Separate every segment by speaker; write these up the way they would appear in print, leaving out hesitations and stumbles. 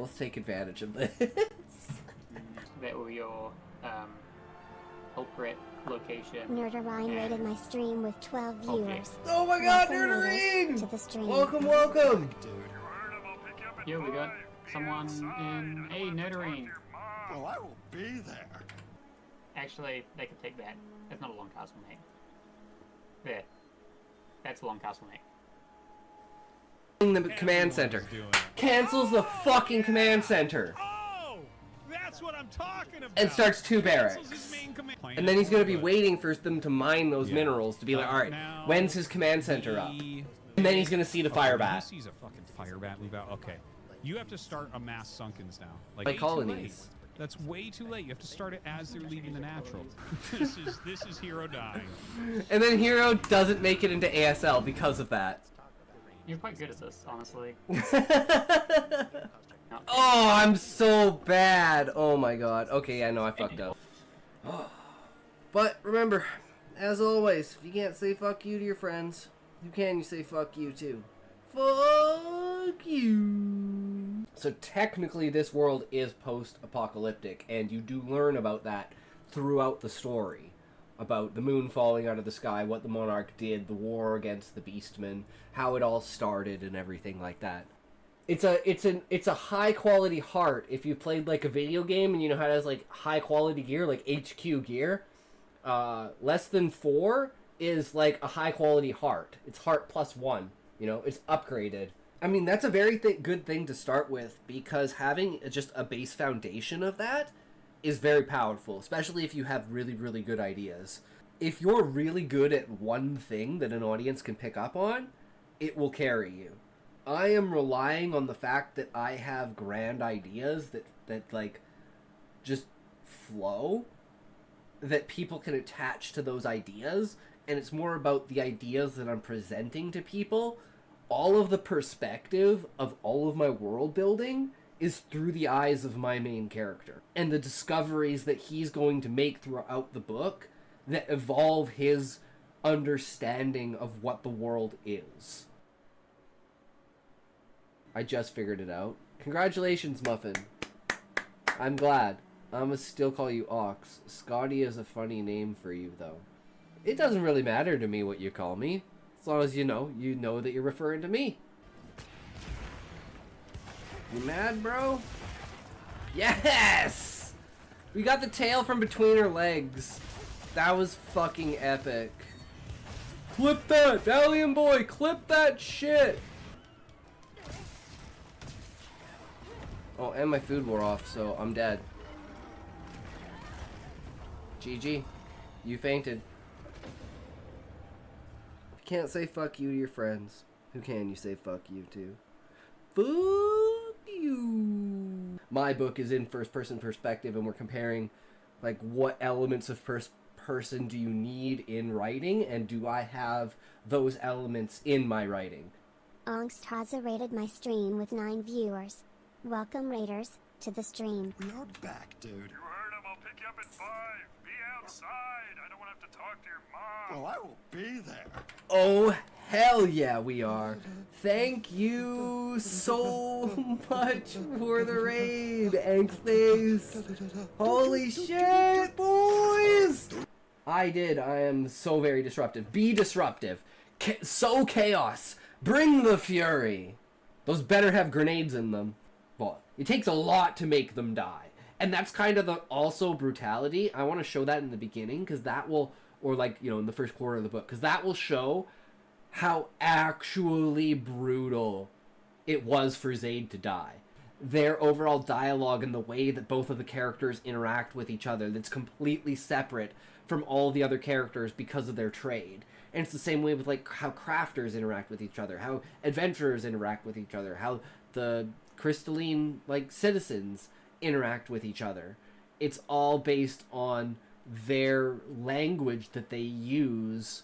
Speaker 1: let's take advantage of this.
Speaker 2: That will your culprit location.
Speaker 3: Nerdarine rated my stream with 12 viewers.
Speaker 1: Oh my god,
Speaker 3: Welcome,
Speaker 1: Nerdarine!
Speaker 3: raiders, to the stream.
Speaker 1: Welcome, welcome!
Speaker 2: Here we got someone in. Hey, Nerdarine.
Speaker 4: Well, I will be there.
Speaker 2: Actually, they can take that. That's not a long castle mate. There. That's a long castle mate.
Speaker 1: The command center. Cancels the fucking command center.
Speaker 5: Oh, that's what I'm talking about.
Speaker 1: And starts 2 barracks. And then he's gonna be waiting for them to mine those minerals to be like, alright, when's his command center up? And then he's gonna see the fire bat.
Speaker 5: He sees a fucking fire bat move out. Okay. You have to start a mass sunkens now.
Speaker 1: Like colonies.
Speaker 5: That's way too late. You have to start it as they're leaving the natural. This is Hero dying.
Speaker 1: And then Hero doesn't make it into ASL because of that.
Speaker 2: You're quite good at this, honestly.
Speaker 1: Oh, I'm so bad. Oh my god. Okay, I know I fucked up. But remember, as always, if you can't say fuck you to your friends, who can you say fuck you to? Fuck you. So technically this world is post-apocalyptic, and you do learn about that throughout the story. About the moon falling out of the sky, what the Monarch did, the war against the Beastmen, how it all started, and everything like that. It's a high quality heart. If you played like a video game and you know how it has like high quality gear, like HQ gear, less than 4 is like a high quality heart. It's heart +1. You know, it's upgraded. I mean, that's a very good thing to start with, because having just a base foundation of that is very powerful, especially if you have really, really good ideas. If you're really good at one thing that an audience can pick up on, it will carry you. I am relying on the fact that I have grand ideas that like, just flow, that people can attach to those ideas, and it's more about the ideas that I'm presenting to people. All of the perspective of all of my world building is through the eyes of my main character, and the discoveries that he's going to make throughout the book that evolve his understanding of what the world is. I just figured it out. Congratulations, Muffin. I'm glad. I'm gonna still call you Ox. Scotty is a funny name for you, though. It doesn't really matter to me what you call me, as long as you know that you're referring to me. You mad, bro? Yes! We got the tail from between her legs. That was fucking epic. Clip that! Valiant boy, clip that shit! Oh, and my food wore off, so I'm dead. GG. You fainted. If you can't say fuck you to your friends, who can you say fuck you to? Fuck you. My book is in first-person perspective, and we're comparing, like, what elements of person do you need in writing, and do I have those elements in my writing?
Speaker 3: Angsthaza rated my stream with 9 viewers. Welcome, raiders, to the stream.
Speaker 4: We are back, dude.
Speaker 6: You heard him. I'll pick you up at 5. Be outside. I don't want to have to talk to your mom.
Speaker 4: Well, I will be there.
Speaker 1: Oh, hell yeah, we are. Thank you so much for the raid, Angstface. Holy shit, boys! I am so very disruptive. Be disruptive. So chaos. Bring the fury. Those better have grenades in them. Well, it takes a lot to make them die. And that's kind of the also brutality. I want to show that in the beginning, because that will, or like, you know, in the first quarter of the book, because that will show how actually brutal it was for Zaid to die. Their overall dialogue and the way that both of the characters interact with each other, that's completely separate from all the other characters because of their trade. And it's the same way with like how crafters interact with each other, how adventurers interact with each other, how the crystalline like citizens interact with each other. It's all based on their language that they use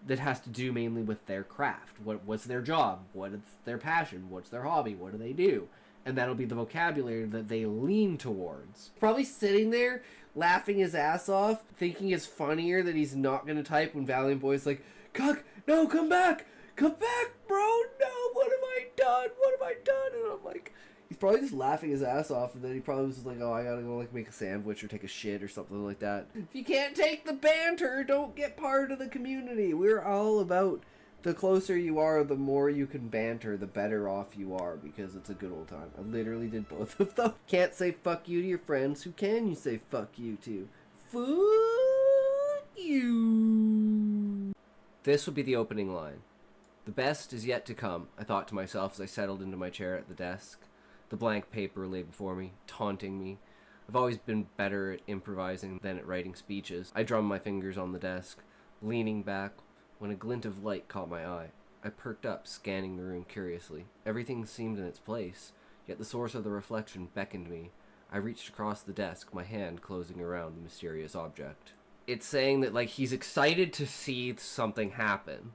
Speaker 1: that has to do mainly with their craft. What's their job? What is their passion? What's their hobby? What do they do? And that'll be the vocabulary that they lean towards. Probably sitting there laughing his ass off, thinking it's funnier that he's not going to type when Valiant Boy's like, Cuck, no, come back! Come back, bro! No, what have I done? What have I done? And I'm like, He's probably just laughing his ass off, and then he probably was just like, oh, I gotta go like make a sandwich or take a shit or something like that. If you can't take the banter, don't get part of the community. We're all about the closer you are, the more you can banter, the better off you are, because it's a good old time. I literally did both of them. Can't say fuck you to your friends. Who can you say fuck you to? Fuck you. This would be the opening line. The best is yet to come, I thought to myself as I settled into my chair at the desk. The blank paper lay before me, taunting me. I've always been better at improvising than at writing speeches. I drummed my fingers on the desk, leaning back, when a glint of light caught my eye. I perked up, scanning the room curiously. Everything seemed in its place, yet the source of the reflection beckoned me. I reached across the desk, my hand closing around the mysterious object. It's saying that, like, he's excited to see something happen.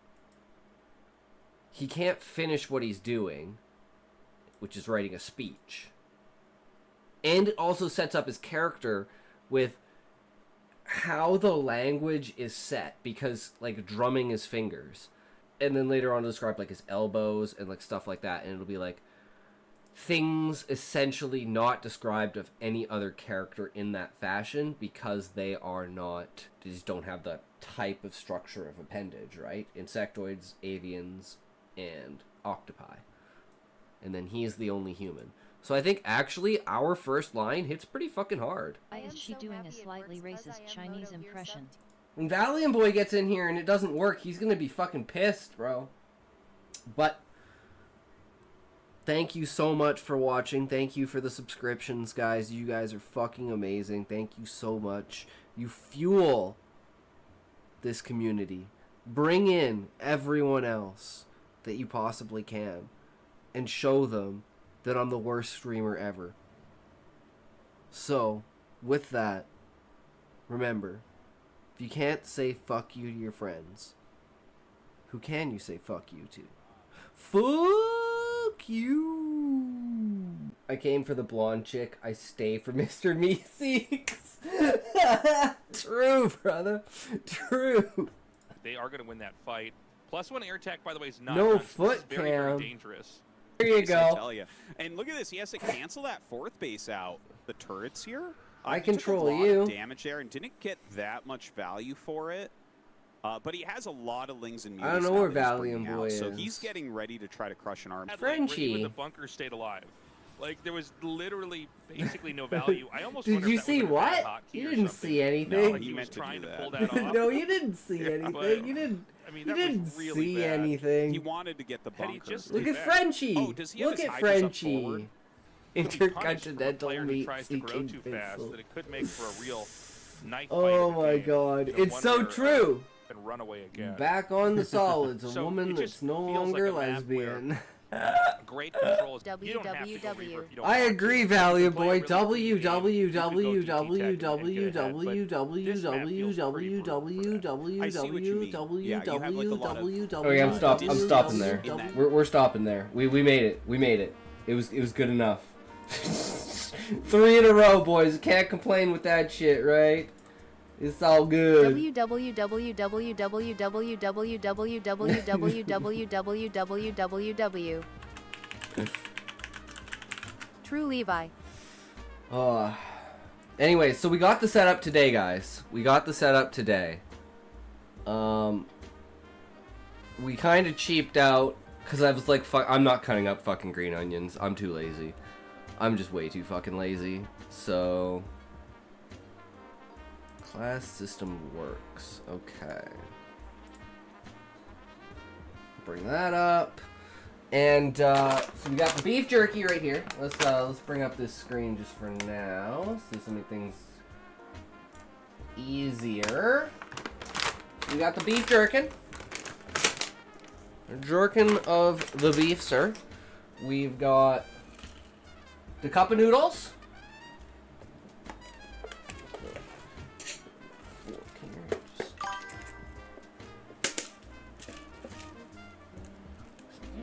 Speaker 1: He can't finish what he's doing, which is writing a speech. And it also sets up his character with how the language is set, because like drumming his fingers, and then later on describe like his elbows and like stuff like that, and it'll be like things essentially not described of any other character in that fashion, because they just don't have the type of structure of appendage, right? Insectoids, avians, and octopi, and then he's the only human. So I think actually our first line hits pretty fucking hard.
Speaker 7: Why is she doing a slightly racist Chinese impression?
Speaker 1: When Valiant Boy gets in here and it doesn't work, he's gonna be fucking pissed, bro. But thank you so much for watching. Thank you for the subscriptions, guys. You guys are fucking amazing. Thank you so much. You fuel this community. Bring in everyone else that you possibly can and show them that I'm the worst streamer ever. So, with that, remember, if you can't say fuck you to your friends, who can you say fuck you to? Fuck you! I came for the blonde chick, I stay for Mr. Meeseeks. True, brother. True.
Speaker 8: They are going to win that fight. +1 air attack, by the way, is not
Speaker 1: No
Speaker 8: done, so
Speaker 1: foot
Speaker 8: this is very, very
Speaker 1: cam.
Speaker 8: dangerous.
Speaker 1: There you
Speaker 9: I
Speaker 1: go.
Speaker 9: tell you. And look at this. He has to cancel that fourth base out. The turrets here.
Speaker 1: I
Speaker 9: He took
Speaker 1: control
Speaker 9: a lot
Speaker 1: you.
Speaker 9: of damage there and didn't get that much value for it. But he has a lot of lings and muties.
Speaker 1: I don't know
Speaker 9: now
Speaker 1: where
Speaker 9: that he's
Speaker 1: Valiant
Speaker 9: bringing
Speaker 1: Boy
Speaker 9: out, So
Speaker 1: is.
Speaker 9: he's getting ready to try to crush an army.
Speaker 8: Like,
Speaker 1: Frenchie.
Speaker 8: even the bunker stayed alive. Like, there was literally basically no value. I almost
Speaker 1: Did
Speaker 8: wonder
Speaker 1: you
Speaker 8: if that
Speaker 1: see
Speaker 8: was a
Speaker 1: what?
Speaker 8: hotkey
Speaker 1: You
Speaker 8: or
Speaker 1: didn't
Speaker 8: something.
Speaker 1: see anything.
Speaker 9: No,
Speaker 8: Like
Speaker 9: he
Speaker 8: he was
Speaker 9: meant to
Speaker 8: trying
Speaker 9: do
Speaker 8: to
Speaker 9: that.
Speaker 8: pull that off.
Speaker 1: No, you didn't see anything.
Speaker 8: but-
Speaker 1: You didn't.
Speaker 8: I mean,
Speaker 1: You
Speaker 8: that
Speaker 1: didn't
Speaker 8: was really
Speaker 1: see
Speaker 8: bad.
Speaker 1: anything.
Speaker 9: He wanted to get the
Speaker 8: Had he
Speaker 9: bunker.
Speaker 8: just
Speaker 1: Look
Speaker 8: Too
Speaker 1: at
Speaker 8: bad.
Speaker 1: Frenchie.
Speaker 9: Oh, does he have
Speaker 1: Look
Speaker 9: his
Speaker 1: at
Speaker 9: hydras up
Speaker 1: Frenchie.
Speaker 9: forward?
Speaker 8: It'd be punished from a
Speaker 1: Intercontinental
Speaker 8: player who
Speaker 1: meat
Speaker 8: tries to grow
Speaker 1: seeking
Speaker 8: too fast
Speaker 1: pencil.
Speaker 8: that it could make for a real knife fight
Speaker 1: Oh
Speaker 8: in the
Speaker 1: my
Speaker 8: game.
Speaker 1: god,
Speaker 8: You know,
Speaker 1: it's
Speaker 8: one
Speaker 1: so
Speaker 8: where,
Speaker 1: true.
Speaker 8: And run away again.
Speaker 1: Back on the solids, a
Speaker 8: So
Speaker 1: woman
Speaker 8: it
Speaker 1: that's
Speaker 8: just
Speaker 1: no
Speaker 8: feels
Speaker 1: longer
Speaker 8: like a map where
Speaker 1: lesbian.
Speaker 8: Great controls. You don't have to go Reaper if you don't
Speaker 1: I
Speaker 8: want
Speaker 1: agree,
Speaker 8: to.
Speaker 1: Valiant
Speaker 8: Play
Speaker 1: Boy.
Speaker 8: a really clean game. You could go GT Tech and get ahead, but this map feels pretty brutal for that.
Speaker 1: Okay, I'm stopping there.
Speaker 9: In that-
Speaker 1: We're stopping there. We made it. We made it. It was good enough. 3 in a row, boys. Can't complain with that shit, right? It's all good.
Speaker 7: www. True Levi.
Speaker 1: Anyway, so we got the setup today, guys. We got the setup today. We kind of cheaped out because I was like, fuck, I'm not cutting up fucking green onions. I'm too lazy. I'm just way too fucking lazy. So, class system works. Okay. Bring that up. And so we got the beef jerky right here. Let's bring up this screen just for now, so to make things easier. We got the beef jerkin. Jerkin of the beef, sir. We've got the cup of noodles.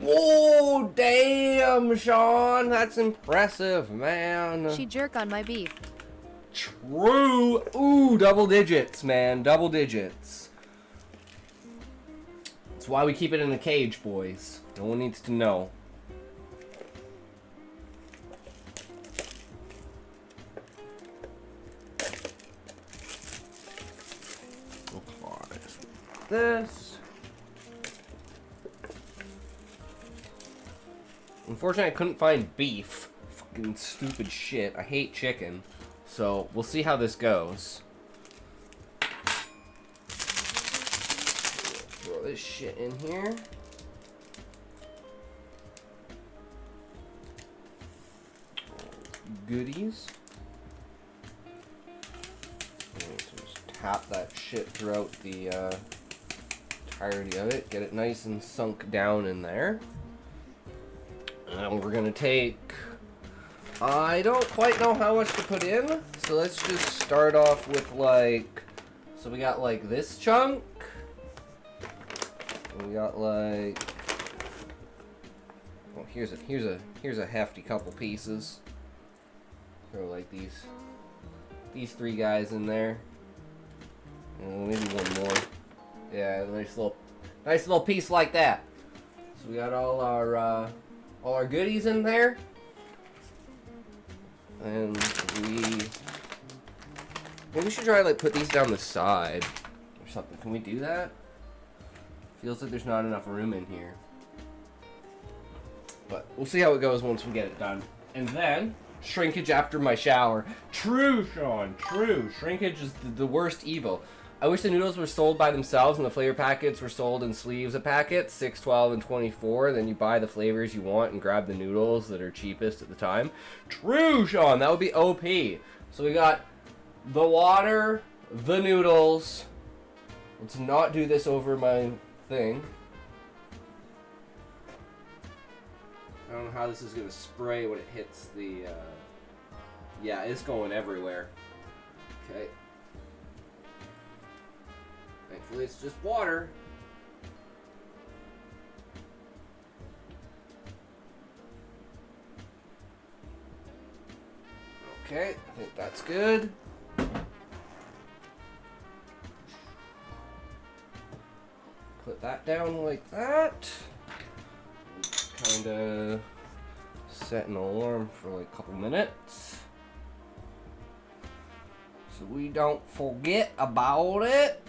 Speaker 1: Whoa, damn, Sean, that's impressive, man.
Speaker 7: She jerk on my beef.
Speaker 1: True. Ooh, double digits, man, double digits. That's why we keep it in a cage, boys. No one needs to know. this. Unfortunately, I couldn't find beef. Fucking stupid shit. I hate chicken. So, we'll see how this goes. Throw this shit in here. Goodies. Just tap that shit throughout the entirety of it. Get it nice and sunk down in there. And we're gonna take... I don't quite know how much to put in, so let's just start off with like... So we got like this chunk. We got like... Well, here's a hefty couple pieces. Throw like these three guys in there. And maybe one more. Yeah, nice little piece like that. So we got all our goodies in there. And maybe we should try to like put these down the side or something. Can we do that? Feels like there's not enough room in here. But we'll see how it goes once we get it done. And then shrinkage after my shower. True, Sean. True. Shrinkage is the worst evil. I wish the noodles were sold by themselves and the flavor packets were sold in sleeves of packets, 6, 12, and 24. Then you buy the flavors you want and grab the noodles that are cheapest at the time. True, Sean. That would be OP. So we got the water, the noodles. Let's not do this over my thing. I don't know how this is going to spray when it hits the... Yeah, it's going everywhere. Okay. Thankfully, it's just water. Okay, I think that's good. Put that down like that. Kind of set an alarm for like a couple minutes. So we don't forget about it.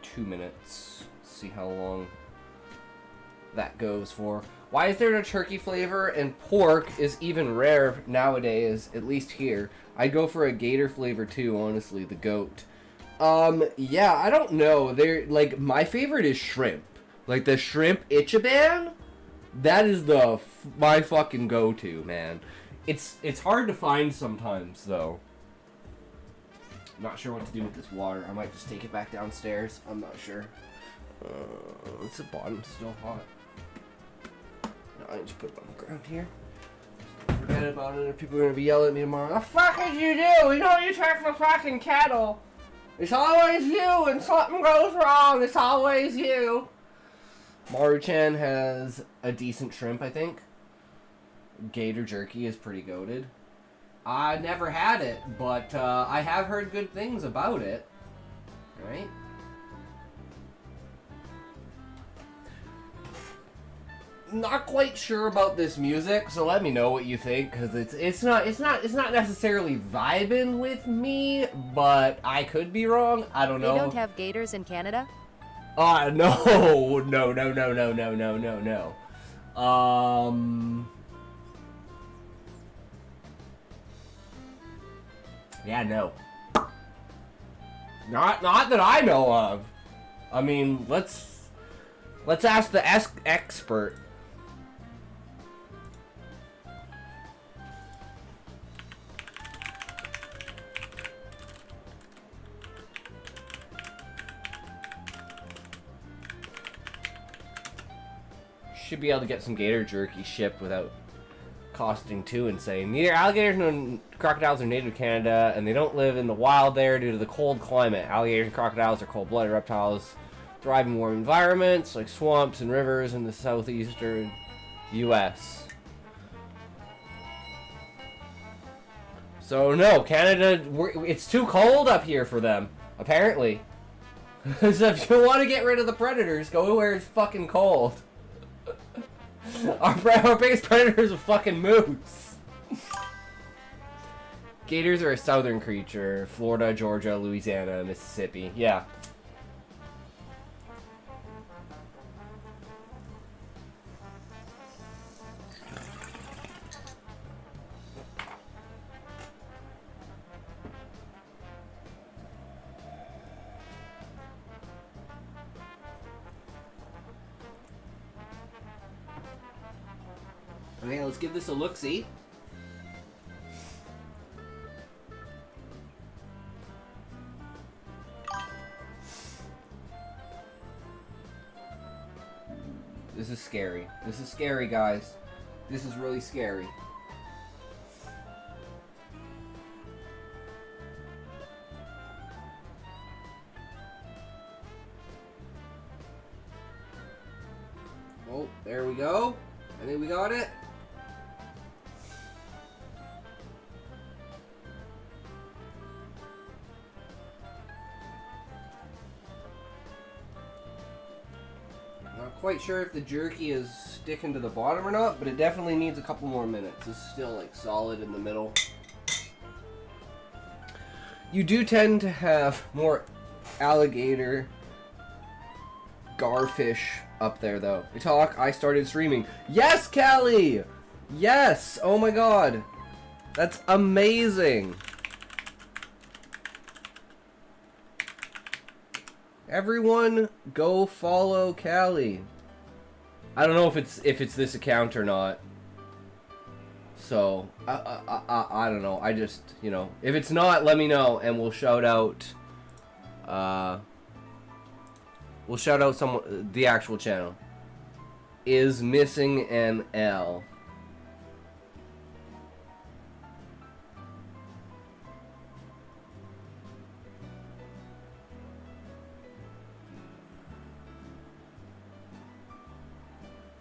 Speaker 1: 2 minutes. Let's see how long that goes for. Why is there no turkey flavor and pork is even rare nowadays, at least here. I'd go for a gator flavor too, honestly, the goat. Yeah, I don't know. They're like, my favorite is shrimp. Like the shrimp Ichiban, that is my fucking go-to, man. It's hard to find sometimes though. Not sure what to do with this water. I might just take it back downstairs. I'm not sure. Is the bottom still hot? No, I just put it on the ground here. Just forget about it. People are gonna be yelling at me tomorrow. The fuck did you do? You know you checked the fucking kettle. It's always you when something goes wrong. It's always you. Maru-chan has a decent shrimp, I think. Gator jerky is pretty goated. I never had it, but I have heard good things about it. Right? Not quite sure about this music, so let me know what you think, because it's not necessarily vibing with me, but I could be wrong. I don't know.
Speaker 7: They don't have gators in Canada?
Speaker 1: No. Yeah, no. Not that I know of. I mean, let's ask the expert. Should be able to get some gator jerky shipped without costing too insane. Neither alligators nor crocodiles are native to Canada, and they don't live in the wild there due to the cold climate. Alligators and crocodiles are cold-blooded reptiles, thrive in warm environments like swamps and rivers in the southeastern U.S. So no, Canada, it's too cold up here for them, apparently. So if you want to get rid of the predators, go where it's fucking cold. Our biggest predator is a fucking moose. Gators are a southern creature. Florida, Georgia, Louisiana, Mississippi. Yeah. Okay, let's give this a look-see. This is scary. This is scary, guys. This is really scary. Oh, there we go. I think we got it. Not quite sure if the jerky is sticking to the bottom or not, but it definitely needs a couple more minutes. It's still like solid in the middle. You do tend to have more alligator garfish up there though. Hey, talk, I started streaming. Yes, Callie! Yes! Oh my god. That's amazing. Everyone go follow Callie. I don't know if it's this account or not. So, I don't know. I just, you know, if it's not, let me know and we'll shout out someone, the actual channel. Is missing an L.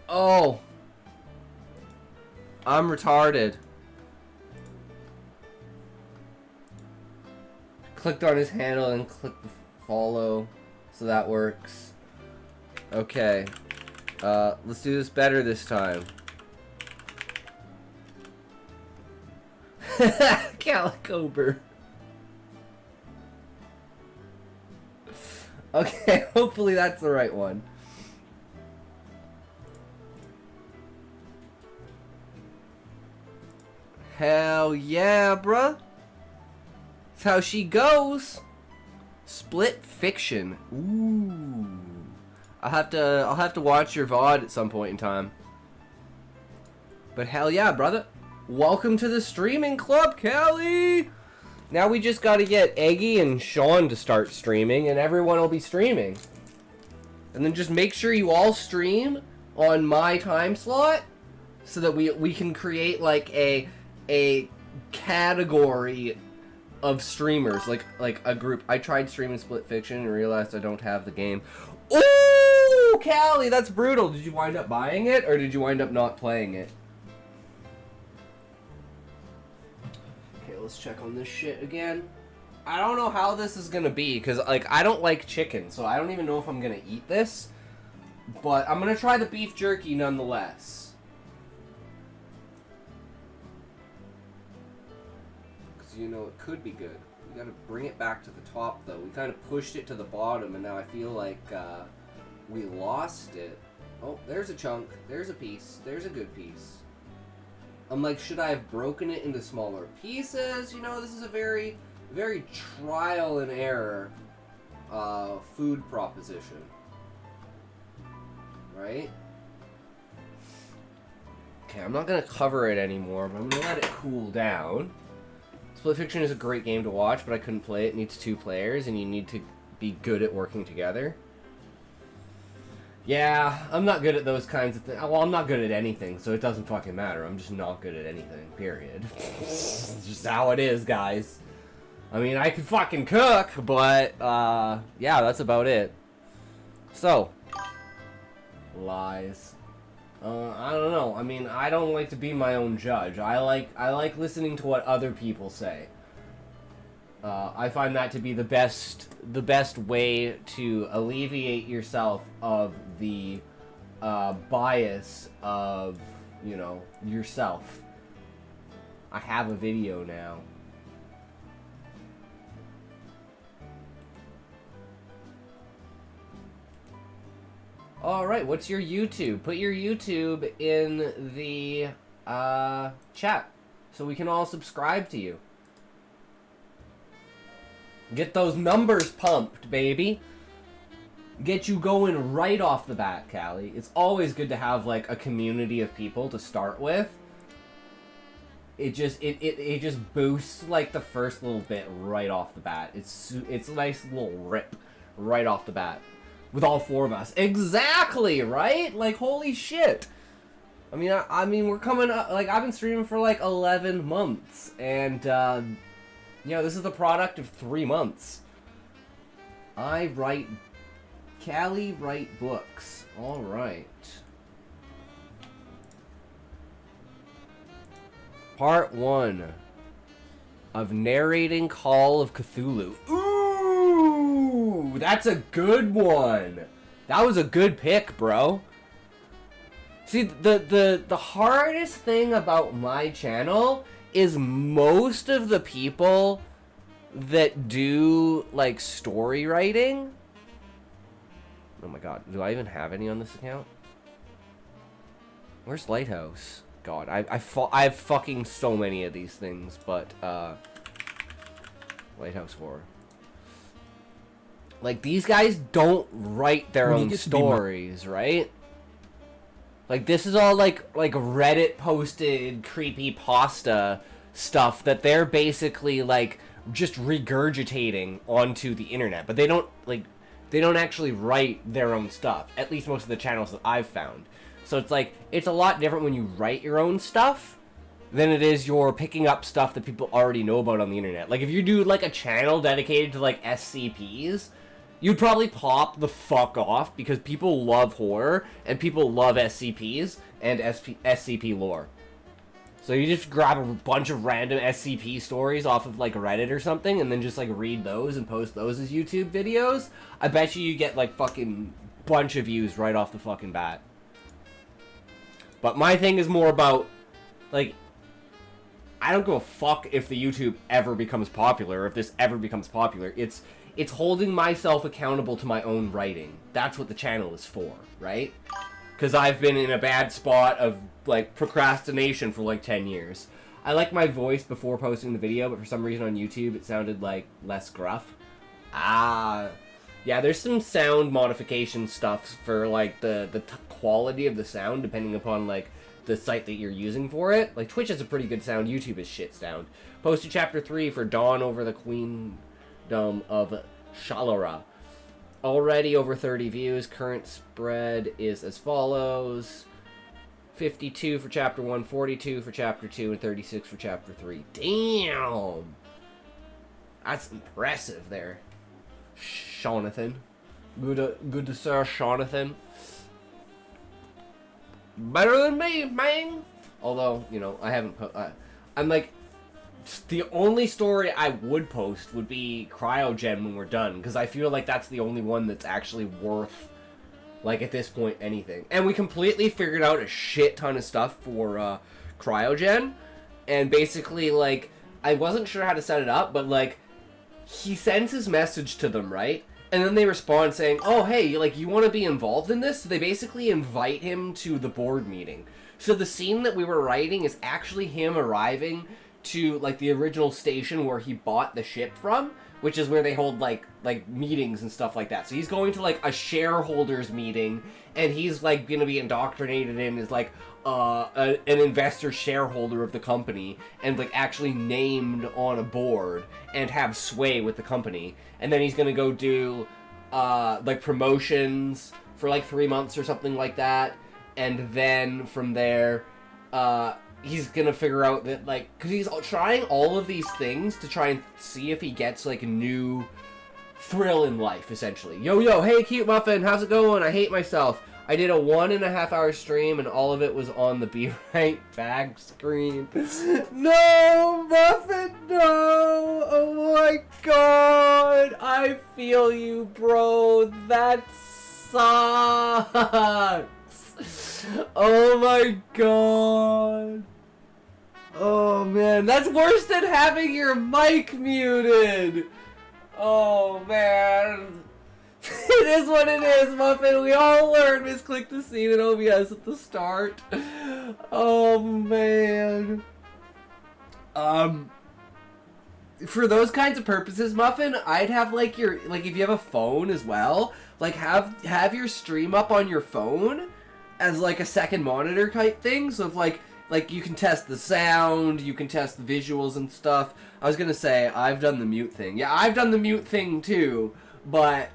Speaker 1: Oh, I'm retarded. Clicked on his handle and clicked the follow, so that works. Okay, let's do this better this time. Calicober. Okay, hopefully that's the right one. Hell yeah, bruh. That's how she goes. Split fiction. Ooh. I'll have to watch your VOD at some point in time. But hell yeah, brother. Welcome to the streaming club, Kelly. Now we just gotta get Eggy and Sean to start streaming, and everyone will be streaming. And then just make sure you all stream on my time slot, so that we can create like a category of streamers, like a group. I tried streaming Split Fiction and realized I don't have the game. Ooh, Callie, that's brutal. Did you wind up buying it, or did you wind up not playing it? Okay, let's check on this shit again. I don't know how this is gonna be, because like I don't like chicken, so I don't even know if I'm gonna eat this. But I'm gonna try the beef jerky nonetheless. You know, it could be good. We gotta bring it back to the top though. We kind of pushed it to the bottom and now I feel like we lost it. Oh, there's a chunk. There's a piece. There's a good piece. I'm like, should I have broken it into smaller pieces? You know, this is a very, very trial and error food proposition. Right? Okay, I'm not gonna cover it anymore, but I'm gonna let it cool down. Split Fiction is a great game to watch, but I couldn't play it. It needs 2 players, and you need to be good at working together. Yeah, I'm not good at those kinds of things. Well, I'm not good at anything, so it doesn't fucking matter. I'm just not good at anything, period. It's just how it is, guys. I mean, I can fucking cook, but, yeah, that's about it. So, lies. I don't know. I mean, I don't like to be my own judge. I like listening to what other people say. I find that to be the best way to alleviate yourself of the bias of, you know, yourself. I have a video now. Alright, what's your YouTube? Put your YouTube in the chat so we can all subscribe to you. Get those numbers pumped, baby. Get you going right off the bat, Callie. It's always good to have like a community of people to start with. It just boosts like the first little bit right off the bat. It's a nice little rip right off the bat with all four of us. Exactly, right? Like holy shit. I mean we're coming up, like I've been streaming for like 11 months and you know, this is the product of 3 months. Callie write books. All right. Part 1 of narrating Call of Cthulhu. Ooh, that's a good one. That was a good pick, bro. See, the hardest thing about my channel is most of the people that do like story writing. Oh my god, do I even have any on this account? Where's Lighthouse? God, I have fucking so many of these things, but Lighthouse Horror. Like these guys don't write their own stories, right? Like this is all like Reddit posted creepypasta stuff that they're basically like just regurgitating onto the internet, but they don't actually write their own stuff. At least most of the channels that I've found. So it's like, it's a lot different when you write your own stuff than it is you're picking up stuff that people already know about on the internet. Like if you do like a channel dedicated to like SCPs, you'd probably pop the fuck off because people love horror and people love SCPs and SCP lore. So you just grab a bunch of random SCP stories off of like Reddit or something and then just like read those and post those as YouTube videos. I bet you get like fucking bunch of views right off the fucking bat. But my thing is more about, like, I don't give a fuck if the YouTube ever becomes popular, or if this ever becomes popular. It's holding myself accountable to my own writing. That's what the channel is for, right? Because I've been in a bad spot of, like, procrastination for, like, 10 years. I like my voice before posting the video, but for some reason on YouTube it sounded, like, less gruff. Yeah, there's some sound modification stuff for, like, the quality of the sound, depending upon, like, the site that you're using for it. Like, Twitch has a pretty good sound, YouTube is shit sound. Posted Chapter 3 for Dawn over the Queendom of Shalara. Already over 30 views. Current spread is as follows. 52 for Chapter 1, 42 for Chapter 2, and 36 for Chapter 3. Damn! That's impressive there, Jonathan. Good to Sir Jonathan. Better than me, man! Although, you know, I haven't I'm like, the only story I would post would be Cryogen when we're done, because I feel like that's the only one that's actually worth, like, at this point, anything. And we completely figured out a shit ton of stuff for Cryogen, and basically, like, I wasn't sure how to set it up, but, like, he sends his message to them, right? And then they respond saying, oh, hey, like, you want to be involved in this? So they basically invite him to the board meeting. So the scene that we were writing is actually him arriving to, like, the original station where he bought the ship from, which is where they hold, like meetings and stuff like that. So he's going to, like, a shareholders meeting, and he's, like, going to be indoctrinated in as, like, an investor shareholder of the company, and, like, actually named on a board, and have sway with the company. And then he's going to go do, like, promotions for, like, 3 months or something like that. And then from there, he's going to figure out that, like, because he's trying all of these things to try and see if he gets, like, a new thrill in life, essentially. Yo, hey, Cute Muffin, how's it going? I hate myself. I did a 1.5 hour stream and all of it was on the Be Right Back screen. No, Muffin, no! Oh my god! I feel you, bro. That sucks. Oh my god. Oh man, that's worse than having your mic muted. Oh man. It is what it is, Muffin. We all learned misclick the scene in OBS at the start. Oh, man. For those kinds of purposes, Muffin, I'd have like your, like if you have a phone as well, like have your stream up on your phone as like a second monitor type thing. So if like you can test the sound, you can test the visuals and stuff. I was gonna say I've done the mute thing. Yeah, I've done the mute thing too, but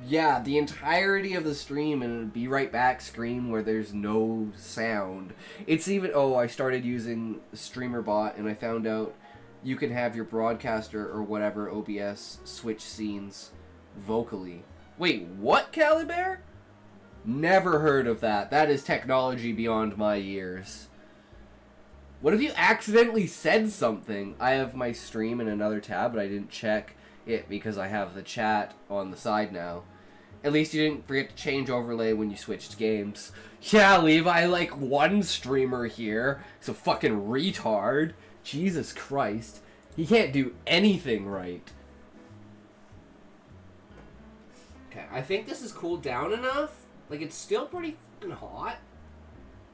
Speaker 1: yeah, the entirety of the stream and a be right back screen where there's no sound. It's even, oh, I started using StreamerBot and I found out you can have your broadcaster or whatever OBS switch scenes vocally. Wait, what, Caliber? Never heard of that. That is technology beyond my years. What if you accidentally said something? I have my stream in another tab, but I didn't check it because I have the chat on the side now. At least you didn't forget to change overlay when you switched games. Yeah, Levi, like one streamer here. He's a fucking retard. Jesus Christ. He can't do anything right. Okay, I think this is cooled down enough. Like, it's still pretty fucking hot.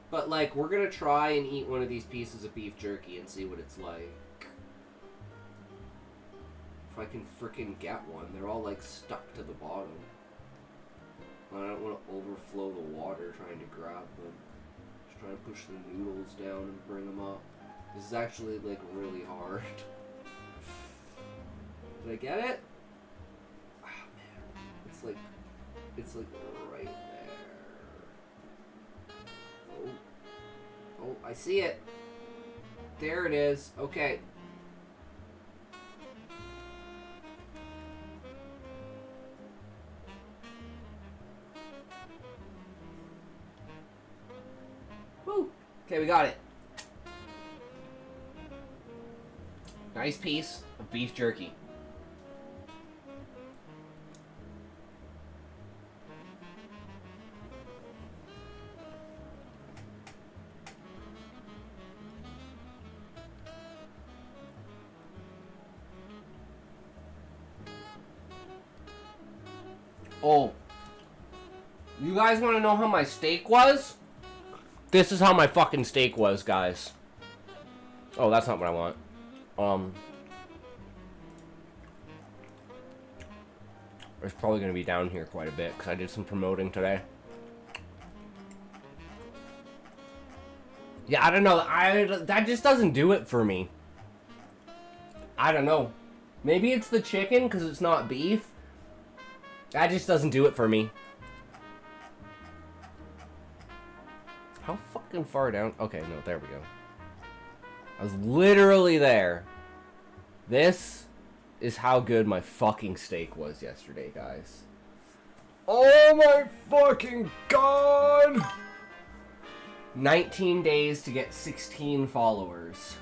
Speaker 1: But, like, we're gonna try and eat one of these pieces of beef jerky and see what it's like. If I can frickin' get one. They're all, like, stuck to the bottom. I don't want to overflow the water trying to grab them. Just trying to push the noodles down and bring them up. This is actually, like, really hard. Did I get it? Oh, man. It's like right there. Oh, I see it. There it is. Okay. Woo. Okay, we got it. Nice piece of beef jerky. Oh. You guys want to know how my steak was? This is how my fucking steak was, guys. Oh, that's not what I want. It's probably going to be down here quite a bit because I did some promoting today. Yeah, I don't know. That just doesn't do it for me. I don't know. Maybe it's the chicken because it's not beef. That just doesn't do it for me. How fucking far down? Okay, no, there we go. I was literally there. This is how good my fucking steak was yesterday, guys. Oh my fucking god! 19 days to get 16 followers.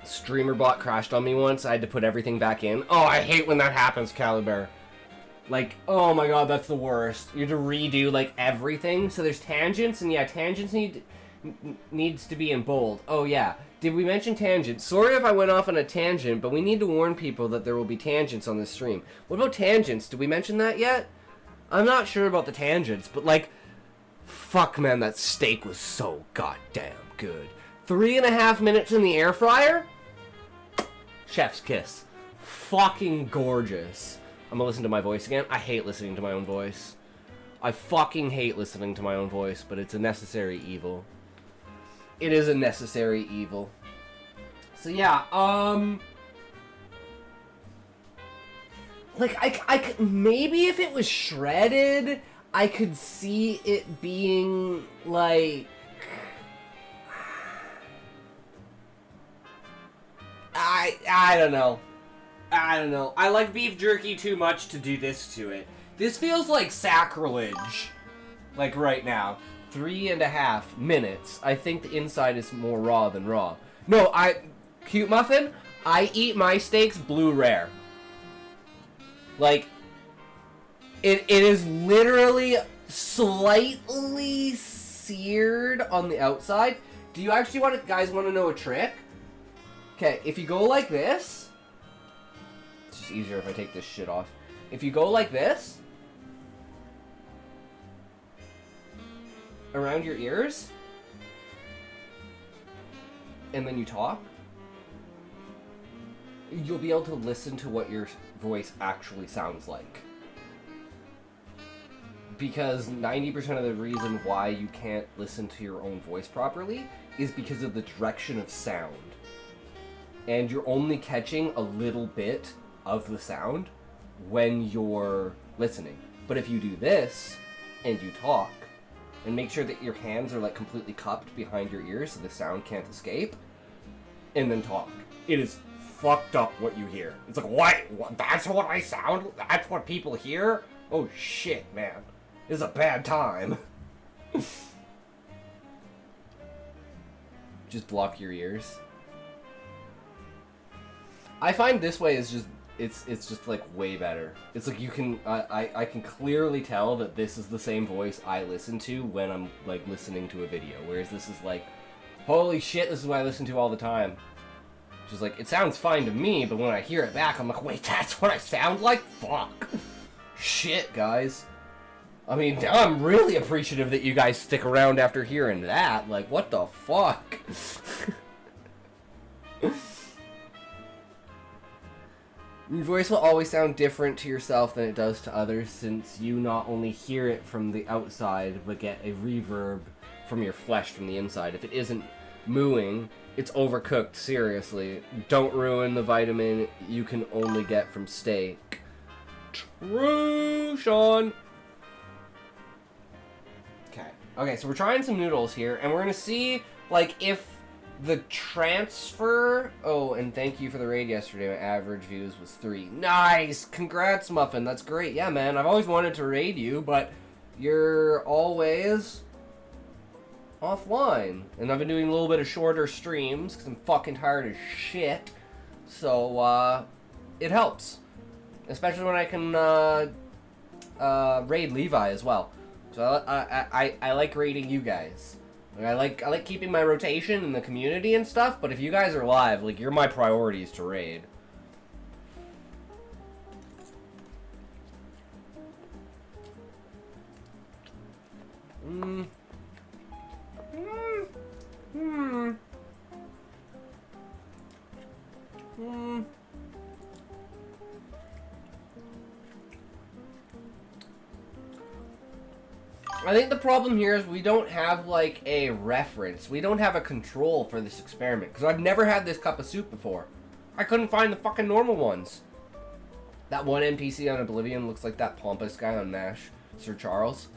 Speaker 1: StreamerBot crashed on me once. I had to put everything back in. Oh, I hate when that happens, Caliber. Like, oh my god, that's the worst. You have to redo, like, everything. So there's tangents, and yeah, tangents needs to be in bold. Oh yeah, did we mention tangents? Sorry if I went off on a tangent, but we need to warn people that there will be tangents on this stream. What about tangents? Did we mention that yet? I'm not sure about the tangents, but like, fuck man, that steak was so goddamn good. 3.5 minutes in the air fryer? Chef's kiss. Fucking gorgeous. I'm gonna listen to my voice again. I hate listening to my own voice. I fucking hate listening to my own voice, but it's a necessary evil. It is a necessary evil. So yeah, like, I maybe if it was shredded, I could see it being, like, I don't know. I don't know. I like beef jerky too much to do this to it. This feels like sacrilege. Like, right now. 3.5 minutes. I think the inside is more raw than raw. No, Cute Muffin, I eat my steaks blue rare. Like, it is literally slightly seared on the outside. Do you actually guys want to know a trick? Okay, if you go like this, just it's easier if I take this shit off. If you go like this, around your ears, and then you talk, you'll be able to listen to what your voice actually sounds like. Because 90% of the reason why you can't listen to your own voice properly is because of the direction of sound. And you're only catching a little bit of the sound when you're listening. But if you do this, and you talk, and make sure that your hands are like completely cupped behind your ears so the sound can't escape, and then talk, it is fucked up what you hear. It's like, what? That's what I sound? That's what people hear? Oh shit, man. This is a bad time. Just block your ears. I find this way is just, it's just like way better. It's like you can, I can clearly tell that this is the same voice I listen to when I'm like listening to a video. Whereas this is like, holy shit, this is what I listen to all the time. Just like, it sounds fine to me, but when I hear it back, I'm like, wait, that's what I sound like? Fuck. Shit, guys. I mean, I'm really appreciative that you guys stick around after hearing that. Like, what the fuck? Your voice will always sound different to yourself than it does to others, since you not only hear it from the outside, but get a reverb from your flesh from the inside. If it isn't mooing, it's overcooked, seriously. Don't ruin the vitamin you can only get from steak. True, Sean! Okay, so we're trying some noodles here, and we're gonna see, like, if the transfer... Oh, and thank you for the raid yesterday. My average views was 3. Nice! Congrats, Muffin. That's great. Yeah, man, I've always wanted to raid you, but you're always offline. And I've been doing a little bit of shorter streams, because I'm fucking tired of shit. So, it helps. Especially when I can, raid Levi as well. So I like raiding you guys. Like, I like keeping my rotation in the community and stuff, but if you guys are live, like, you're my priorities to raid. I think the problem here is we don't have, like, a reference. We don't have a control for this experiment. Because I've never had this cup of soup before. I couldn't find the fucking normal ones. That one NPC on Oblivion looks like that pompous guy on MASH. Sir Charles.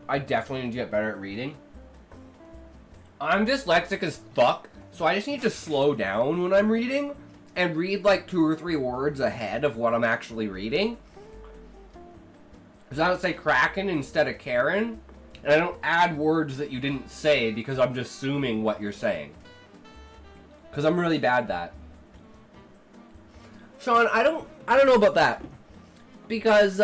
Speaker 1: I definitely need to get better at reading. I'm dyslexic as fuck. So I just need to slow down when I'm reading and read like 2 or 3 words ahead of what I'm actually reading. Because I don't say Kraken instead of Karen, and I don't add words that you didn't say because I'm just assuming what you're saying. Because I'm really bad at that. Sean, I don't know about that. Because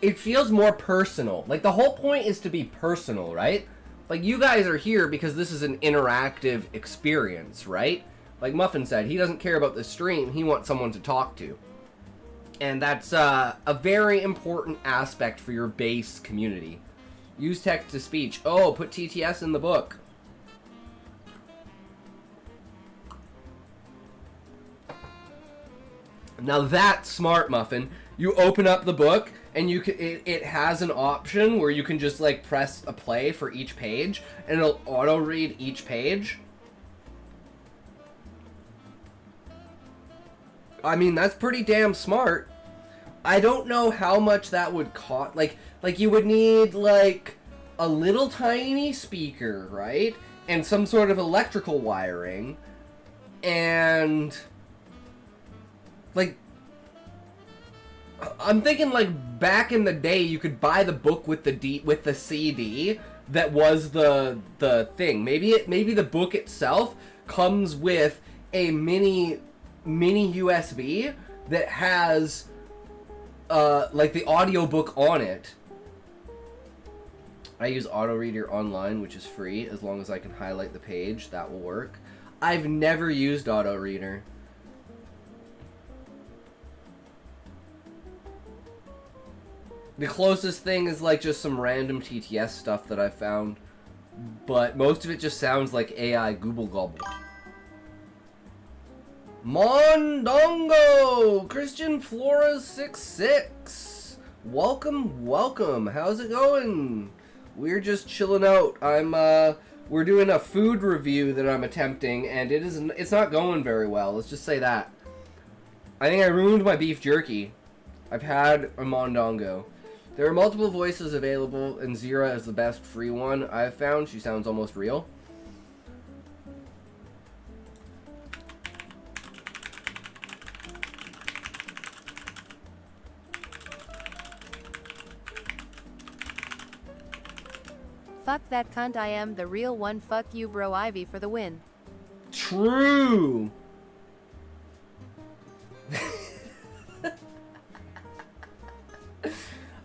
Speaker 1: it feels more personal. Like, the whole point is to be personal, right? Like, you guys are here because this is an interactive experience, right? Like Muffin said, he doesn't care about the stream, he wants someone to talk to. And that's a very important aspect for your base community. Use text-to-speech. Oh, put TTS in the book. Now that's smart, Muffin. You open up the book, and you can, it has an option where you can just like press a play for each page, and it'll auto read each page. I mean, that's pretty damn smart. I don't know how much that would cost. Like you would need like a little tiny speaker, right? And some sort of electrical wiring, and like, I'm thinking like back in the day you could buy the book with the CD that was the thing. Maybe the book itself comes with a mini USB that has like the audiobook on it. I use Auto Reader Online, which is free. As long as I can highlight the page, that will work. I've never used Auto Reader. The closest thing is like just some random TTS stuff that I found. But most of it just sounds like AI Google Gobble. Mondongo! Christian Flores 66. Welcome, welcome. How's it going? We're just chilling out. We're doing a food review that I'm attempting, and it's not going very well. Let's just say that. I think I ruined my beef jerky. I've had a Mondongo. There are multiple voices available, and Zira is the best free one I've found. She sounds almost real.
Speaker 7: Fuck that cunt, I am the real one. Fuck you, bro. Ivy for the win.
Speaker 1: True.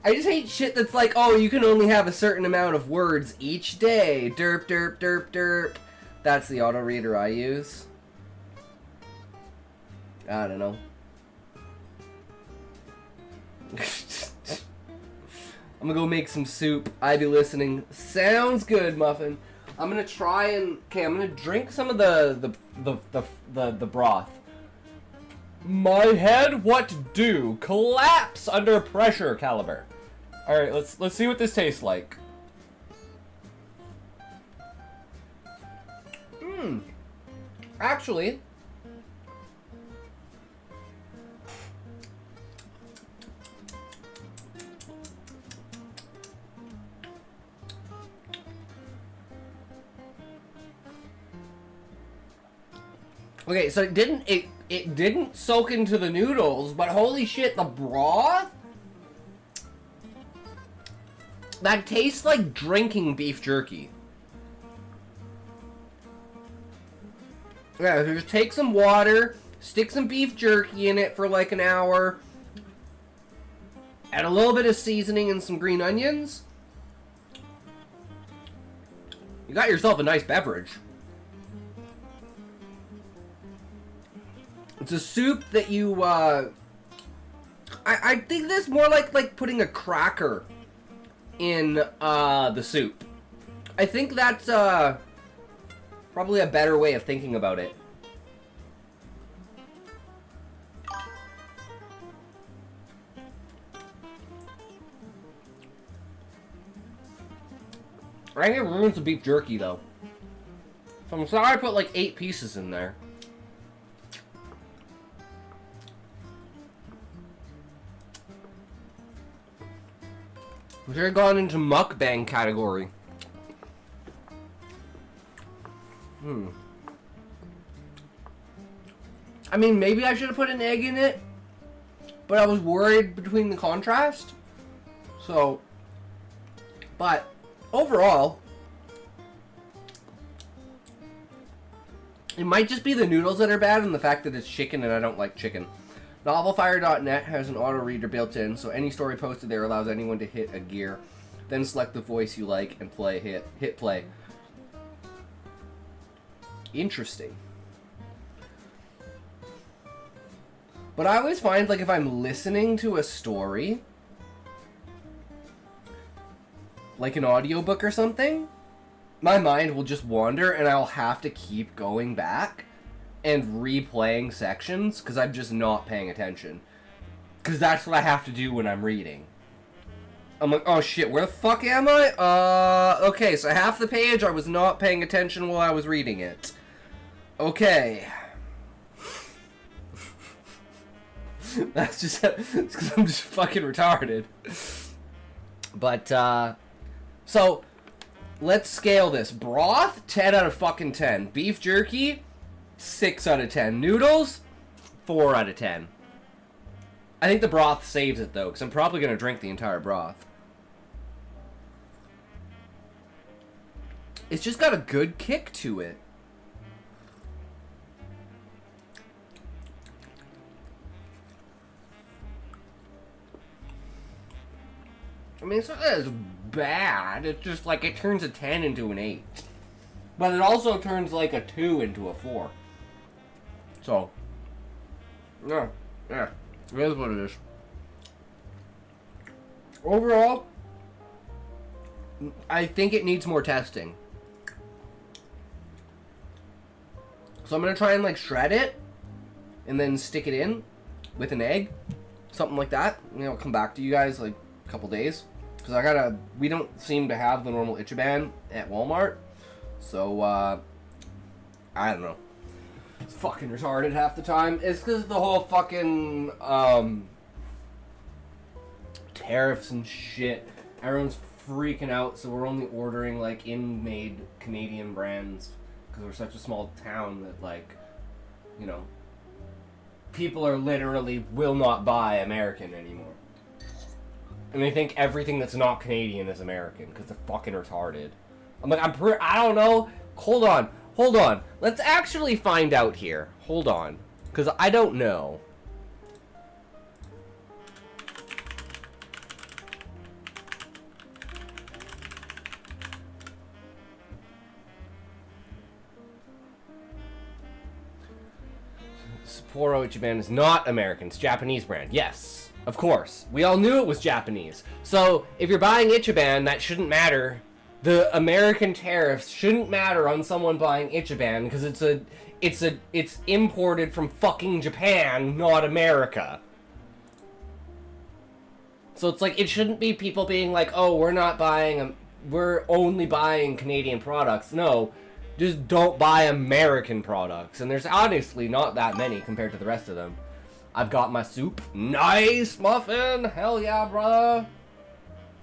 Speaker 1: I just hate shit that's like, oh, you can only have a certain amount of words each day. Derp, derp, derp, derp. That's the auto reader I use. I don't know. I'm gonna go make some soup. I be listening. Sounds good, Muffin. I'm gonna try and... Okay, I'm gonna drink some of the broth. My head, what do? Collapse under pressure, Caliber. Alright, let's see what this tastes like. Actually... Okay, so it didn't soak into the noodles, but holy shit, the broth? That tastes like drinking beef jerky. Yeah, so just take some water, stick some beef jerky in it for like an hour, add a little bit of seasoning and some green onions. You got yourself a nice beverage. It's a soup that you, I think this more like putting a cracker in, the soup. I think that's, probably a better way of thinking about it. I think it ruins the beef jerky, though. So I'm sorry I put like 8 pieces in there. We should have gone into mukbang category. I mean, maybe I should have put an egg in it, but I was worried between the contrast. So, but overall, it might just be the noodles that are bad and the fact that it's chicken and I don't like chicken. Novelfire.net has an auto reader built in, so any story posted there allows anyone to hit a gear, then select the voice you like and hit play. Interesting. But I always find, like, if I'm listening to a story, like an audiobook or something, my mind will just wander and I'll have to keep going back and replaying sections because I'm just not paying attention. Because that's what I have to do when I'm reading. I'm like, oh shit, where the fuck am I? Okay, so half the page I was not paying attention while I was reading it. Okay. That's just because I'm just fucking retarded. But, so, let's scale this. Broth, 10 out of fucking 10. Beef jerky, 6 out of 10. Noodles, 4 out of 10. I think the broth saves it, though, because I'm probably going to drink the entire broth. It's just got a good kick to it. I mean, it's not as bad. It's just like it turns a 10 into an 8. But it also turns like a 2 into a 4. So, yeah, it is what it is. Overall, I think it needs more testing. So I'm going to try and like shred it and then stick it in with an egg. Something like that. I'll come back to you guys like a couple days. Because we don't seem to have the normal Ichiban at Walmart. So, I don't know. It's fucking retarded half the time. It's because of the whole fucking, tariffs and shit. Everyone's freaking out, so we're only ordering, like, in-made Canadian brands. Because we're such a small town that, like, you know, people are literally will not buy American anymore. And they think everything that's not Canadian is American, because they're fucking retarded. I'm like, I don't know. Hold on. Let's actually find out here. Hold on. Because I don't know. Sapporo Ichiban is not American. It's Japanese brand. Yes, of course. We all knew it was Japanese. So, if you're buying Ichiban, that shouldn't matter. The American tariffs shouldn't matter on someone buying Ichiban because it's imported from fucking Japan, not America. So it's like it shouldn't be people being like, "Oh, we're only buying Canadian products." No, just don't buy American products. And there's honestly not that many compared to the rest of them. I've got my soup. Nice muffin. Hell yeah, brother.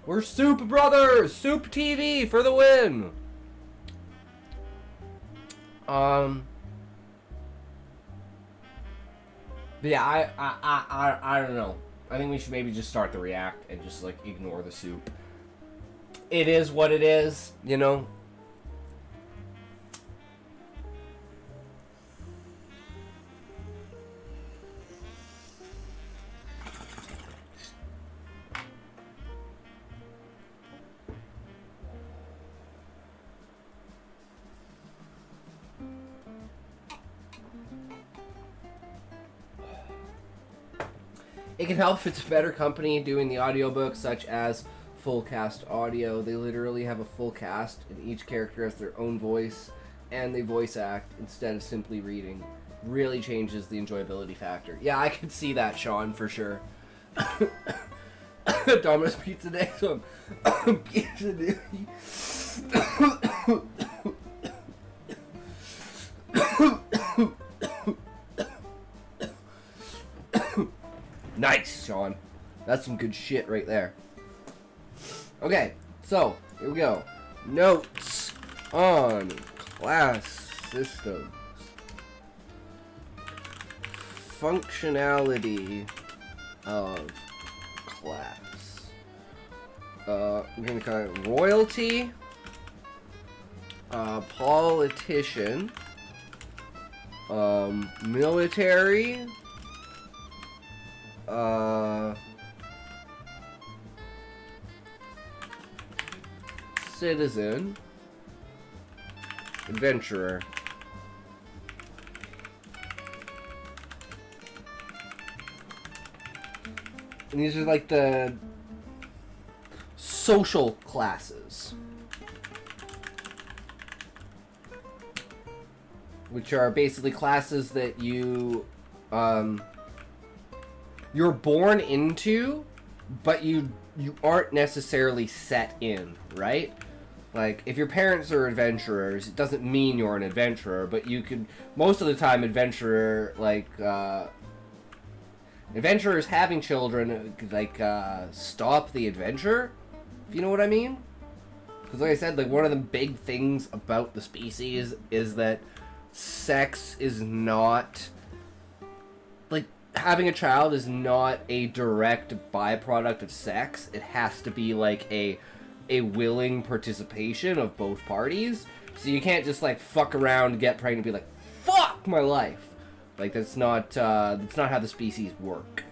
Speaker 1: We're Soup Brothers! Soup TV for the win! But yeah, I don't know. I think we should maybe just start the react and just, like, ignore the soup. It is what it is, you know? It can help if it's a better company doing the audiobook, such as Full Cast Audio. They literally have a full cast, and each character has their own voice, and they voice act instead of simply reading. Really changes the enjoyability factor. Yeah, I could see that, Sean, for sure. Domino's Pizza Day, so Pizza Day. Nice, Sean. That's some good shit right there. Okay, so, here we go. Notes on class systems. Functionality of class. We're gonna call it royalty, politician, military, citizen, adventurer. And these are like the social classes, which are basically classes that you're born into, but you aren't necessarily set in, right? Like, if your parents are adventurers, it doesn't mean you're an adventurer, but you could, most of the time, adventurers having children, like, stop the adventure, if you know what I mean? Because, like I said, like, one of the big things about the species is that sex is not, like, having a child is not a direct byproduct of sex. It has to be, like, a willing participation of both parties. So you can't just, like, fuck around, get pregnant, and be like, fuck my life. Like, that's not how the species work.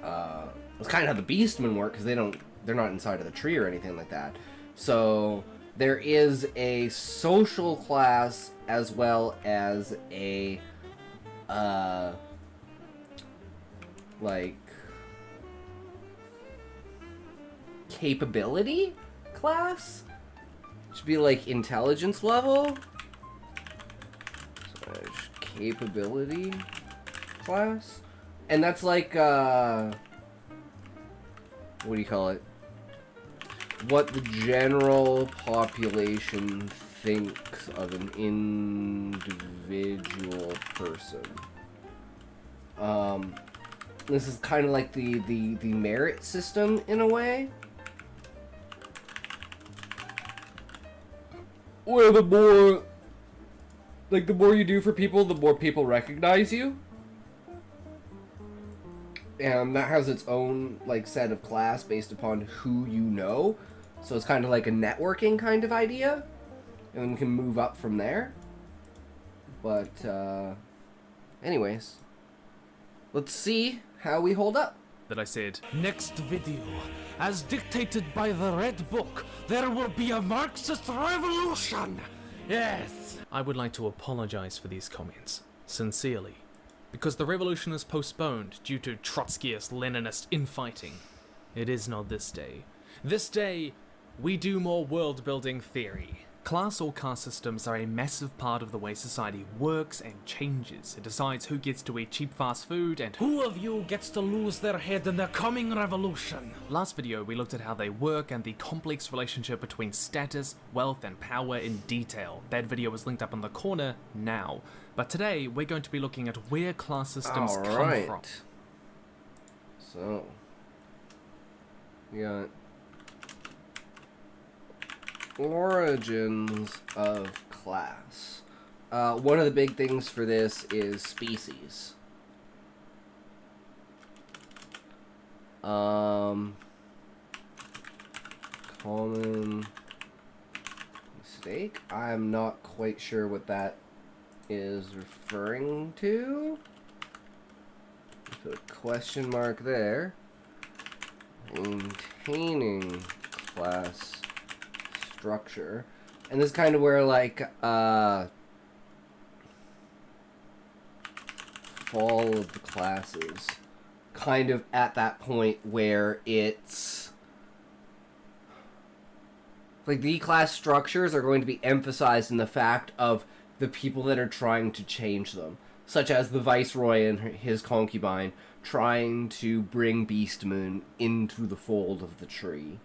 Speaker 1: It's kind of how the Beastmen work, because they don't they're not inside of the tree or anything like that. So there is a social class as well as a like capability class. Should be like intelligence level. Capability class. And that's like what do you call it? What the general population thinks of an individual person. This is kind of like the merit system in a way. Where the more you do for people, the more people recognize you. And that has its own like set of class based upon who you know. So it's kind of like a networking kind of idea. And then you can move up from there. But anyways, let's see how we hold up.
Speaker 10: That I said, next video, as dictated by the Red Book, there will be a Marxist revolution! Yes! I would like to apologize for these comments, sincerely, because the revolution is postponed due to Trotskyist Leninist infighting. It is not this day. This day, we do more world-building theory. Class or caste systems are a massive part of the way society works and changes. It decides who gets to eat cheap fast food and who of you gets to lose their head in the coming revolution. Last video, we looked at how they work and the complex relationship between status, wealth, and power in detail. That video is linked up in the corner now. But today, we're going to be looking at where class systems come from.
Speaker 1: So, we got origins of class. One of the big things for this is species. Common mistake? I'm not quite sure what that is referring to. Put a question mark there. Maintaining class structure. And this is kind of where like fall of the classes kind of at that point where it's like the class structures are going to be emphasized in the fact of the people that are trying to change them, such as the Viceroy and his concubine trying to bring Beast Moon into the fold of the tree.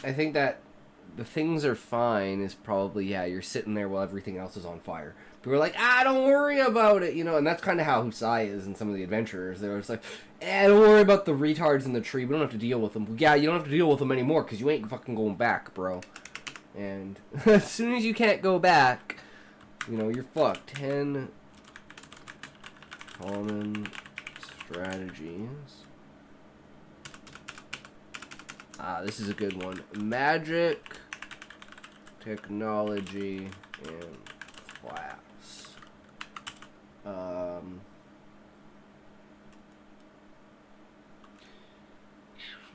Speaker 1: I think that the things are fine is probably, yeah, you're sitting there while everything else is on fire. People are like, don't worry about it, you know, and that's kind of how Husai is in some of the adventurers. They're just like, don't worry about the retards in the tree, we don't have to deal with them. Yeah, you don't have to deal with them anymore, because you ain't fucking going back, bro. And as soon as you can't go back, you know, you're fucked. 10 common strategies. This is a good one. Magic, technology, and class.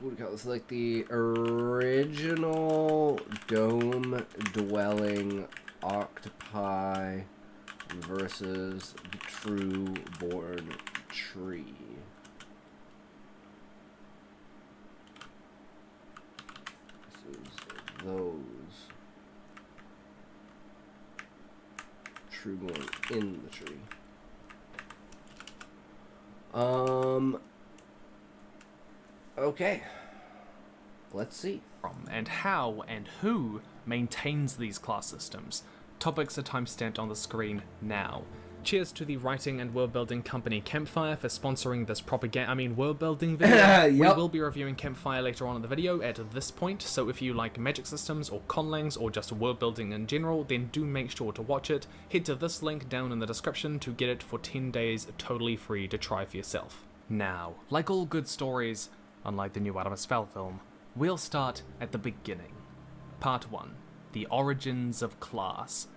Speaker 1: What do we call this? Like the original dome-dwelling octopi versus the true-born tree. Those true born in the tree. Okay. Let's see.
Speaker 10: And how and who maintains these class systems. Topics are timestamped on the screen now. Cheers to the writing and world-building company Campfire for sponsoring this world-building video.
Speaker 1: Yep.
Speaker 10: We will be reviewing Campfire later on in the video at this point, so if you like magic systems or conlangs or just world-building in general, then do make sure to watch it. Head to this link down in the description to get it for 10 days totally free to try for yourself. Now, like all good stories, unlike the new Artemis Fowl film, we'll start at the beginning. Part 1. The Origins of Class.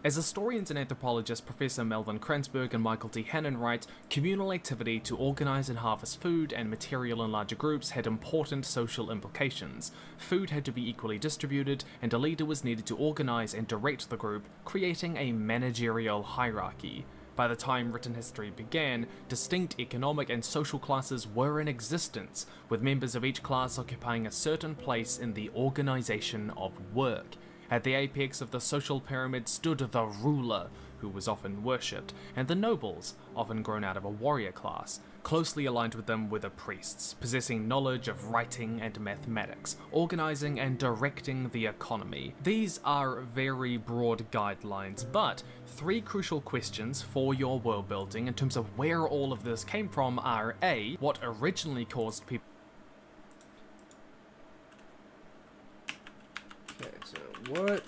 Speaker 10: As historians and anthropologists Professor Melvin Kranzberg and Michael T. Hannon write, communal activity to organize and harvest food and material in larger groups had important social implications. Food had to be equally distributed, and a leader was needed to organize and direct the group, creating a managerial hierarchy. By the time written history began, distinct economic and social classes were in existence, with members of each class occupying a certain place in the organization of work. At the apex of the social pyramid stood the ruler, who was often worshipped, and the nobles, often grown out of a warrior class. Closely aligned with them were the priests, possessing knowledge of writing and mathematics, organizing and directing the economy. These are very broad guidelines, but 3 crucial questions for your world building in terms of where all of this came from are A, what originally caused people.
Speaker 1: Okay, so what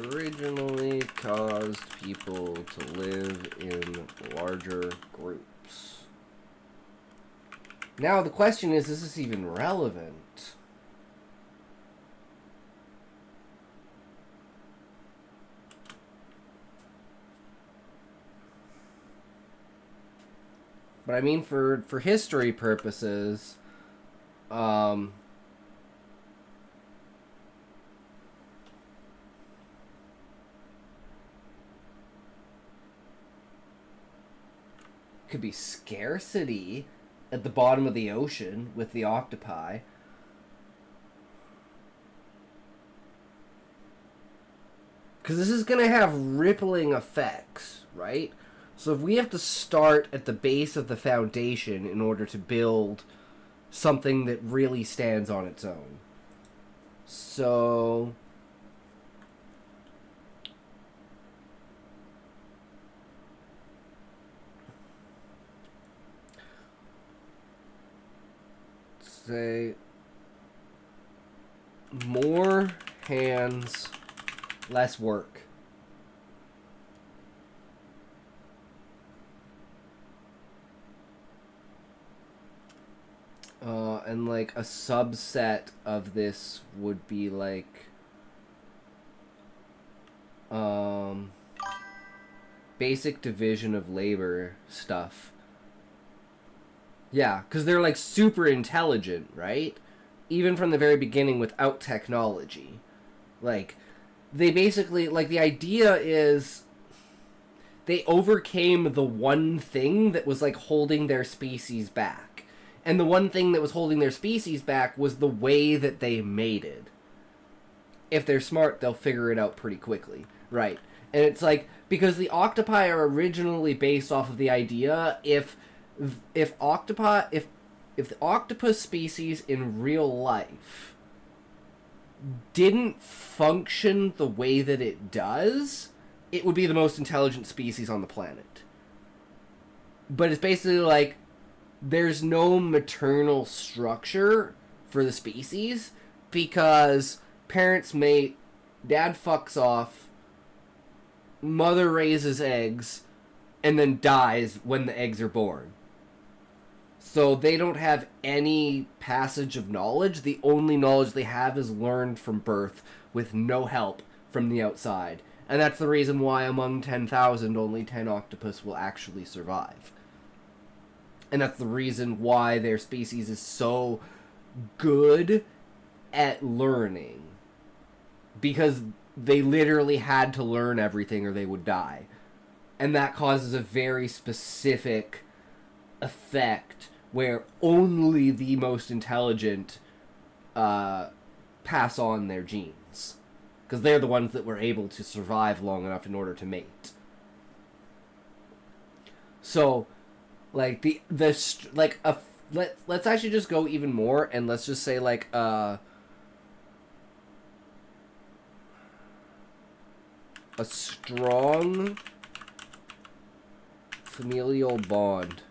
Speaker 1: originally caused people to live in larger groups? Now the question is this even relevant? But I mean, for history purposes, could be scarcity at the bottom of the ocean with the octopi. Because this is going to have rippling effects, right? So if we have to start at the base of the foundation in order to build something that really stands on its own. So say more hands, less work. And like a subset of this would be like basic division of labor stuff. Yeah, because they're like super intelligent, right? Even from the very beginning without technology. Like, they basically, like, the idea is they overcame the one thing that was like holding their species back. And the one thing that was holding their species back was the way that they mated. If they're smart, they'll figure it out pretty quickly, right? And it's like, because the octopi are originally based off of the idea if the octopus species in real life didn't function the way that it does, it would be the most intelligent species on the planet. But it's basically like there's no maternal structure for the species because parents mate, dad fucks off, mother raises eggs, and then dies when the eggs are born. So they don't have any passage of knowledge. The only knowledge they have is learned from birth with no help from the outside. And that's the reason why among 10,000 only 10 octopus will actually survive. And that's the reason why their species is so good at learning. Because they literally had to learn everything or they would die. And that causes a very specific effect where only the most intelligent pass on their genes. Because they're the ones that were able to survive long enough in order to mate. So, like, let's actually just go even more, and let's just say, like, a strong familial bond.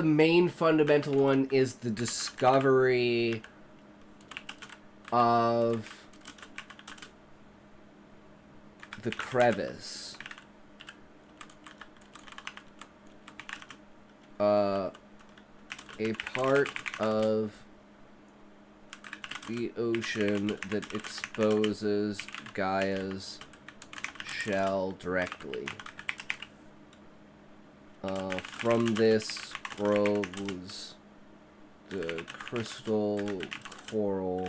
Speaker 1: the main fundamental one is the discovery of the crevice. A part of the ocean that exposes Gaia's shell directly. From this grows the crystal coral.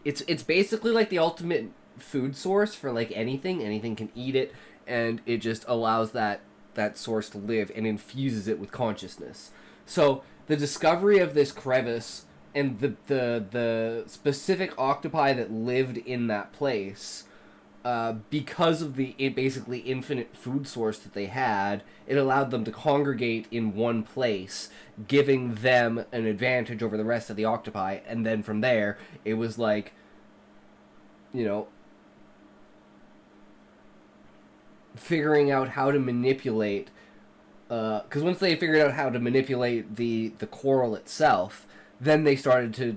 Speaker 1: It's basically like the ultimate food source for like anything. Anything can eat it, and it just allows that source to live and infuses it with consciousness. So the discovery of this crevice and the specific octopi that lived in that place, because of the basically infinite food source that they had, it allowed them to congregate in one place, giving them an advantage over the rest of the octopi. And then from there, it was like, you know, figuring out how to manipulate, because once they figured out how to manipulate the coral itself, then they started to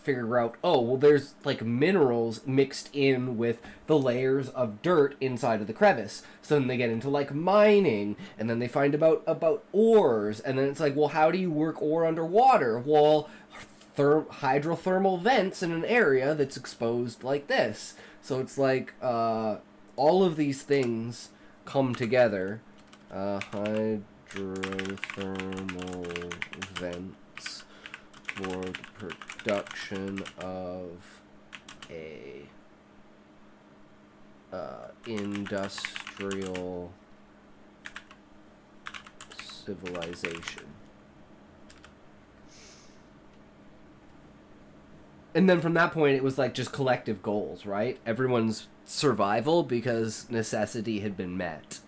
Speaker 1: figure out, oh, well, there's like minerals mixed in with the layers of dirt inside of the crevice. So then they get into like mining, and then they find about ores, and then it's like, well, how do you work ore underwater? Well, hydrothermal vents in an area that's exposed like this. So it's like all of these things come together. Hydrothermal vents for the production of a industrial civilization. And then from that point, it was like just collective goals, right? Everyone's survival because necessity had been met.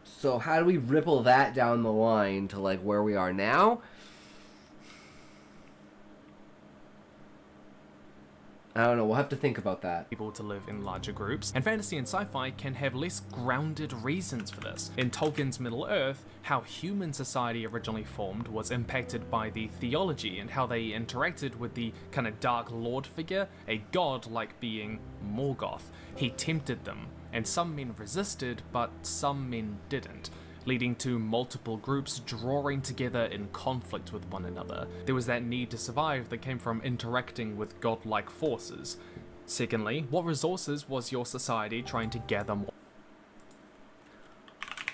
Speaker 1: So how do we ripple that down the line to like where we are now? I don't know, we'll have to think about that.
Speaker 10: Able to live in larger groups, and fantasy and sci-fi can have less grounded reasons for this. In Tolkien's Middle-earth, how human society originally formed was impacted by the theology and how they interacted with the kind of dark lord figure, a god-like being Morgoth. He tempted them, and some men resisted, but some men didn't, leading to multiple groups drawing together in conflict with one another. There was that need to survive that came from interacting with godlike forces. Secondly, what resources was your society trying to gather more?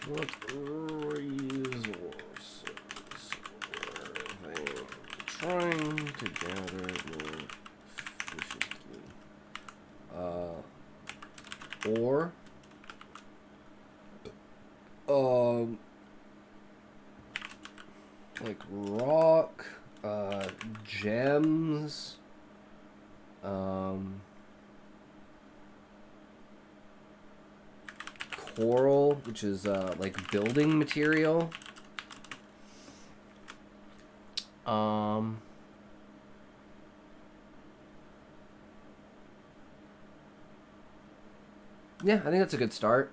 Speaker 1: What resources were they trying to gather more efficiently? Ore? Like rock, gems, coral, which is like building material. Yeah, I think that's a good start.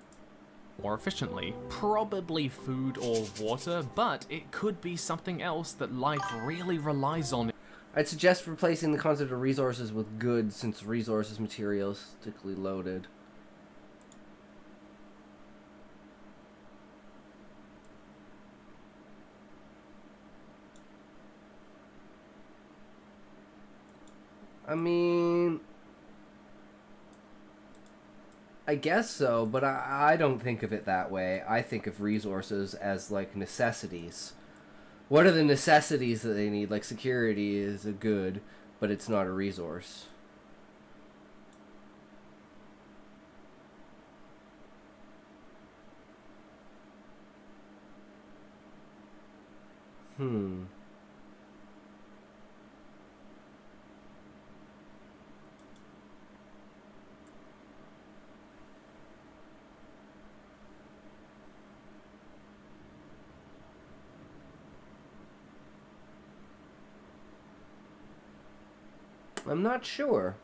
Speaker 10: More efficiently. Probably food or water, but it could be something else that life really relies on.
Speaker 1: I'd suggest replacing the concept of resources with goods, since resources materials typically loaded. I mean, I guess so, but I don't think of it that way. I think of resources as like necessities. What are the necessities that they need? Like security is a good, but it's not a resource. I'm not sure.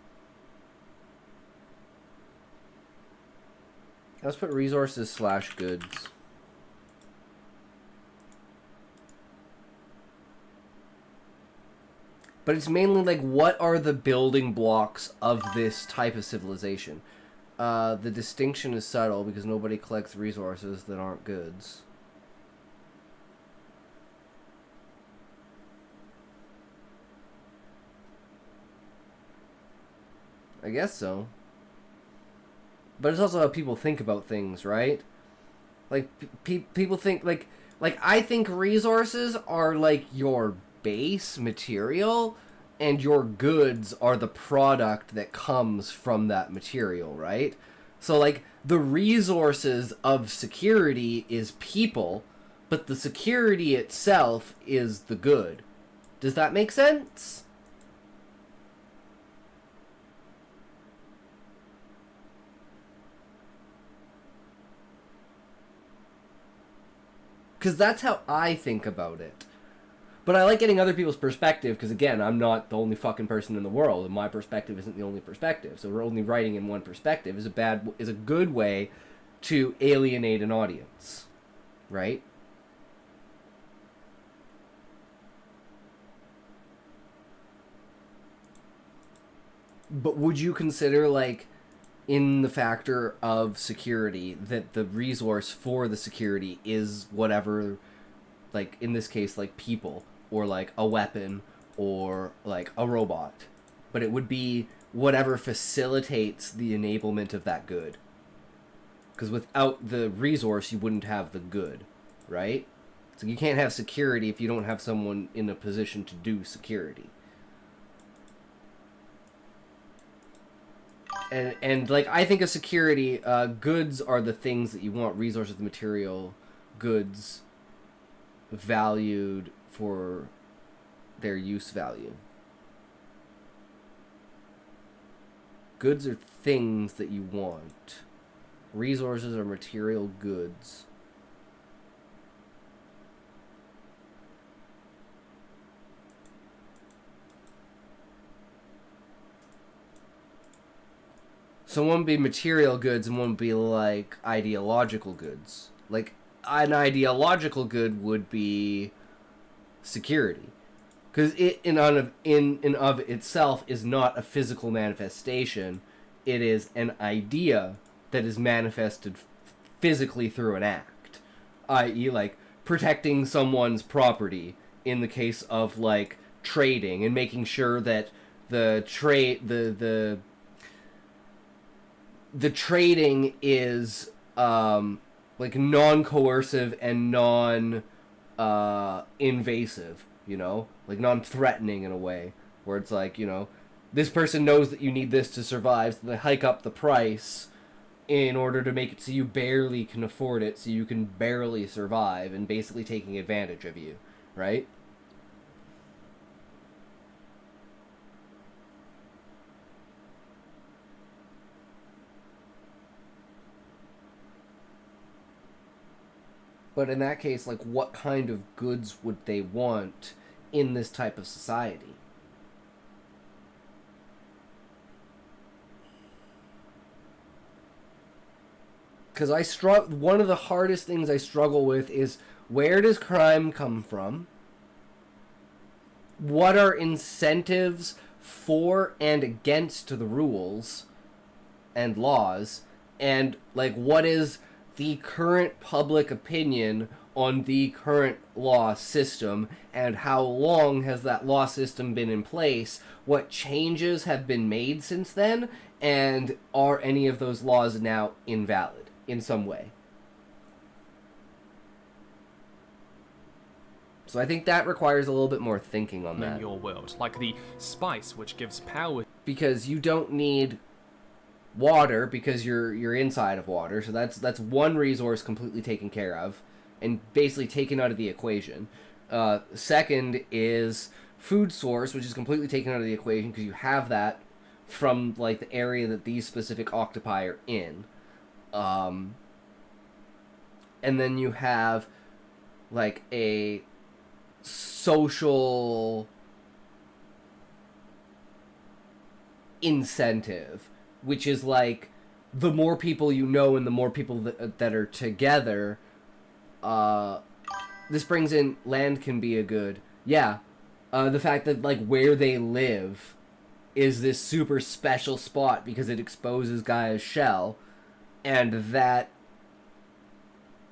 Speaker 1: Let's put resources / goods. But it's mainly like, what are the building blocks of this type of civilization? The distinction is subtle because nobody collects resources that aren't goods. I guess so. But it's also how people think about things, right? Like, people think, like, I think resources are, like, your base material, and your goods are the product that comes from that material, right? So, like, the resources of security is people, but the security itself is the good. Does that make sense? Because that's how I think about it. But I like getting other people's perspective, because again, I'm not the only fucking person in the world, and my perspective isn't the only perspective. So we're only writing in one perspective is a good way to alienate an audience, right? But would you consider, like, in the factor of security, that the resource for the security is whatever, like, in this case, like, people, or, like, a weapon, or, like, a robot. But it would be whatever facilitates the enablement of that good. Because without the resource, you wouldn't have the good, right? So you can't have security if you don't have someone in a position to do security. And like, I think of security, goods are the things that you want, resources, material, goods, valued for their use value. Goods are things that you want. Resources are material goods. So one would be material goods and one would be like ideological goods. Like, an ideological good would be security. Because it in and of itself is not a physical manifestation. It is an idea that is manifested physically through an act. I.e. like protecting someone's property in the case of like trading and making sure that the trading is like non-coercive and non-invasive, you know, like non-threatening in a way, where it's like, you know, this person knows that you need this to survive, so they hike up the price in order to make it so you barely can afford it, so you can barely survive, and basically taking advantage of you, right? But in that case, like, what kind of goods would they want in this type of society? Because one of the hardest things I struggle with is, where does crime come from? What are incentives for and against the rules and laws? And, like, what is the current public opinion on the current law system, and how long has that law system been in place? What changes have been made since then? And are any of those laws now invalid in some way? So I think that requires a little bit more thinking on that.
Speaker 10: In your world, like the spice which gives power.
Speaker 1: Because you don't need water because you're inside of water, so that's one resource completely taken care of and basically taken out of the equation. Second is food source, which is completely taken out of the equation because you have that from like the area that these specific octopi are in. And then you have like a social incentive, which is like the more people you know and the more people that are together, this brings in land can be a good. Yeah, the fact that, like, where they live is this super special spot because it exposes Gaia's shell, and that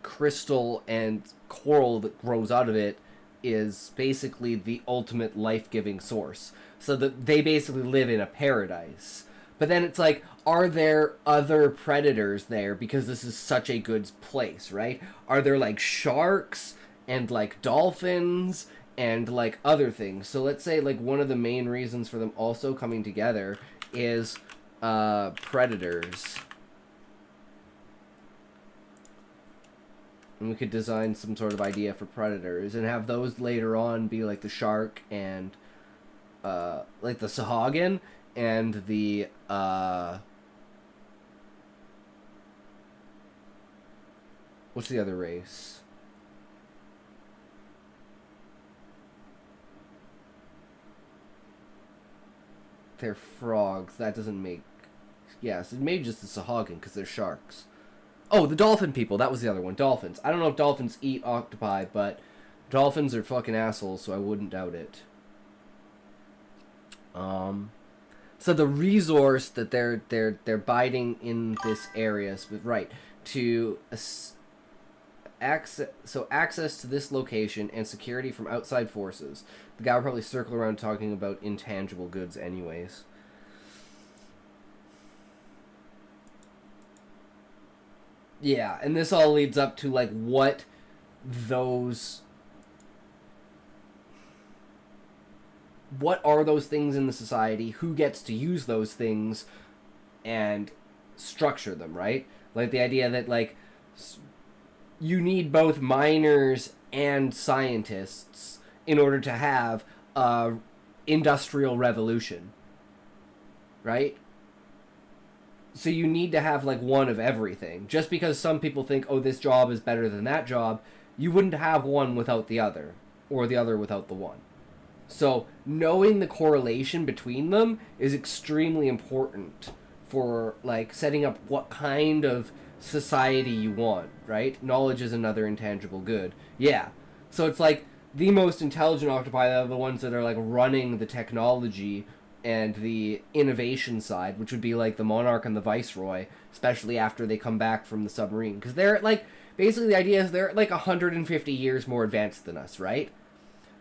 Speaker 1: crystal and coral that grows out of it is basically the ultimate life-giving source. So that they basically live in a paradise. But then it's like, are there other predators there because this is such a good place, right? Are there, like, sharks and, like, dolphins and, like, other things? So let's say, like, one of the main reasons for them also coming together is predators. And we could design some sort of idea for predators and have those later on be like the shark and like the Sahagin and the what's the other race? They're frogs. That doesn't make... Yes, it made just the Sahagin because they're sharks. Oh, the dolphin people. That was the other one. Dolphins. I don't know if dolphins eat octopi, but dolphins are fucking assholes, so I wouldn't doubt it. So the resource that they're biting in this area, right, to access to this location and security from outside forces. The guy will probably circle around talking about intangible goods anyways. Yeah, and this all leads up to, like, what those... What are those things in the society? Who gets to use those things and structure them, right? Like, the idea that, like, you need both miners and scientists in order to have a industrial revolution, right? So you need to have, like, one of everything. Just because some people think, oh, this job is better than that job, you wouldn't have one without the other, or the other without the one. So knowing the correlation between them is extremely important for, like, setting up what kind of society you want, right? Knowledge is another intangible good. Yeah. So it's like the most intelligent octopi are the ones that are, like, running the technology and the innovation side, which would be like the Monarch and the Viceroy, especially after they come back from the submarine. Because they're, like, basically the idea is they're, like, 150 years more advanced than us, right?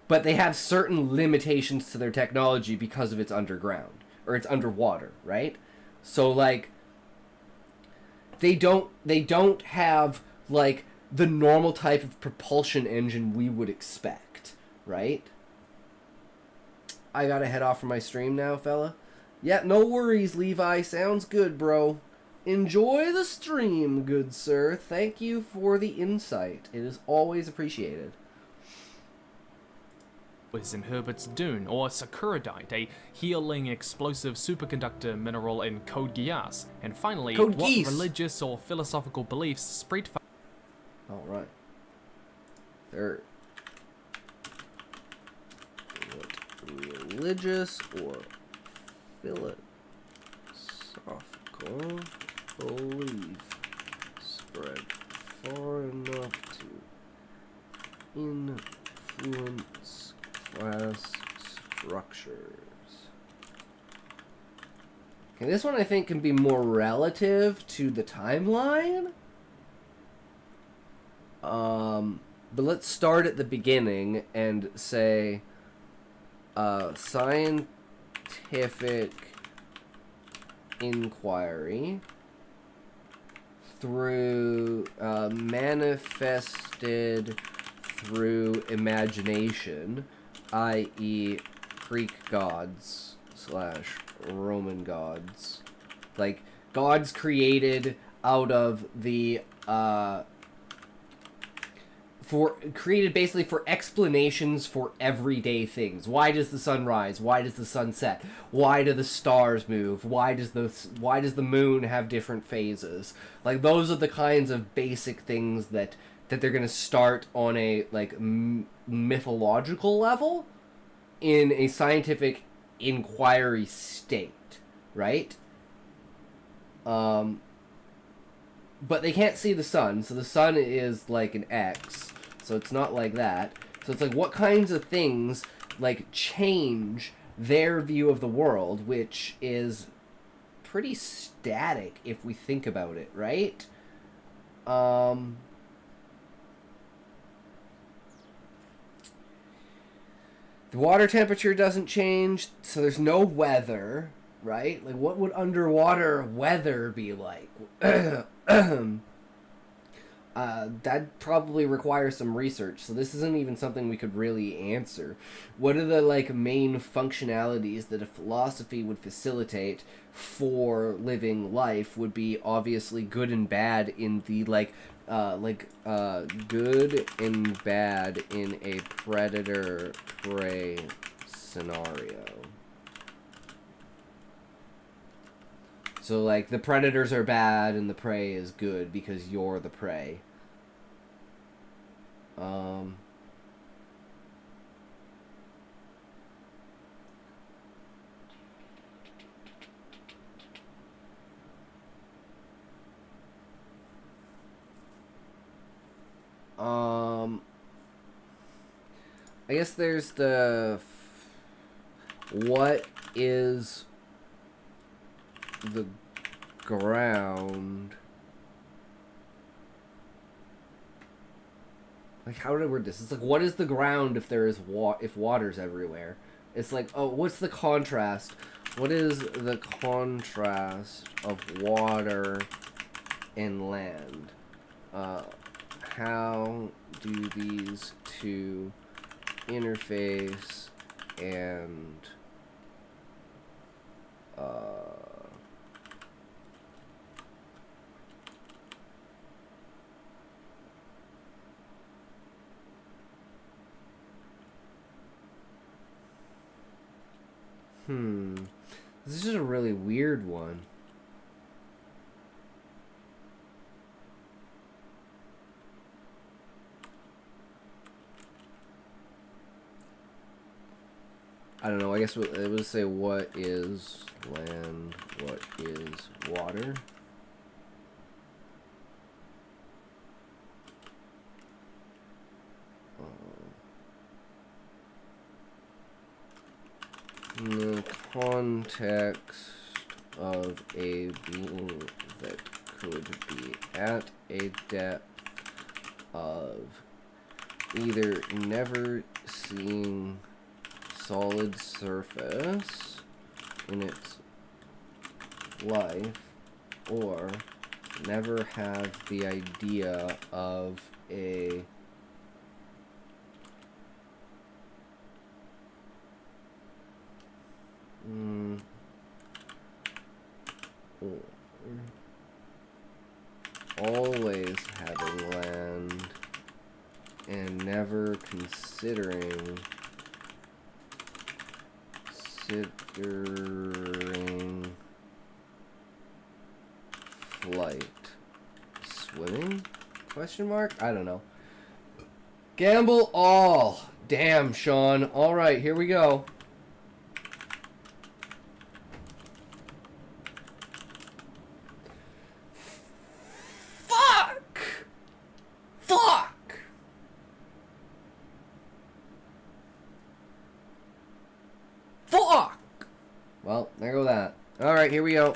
Speaker 1: But they have certain limitations to their technology because of it's underground, or it's underwater, right? So, like, they don't have, like, the normal type of propulsion engine we would expect, right? I gotta head off from my stream now, fella. Yeah, no worries, Levi. Sounds good, bro. Enjoy the stream, good sir. Thank you for the insight. It is always appreciated.
Speaker 10: Was in Herbert's Dune, or Sakuradite, a healing explosive superconductor mineral in Code Geass. And finally,
Speaker 1: Code
Speaker 10: what
Speaker 1: Geass.
Speaker 10: religious or philosophical beliefs spread for...
Speaker 1: Alright. Third. What religious or philosophical belief spread far enough to influence class structures? Okay, this one I think can be more relative to the timeline. But let's start at the beginning and say scientific inquiry through manifested through imagination, i.e. Greek gods / Roman gods. Like, gods created out of the created basically for explanations for everyday things. Why does the sun rise? Why does the sun set? Why do the stars move? Why does the moon have different phases? Like, those are the kinds of basic things that they're going to start on a, like, mythological level in a scientific inquiry state, right? but they can't see the sun, so the sun is like an X, so it's not like that. So it's like, what kinds of things like change their view of the world, which is pretty static if we think about it, right? The water temperature doesn't change, so there's no weather, right? Like, what would underwater weather be like? That probably requires some research, so this isn't even something we could really answer. What are the, like, main functionalities that a philosophy would facilitate for living life? Would be obviously good and bad in the, good and bad in a predator-prey scenario. So, like, the predators are bad and the prey is good because you're the prey. I guess there's the... What is the ground? Like, how do I word this? It's like, what is the ground if there is if water's everywhere? It's like, oh, what's the contrast? What is the contrast of water and land? How do these two interface and this is a really weird one. I don't know, I guess it would say what is land, what is water. In the context of a being that could be at a depth of either never seeing solid surface in its life or never have the idea of a or always having land and never considering flight. Swimming? Question mark? I don't know. Gamble all. Damn, Sean. Alright, here we go. Fuck! Fuck! Fuck! Well, there go that. Alright, here we go.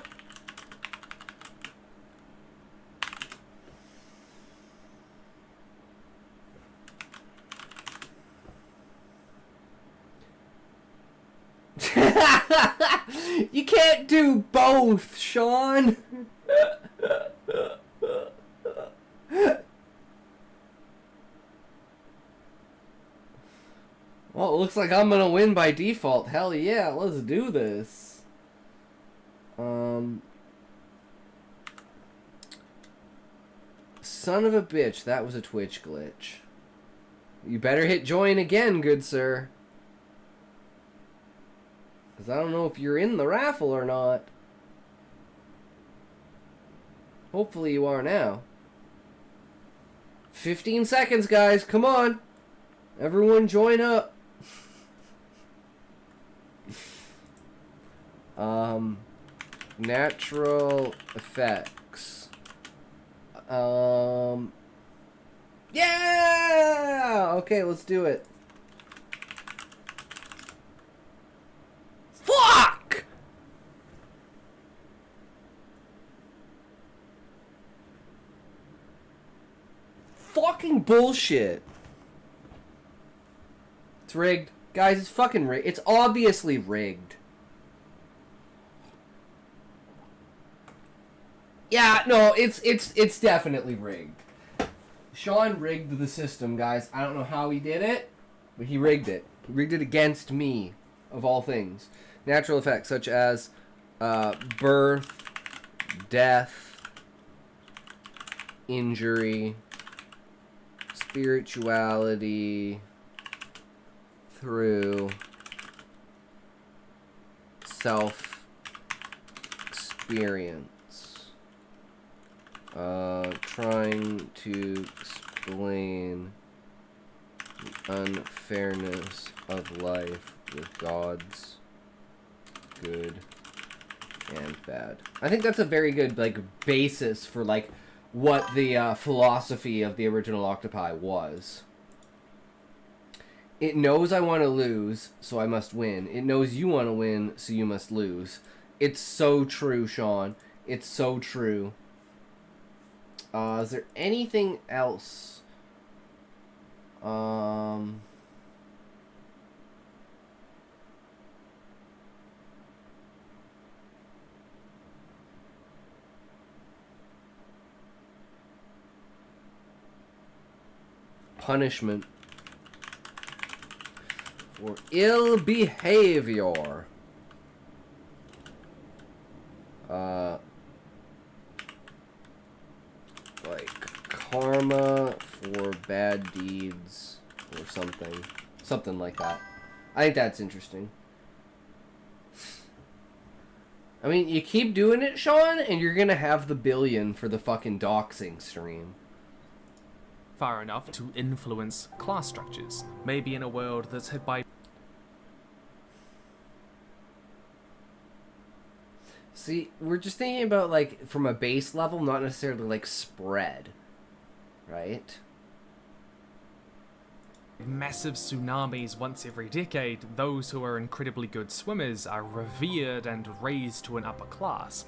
Speaker 1: You can't do both, Sean. Well, it looks like I'm gonna win by default. Hell yeah, let's do this. Son of a bitch, that was a Twitch glitch. You better hit join again, good sir. Because I don't know if you're in the raffle or not. Hopefully you are now. 15 seconds, guys. Come on. Everyone join up. Natural effects. Yeah! Okay, let's do it. Fuck! Fucking bullshit. It's rigged. Guys, it's fucking rigged. It's obviously rigged. Yeah, no, it's definitely rigged. Sean rigged the system, guys. I don't know how he did it, but he rigged it. He rigged it against me, of all things. Natural effects such as birth, death, injury, spirituality, through self-experience. Trying to explain the unfairness of life with God's good and bad. I think that's a very good, like, basis for, like, what the philosophy of the original Octopi was. It knows I want to lose, so I must win. It knows you want to win, so you must lose. It's so true, Sean. It's so true. Is there anything else? Punishment for ill behavior. Like karma for bad deeds or something like that. I think that's interesting. I mean, you keep doing it, Sean, and you're gonna have the billion for the fucking doxing stream.
Speaker 10: Far enough to influence class structures, maybe in a world that's hit by...
Speaker 1: See, we're just thinking about, like, from a base level, not necessarily, like, spread. Right?
Speaker 10: Massive tsunamis once every decade, those who are incredibly good swimmers are revered and raised to an upper class.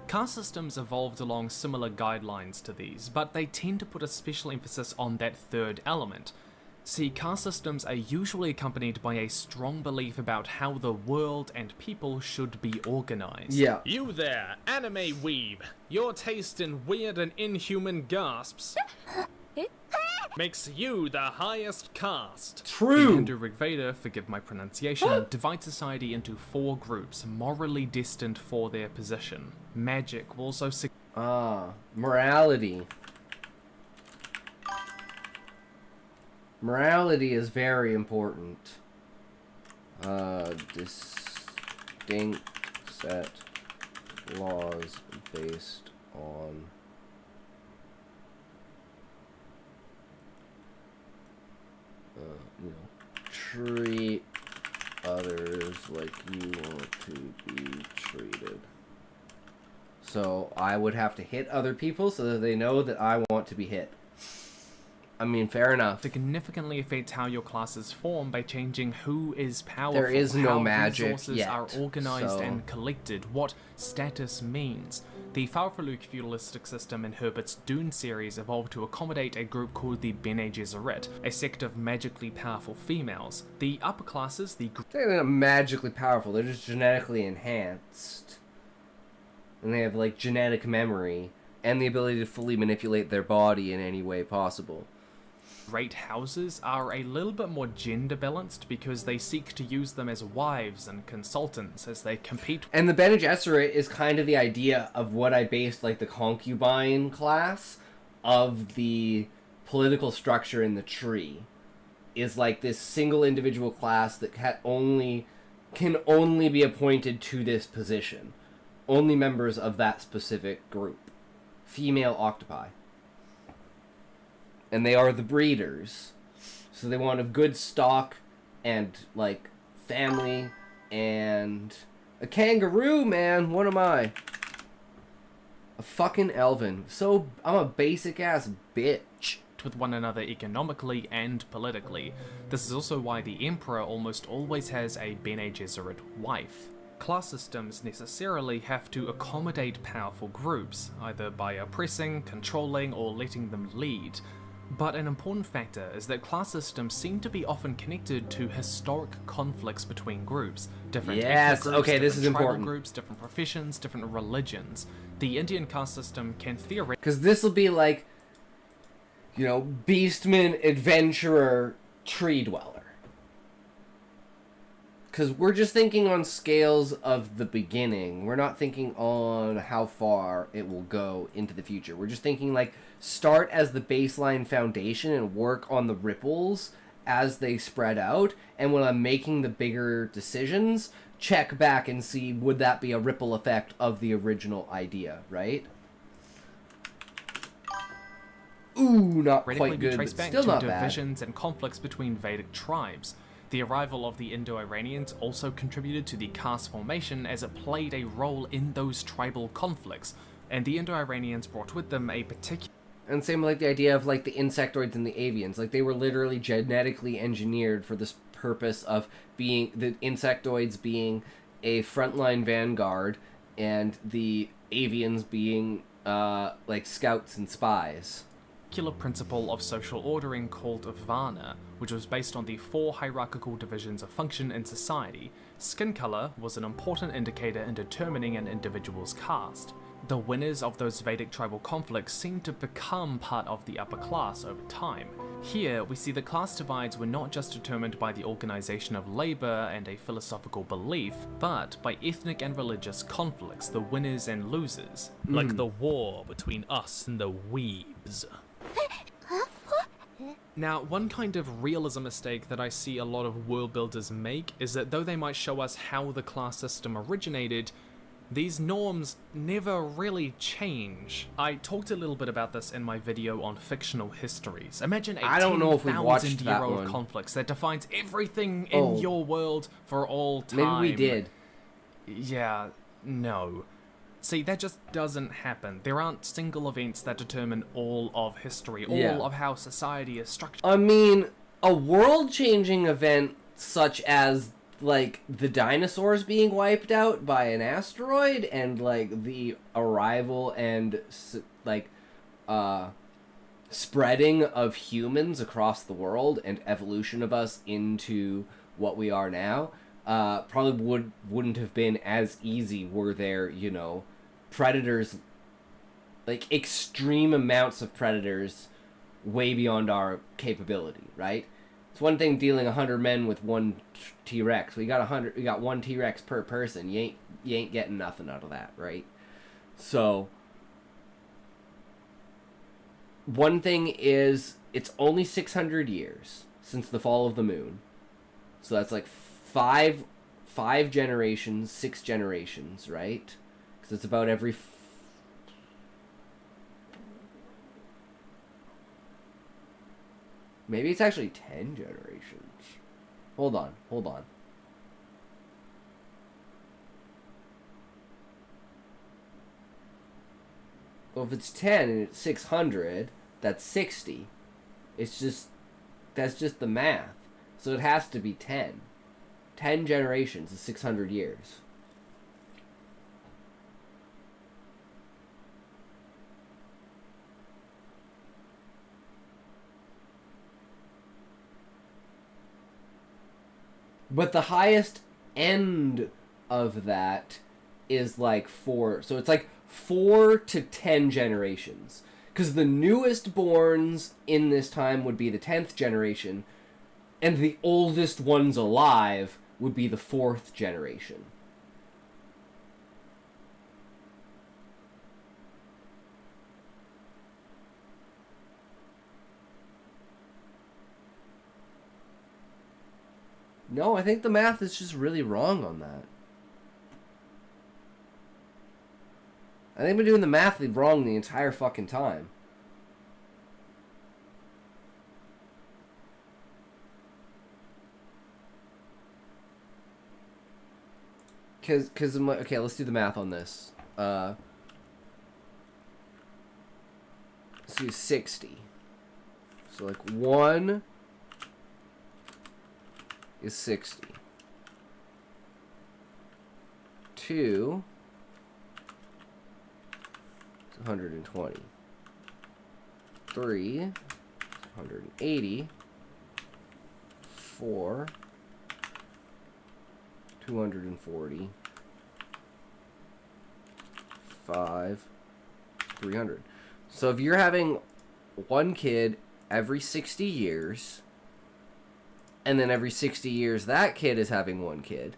Speaker 10: Caste systems evolved along similar guidelines to these, but they tend to put a special emphasis on that third element. See, caste systems are usually accompanied by a strong belief about how the world and people should be organized.
Speaker 1: Yeah.
Speaker 10: You there, anime weeb! Your taste in weird and inhuman gasps makes you the highest caste.
Speaker 1: True.
Speaker 10: The Hindu Rig Veda, forgive my pronunciation, divides society into 4 groups, morally destined for their position. Magic will also...
Speaker 1: Morality. Morality is very important. Distinct set laws based on you know, treat others like you want to be treated. So I would have to hit other people so that they know that I want to be hit. I mean, fair enough.
Speaker 10: Significantly affect how your classes form by changing who is powerful,
Speaker 1: there is no
Speaker 10: how
Speaker 1: magic
Speaker 10: resources
Speaker 1: yet,
Speaker 10: are organized
Speaker 1: so...
Speaker 10: and collected, what status means. The Farfaluk feudalistic system in Herbert's Dune series evolved to accommodate a group called the Bene Gesserit, a sect of magically powerful females. The upper classes, the...
Speaker 1: They're not magically powerful, they're just genetically enhanced. And they have, like, genetic memory and the ability to fully manipulate their body in any way possible.
Speaker 10: Great houses are a little bit more gender balanced because they seek to use them as wives and consultants as they compete.
Speaker 1: And the Bene Gesserit is kind of the idea of what I based, like, the concubine class of the political structure in the tree. Is like this single individual class that can only be appointed to this position. Only members of that specific group. Female octopi. And they are the breeders. So they want a good stock and, like, family and... A kangaroo, man! What am I? A fucking Elvin. So, I'm a basic ass bitch.
Speaker 10: With one another economically and politically. This is also why the Emperor almost always has a Bene Gesserit wife. Class systems necessarily have to accommodate powerful groups, either by oppressing, controlling, or letting them lead. But an important factor is that class systems seem to be often connected to historic conflicts between groups. Different ethnic groups,
Speaker 1: okay, this is
Speaker 10: different tribal
Speaker 1: important.
Speaker 10: groups, different professions, different religions. The Indian caste system can theoretically...
Speaker 1: Because this will be like, you know, Beastman, Adventurer, Tree Dweller. Because we're just thinking on scales of the beginning. We're not thinking on how far it will go into the future. We're just thinking, like, start as the baseline foundation and work on the ripples as they spread out. And when I'm making the bigger decisions, check back and see, would that be a ripple effect of the original idea, right? Ooh, not quite good, but still not bad.
Speaker 10: Divisions and conflicts between Vedic tribes. The arrival of the Indo-Iranians also contributed to the caste formation as it played a role in those tribal conflicts, and the Indo-Iranians brought with them a particular...
Speaker 1: And same like the idea of like the insectoids and the avians. Like they were literally genetically engineered for this purpose of being, the insectoids being a frontline vanguard and the avians being like scouts and spies.
Speaker 10: Principle of social ordering called Varna, which was based on the 4 hierarchical divisions of function in society. Skin color was an important indicator in determining an individual's caste. The winners of those Vedic tribal conflicts seemed to become part of the upper class over time. Here, we see the class divides were not just determined by the organization of labor and a philosophical belief, but by ethnic and religious conflicts, the winners and losers. Like the war between us and the weebs. Now, one kind of realism mistake that I see a lot of world builders make is that though they might show us how the class system originated, these norms never really change. I talked a little bit about this in my video on fictional histories. Imagine a 10,000-year-old conflict that defines everything in your world for all time.
Speaker 1: Maybe we did.
Speaker 10: Yeah, no. See, that just doesn't happen. There aren't single events that determine all of history, all of how society is structured.
Speaker 1: I mean, a world-changing event such as, like, the dinosaurs being wiped out by an asteroid and, like, the arrival and, like, spreading of humans across the world and evolution of us into what we are now, probably wouldn't have been as easy were there, you know, predators, like extreme amounts of predators way beyond our capability, right? It's one thing dealing 100 men with one T-Rex. We got one T-Rex per person. You ain't getting nothing out of that, right? So one thing is, it's only 600 years since the fall of the moon. So that's like five generations, 6 generations, right? Because it's about every... Maybe it's actually 10 generations. Hold on. Well, if it's 10 and it's 600, that's 60. It's just... That's just the math. So it has to be 10. 10 generations is 600 years. But the highest end of that is like 4. So it's like 4 to 10 generations. Because the newest borns in this time would be the 10th generation. And the oldest ones alive would be the 4th generation. No, I think the math is just really wrong on that. I think I've been doing the math wrong the entire fucking time. Okay, let's do the math on this. let's do 60. So like 1 is 60. 2 is 120. 3 is 180. 4 240. 5 300. So if you're having one kid every 60 years, and then every 60 years that kid is having one kid,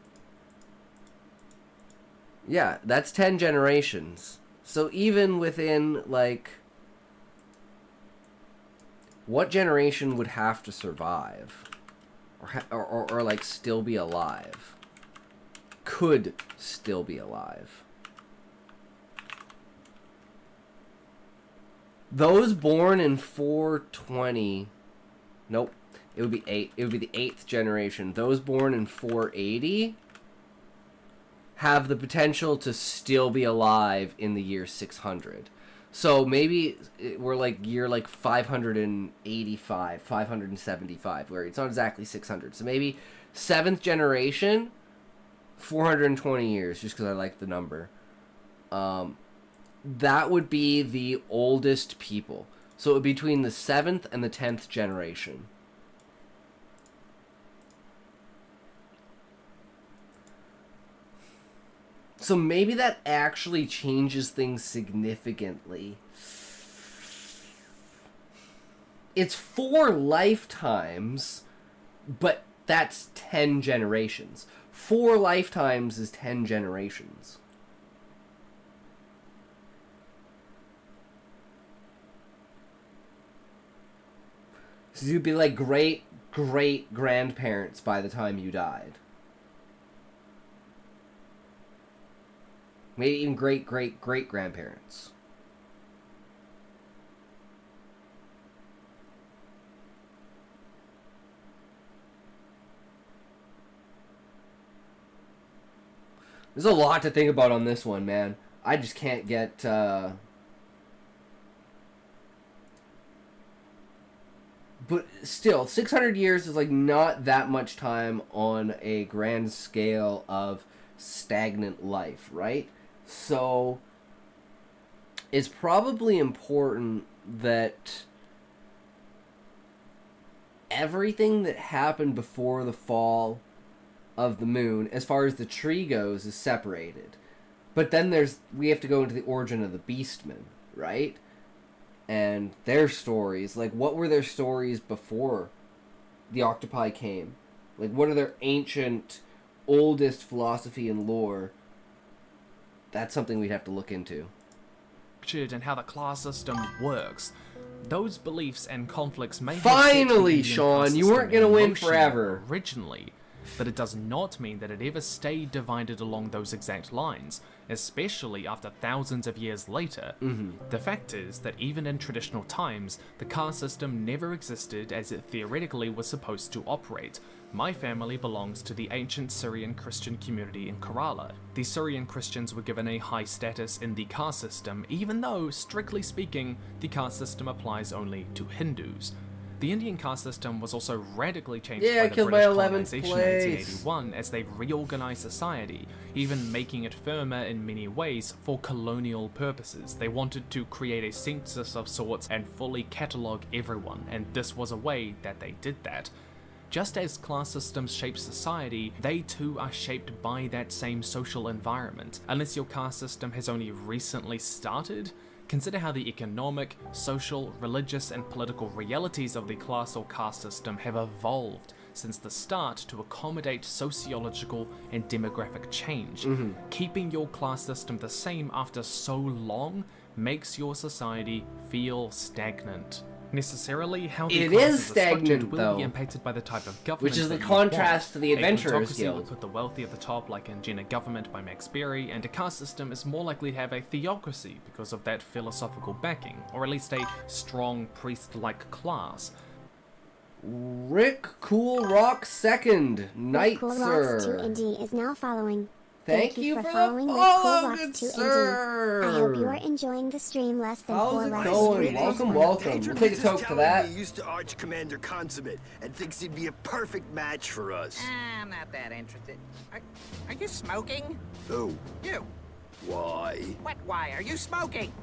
Speaker 1: yeah, that's 10 generations. So even within, like, what generation would have to survive or like still be alive, could still be alive? Those born in 420, nope, it would be 8. It would be the 8th generation. Those born in 480 have the potential to still be alive in the year 600. So maybe we're like year like 585, 575, where it's not exactly 600. So maybe 7th generation, 420 years, just because I like the number. That would be the oldest people. So it would be between the 7th and the 10th generation. So maybe that actually changes things significantly. It's 4 lifetimes, but that's 10 generations. 4 lifetimes is 10 generations. So you'd be like great-great-grandparents by the time you died. Maybe even great-great-great-grandparents. There's a lot to think about on this one, man. I just can't get... But still, 600 years is like not that much time on a grand scale of stagnant life, right? So it's probably important that everything that happened before the fall of the moon, as far as the tree goes, is separated. But then we have to go into the origin of the Beastmen, right? And their stories, like, what were their stories before the octopi came? Like, what are their ancient, oldest philosophy and lore? That's something we'd have to look into.
Speaker 10: And how the class system works. Those beliefs and conflicts may
Speaker 1: Finally,
Speaker 10: have
Speaker 1: Sean, you weren't gonna win forever.
Speaker 10: Originally, but it does not mean that it ever stayed divided along those exact lines, especially after thousands of years later. The fact is that even in traditional times, the caste system never existed as it theoretically was supposed to operate. My family belongs to the ancient Syrian Christian community in Kerala. The Syrian Christians were given a high status in the caste system, even though, strictly speaking, the caste system applies only to Hindus. The Indian caste system was also radically changed by the British colonization in 1881 as they reorganized society, even making it firmer in many ways for colonial purposes. They wanted to create a census of sorts and fully catalogue everyone, and this was a way that they did that. Just as class systems shape society, they too are shaped by that same social environment. Unless your caste system has only recently started, consider how the economic, social, religious, and political realities of the class or caste system have evolved since the start to accommodate sociological and demographic change. Keeping your class system the same after so long makes your society feel stagnant. Necessarily, how the classes are structured will be impacted by the type of government,
Speaker 1: which is the contrast to the Adventurers Guild.
Speaker 10: Would put the wealthy at the top, like in Jenna Government by Max Berry, and a caste system is more likely to have a theocracy because of that philosophical backing, or at least a strong priest-like class.
Speaker 1: Rick Cool Rock second, Night
Speaker 3: Cool
Speaker 1: Sir.
Speaker 3: Rocks 2 ND is now following.
Speaker 1: Thank you
Speaker 3: for
Speaker 1: for the
Speaker 3: following
Speaker 1: follow,
Speaker 3: Red
Speaker 1: good
Speaker 3: Cool
Speaker 1: sir.
Speaker 3: I hope you are enjoying the stream less than
Speaker 1: How's
Speaker 3: 4
Speaker 1: it
Speaker 3: likes.
Speaker 1: going? Welcome, welcome. We'll take a toke to that.
Speaker 4: He used to Arch Commander Consummate and thinks he'd be a perfect match for us.
Speaker 11: I'm not that interested. Are you smoking?
Speaker 4: Who?
Speaker 11: You.
Speaker 4: Why?
Speaker 11: What? Why are you smoking?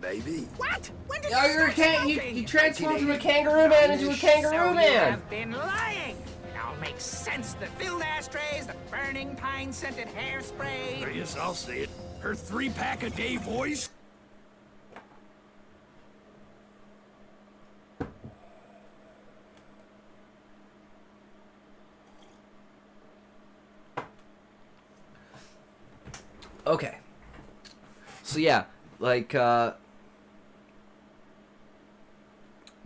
Speaker 4: Maybe.
Speaker 11: What? When did
Speaker 1: Oh,
Speaker 11: you
Speaker 1: you're
Speaker 11: start
Speaker 1: you
Speaker 11: smoking?
Speaker 1: transformed from a kangaroo man into a kangaroo
Speaker 11: So
Speaker 1: man.
Speaker 11: you have been lying. It all makes sense. The filled ashtrays, the burning pine-scented hairspray.
Speaker 4: Yes, I'll say it. Her 3-pack-a-day voice.
Speaker 1: Okay. So yeah, like, the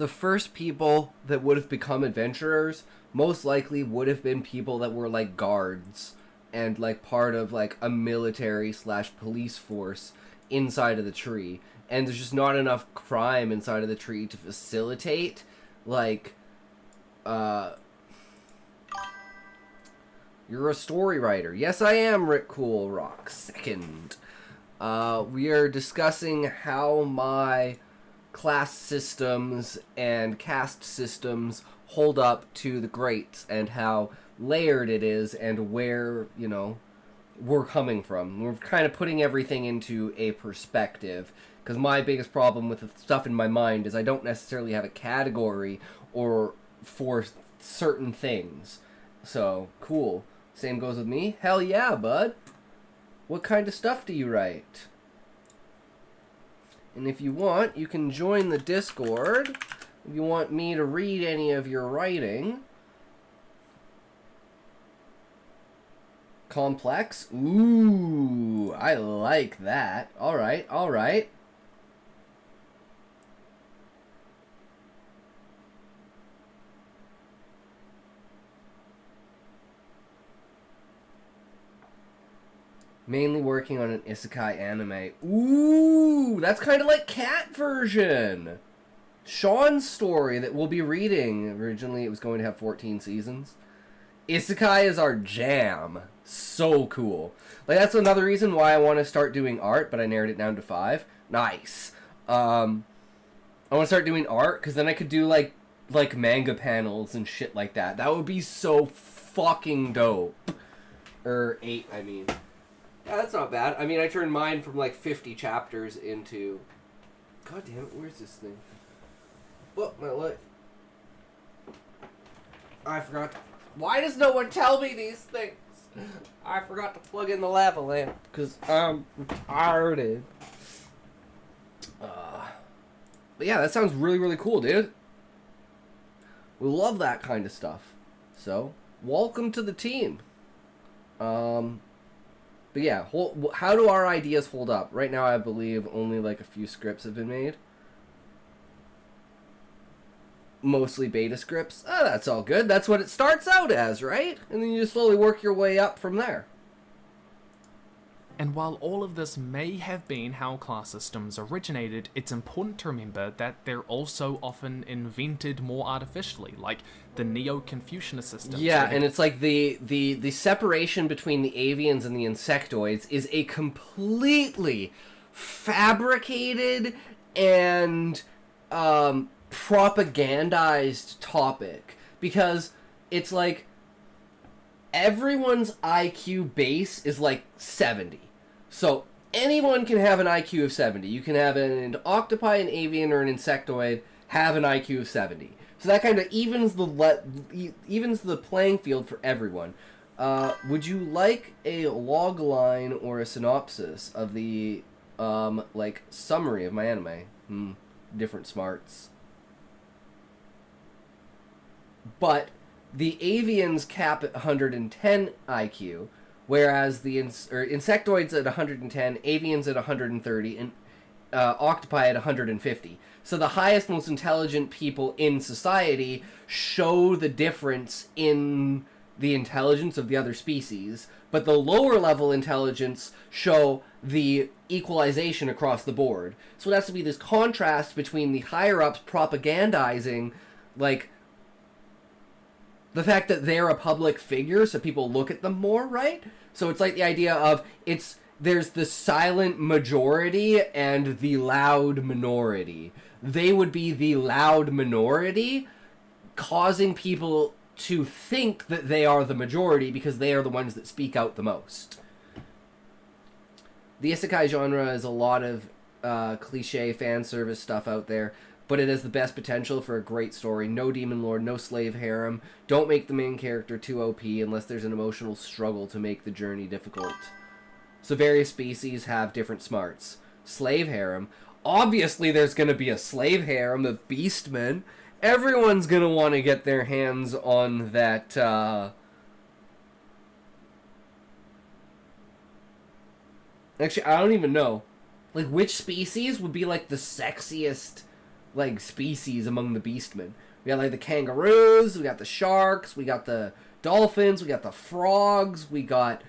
Speaker 1: first people that would have become adventurers most likely would have been people that were, like, guards and, like, part of, like, a military/police force inside of the tree. And there's just not enough crime inside of the tree to facilitate, like, you're a story writer. Yes, I am, Rick Cool Rock. Second. We are discussing how my class systems and caste systems hold up to the greats and how layered it is and where, you know, we're coming from. We're kind of putting everything into a perspective, because my biggest problem with the stuff in my mind is I don't necessarily have a category or for certain things. So, cool. Same goes with me. Hell yeah, bud. What kind of stuff do you write? And if you want, you can join the Discord. If you want me to read any of your writing. Complex? Ooh, I like that. Alright, alright. Mainly working on an isekai anime. Ooh, that's kind of like Catversion. Sean's story that we'll be reading. Originally, it was going to have 14 seasons. Isekai is our jam. So cool. Like, that's another reason why I want to start doing art, but I narrowed it down to 5. Nice. I want to start doing art, because then I could do, like manga panels and shit like that. That would be so fucking dope. 8, I mean. Yeah, that's not bad. I mean, I turned mine from, like, 50 chapters into... God damn it, where's this thing? What, my life? I forgot to... Why does no one tell me these things? I forgot to plug in the lava lamp, because I'm retarded. But yeah, that sounds really, really cool, dude. We love that kind of stuff. So, welcome to the team. But yeah, how do our ideas hold up? Right now, I believe only like a few scripts have been made. Mostly beta scripts. Oh, that's all good. That's what it starts out as, right? And then you just slowly work your way up from there.
Speaker 10: And while all of this may have been how class systems originated, it's important to remember that they're also often invented more artificially, like the Neo-Confucianist systems.
Speaker 1: Yeah, and it's like the separation between the avians and the insectoids is a completely fabricated and propagandized topic, because it's like everyone's IQ base is like 70. So anyone can have an IQ of 70. You can have an octopi, an avian, or an insectoid have an IQ of 70. So that kind of evens the playing field for everyone. Would you like a log line or a synopsis of the like summary of my anime? Different smarts. But the avians cap at 110 IQ, whereas the insectoids at 110, avians at 130, and octopi at 150. So the highest, most intelligent people in society show the difference in the intelligence of the other species, but the lower level intelligence show the equalization across the board. So it has to be this contrast between the higher-ups propagandizing, like, the fact that they're a public figure, so people look at them more, right? So it's like the idea of there's the silent majority and the loud minority. They would be the loud minority, causing people to think that they are the majority because they are the ones that speak out the most. The isekai genre is a lot of cliche fan service stuff out there, but it has the best potential for a great story. No demon lord, no slave harem. Don't make the main character too OP unless there's an emotional struggle to make the journey difficult. So various species have different smarts. Slave harem. Obviously there's going to be a slave harem of beastmen. Everyone's going to want to get their hands on that, Actually, I don't even know. Like, which species would be, like, the sexiest, like, species among the beastmen? We got, like, the kangaroos, we got the sharks, we got the dolphins, we got the frogs, we got,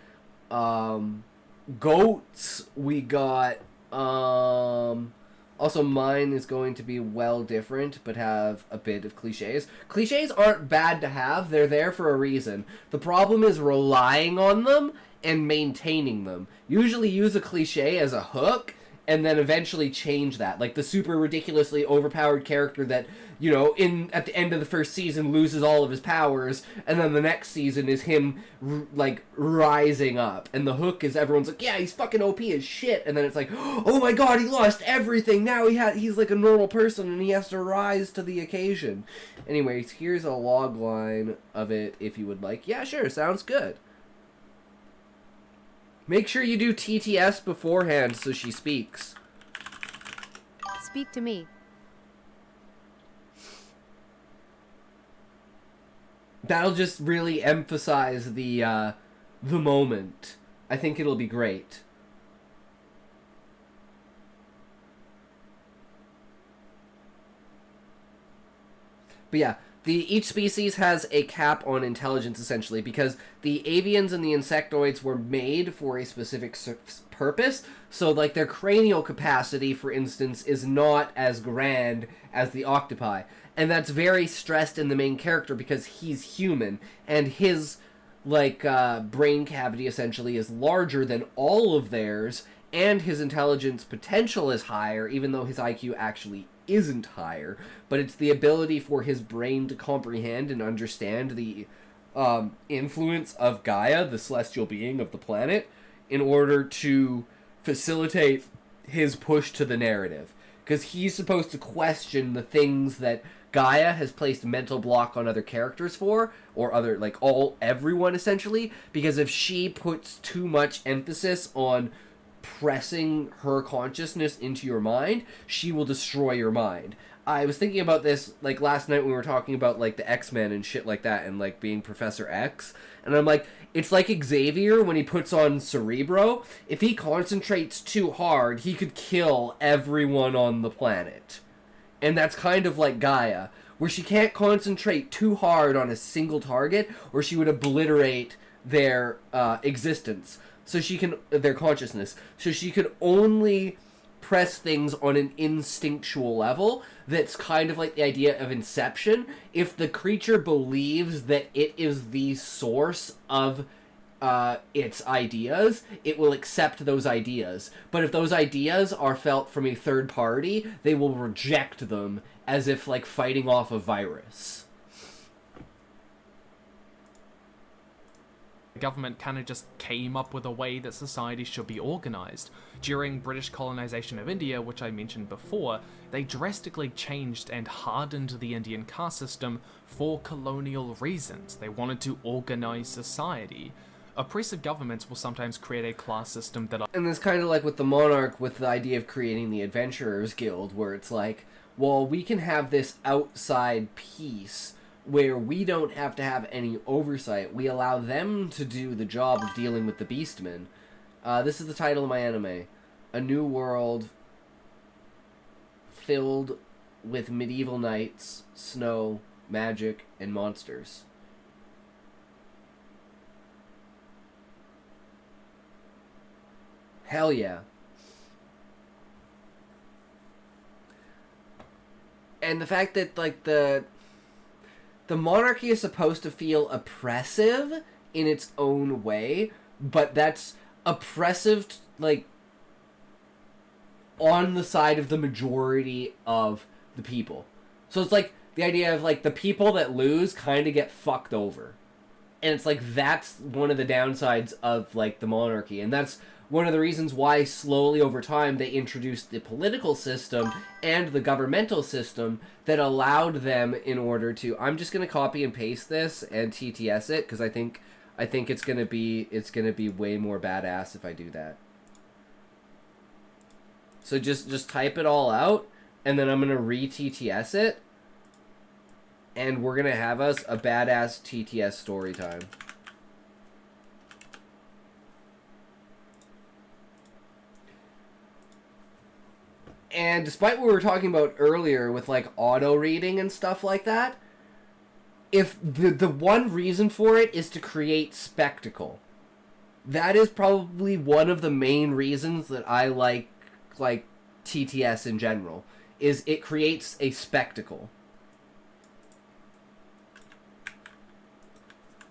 Speaker 1: goats, we got, also mine is going to be well different, but have a bit of cliches. Cliches aren't bad to have, they're there for a reason. The problem is relying on them and maintaining them. Usually use a cliche as a hook, and then eventually change that. Like the super ridiculously overpowered character that, you know, at the end of the first season loses all of his powers, and then the next season is him, like, rising up. And the hook is everyone's like, yeah, he's fucking OP as shit. And then it's like, oh my god, he lost everything. Now he's like a normal person, and he has to rise to the occasion. Anyways, here's a log line of it if you would like. Yeah, sure, sounds good. Make sure you do TTS beforehand so she speaks.
Speaker 7: Speak to me.
Speaker 1: That'll just really emphasize the moment. I think it'll be great. But yeah, each species has a cap on intelligence, essentially, because the avians and the insectoids were made for a specific purpose. So, like, their cranial capacity, for instance, is not as grand as the octopi. And that's very stressed in the main character because he's human, and his, like, brain cavity, essentially, is larger than all of theirs, and his intelligence potential is higher, even though his IQ actually isn't higher, but it's the ability for his brain to comprehend and understand the influence of Gaia, the celestial being of the planet, in order to facilitate his push to the narrative. Because he's supposed to question the things that Gaia has placed mental block on other characters for, or other, like, everyone, essentially, because if she puts too much emphasis on pressing her consciousness into your mind, she will destroy your mind. I was thinking about this, like, last night when we were talking about, like, the X-Men and shit like that, and, like, being Professor X, and I'm like, it's like Xavier when he puts on Cerebro. If he concentrates too hard, he could kill everyone on the planet. And that's kind of like Gaia, where she can't concentrate too hard on a single target, or she would obliterate their existence. So she can, their consciousness. So she could only press things on an instinctual level. That's kind of like the idea of Inception. If the creature believes that it is the source of its ideas, it will accept those ideas. But if those ideas are felt from a third party, they will reject them as if, like, fighting off a virus.
Speaker 10: The government kind of just came up with a way that society should be organized. During British colonization of India, which I mentioned before, they drastically changed and hardened the Indian caste system for colonial reasons. They wanted to organize society. Oppressive governments will sometimes create a class system that...
Speaker 1: And it's kind of like with the monarch, with the idea of creating the Adventurers Guild, where it's like, well, we can have this outside piece where we don't have to have any oversight. We allow them to do the job of dealing with the beastmen. This is the title of my anime. A new world filled with medieval knights, snow, magic, and monsters. Hell yeah. And the fact that, like, the monarchy is supposed to feel oppressive in its own way, but that's oppressive, like, on the side of the majority of the people. So it's like the idea of, like, the people that lose kind of get fucked over. And it's like, that's one of the downsides of, like, the monarchy. And that's one of the reasons why slowly over time they introduced the political system and the governmental system that allowed them in order to... I'm just going to copy and paste this and TTS it, because I think it's going to be way more badass if I do that. So just type it all out, and then I'm going to re-TTS it, and we're going to have us a badass TTS story time. And despite what we were talking about earlier with, like, auto-reading and stuff like that, if the one reason for it is to create spectacle, that is probably one of the main reasons that I like TTS in general, is it creates a spectacle.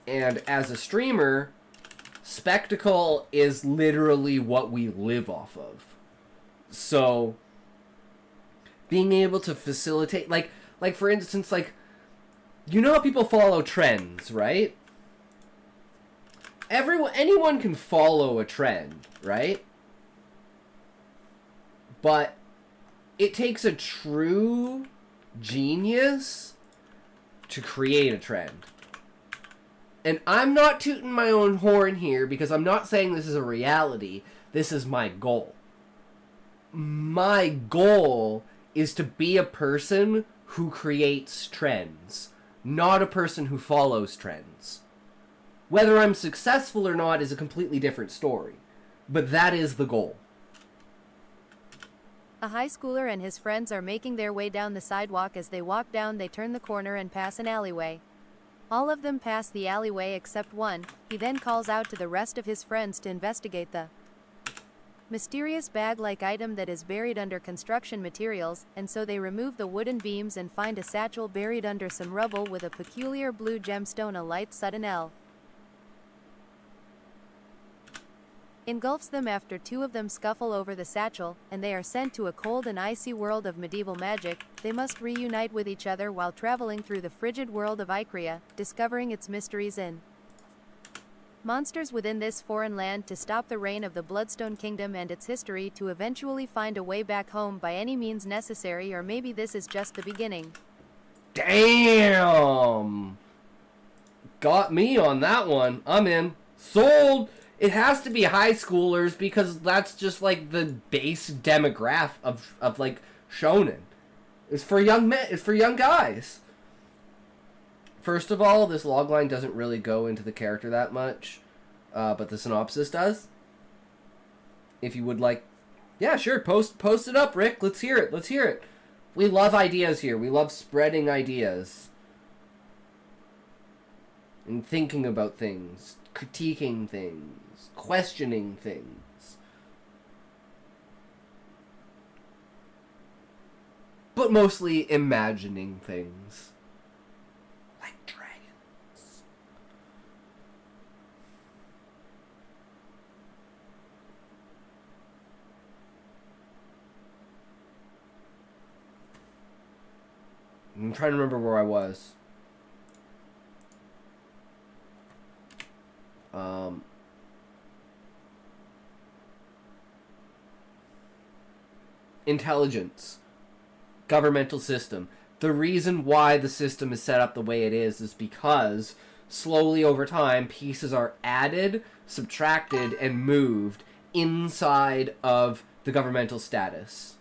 Speaker 1: And as a streamer, spectacle is literally what we live off of. So being able to facilitate, like for instance, like, you know how people follow trends, right? Anyone can follow a trend, right? But it takes a true genius to create a trend. And I'm not tooting my own horn here, because I'm not saying this is a reality. This is my goal. My goal is to be a person who creates trends, not a person who follows trends. Whether I'm successful or not is a completely different story, but that is the goal.
Speaker 7: A high schooler and his friends are making their way down the sidewalk. As they walk down, they turn the corner and pass an alleyway. All of them pass the alleyway except one. He then calls out to the rest of his friends to investigate the mysterious bag-like item that is buried under construction materials, and so they remove the wooden beams and find a satchel buried under some rubble with a peculiar blue gemstone. A light sudden L engulfs them after two of them scuffle over the satchel, and they are sent to a cold and icy world of medieval magic. They must reunite with each other while traveling through the frigid world of Icrea, discovering its mysteries and monsters within this foreign land to stop the reign of the Bloodstone Kingdom and its history, to eventually find a way back home by any means necessary. Or maybe this is just the beginning.
Speaker 1: Damn! Got me on that one. I'm in. Sold! It has to be high schoolers, because that's just, like, the base demographic of like, shonen. It's for young men. It's for young guys. First of all, this logline doesn't really go into the character that much, but the synopsis does. If you would like... Yeah, sure, post it up, Rick. Let's hear it. Let's hear it. We love ideas here. We love spreading ideas. And thinking about things. Critiquing things. Questioning things. But mostly imagining things. Like dragons. I'm trying to remember where I was. Intelligence. Governmental system. The reason why the system is set up the way it is because slowly over time pieces are added, subtracted, and moved inside of the governmental status.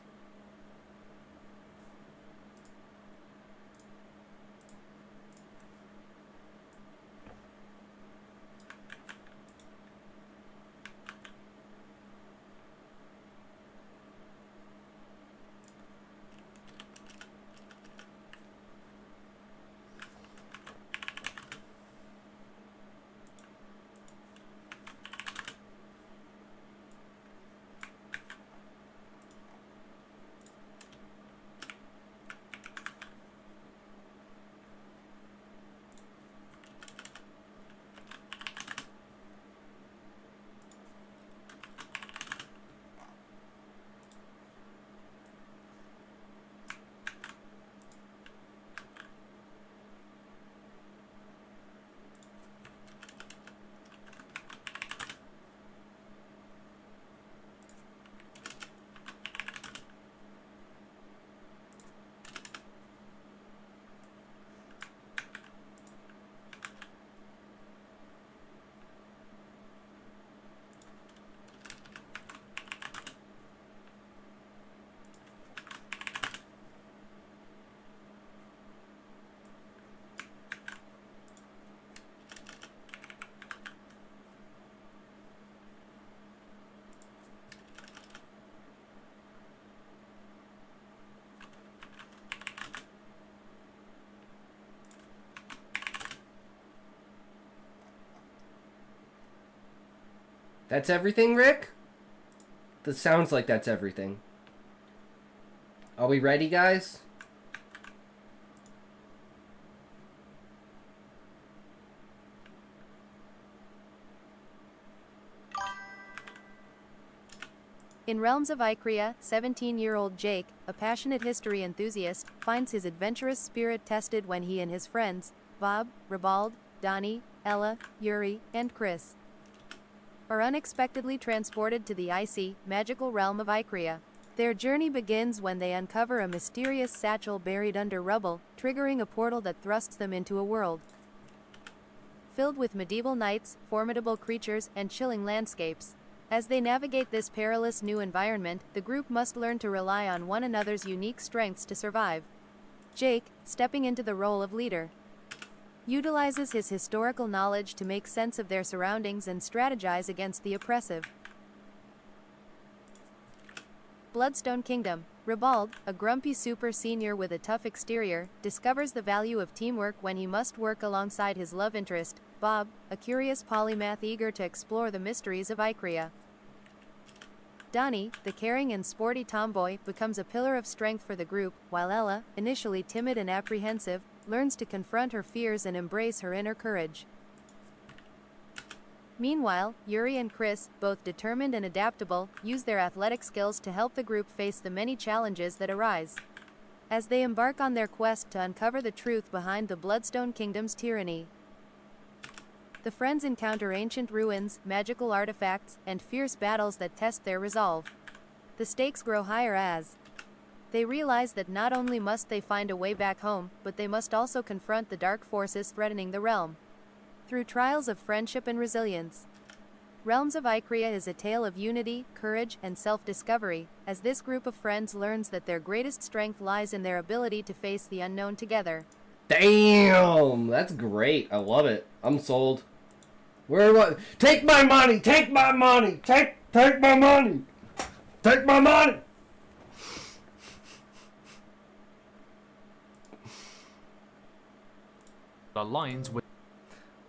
Speaker 1: That's everything, Rick? That sounds like that's everything. Are we ready, guys?
Speaker 7: In Realms of Icrea, 17-year-old Jake, a passionate history enthusiast, finds his adventurous spirit tested when he and his friends, Bob, Ribald, Donnie, Ella, Yuri, and Chris, are unexpectedly transported to the icy, magical realm of Icrea. Their journey begins when they uncover a mysterious satchel buried under rubble, triggering a portal that thrusts them into a world filled with medieval knights, formidable creatures, and chilling landscapes. As they navigate this perilous new environment, the group must learn to rely on one another's unique strengths to survive. Jake, stepping into the role of leader, utilizes his historical knowledge to make sense of their surroundings and strategize against the oppressive. Bloodstone Kingdom. Ribald, a grumpy super senior with a tough exterior, discovers the value of teamwork when he must work alongside his love interest, Bob, a curious polymath eager to explore the mysteries of Icrea. Donnie, the caring and sporty tomboy, becomes a pillar of strength for the group, while Ella, initially timid and apprehensive, learns to confront her fears and embrace her inner courage. Meanwhile, Yuri and Chris, both determined and adaptable, use their athletic skills to help the group face the many challenges that arise as they embark on their quest to uncover the truth behind the Bloodstone Kingdom's tyranny. The friends encounter ancient ruins, magical artifacts, and fierce battles that test their resolve. The stakes grow higher as they realize that not only must they find a way back home, but they must also confront the dark forces threatening the realm through trials of friendship and resilience. Realms of Icrea is a tale of unity, courage, and self-discovery, as this group of friends learns that their greatest strength lies in their ability to face the unknown together.
Speaker 1: Damn! That's great. I love it. I'm sold. Take my money! Take my money! Take my money! Take my money!
Speaker 10: Aligns with.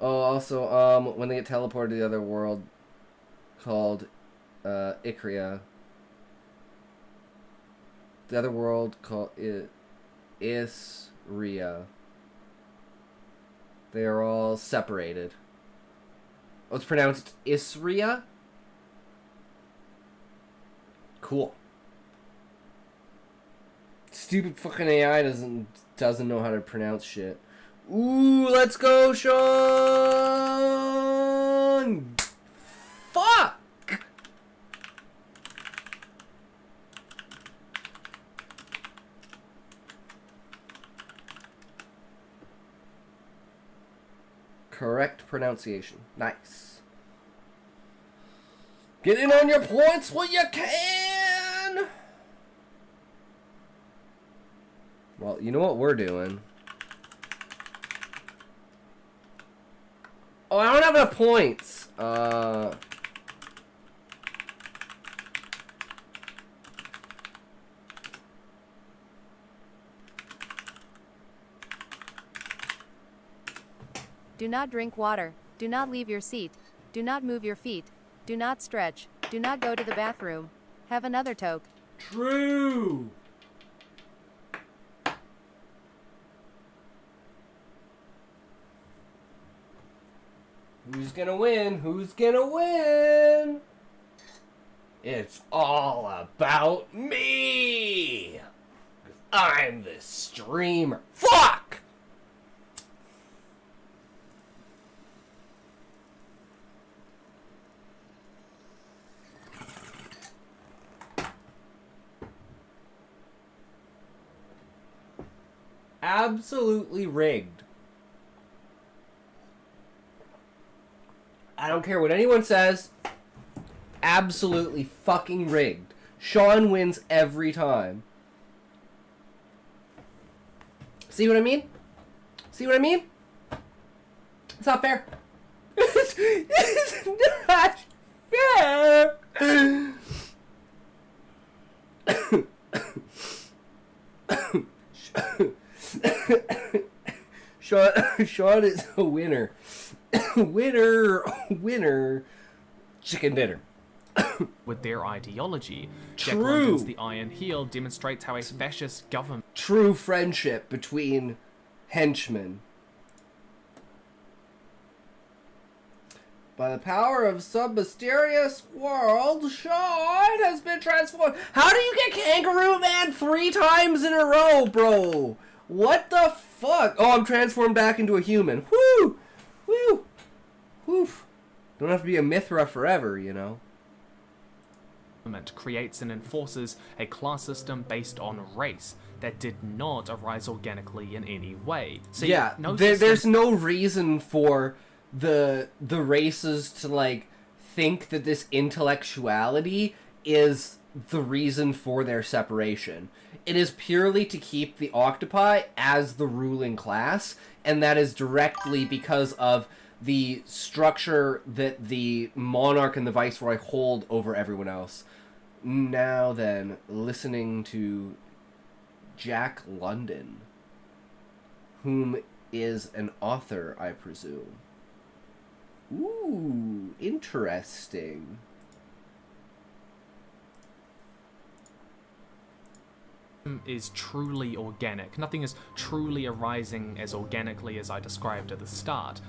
Speaker 1: Oh, also, when they get teleported to the other world called Icrea. The other world called Isria. They are all separated. Oh, it's pronounced Isria? Cool. Stupid fucking AI doesn't know how to pronounce shit. Ooh, let's go, Sean! Fuck! Correct pronunciation. Nice. Get in on your points while you can! Well, you know what we're doing. Oh, I don't have enough points.
Speaker 7: Do not drink water. Do not leave your seat. Do not move your feet. Do not stretch. Do not go to the bathroom. Have another toke.
Speaker 1: True. Who's gonna win? Who's gonna win? It's all about me. 'Cause I'm the streamer. Fuck! Absolutely rigged. I don't care what anyone says. Absolutely fucking rigged. Sean wins every time. See what I mean? See what I mean? It's not fair. It's not fair. Sean is a winner. Winner. chicken dinner.
Speaker 10: with their ideology. Jack
Speaker 1: True.
Speaker 10: London's The Iron Heel demonstrates how a fascist government...
Speaker 1: True friendship between henchmen. By the power of some mysterious world, Sean has been transformed. How do you get Kangaroo Man 3 times in a row, bro? What the fuck? Oh, I'm transformed back into a human. Woo! Woo! Woof. Don't have to be a Mithra forever, you know.
Speaker 10: creates and enforces a class system based on race that did not arise organically in any way. So
Speaker 1: yeah, there's no reason for the races to like think that this intellectuality is the reason for their separation. It is purely to keep the octopi as the ruling class, and that is directly because of the structure that the monarch and the viceroy hold over everyone else. Now then, listening to Jack London, whom is an author, I presume. Ooh, interesting.
Speaker 10: Is truly organic. Nothing is truly arising as organically as I described at the start.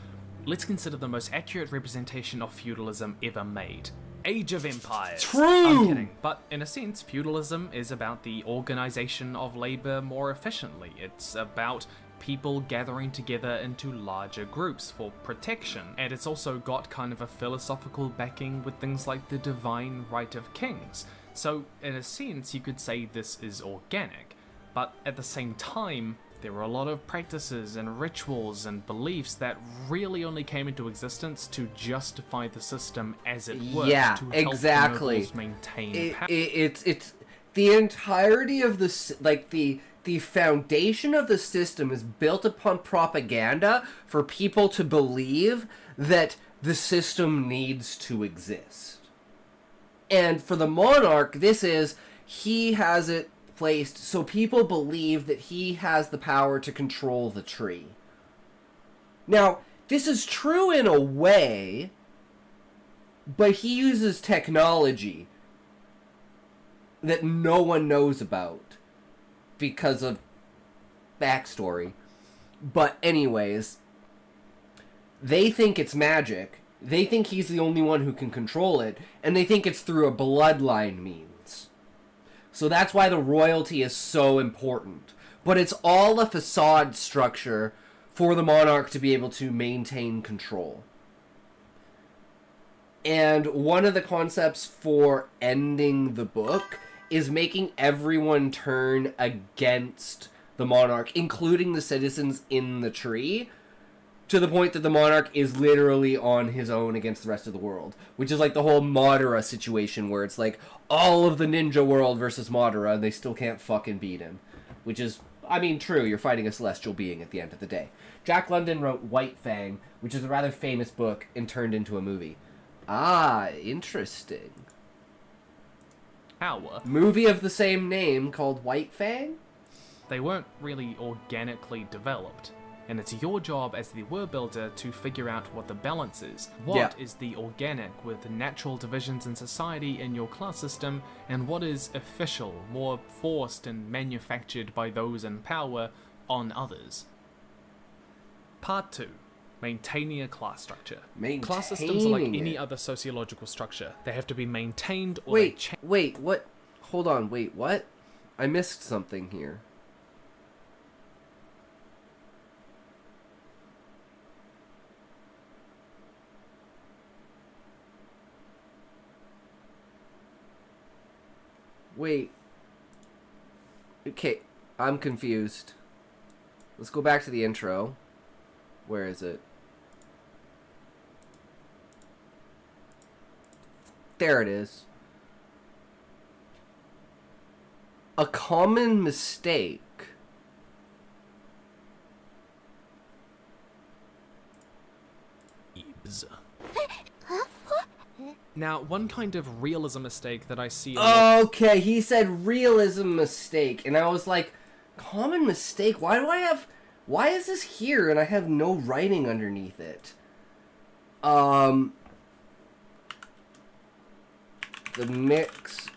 Speaker 10: Let's consider the most accurate representation of feudalism ever made. Age of Empires.
Speaker 1: True!
Speaker 10: I'm kidding, but in a sense, feudalism is about the organization of labor more efficiently. It's about people gathering together into larger groups for protection, and it's also got kind of a philosophical backing with things like the divine right of kings. So, in a sense, you could say this is organic, but at the same time, there were a lot of practices and rituals and beliefs that really only came into existence to justify the system as it worked,
Speaker 1: yeah,
Speaker 10: to help
Speaker 1: exactly.
Speaker 10: the nobles maintain power.
Speaker 1: It's the entirety of the foundation of the system is built upon propaganda for people to believe that the system needs to exist. And for the monarch, he has it placed so people believe that he has the power to control the tree. Now, this is true in a way, but he uses technology that no one knows about because of backstory. But anyways, they think it's magic. They think he's the only one who can control it, and they think it's through a bloodline means. So that's why the royalty is so important. But it's all a facade structure for the monarch to be able to maintain control. And one of the concepts for ending the book is making everyone turn against the monarch, including the citizens in the tree, to the point that the monarch is literally on his own against the rest of the world. Which is like the whole Madara situation where it's like all of the ninja world versus Madara and they still can't fucking beat him. Which is, I mean, true, you're fighting a celestial being at the end of the day. Jack London wrote White Fang, which is a rather famous book and turned into a movie. Ah, interesting.
Speaker 10: Power.
Speaker 1: Movie of the same name called White Fang?
Speaker 10: They weren't really organically developed. And it's your job as the world builder to figure out what the balance is. What is the organic with natural divisions in society in your class system, and what is official, more forced and manufactured by those in power on others. Part 2. Maintaining a class structure. Class systems are like any other sociological structure. They have to be maintained or
Speaker 1: Wait, what? Hold on, wait, what? I missed something here. Wait. Okay, I'm confused. Let's go back to the intro. Where is it? There it is. A common mistake.
Speaker 10: Now, one kind of realism mistake that I see...
Speaker 1: Okay, he said realism mistake, and I was like, common mistake? Why is this here and I have no writing underneath it? the mix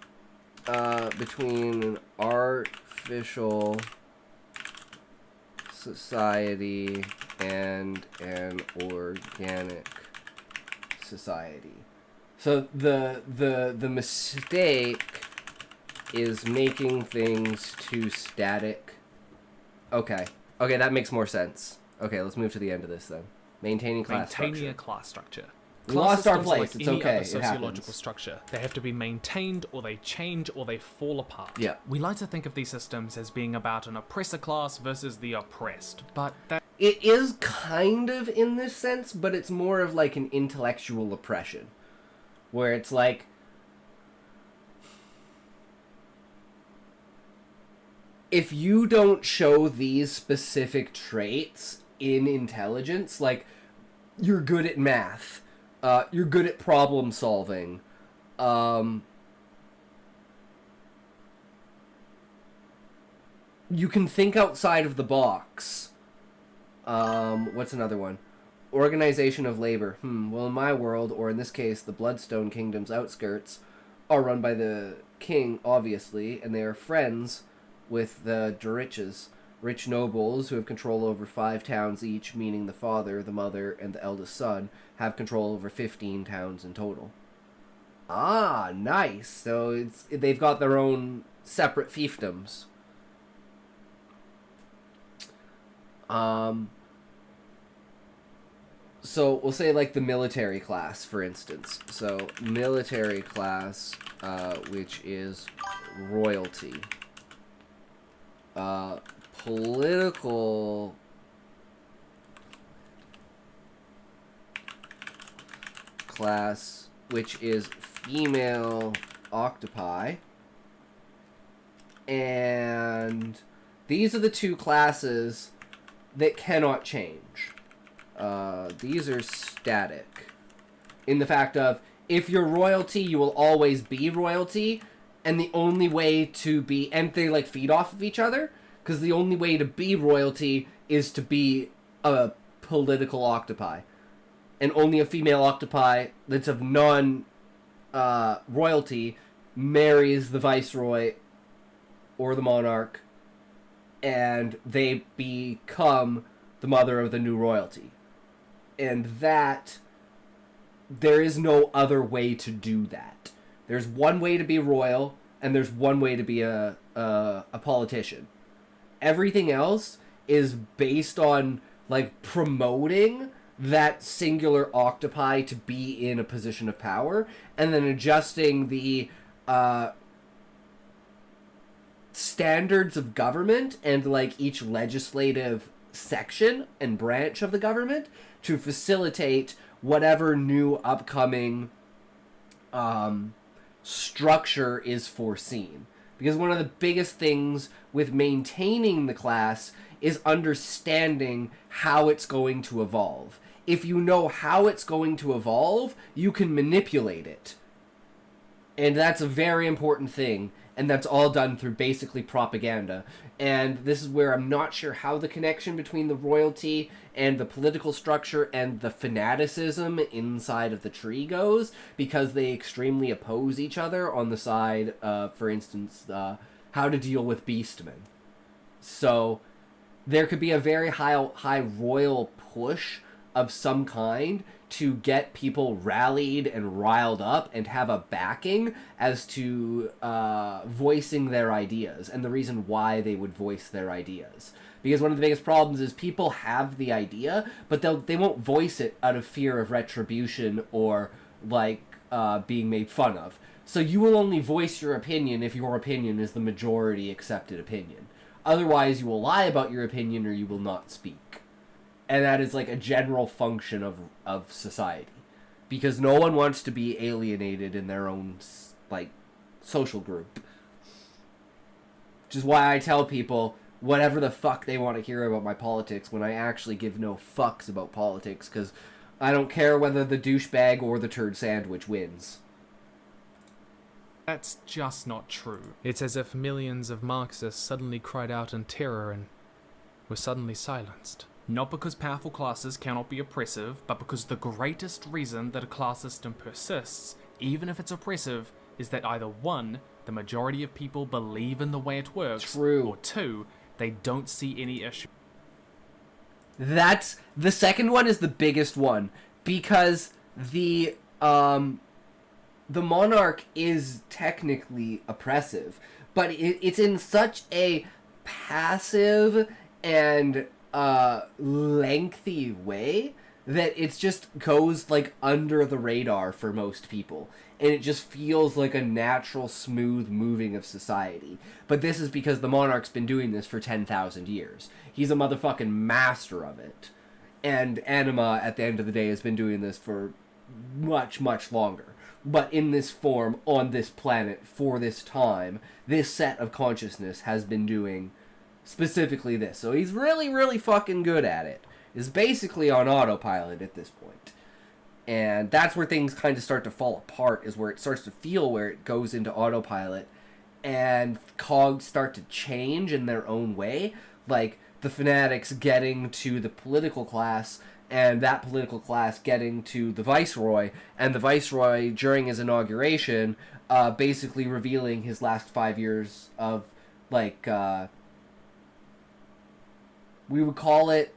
Speaker 1: between an artificial society and an organic society. So the mistake is making things too static. Okay, that makes more sense. Okay, let's move to the end of this then. Maintaining class structure.
Speaker 10: A class structure.
Speaker 1: We lost our place.
Speaker 10: Like
Speaker 1: It's
Speaker 10: any
Speaker 1: okay.
Speaker 10: other
Speaker 1: It
Speaker 10: sociological
Speaker 1: happens.
Speaker 10: structure. They have to be maintained, or they change, or they fall apart.
Speaker 1: Yeah.
Speaker 10: We like to think of these systems as being about an oppressor class versus the oppressed, but that
Speaker 1: It is kind of in this sense, but it's more of like an intellectual oppression. Where it's like... if you don't show these specific traits in intelligence, like, you're good at math, you're good at problem solving, you can think outside of the box. What's another one? Organization of labor. Well, in my world, or in this case, the Bloodstone Kingdom's outskirts, are run by the king, obviously, and they are friends with the Doriches, rich nobles who have control over 5 towns each, meaning the father, the mother, and the eldest son have control over 15 towns in total. Ah, nice. So they've got their own separate fiefdoms. So we'll say like the military class, for instance. So military class, which is royalty. Political class, which is female octopi. And these are the two classes that cannot change. These are static. In the fact of, if you're royalty, you will always be royalty, and the only way to be... and they, like, feed off of each other, because the only way to be royalty is to be a political octopi. And only a female octopi that's of non-royalty marries the viceroy or the monarch, and they become the mother of the new royalty. And that... there is no other way to do that. There's one way to be royal, and there's one way to be a politician. Everything else is based on, like, promoting that singular octopi to be in a position of power, and then adjusting the standards of government and, like, each legislative section and branch of the government to facilitate whatever new upcoming structure is foreseen. Because one of the biggest things with maintaining the class is understanding how it's going to evolve. If you know how it's going to evolve, you can manipulate it. And that's a very important thing. And that's all done through basically propaganda. And this is where I'm not sure how the connection between the royalty and the political structure and the fanaticism inside of the tree goes, because they extremely oppose each other on the side, for instance, how to deal with beastmen. So there could be a very high royal push of some kind to get people rallied and riled up and have a backing as to voicing their ideas and the reason why they would voice their ideas. Because one of the biggest problems is people have the idea, but they won't voice it out of fear of retribution or, like, being made fun of. So you will only voice your opinion if your opinion is the majority accepted opinion. Otherwise, you will lie about your opinion or you will not speak. And that is, like, a general function of society. Because no one wants to be alienated in their own, like, social group. Which is why I tell people whatever the fuck they want to hear about my politics when I actually give no fucks about politics, because I don't care whether the douchebag or the turd sandwich wins.
Speaker 10: that's just not true. It's as if millions of Marxists suddenly cried out in terror and were suddenly silenced. Not because powerful classes cannot be oppressive, but because the greatest reason that a class system persists, even if it's oppressive, is that either 1, the majority of people believe in the way it works,
Speaker 1: True.
Speaker 10: or 2, they don't see any issue.
Speaker 1: That's the second one is the biggest one, because the monarch is technically oppressive, but it's in such a passive and lengthy way that it just goes like under the radar for most people, and it just feels like a natural, smooth moving of society. But this is because the monarch's been doing this for 10,000 years. He's a motherfucking master of it. And Anima, at the end of the day, has been doing this for much, much longer. But in this form, on this planet, for this time, this set of consciousness has been doing specifically this. So he's really, really fucking good at it. Is basically on autopilot at this point. And that's where things kind of start to fall apart, is where it starts to feel where it goes into autopilot and cogs start to change in their own way. Like the fanatics getting to the political class, and that political class getting to the viceroy, and the viceroy during his inauguration basically revealing his last 5 years of, like, we would call it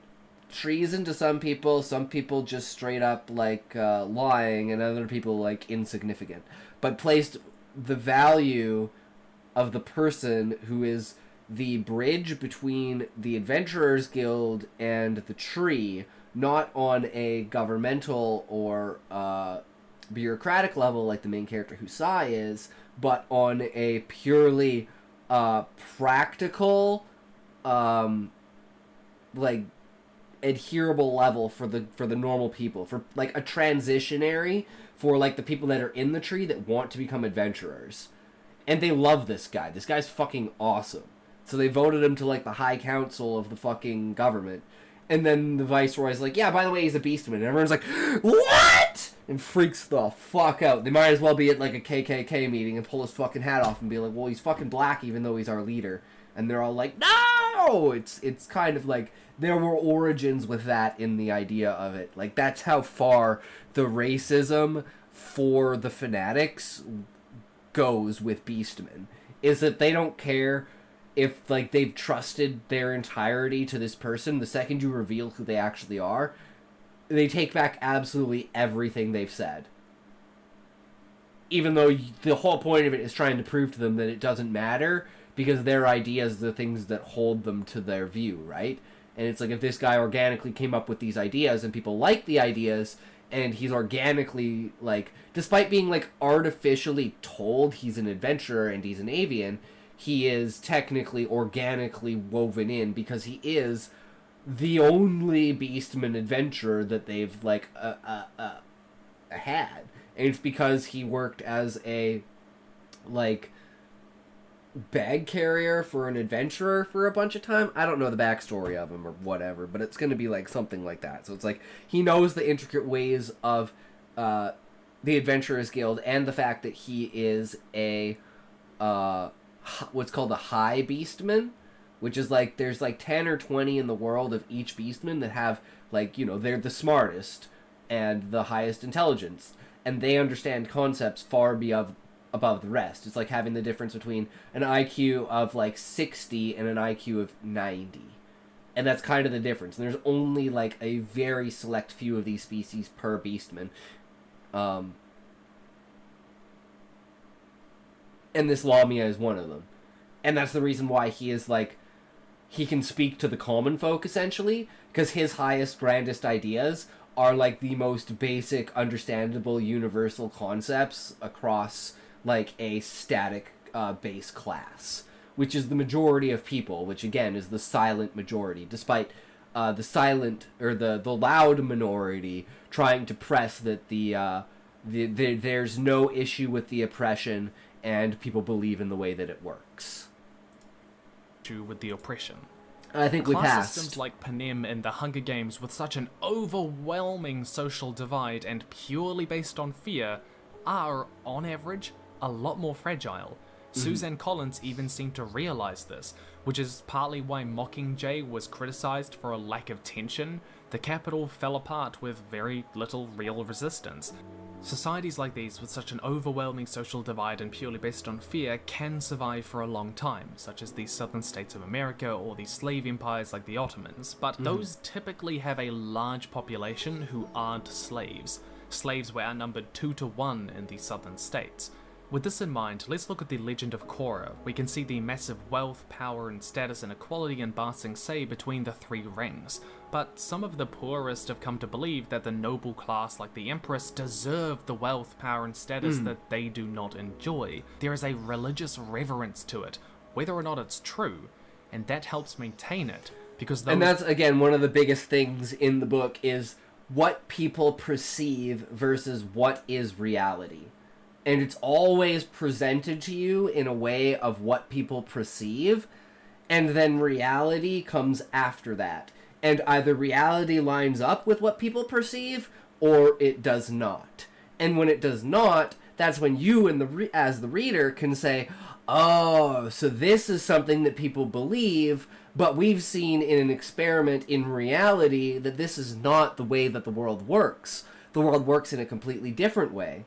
Speaker 1: treason to some people just straight up, like, lying, and other people, like, insignificant. But placed the value of the person who is the bridge between the Adventurers Guild and the tree, not on a governmental or bureaucratic level like the main character Husai is, but on a purely practical, like, adherable level for the normal people, for like a transitionary for like the people that are in the tree that want to become adventurers. And they love this guy. This guy's fucking awesome. So they voted him to like the high council of the fucking government. And then the viceroy's like, yeah, by the way, he's a beastman. And everyone's like, what? And freaks the fuck out. They might as well be at like a KKK meeting and pull his fucking hat off and be like, well, he's fucking black even though he's our leader. And they're all like, no! It's kind of like, there were origins with that in the idea of it. Like, that's how far the racism for the fanatics goes with beastmen. Is that they don't care if, like, they've trusted their entirety to this person. The second you reveal who they actually are, they take back absolutely everything they've said. Even though the whole point of it is trying to prove to them that it doesn't matter, because their ideas are the things that hold them to their view, right? And it's like, if this guy organically came up with these ideas and people like the ideas, and he's organically, like, despite being, like, artificially told he's an adventurer and he's an avian, he is technically organically woven in because he is the only beastman adventurer that they've, like, had. And it's because he worked as a, like, bag carrier for an adventurer for a bunch of time. I don't know the backstory of him or whatever, but it's going to be like something like that. So it's like he knows the intricate ways of the Adventurers Guild, and the fact that he is a what's called a high beastman, which is like there's like 10 or 20 in the world of each beastman that have, like, you know, they're the smartest and the highest intelligence, and they understand concepts far above the rest. It's like having the difference between an IQ of like 60 and an IQ of 90. And that's kind of the difference. And there's only like a very select few of these species per beastman. And this Lamia is one of them. And that's the reason why he is like, he can speak to the common folk essentially, because his highest, grandest ideas are like the most basic, understandable, universal concepts across like a static base class, which is the majority of people, which again is the silent majority, despite the silent or the loud minority trying to press that there's no issue with the oppression and people believe in the way that it works.
Speaker 10: With the oppression.
Speaker 1: I think we
Speaker 10: Class
Speaker 1: passed.
Speaker 10: Systems like Panem and the Hunger Games, with such an overwhelming social divide and purely based on fear, are, on average, a lot more fragile. Suzanne Collins even seemed to realize this, which is partly why Mockingjay was criticized for a lack of tension. The capital fell apart with very little real resistance. Societies like these, with such an overwhelming social divide and purely based on fear, can survive for a long time, such as the southern states of America or the slave empires like the Ottomans, but those typically have a large population who aren't slaves. Slaves were outnumbered 2 to 1 in the southern states. With this in mind, let's look at the legend of Korra. We can see the massive wealth, power, and status inequality in Ba Sing Se between the 3 rings. But some of the poorest have come to believe that the noble class like the Empress deserve the wealth, power, and status that they do not enjoy. There is a religious reverence to it, whether or not it's true, and that helps maintain it, because those...
Speaker 1: And that's, again, one of the biggest things in the book is what people perceive versus what is reality. And it's always presented to you in a way of what people perceive, and then reality comes after that. And either reality lines up with what people perceive, or it does not. And when it does not, that's when you, as the reader, can say, oh, so this is something that people believe, but we've seen in an experiment in reality that this is not the way that the world works. The world works in a completely different way.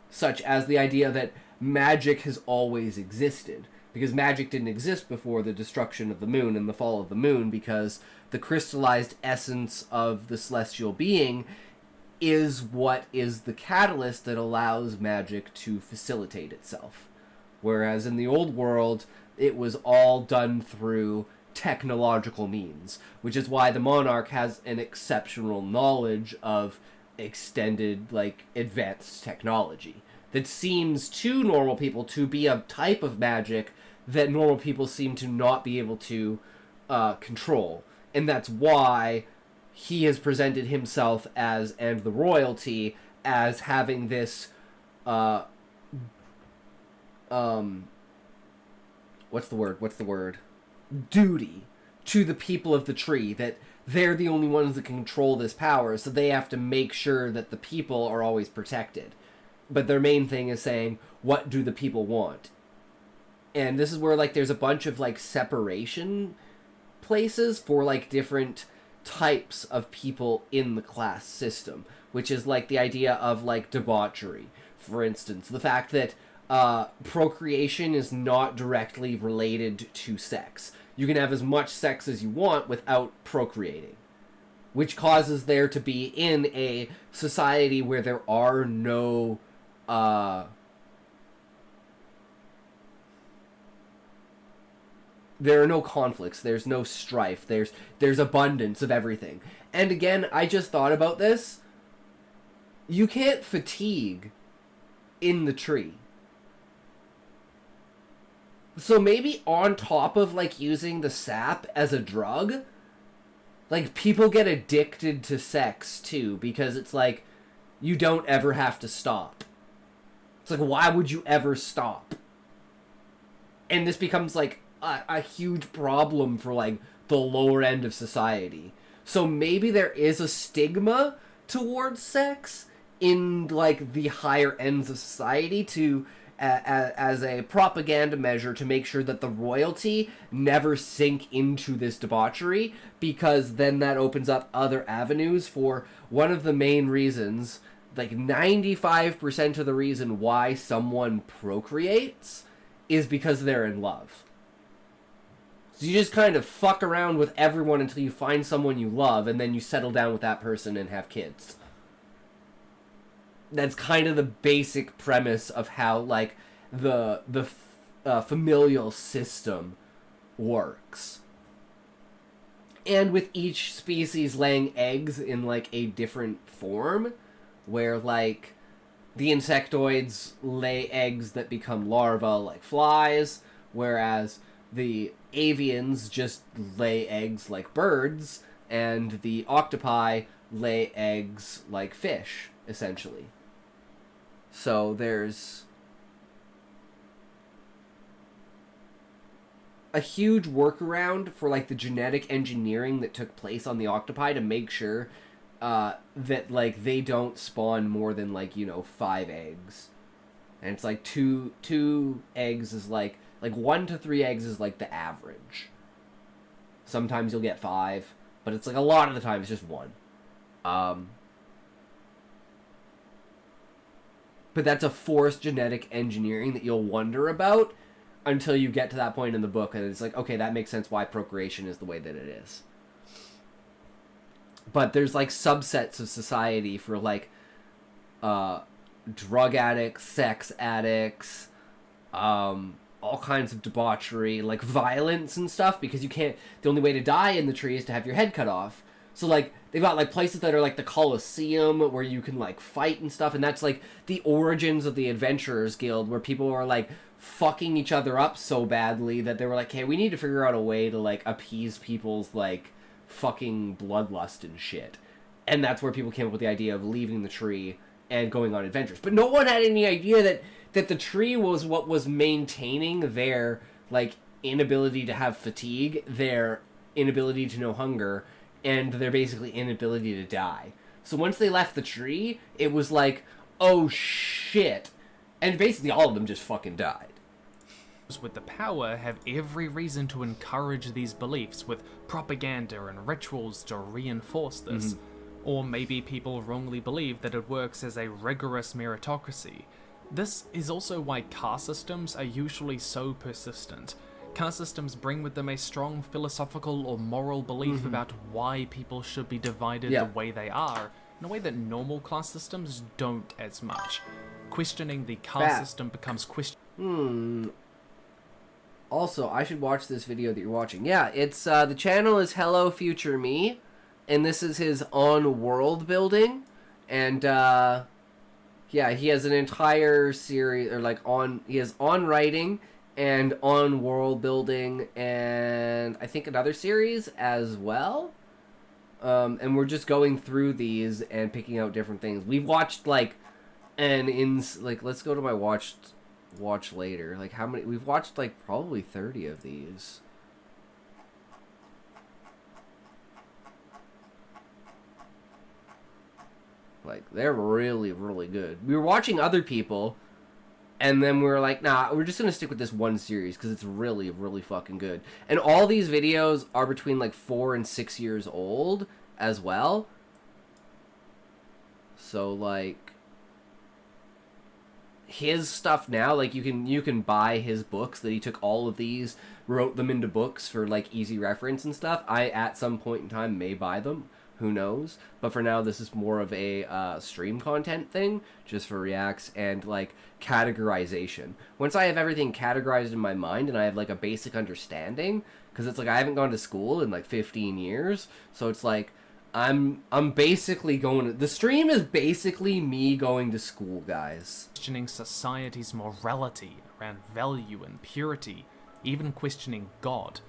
Speaker 1: Such as the idea that magic has always existed. Because magic didn't exist before the destruction of the moon and the fall of the moon, because the crystallized essence of the celestial being is what is the catalyst that allows magic to facilitate itself. Whereas in the old world, it was all done through technological means, which is why the monarch has an exceptional knowledge of extended, advanced technology that seems to normal people to be a type of magic that normal people seem to not be able to control. And that's why he has presented himself as, and the royalty, as having this, what's the word? Duty to the people of the tree, that they're the only ones that can control this power, so they have to make sure that the people are always protected. But their main thing is saying, what do the people want? And this is where, there's a bunch of, separation places for, different types of people in the class system, which is, the idea of, debauchery. For instance, the fact that procreation is not directly related to sex. You can have as much sex as you want without procreating, which causes there to be in a society where there are no conflicts, there's no strife, there's abundance of everything. And again, I just thought about this. You can't fatigue in the tree. So maybe on top of, using the sap as a drug, people get addicted to sex, too, because it's you don't ever have to stop. It's why would you ever stop? And this becomes, a huge problem for, the lower end of society. So maybe there is a stigma towards sex in, the higher ends of society to... as a propaganda measure to make sure that the royalty never sink into this debauchery, because then that opens up other avenues for one of the main reasons, 95% of the reason why someone procreates is because they're in love. So you just kind of fuck around with everyone until you find someone you love, and then you settle down with that person and have kids. That's kind of the basic premise of how, the familial system works. And with each species laying eggs in, a different form, where, the insectoids lay eggs that become larvae like flies, whereas the avians just lay eggs like birds, and the octopi lay eggs like fish, essentially. So there's a huge workaround for the genetic engineering that took place on the octopi to make sure that they don't spawn more than 5 eggs. And it's two eggs is 1 to 3 eggs is the average. Sometimes you'll get 5, but it's a lot of the time it's just 1. but that's a forced genetic engineering that you'll wonder about until you get to that point in the book, and it's like, okay, that makes sense why procreation is the way that it is. But there's like subsets of society for like drug addicts, sex addicts, all kinds of debauchery, like violence and stuff, because you can't, the only way to die in the tree is to have your head cut off. So like they've got like places that are like the Colosseum where you can like fight and stuff, and that's like the origins of the Adventurers Guild, where people are like fucking each other up so badly that they were like, hey, we need to figure out a way to like appease people's like fucking bloodlust and shit. And that's where people came up with the idea of leaving the tree and going on adventures. But no one had any idea that the tree was what was maintaining their like inability to have fatigue, their inability to know hunger, and their basically inability to die. So once they left the tree, it was like, oh shit. And basically all of them just fucking died.
Speaker 10: With the power have every reason to encourage these beliefs with propaganda and rituals to reinforce this. Or maybe people wrongly believe that it works as a rigorous meritocracy. This is also why caste systems are usually so persistent. Caste systems bring with them a strong philosophical or moral belief about why people should be divided the way they are, in a way that normal class systems don't as much. Questioning the caste system becomes
Speaker 1: Also, I should watch this video that you're watching. Yeah, it's the channel is Hello Future Me, and this is his on world building, and yeah, he has an entire series, or like he has on writing and on world building, and I think another series as well. And we're just going through these and picking out different things. We've watched like, let's go to my watch later. Like how many? We've watched like probably 30 of these. Like they're really, really good. We were watching other people, and then we were like, nah, we're just gonna stick with this one series because it's really, really fucking good. And all these videos are between like 4 and 6 years old as well. So like his stuff now, like you can buy his books that he took all of these, wrote them into books for like easy reference and stuff. I at some point in time may buy them. Who knows? But for now, this is more of a stream content thing, just for reacts and like categorization. Once I have everything categorized in my mind and I have like a basic understanding, because it's like I haven't gone to school in like 15 years, so it's like I'm basically going. The stream is basically me going to school, guys.
Speaker 10: Questioning society's morality around value and purity, even questioning God.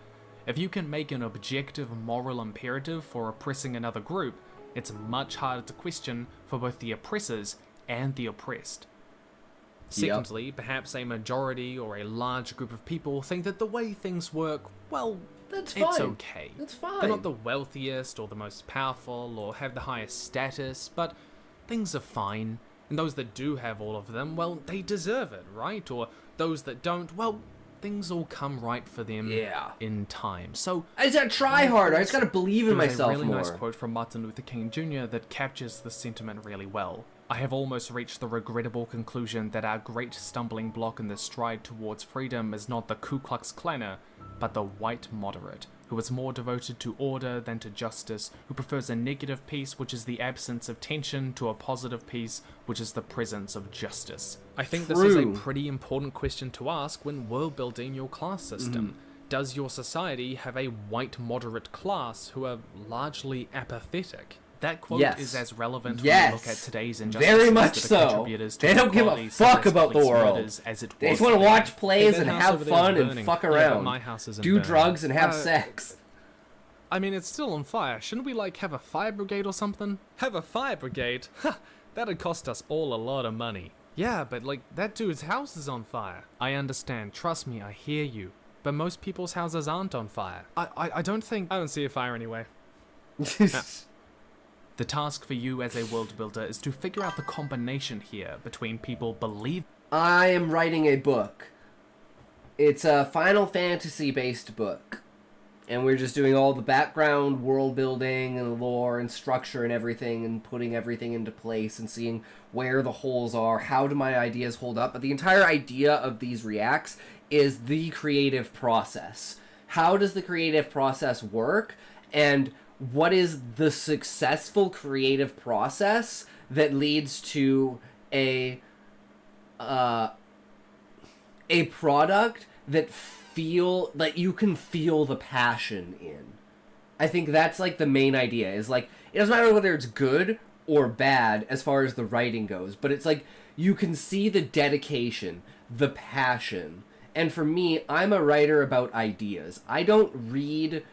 Speaker 10: If you can make an objective moral imperative for oppressing another group, it's much harder to question for both the oppressors and the oppressed. Secondly, perhaps a majority or a large group of people think that the way things work, well,
Speaker 1: it's
Speaker 10: okay.
Speaker 1: That's fine.
Speaker 10: They're not the wealthiest or the most powerful or have the highest status, but things are fine. And those that do have all of them, well, they deserve it, right? Or those that don't, well, things will come right for them in time. So
Speaker 1: I just gotta try harder. I just gotta believe in myself more.
Speaker 10: There's a really nice quote from Martin Luther King Jr. that captures the sentiment really well. I have almost reached the regrettable conclusion that our great stumbling block in the stride towards freedom is not the Ku Klux Klaner, but the white moderate, who is more devoted to order than to justice, who prefers a negative peace, which is the absence of tension, to a positive peace, which is the presence of justice. I think this is a pretty important question to ask when world building your class system. Does your society have a white moderate class who are largely apathetic? That quote is as relevant when you look at today's injustices.
Speaker 1: Very much so. They don't give a fuck about the world. They just want to watch plays and have fun and fuck around. Do drugs and have sex.
Speaker 10: I mean, it's still on fire. Shouldn't we, like, have a fire brigade or something? Have a fire brigade? Ha! That'd cost us all a lot of money. Yeah, but, like, that dude's house is on fire. I understand. Trust me, I hear you. But most people's houses aren't on fire. I don't think... I don't see a fire anyway. The task for you as a world builder is to figure out the combination here between people believe...
Speaker 1: I am writing a book. It's a Final Fantasy based book. And we're just doing all the background, world building, and lore, and structure, and everything, and putting everything into place, and seeing where the holes are, how do my ideas hold up. But the entire idea of these reacts is the creative process. How does the creative process work? And what is the successful creative process that leads to a product that you can feel the passion in. I think that's like the main idea, is like, it doesn't matter whether it's good or bad as far as the writing goes, but it's like you can see the dedication, the passion. And for me, I'm a writer about ideas. I don't read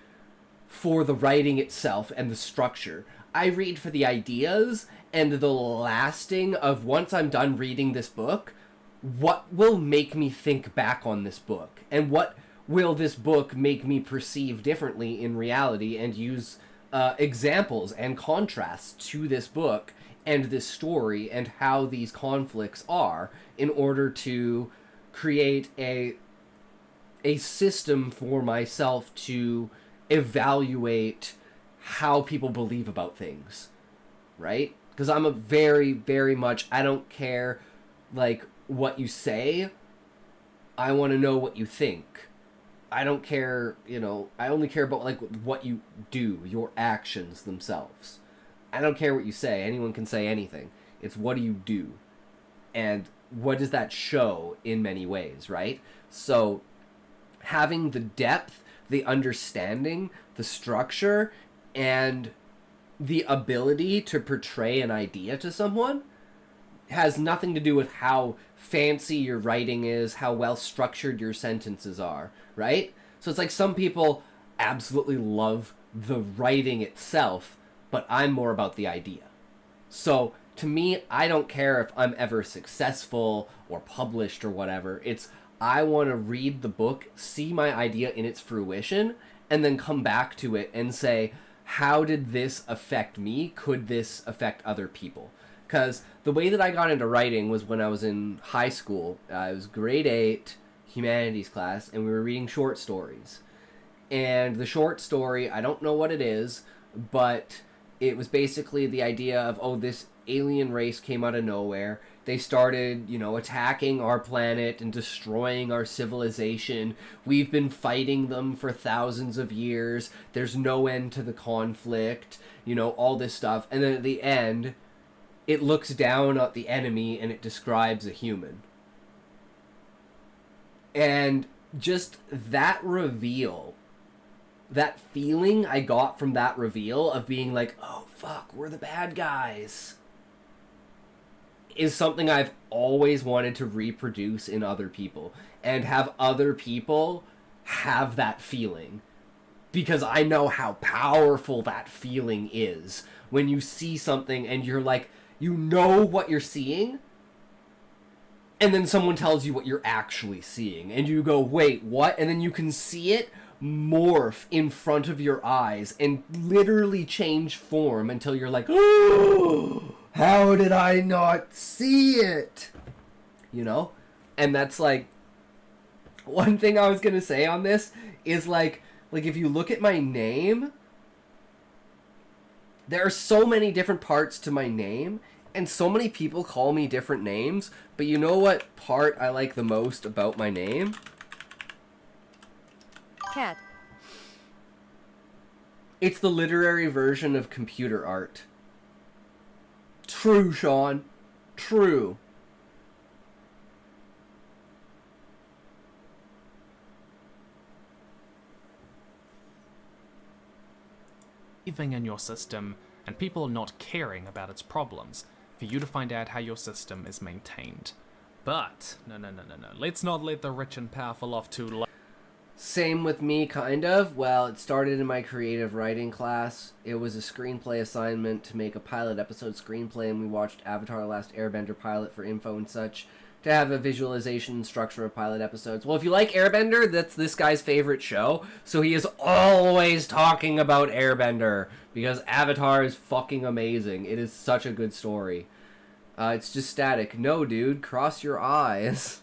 Speaker 1: for the writing itself and the structure. I read for the ideas and the lasting of, once I'm done reading this book, what will make me think back on this book? And what will this book make me perceive differently in reality, and use examples and contrasts to this book and this story and how these conflicts are, in order to create a system for myself to evaluate how people believe about things, right? Because I'm a very, very much, I don't care, like, what you say. I want to know what you think. I don't care, I only care about, like, what you do, your actions themselves. I don't care what you say. Anyone can say anything. It's what do you do? And what does that show in many ways, right? So having the depth, the understanding, the structure, and the ability to portray an idea to someone has nothing to do with how fancy your writing is, how well structured your sentences are, right? So it's like, some people absolutely love the writing itself, but I'm more about the idea. So to me, I don't care if I'm ever successful or published or whatever. It's, I want to read the book, see my idea in its fruition, and then come back to it and say, how did this affect me? Could this affect other people? Because the way that I got into writing was when I was in high school. It was grade 8 humanities class, and we were reading short stories. And the short story, I don't know what it is, but it was basically the idea of, oh, this alien race came out of nowhere. They started, attacking our planet and destroying our civilization. We've been fighting them for thousands of years. There's no end to the conflict, all this stuff. And then at the end, it looks down at the enemy and it describes a human. And just that reveal, that feeling I got from that reveal of being like, oh fuck, we're the bad guys, is something I've always wanted to reproduce in other people, and have other people have that feeling, because I know how powerful that feeling is when you see something and you're like, you know what you're seeing, and then someone tells you what you're actually seeing, and you go, wait, what? And then you can see it morph in front of your eyes and literally change form until you're like, oh, how did I not see it? And that's like, one thing I was gonna say on this is like if you look at my name, there are so many different parts to my name, and so many people call me different names, but you know what part I like the most about my name?
Speaker 7: Cat.
Speaker 1: It's the literary version of computer art. True, Sean. True.
Speaker 10: In your system, and people not caring about its problems, for you to find out how your system is maintained. But, no. Let's not let the rich and powerful off too light.
Speaker 1: Same with me, kind of. Well, it started in my creative writing class. It was a screenplay assignment to make a pilot episode screenplay, and we watched Avatar: The Last Airbender pilot for info and such, to have a visualization and structure of pilot episodes. Well, if you like Airbender, that's this guy's favorite show, so he is always talking about Airbender, because Avatar is fucking amazing. It is such a good story. It's just static. No, dude, cross your eyes.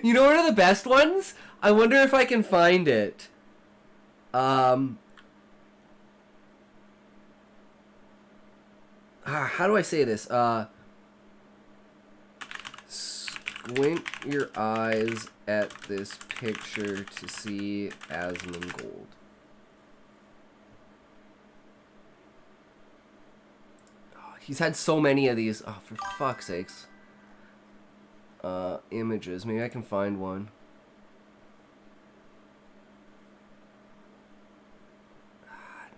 Speaker 1: You know what are the best ones? I wonder if I can find it. How do I say this? Squint your eyes at this picture to see Asmongold. Oh, he's had so many of these. Oh, for fuck's sakes. Images. Maybe I can find one.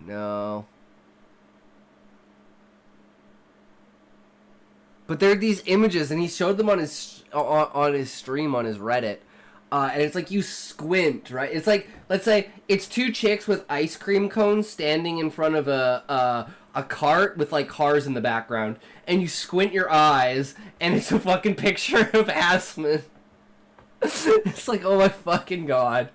Speaker 1: No. But there are these images, and he showed them on his stream on his Reddit, and it's like you squint, right? It's like, let's say it's two chicks with ice cream cones standing in front of a cart with like cars in the background, and you squint your eyes, and it's a fucking picture of Asmon. It's like, oh my fucking god.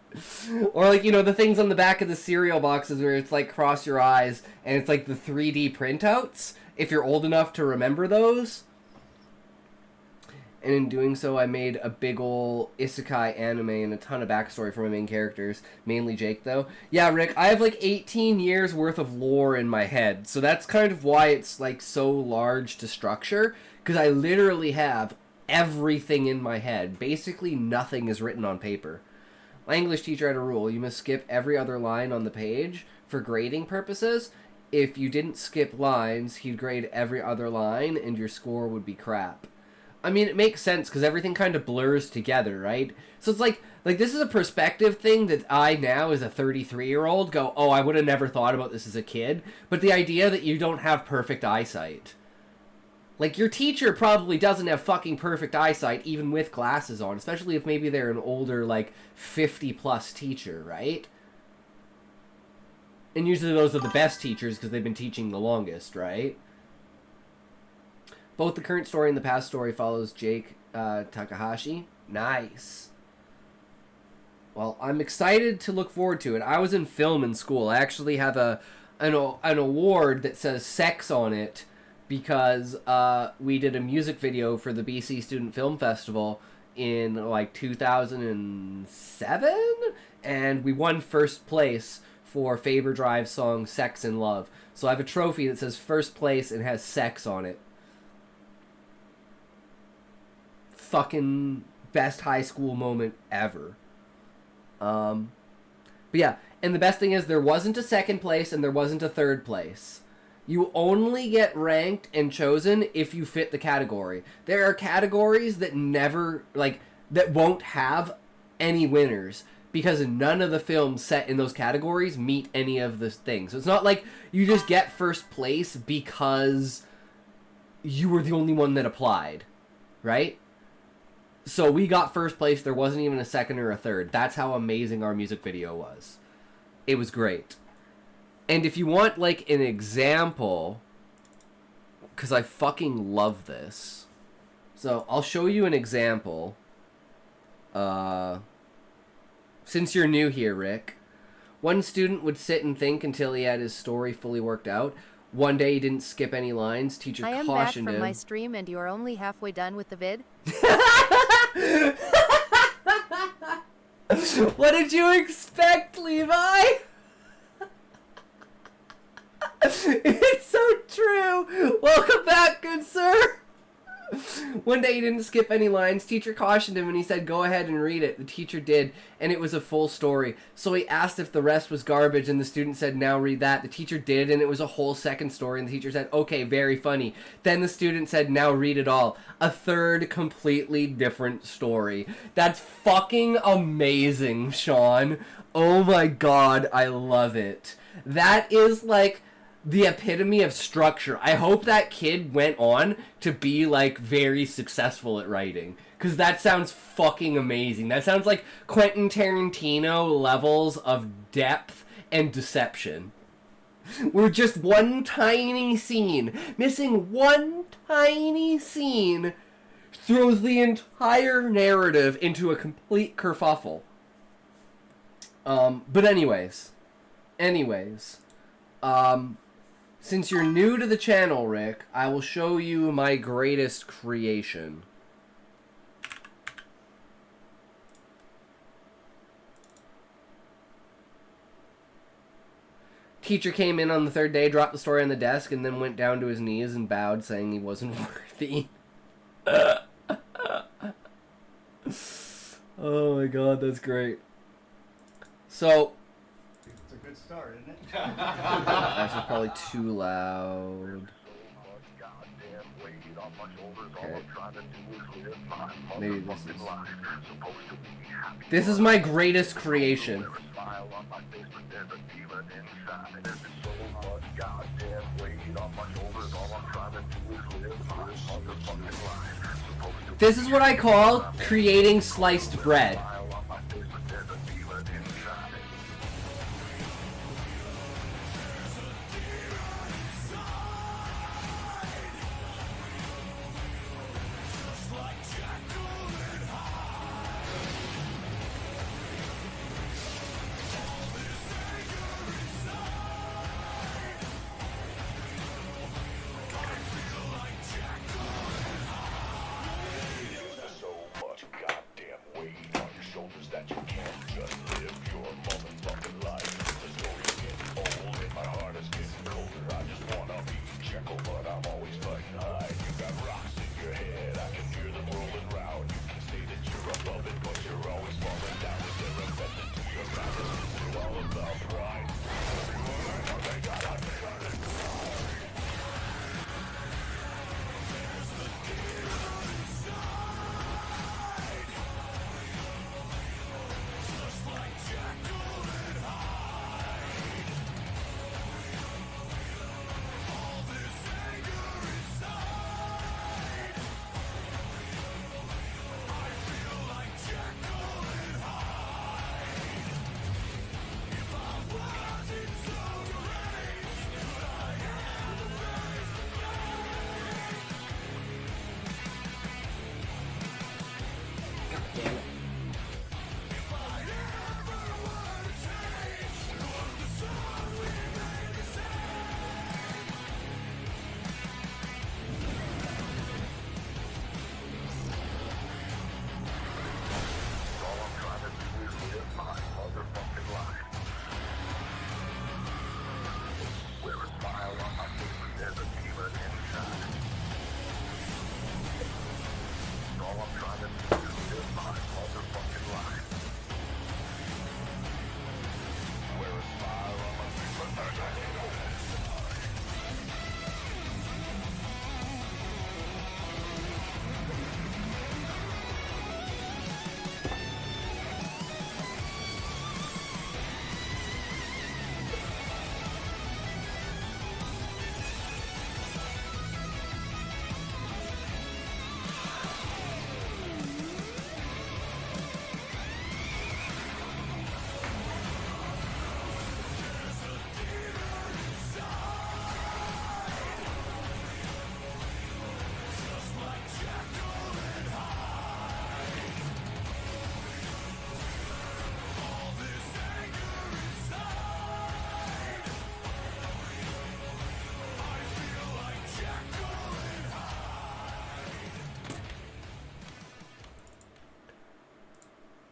Speaker 1: Or like, you know, the things on the back of the cereal boxes where it's like cross your eyes, and it's like the 3D printouts, if you're old enough to remember those. And in doing so, I made a big ol' isekai anime and a ton of backstory for my main characters. Mainly Jake, though. Yeah, Rick, I have like 18 years worth of lore in my head. So that's kind of why it's like so large to structure. Because I literally have everything in my head. Basically, nothing is written on paper. My English teacher had a rule. You must skip every other line on the page for grading purposes. If you didn't skip lines, he'd grade every other line and your score would be crap. I mean, it makes sense because everything kind of blurs together, right? So it's like this is a perspective thing that I now, as a 33-year-old, go, oh, I would have never thought about this as a kid. But the idea that you don't have perfect eyesight. Like, your teacher probably doesn't have fucking perfect eyesight, even with glasses on. Especially if maybe they're an older, like, 50-plus teacher, right? And usually those are the best teachers because they've been teaching the longest, right? Both the current story and the past story follows Jake Takahashi. Nice. Well, I'm excited to look forward to it. I was in film in school. I actually have an award that says sex on it because we did a music video for the BC Student Film Festival in like 2007, and we won first place for Faber Drive's song Sex and Love. So I have a trophy that says first place and has sex on it. Fucking best high school moment ever. But yeah, and the best thing is there wasn't a second place and there wasn't a third place. You only get ranked and chosen if you fit the category. There are categories that never, like, that won't have any winners because none of the films set in those categories meet any of the things. So it's not like you just get first place because you were the only one that applied, right? So we got first place. There wasn't even a second or a third. That's how amazing our music video was. It was great. And if you want, like, an example, because I fucking love this. So I'll show you an example. Since you're new here, Rick. One student would sit and think until he had his story fully worked out. One day he didn't skip any lines. Teacher cautioned him.
Speaker 7: I am back from my stream and you're only halfway done with the vid?
Speaker 1: What did you expect, Levi? It's so true. Welcome back, good sir. One day he didn't skip any lines. Teacher cautioned him and he said, go ahead and read it. The teacher did, and it was a full story. So he asked if the rest was garbage, and the student said, now read that. The teacher did, and it was a whole second story, and the teacher said, okay, very funny. Then the student said, now read it all. A third completely different story. That's fucking amazing, Sean. Oh my god, I love it. That is like the epitome of structure. I hope that kid went on to be, like, very successful at writing. Because that sounds fucking amazing. That sounds like Quentin Tarantino levels of depth and deception. We're just one tiny scene, missing one tiny scene, throws the entire narrative into a complete kerfuffle. But anyways, since you're new to the channel, Rick, I will show you my greatest creation. Teacher came in on the third day, dropped the story on the desk, and then went down to his knees and bowed, saying he wasn't worthy. Oh my god, that's great. So...
Speaker 12: It's a good start, isn't it?
Speaker 1: That's just probably too loud. Okay. Maybe this is... This is my greatest creation. This is what I call creating sliced bread.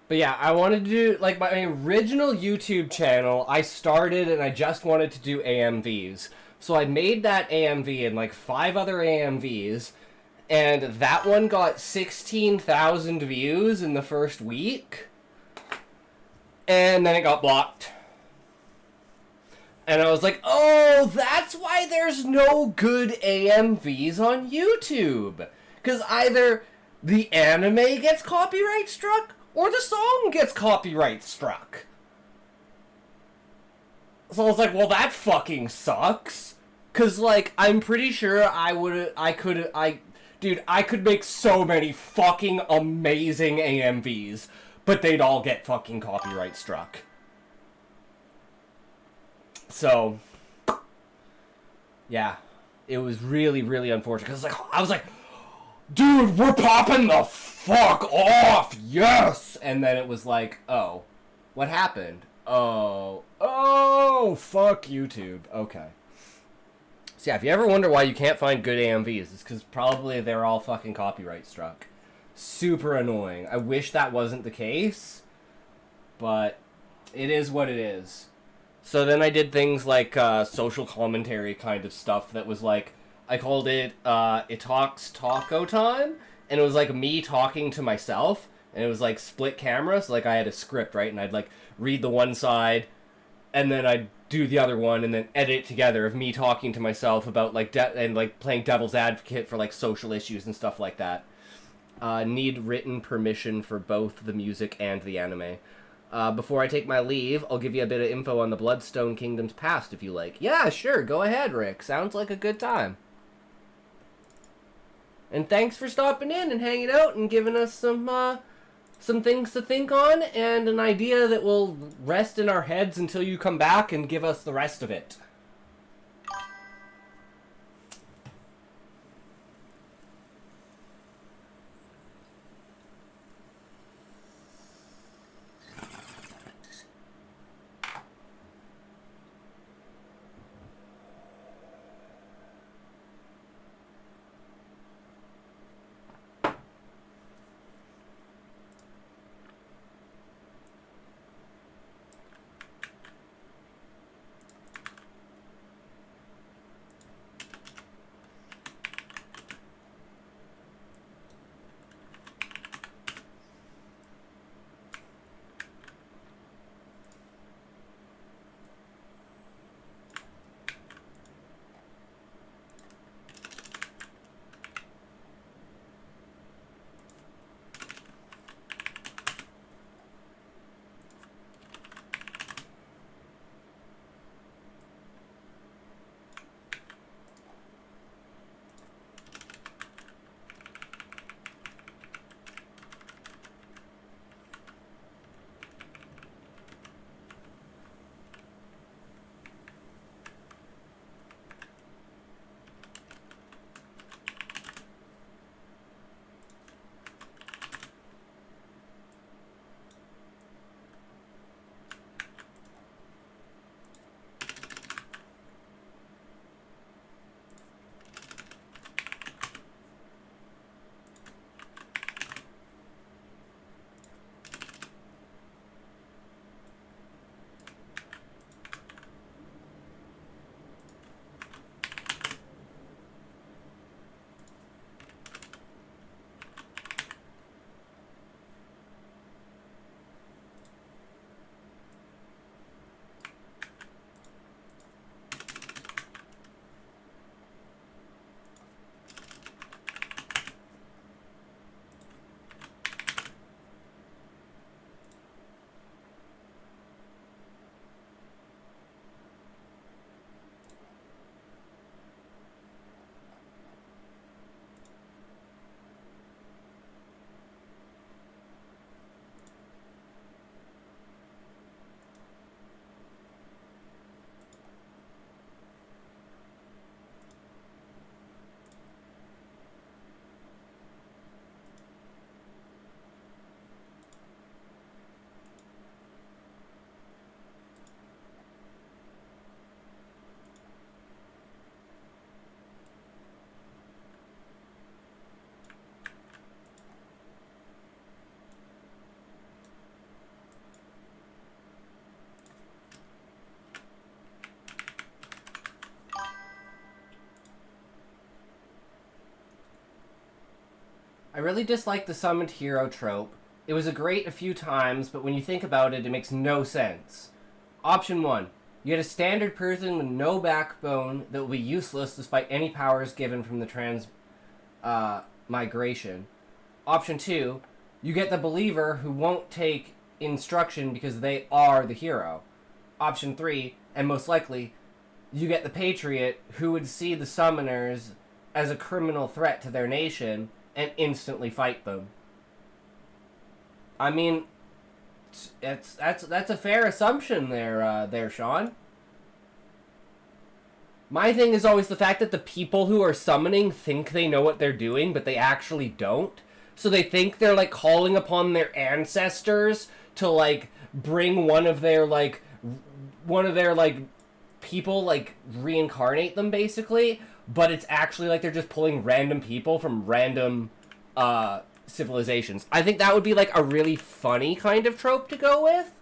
Speaker 1: But yeah, I wanted to do, like, my original YouTube channel, I started and I just wanted to do AMVs. So I made that AMV and, like, 5 other AMVs, and that one got 16,000 views in the first week. And then it got blocked. And I was like, oh, that's why there's no good AMVs on YouTube. Because either the anime gets copyright struck, or the song gets copyright struck. So I was like, well, that fucking sucks. Cause, like, I'm pretty sure I could make so many fucking amazing AMVs, but they'd all get fucking copyright struck. So, yeah, it was really, really unfortunate. Cause, like, I was like, dude, we're popping the fuck off, yes! And then it was like, oh, what happened? Oh, fuck YouTube. Okay. So yeah, if you ever wonder why you can't find good AMVs, it's because probably they're all fucking copyright struck. Super annoying. I wish that wasn't the case, but it is what it is. So then I did things like social commentary kind of stuff that was like, I called it It Talks Taco Time, and it was like me talking to myself, and it was like split camera, so like I had a script, right, and I'd like read the one side, and then I'd do the other one, and then edit it together of me talking to myself about like and like playing devil's advocate for like social issues and stuff like that. Need written permission for both the music and the anime. Before I take my leave, I'll give you a bit of info on the Bloodstone Kingdom's past if you like. Yeah, sure, go ahead, Rick. Sounds like a good time. And thanks for stopping in and hanging out and giving us some things to think on and an idea that will rest in our heads until you come back and give us the rest of it. I really dislike the summoned hero trope. It was great a few times, but when you think about it, it makes no sense. Option 1. You get a standard person with no backbone that will be useless despite any powers given from the migration. Option 2. You get the believer who won't take instruction because they are the hero. Option 3, and most likely, you get the patriot who would see the summoners as a criminal threat to their nation and instantly fight them. I mean, that's a fair assumption there, Sean. My thing is always the fact that the people who are summoning think they know what they're doing, but they actually don't. So they think they're, like, calling upon their ancestors to, like, bring one of their, like, people, like, reincarnate them, basically. But it's actually, like, they're just pulling random people from random, civilizations. I think that would be, like, a really funny kind of trope to go with.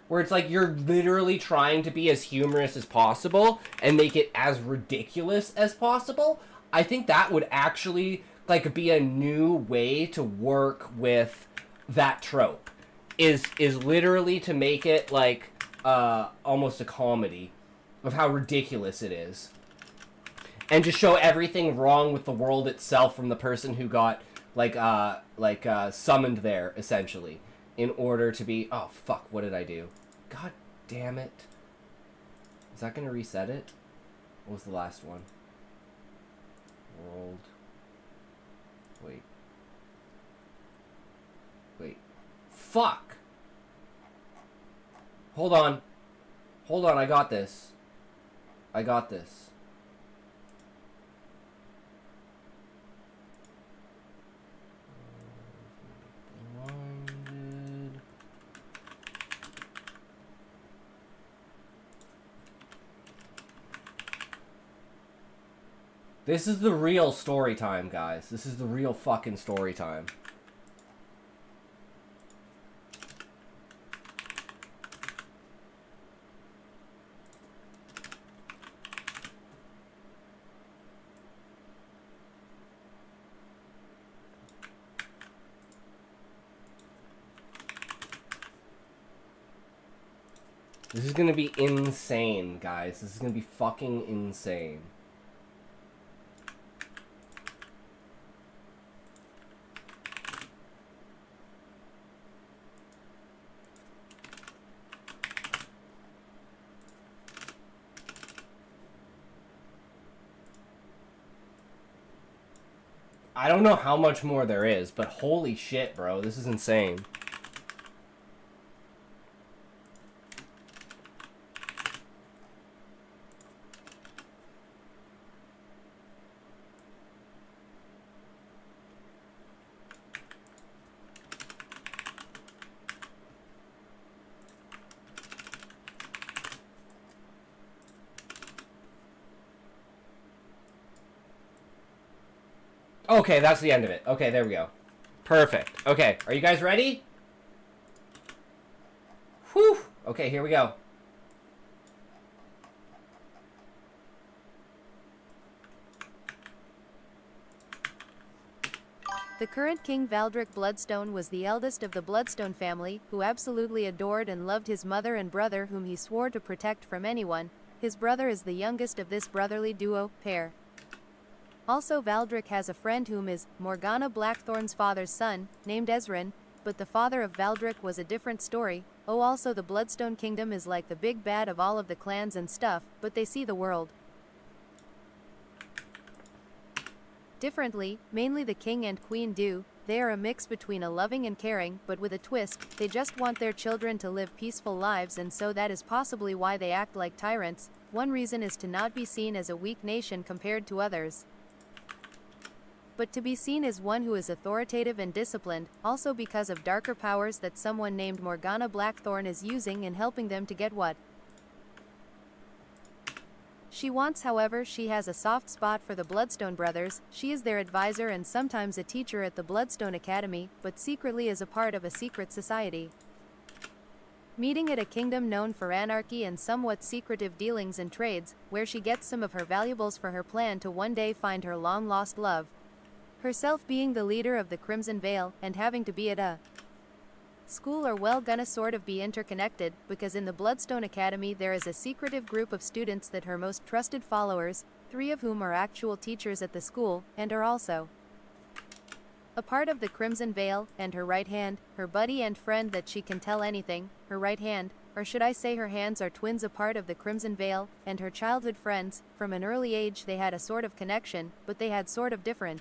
Speaker 1: where it's like you're literally trying to be as humorous as possible and make it as ridiculous as possible, I think that would actually like be a new way to work with that trope. Is literally to make it like almost a comedy of how ridiculous it is. And just show everything wrong with the world itself from the person who got summoned there, essentially, in order to be... Oh, fuck, what did I do? God damn it. Is that going to reset it? What was the last one? World. Wait. Fuck! Hold on, I got this. This is the real story time, guys. This is the real fucking story time. This is gonna be insane, guys. This is gonna be fucking insane. I don't know how much more there is, but holy shit, bro. This is insane. Okay, that's the end of it. Okay, there we go. Perfect. Okay, are you guys ready? Whew! Okay, here we go.
Speaker 7: The current King Valdric Bloodstone was the eldest of the Bloodstone family, who absolutely adored and loved his mother and brother, whom he swore to protect from anyone. His brother is the youngest of this brotherly duo pair. Also, Valdric has a friend whom is Morgana Blackthorn's father's son, named Ezrin, but the father of Valdric was a different story. Oh, also the Bloodstone Kingdom is like the big bad of all of the clans and stuff, but they see the world differently. Mainly the king and queen do. They are a mix between a loving and caring, but with a twist. They just want their children to live peaceful lives, and so that is possibly why they act like tyrants. One reason is to not be seen as a weak nation compared to others, but to be seen as one who is authoritative and disciplined, also because of darker powers that someone named Morgana Blackthorn is using and helping them to get what she wants. However, she has a soft spot for the Bloodstone brothers. She is their advisor and sometimes a teacher at the Bloodstone Academy, but secretly is a part of a secret society, meeting at a kingdom known for anarchy and somewhat secretive dealings and trades, where she gets some of her valuables for her plan to one day find her long-lost love. Herself being the leader of the Crimson Veil, and having to be at a school are well gonna sort of be interconnected, because in the Bloodstone Academy there is a secretive group of students that her most trusted followers, 3 of whom are actual teachers at the school, and are also a part of the Crimson Veil, and her right hand, her buddy and friend that she can tell anything, her right hand, or should I say her hands, are twins, a part of the Crimson Veil, and her childhood friends. From an early age they had a sort of connection, but they had sort of different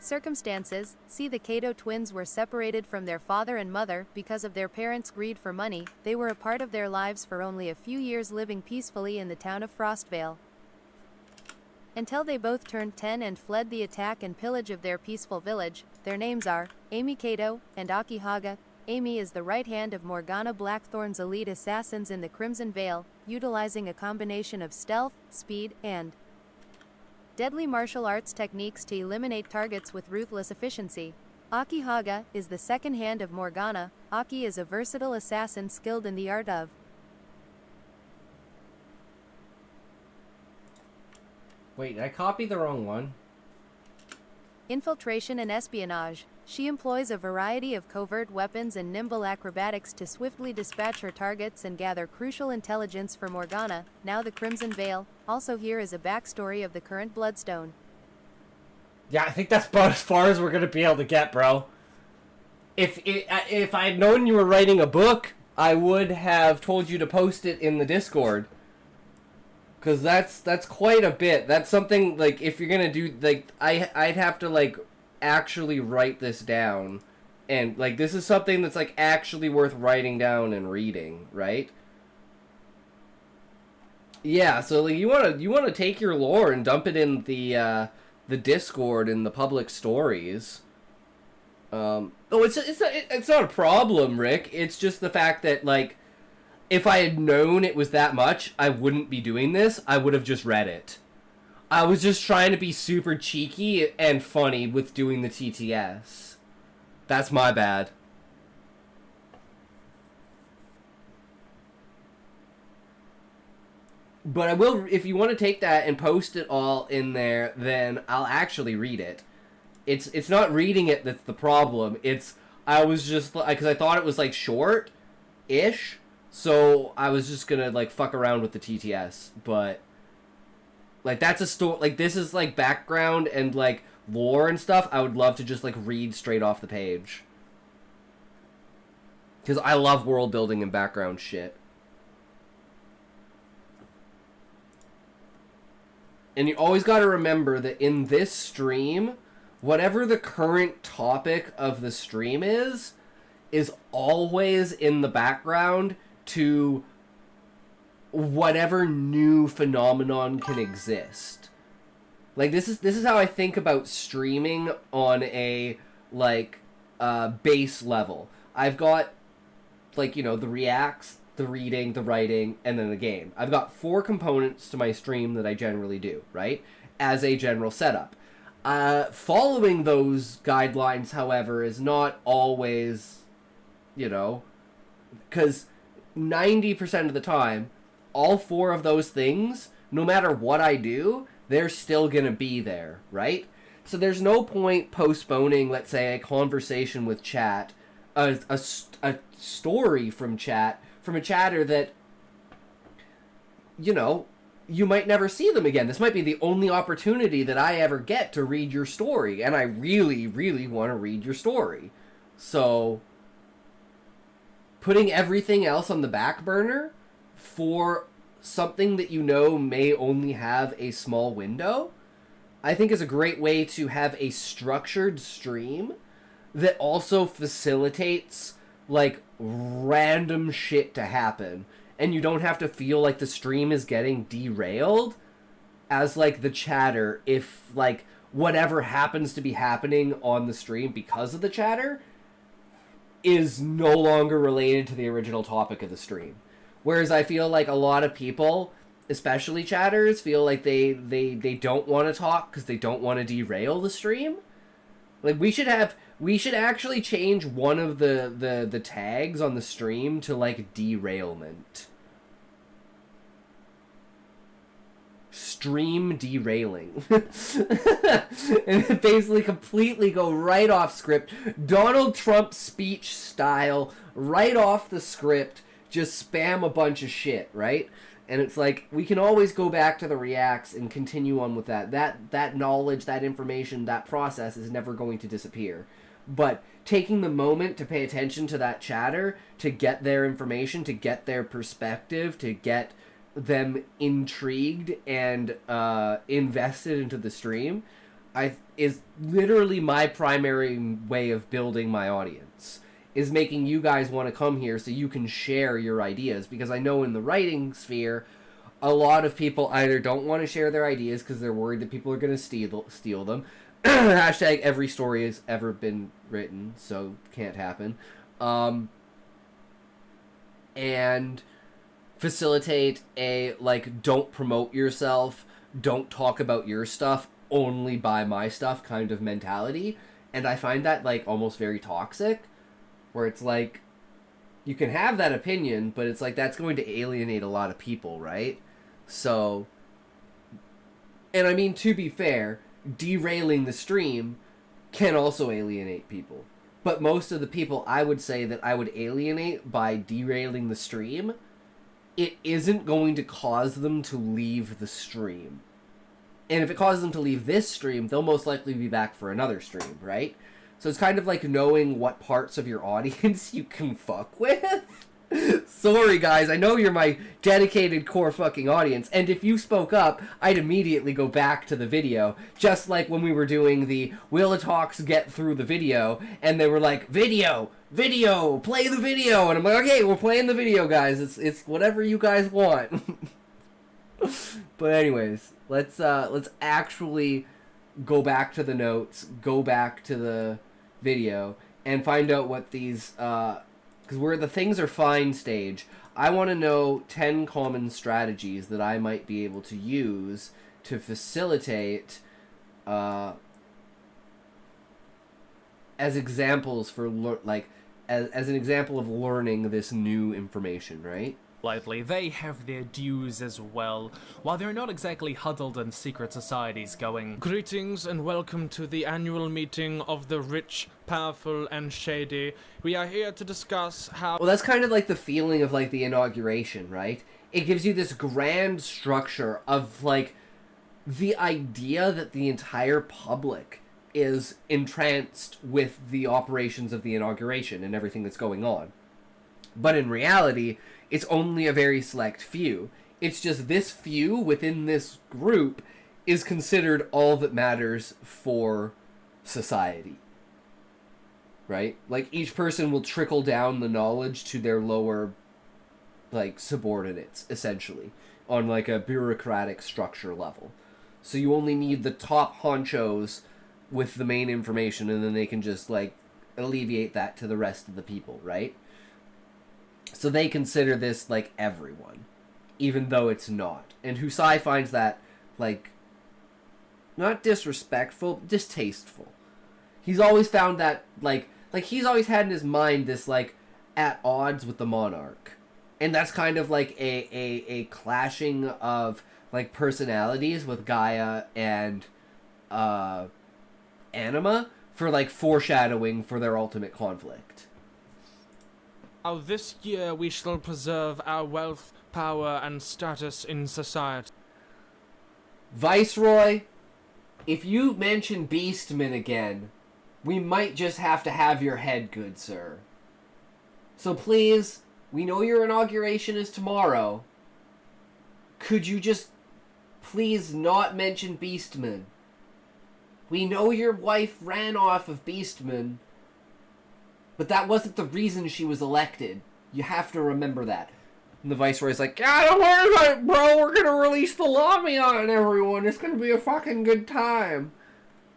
Speaker 7: circumstances. See, the Cato twins were separated from their father and mother because of their parents' greed for money. They were a part of their lives for only a few years, living peacefully in the town of Frostvale, until they both turned 10 and fled the attack and pillage of their peaceful village. Their names are Amy Cato and Aki Haga. Amy is the right hand of Morgana Blackthorn's elite assassins in the Crimson Veil, utilizing a combination of stealth, speed, and deadly martial arts techniques to eliminate targets with ruthless efficiency. Aki Haga is the second hand of Morgana. Aki is a versatile assassin skilled in the art of
Speaker 1: Wait, I copied the wrong one.
Speaker 7: infiltration and espionage. She employs a variety of covert weapons and nimble acrobatics to swiftly dispatch her targets and gather crucial intelligence for Morgana, now the Crimson Veil. Also here is a backstory of the current Bloodstone.
Speaker 1: Yeah, I think that's about as far as we're gonna be able to get, bro. If I had known you were writing a book, I would have told you to post it in the Discord. Cause that's quite a bit. That's something, like, if you're gonna do, like, I'd have to, like, actually write this down. And, like, this is something that's, like, actually worth writing down and reading, right? Yeah, so, like, you wanna take your lore and dump it in the Discord and the public stories. It's not a problem, Rick. It's just the fact that, like, if I had known it was that much, I wouldn't be doing this. I would have just read it. I was just trying to be super cheeky and funny with doing the TTS. That's my bad. But I will, if you want to take that and post it all in there, then I'll actually read it. It's not reading it that's the problem. I was just, because I thought it was, like, short-ish, so I was just gonna, like, fuck around with the TTS, but, like, that's a story, like, this is, like, background and, like, lore and stuff. I would love to just, like, read straight off the page. Because I love world building and background shit. And you always gotta remember that in this stream, whatever the current topic of the stream is always in the background to whatever new phenomenon can exist. Like, this is how I think about streaming on a, like, base level. I've got, like, you know, the reacts, the reading, the writing, and then the game. I've got 4 components to my stream that I generally do, right? As a general setup. Following those guidelines, however, is not always, you know, because 90% of the time, all 4 of those things, no matter what I do, they're still gonna be there, right? So there's no point postponing, let's say, a conversation with chat, a story from chat, from a chatter that, you know, you might never see them again. This might be the only opportunity that I ever get to read your story, and I really, really want to read your story. So, putting everything else on the back burner for something that you know may only have a small window, I think is a great way to have a structured stream that also facilitates, like, random shit to happen. And you don't have to feel like the stream is getting derailed as, like, the chatter if, like, whatever happens to be happening on the stream because of the chatter is no longer related to the original topic of the stream. Whereas I feel like a lot of people, especially chatters, feel like they don't want to talk because they don't want to derail the stream. Like, we should actually change one of the tags on the stream to, like, derailment. Stream derailing. And basically completely go right off script. Donald Trump speech style, right off the script, just spam a bunch of shit, right? And it's like, we can always go back to the reacts and continue on with that. That knowledge, that information, that process is never going to disappear. But taking the moment to pay attention to that chatter, to get their information, to get their perspective, to get them intrigued and invested into the stream, is literally my primary way of building my audience. Is making you guys want to come here so you can share your ideas. Because I know in the writing sphere, a lot of people either don't want to share their ideas because they're worried that people are going to steal them. Hashtag every story has ever been written, so can't happen. And facilitate a, like, don't promote yourself, don't talk about your stuff, only buy my stuff kind of mentality. And I find that, like, almost very toxic, where it's like, you can have that opinion, but it's like, that's going to alienate a lot of people, right? So, and I mean, to be fair, derailing the stream can also alienate people. But most of the people I would say that I would alienate by derailing the stream, it isn't going to cause them to leave the stream. And if it causes them to leave this stream, they'll most likely be back for another stream, right? So it's kind of like knowing what parts of your audience you can fuck with. Sorry, guys, I know you're my dedicated core fucking audience, and if you spoke up, I'd immediately go back to the video, just like when we were doing the Will Talks get through the video, and they were like, video, play the video, and I'm like, okay, we're playing the video, guys, it's whatever you guys want. But anyways, let's actually go back to the notes, go back to the video, and find out what these, because we're the things are fine stage. I want to know 10 common strategies that I might be able to use to facilitate, as examples for, as an example of learning this new information, right?
Speaker 10: Lightly, they have their dues as well. While they're not exactly huddled in secret societies going, "Greetings and welcome to the annual meeting of the rich, powerful, and shady. We are here to discuss how..."
Speaker 1: Well, that's kind of like the feeling of, like, the inauguration, right? It gives you this grand structure of, like, the idea that the entire public is entranced with the operations of the inauguration and everything that's going on. But in reality, it's only a very select few. It's just this few within this group is considered all that matters for society. Right? Like, each person will trickle down the knowledge to their lower, like, subordinates, essentially, on, like, a bureaucratic structure level. So you only need the top honchos with the main information, and then they can just, like, alleviate that to the rest of the people, right? So they consider this, like, everyone, even though it's not. And Husai finds that, like, not disrespectful, distasteful. He's always found that, like he's always had in his mind this, like, at odds with the monarch. And that's kind of like a clashing of, like, personalities with Gaia and Anima for, like, foreshadowing for their ultimate conflict.
Speaker 10: "How this year we shall preserve our wealth, power, and status in society."
Speaker 1: Viceroy, if you mention Beastmen again, we might just have to have your head, good sir. So please, we know your inauguration is tomorrow. Could you just please not mention Beastmen? We know your wife ran off of Beastmen, but that wasn't the reason she was elected. You have to remember that. And the Viceroy's like, "Ah, don't worry about it, bro. We're gonna release the Lami on everyone. It's gonna be a fucking good time."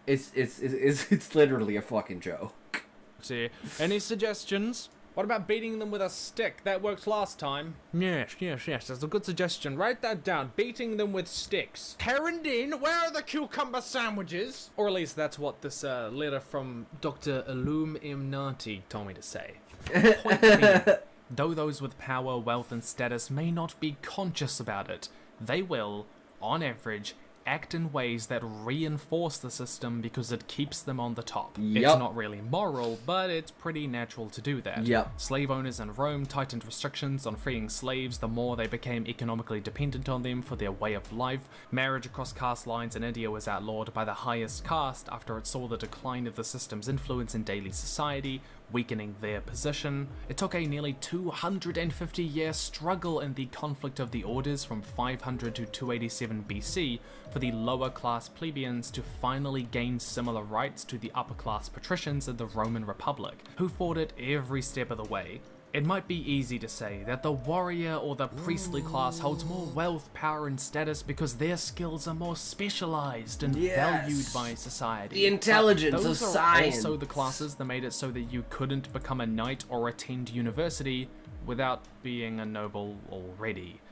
Speaker 1: It's literally a fucking joke.
Speaker 10: See, any suggestions? What about beating them with a stick? That worked last time. Yes, that's a good suggestion. Write that down. Beating them with sticks. Herondine, where are the cucumber sandwiches? Or at least that's what this letter from Dr. Illuminati told me to say. Point being, though those with power, wealth, and status may not be conscious about it, they will, on average, act in ways that reinforce the system because it keeps them on the top.
Speaker 1: Yep.
Speaker 10: It's not really moral, but it's pretty natural to do that.
Speaker 1: Yep.
Speaker 10: Slave owners in Rome tightened restrictions on freeing slaves the more they became economically dependent on them for their way of life. Marriage across caste lines in India was outlawed by the highest caste after it saw the decline of the system's influence in daily society, weakening their position. It took a nearly 250-year struggle in the conflict of the orders from 500 to 287 BC for the lower class plebeians to finally gain similar rights to the upper class patricians in the Roman Republic, who fought it every step of the way. It might be easy to say that the warrior or the priestly class holds more wealth, power, and status because their skills are more specialized and valued by society.
Speaker 1: The intelligence of science.
Speaker 10: Also the classes that made it so that you couldn't become a knight or attend university without being a noble already.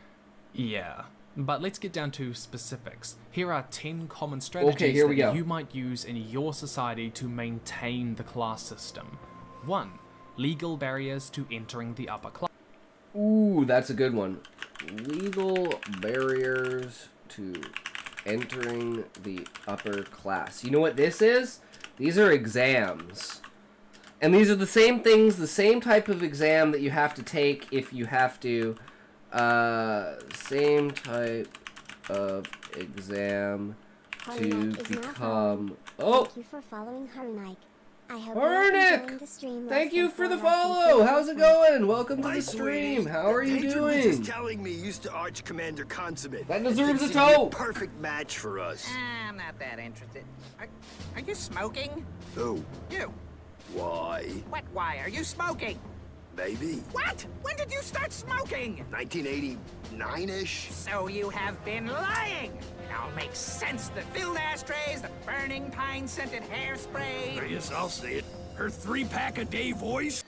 Speaker 10: Yeah. But let's get down to specifics. Here are 10 common strategies
Speaker 1: here we
Speaker 10: that
Speaker 1: go.
Speaker 10: you might use in your society to maintain the class system. 1. Legal barriers to entering the upper class.
Speaker 1: Ooh, that's a good one. Legal barriers to entering the upper class. You know what this is? These are exams. And these are the same things, the same type of exam that you have to take if you have to... same type of exam to become... Oh!
Speaker 3: Thank you for following Harunike. I hope
Speaker 1: Harnik!
Speaker 3: the stream.
Speaker 1: Thank you for the follow! How's it going? Welcome to
Speaker 4: Hi,
Speaker 1: the stream.
Speaker 4: sweetie.
Speaker 1: How are you
Speaker 4: Danger was just
Speaker 1: doing?
Speaker 4: telling me you used to Arch Commander Consummate.
Speaker 1: That
Speaker 4: and
Speaker 1: deserves
Speaker 4: thinks
Speaker 1: a
Speaker 4: he'd be
Speaker 1: toe.
Speaker 4: Perfect match for us.
Speaker 11: I'm not that interested. Are you smoking?
Speaker 4: Who?
Speaker 11: You.
Speaker 4: Why?
Speaker 11: What, why? Are you smoking?
Speaker 4: Maybe.
Speaker 11: What? When did you start smoking?
Speaker 4: 1989-ish?
Speaker 11: So you have been lying! It all makes sense. The filled ashtrays, the burning pine-scented hairspray.
Speaker 4: Yes, I'll say it. Her 3-pack-a-day voice?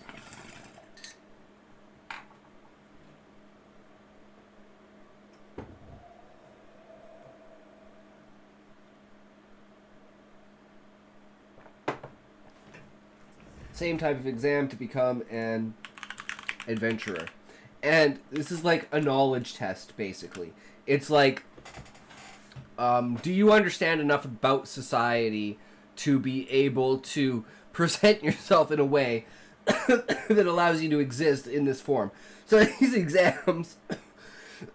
Speaker 1: Same type of exam to become an adventurer. And this is like a knowledge test, basically. It's like, do you understand enough about society to be able to present yourself in a way that allows you to exist in this form? So these exams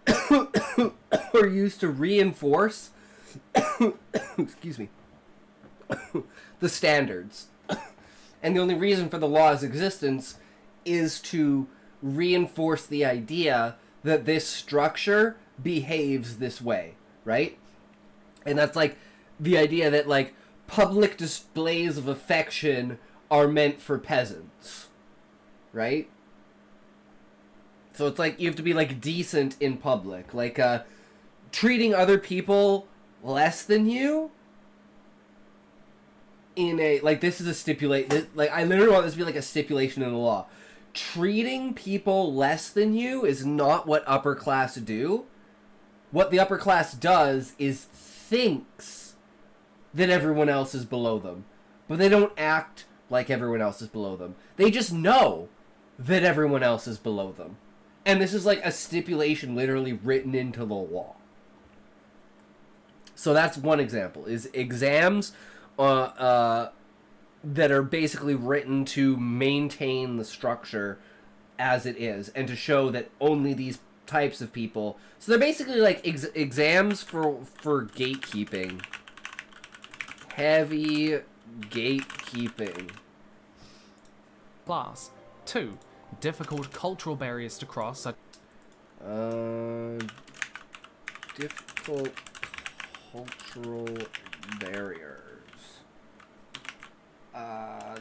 Speaker 1: are used to reinforce, excuse me, the standards. And the only reason for the law's existence is to reinforce the idea that this structure behaves this way, right? And that's like the idea that like public displays of affection are meant for peasants, right? So it's like you have to be like decent in public, like treating other people less than you in a, like, this is a like, I literally want this to be like a stipulation in the law. Treating people less than you is not what upper class do. What the upper class does is thinks that everyone else is below them. But they don't act like everyone else is below them. They just know that everyone else is below them. And this is like a stipulation literally written into the law. So that's one example, is exams that are basically written to maintain the structure as it is, and to show that only these types of people... So they're basically like exams for gatekeeping. Heavy gatekeeping.
Speaker 10: Class. 2. Difficult cultural barriers to cross.
Speaker 1: Difficult cultural barriers.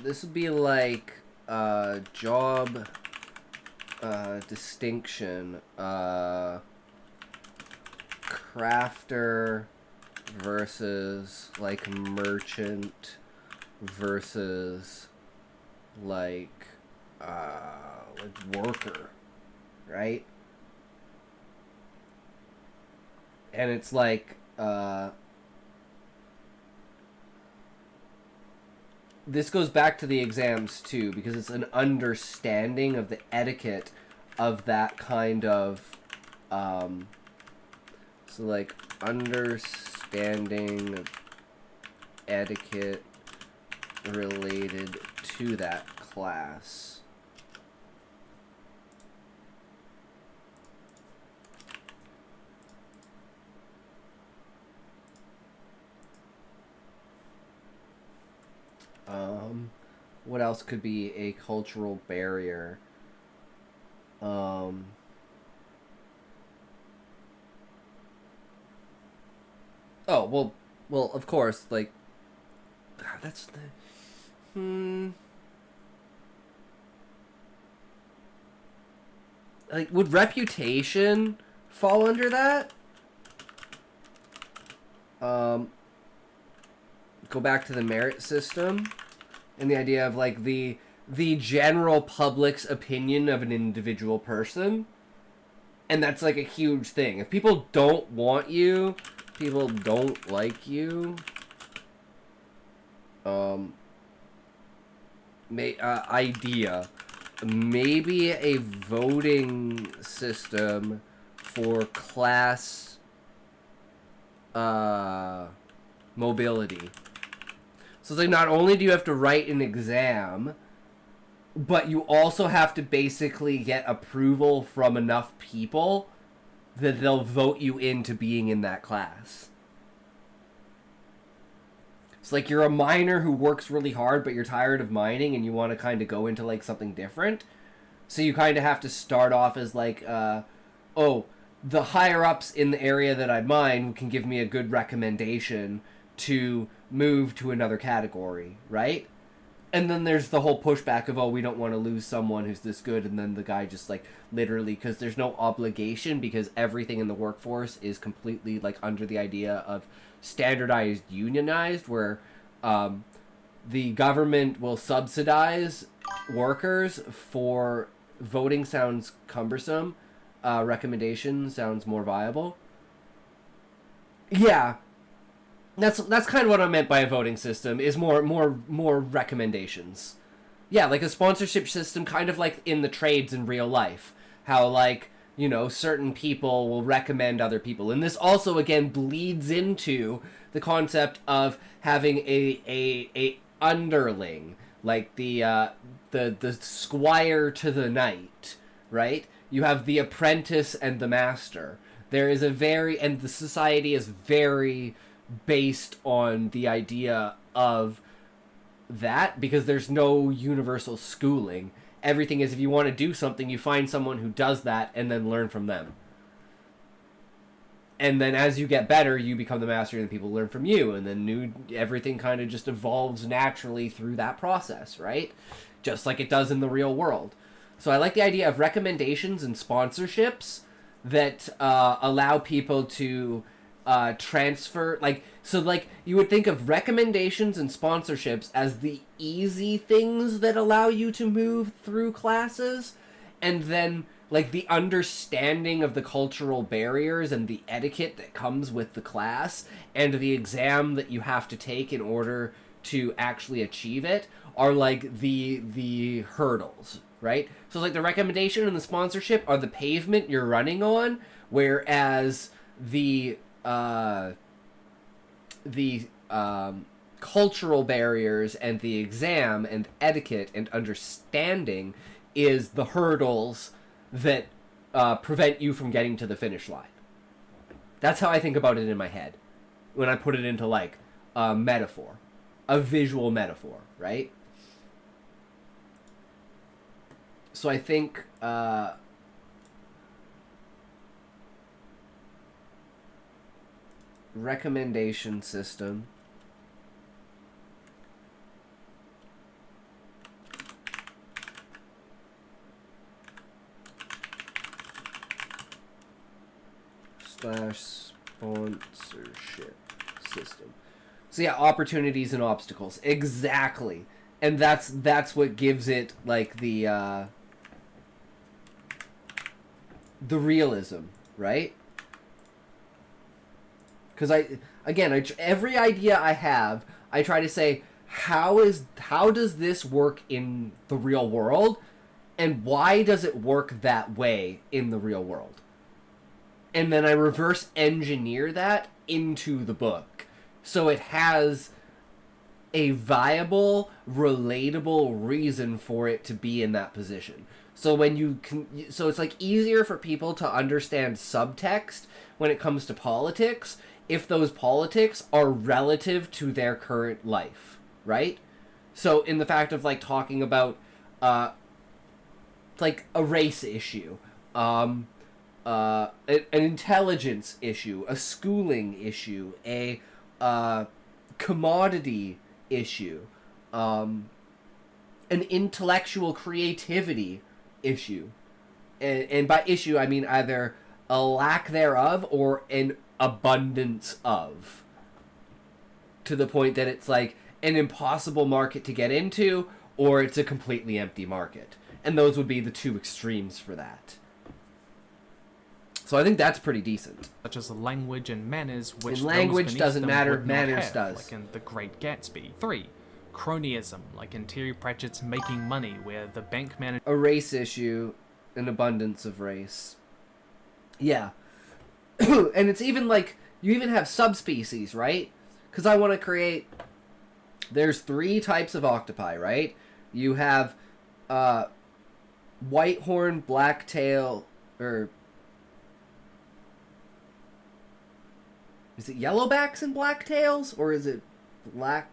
Speaker 1: This would be like job distinction. Crafter versus like merchant versus like worker, right? And it's like this goes back to the exams too, because it's an understanding of the etiquette of that kind of so like understanding of etiquette related to that class. What else could be a cultural barrier? Oh, well, of course, like, that's the, like, would reputation fall under that? Go back to the merit system and the idea of like the general public's opinion of an individual person, And that's like a huge thing. If people don't want you, people don't like you, idea, maybe a voting system for class mobility. So it's like, not only do you have to write an exam, but you also have to basically get approval from enough people that they'll vote you into being in that class. It's like you're a miner who works really hard, but you're tired of mining and you want to kind of go into like something different. So you kind of have to start off as like, oh, the higher ups in the area that I mine can give me a good recommendation to move to another category, right? And then there's the whole pushback of, oh, we don't want to lose someone who's this good, and then the guy just, like, literally, because there's no obligation, because everything in the workforce is completely, like, under the idea of standardized, unionized, where the government will subsidize workers for voting sounds cumbersome, recommendation sounds more viable. Yeah. That's kind of what I meant by a voting system, is more recommendations. Yeah, like a sponsorship system, kind of like in the trades in real life. How, like, you know, certain people will recommend other people. And this also, again, bleeds into the concept of having a underling, like the squire to the knight, right? You have the apprentice and the master. There is and the society is very based on the idea of that, because there's no universal schooling. Everything is, if you want to do something, you find someone who does that and then learn from them. And then as you get better, you become the master and people learn from you, and then everything kind of just evolves naturally through that process, right? Just like it does in the real world. So I like the idea of recommendations and sponsorships that allow people to transfer, like, so like you would think of recommendations and sponsorships as the easy things that allow you to move through classes, and then like the understanding of the cultural barriers and the etiquette that comes with the class and the exam that you have to take in order to actually achieve it are like the hurdles, right? So like the recommendation and the sponsorship are the pavement you're running on, whereas the cultural barriers and the exam and etiquette and understanding is the hurdles that prevent you from getting to the finish line. That's how I think about it in my head when I put it into like a metaphor, a visual metaphor, right? So I think recommendation system / sponsorship system. So yeah, opportunities and obstacles. Exactly. And that's what gives it like the realism, right? Because every idea I have, I try to say, how does this work in the real world, and why does it work that way in the real world? And then I reverse engineer that into the book, so it has a viable, relatable reason for it to be in that position. So so it's like easier for people to understand subtext when it comes to politics if those politics are relative to their current life, right? So in the fact of like talking about like a race issue, an intelligence issue, a schooling issue, a commodity issue, an intellectual creativity issue, and by issue I mean either a lack thereof or an abundance of, to the point that it's like an impossible market to get into, or it's a completely empty market. And those would be the two extremes for that. So I think that's pretty decent.
Speaker 10: Such as language and manners, which
Speaker 1: And language
Speaker 10: those beneath
Speaker 1: doesn't
Speaker 10: them
Speaker 1: matter,
Speaker 10: would not
Speaker 1: manners
Speaker 10: have,
Speaker 1: does.
Speaker 10: like in The Great Gatsby. 3. Cronyism, like in Terry Pratchett's Making Money, where the bank manager...
Speaker 1: A race issue, an abundance of race. Yeah. And it's even like, you even have subspecies, right? Because I want to create... There's 3 types of octopi, right? You have whitehorn, blacktail, or... Is it yellowbacks and blacktails? Or is it black...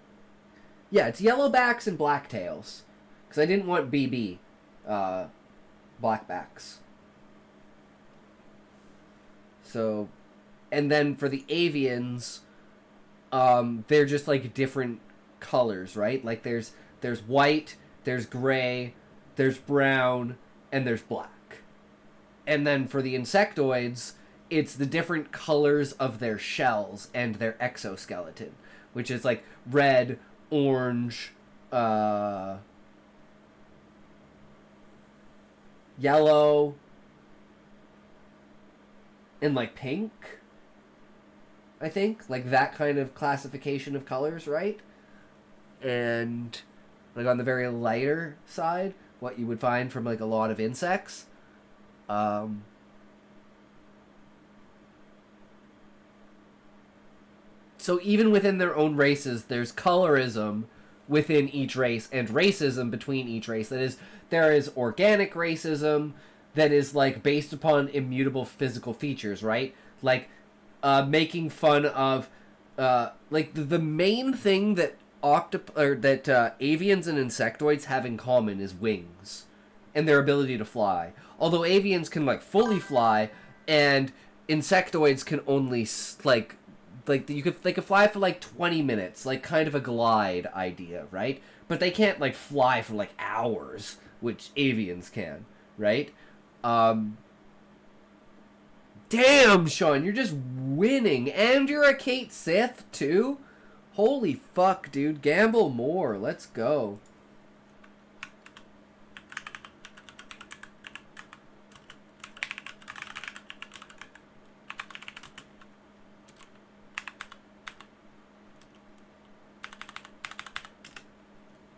Speaker 1: Yeah, it's yellowbacks and blacktails. Because I didn't want BB. Blackbacks. So... And then for the avians, they're just like different colors, right? Like there's white, there's gray, there's brown, and there's black. And then for the insectoids, it's the different colors of their shells and their exoskeleton, which is like red, orange, yellow, and like pink, I think. Like that kind of classification of colors, right? And like on the very lighter side, what you would find from like a lot of insects. So even within their own races, there's colorism within each race and racism between each race. That is, there is organic racism that is like based upon immutable physical features, right? Like making fun of like the main thing that avians and insectoids have in common is wings and their ability to fly. Although avians can like fully fly, and insectoids can only they could fly for like 20 minutes, like kind of a glide idea, right? But they can't like fly for like hours, which avians can, right? Damn, Sean, you're just winning, and you're a Kate Sith too. Holy fuck, dude. Gamble more. Let's go.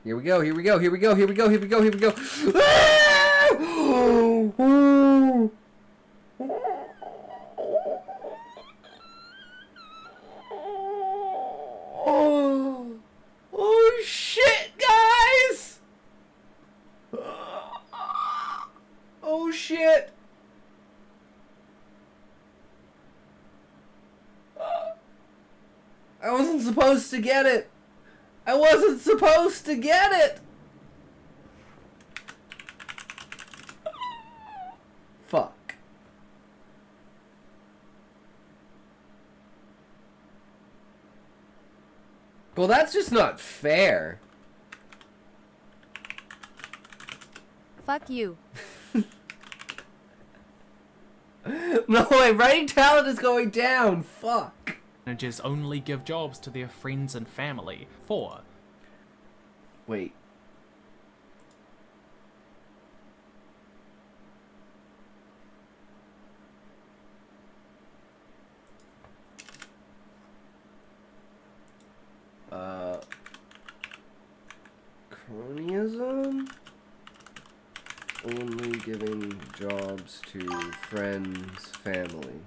Speaker 1: Here we go, here we go, here we go, here we go, here we go, here we go. Ah! Oh shit, guys! Oh shit! I wasn't supposed to get it! I wasn't supposed to get it! Fuck. Well, that's just not fair.
Speaker 7: Fuck you.
Speaker 1: No, my writing talent is going down. Fuck.
Speaker 10: Managers only give jobs to their friends and family. 4.
Speaker 1: Wait. Cronyism? Only giving jobs to friends, family.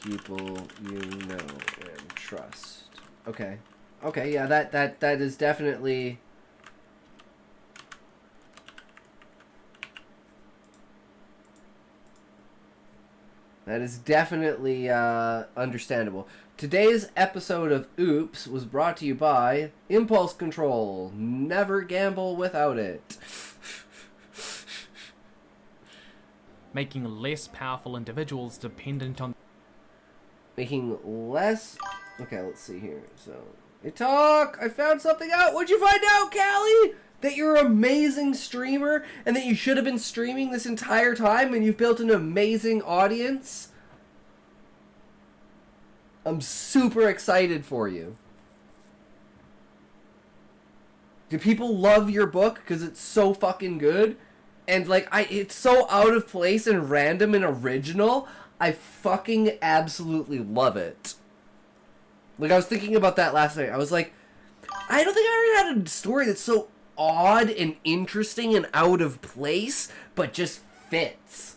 Speaker 1: People you know and trust. Okay. Okay, yeah, that is definitely... That is definitely understandable. Today's episode of Oops was brought to you by Impulse Control. Never gamble without it.
Speaker 10: Making less powerful individuals dependent on...
Speaker 1: Making less... Okay, let's see here. So, hey, Talk! I found something out! What'd you find out, Callie? That you're an amazing streamer, and that you should have been streaming this entire time, and you've built an amazing audience? I'm super excited for you. Do people love your book because it's so fucking good? And like it's so out of place and random and original. I fucking absolutely love it. Like I was thinking about that last night. I was like, I don't think I ever had a story that's so odd and interesting and out of place, but just fits.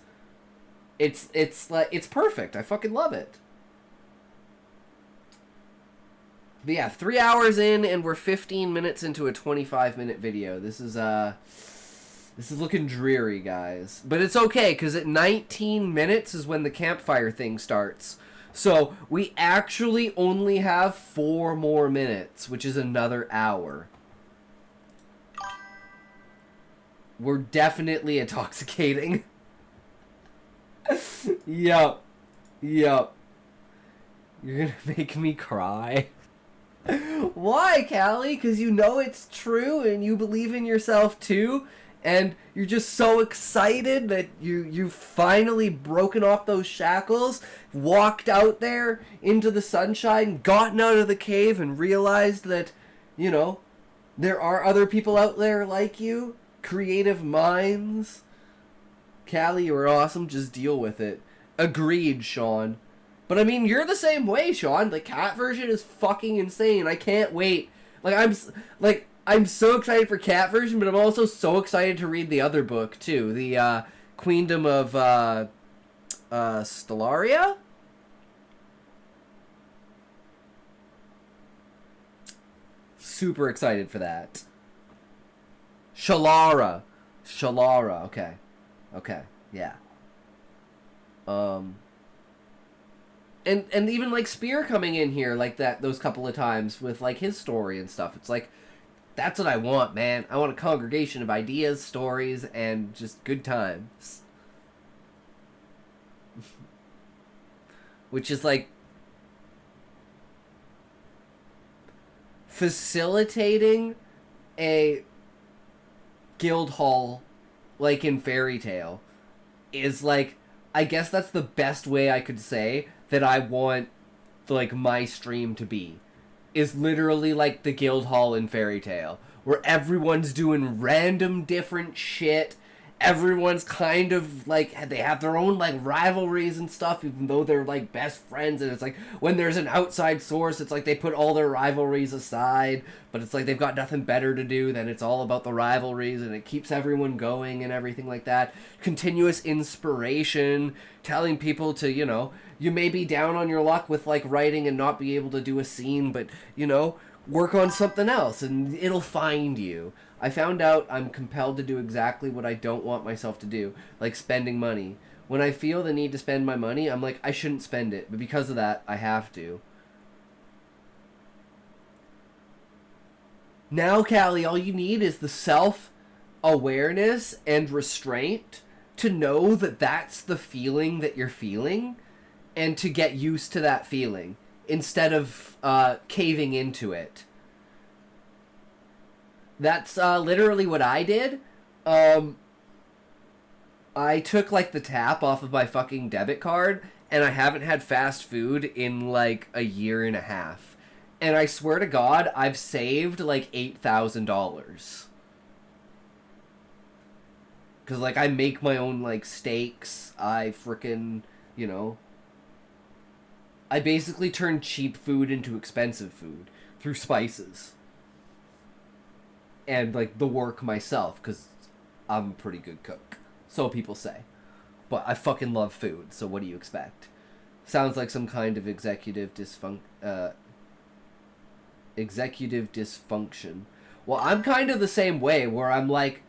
Speaker 1: It's like it's perfect. I fucking love it. But yeah, 3 hours in and we're 15 minutes into a 25-minute video. This is looking dreary, guys. But it's okay, because at 19 minutes is when the campfire thing starts. So we actually only have 4 more minutes, which is another hour. We're definitely intoxicating. Yup. Yup. You're gonna make me cry. Why, Callie? Because you know it's true and you believe in yourself too, and you're just so excited that you've finally broken off those shackles, walked out there into the sunshine, gotten out of the cave, and realized that, you know, there are other people out there like you, creative minds. Callie, you're awesome, just deal with it. Agreed, Sean. But I mean, you're the same way, Sean. The Catversion is fucking insane. I can't wait. I'm so excited for Catversion, but I'm also so excited to read the other book too, the Queendom of Stellaria. Super excited for that. Shalara. Okay. Okay. Yeah. And even like Spear coming in here like that those couple of times with like his story and stuff. It's like, that's what I want, man. I want a congregation of ideas, stories, and just good times. Which is like facilitating a guild hall like in Fairy Tale is like, I guess that's the best way I could say that I want like my stream to be, is literally like the guild hall in Fairy Tale, where everyone's doing random different shit. Everyone's kind of like, they have their own like rivalries and stuff, even though they're like best friends. And it's like when there's an outside source, it's like they put all their rivalries aside, but it's like they've got nothing better to do, then it's all about the rivalries, and it keeps everyone going and everything like that. Continuous inspiration, telling people to, you know, you may be down on your luck with like writing and not be able to do a scene, but, you know, work on something else and it'll find you. I found out I'm compelled to do exactly what I don't want myself to do, like spending money. When I feel the need to spend my money, I'm like, I shouldn't spend it, but because of that, I have to. Now, Callie, all you need is the self-awareness and restraint to know that that's the feeling that you're feeling, and to get used to that feeling instead of caving into it. That's literally what I did. I took like the tap off of my fucking debit card, and I haven't had fast food in like a year and a half. And I swear to God, I've saved like $8,000. Because like I make my own like steaks. I frickin', you know, I basically turn cheap food into expensive food through spices. And like the work myself, because I'm a pretty good cook. So people say. But I fucking love food, so what do you expect? Sounds like some kind of executive dysfunction. Well, I'm kind of the same way, where I'm like,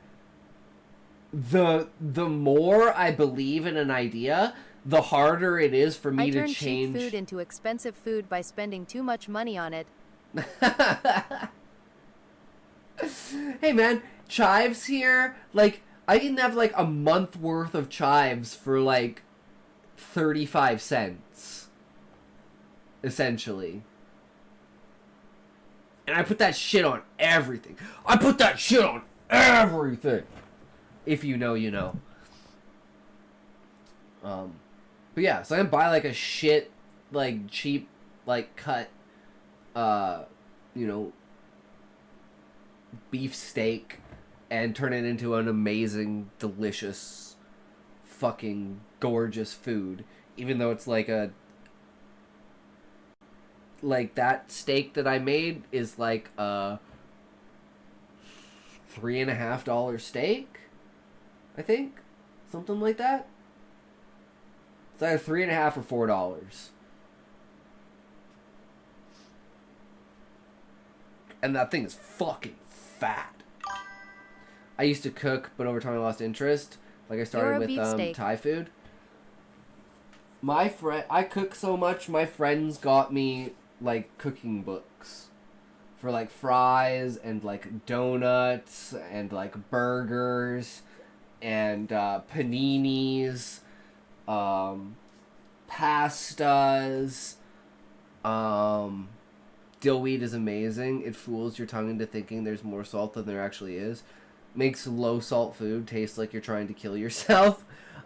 Speaker 1: the more I believe in an idea, the harder it is for me to change.
Speaker 7: I turn cheap food into expensive food by spending too much money on it.
Speaker 1: Hey man, chives here, like, I can have like a month worth of chives for like 35 cents. Essentially. And I put that shit on everything. I put that shit on everything. If you know, you know. But yeah, so I can buy like a shit, like cheap, like cut, you know, beef steak, and turn it into an amazing, delicious, fucking gorgeous food. Even though it's like a... Like, that steak that I made is like a $3.50 steak, I think. Something like that. It's either $3.50 or $4. And that thing is fucking fat. I used to cook, but over time I lost interest. Like I started with Thai food. I cook so much, my friends got me like cooking books for like fries and like donuts and like burgers and paninis, pastas. Dill wheat is amazing. It fools your tongue into thinking there's more salt than there actually is. Makes low salt food taste like you're trying to kill yourself.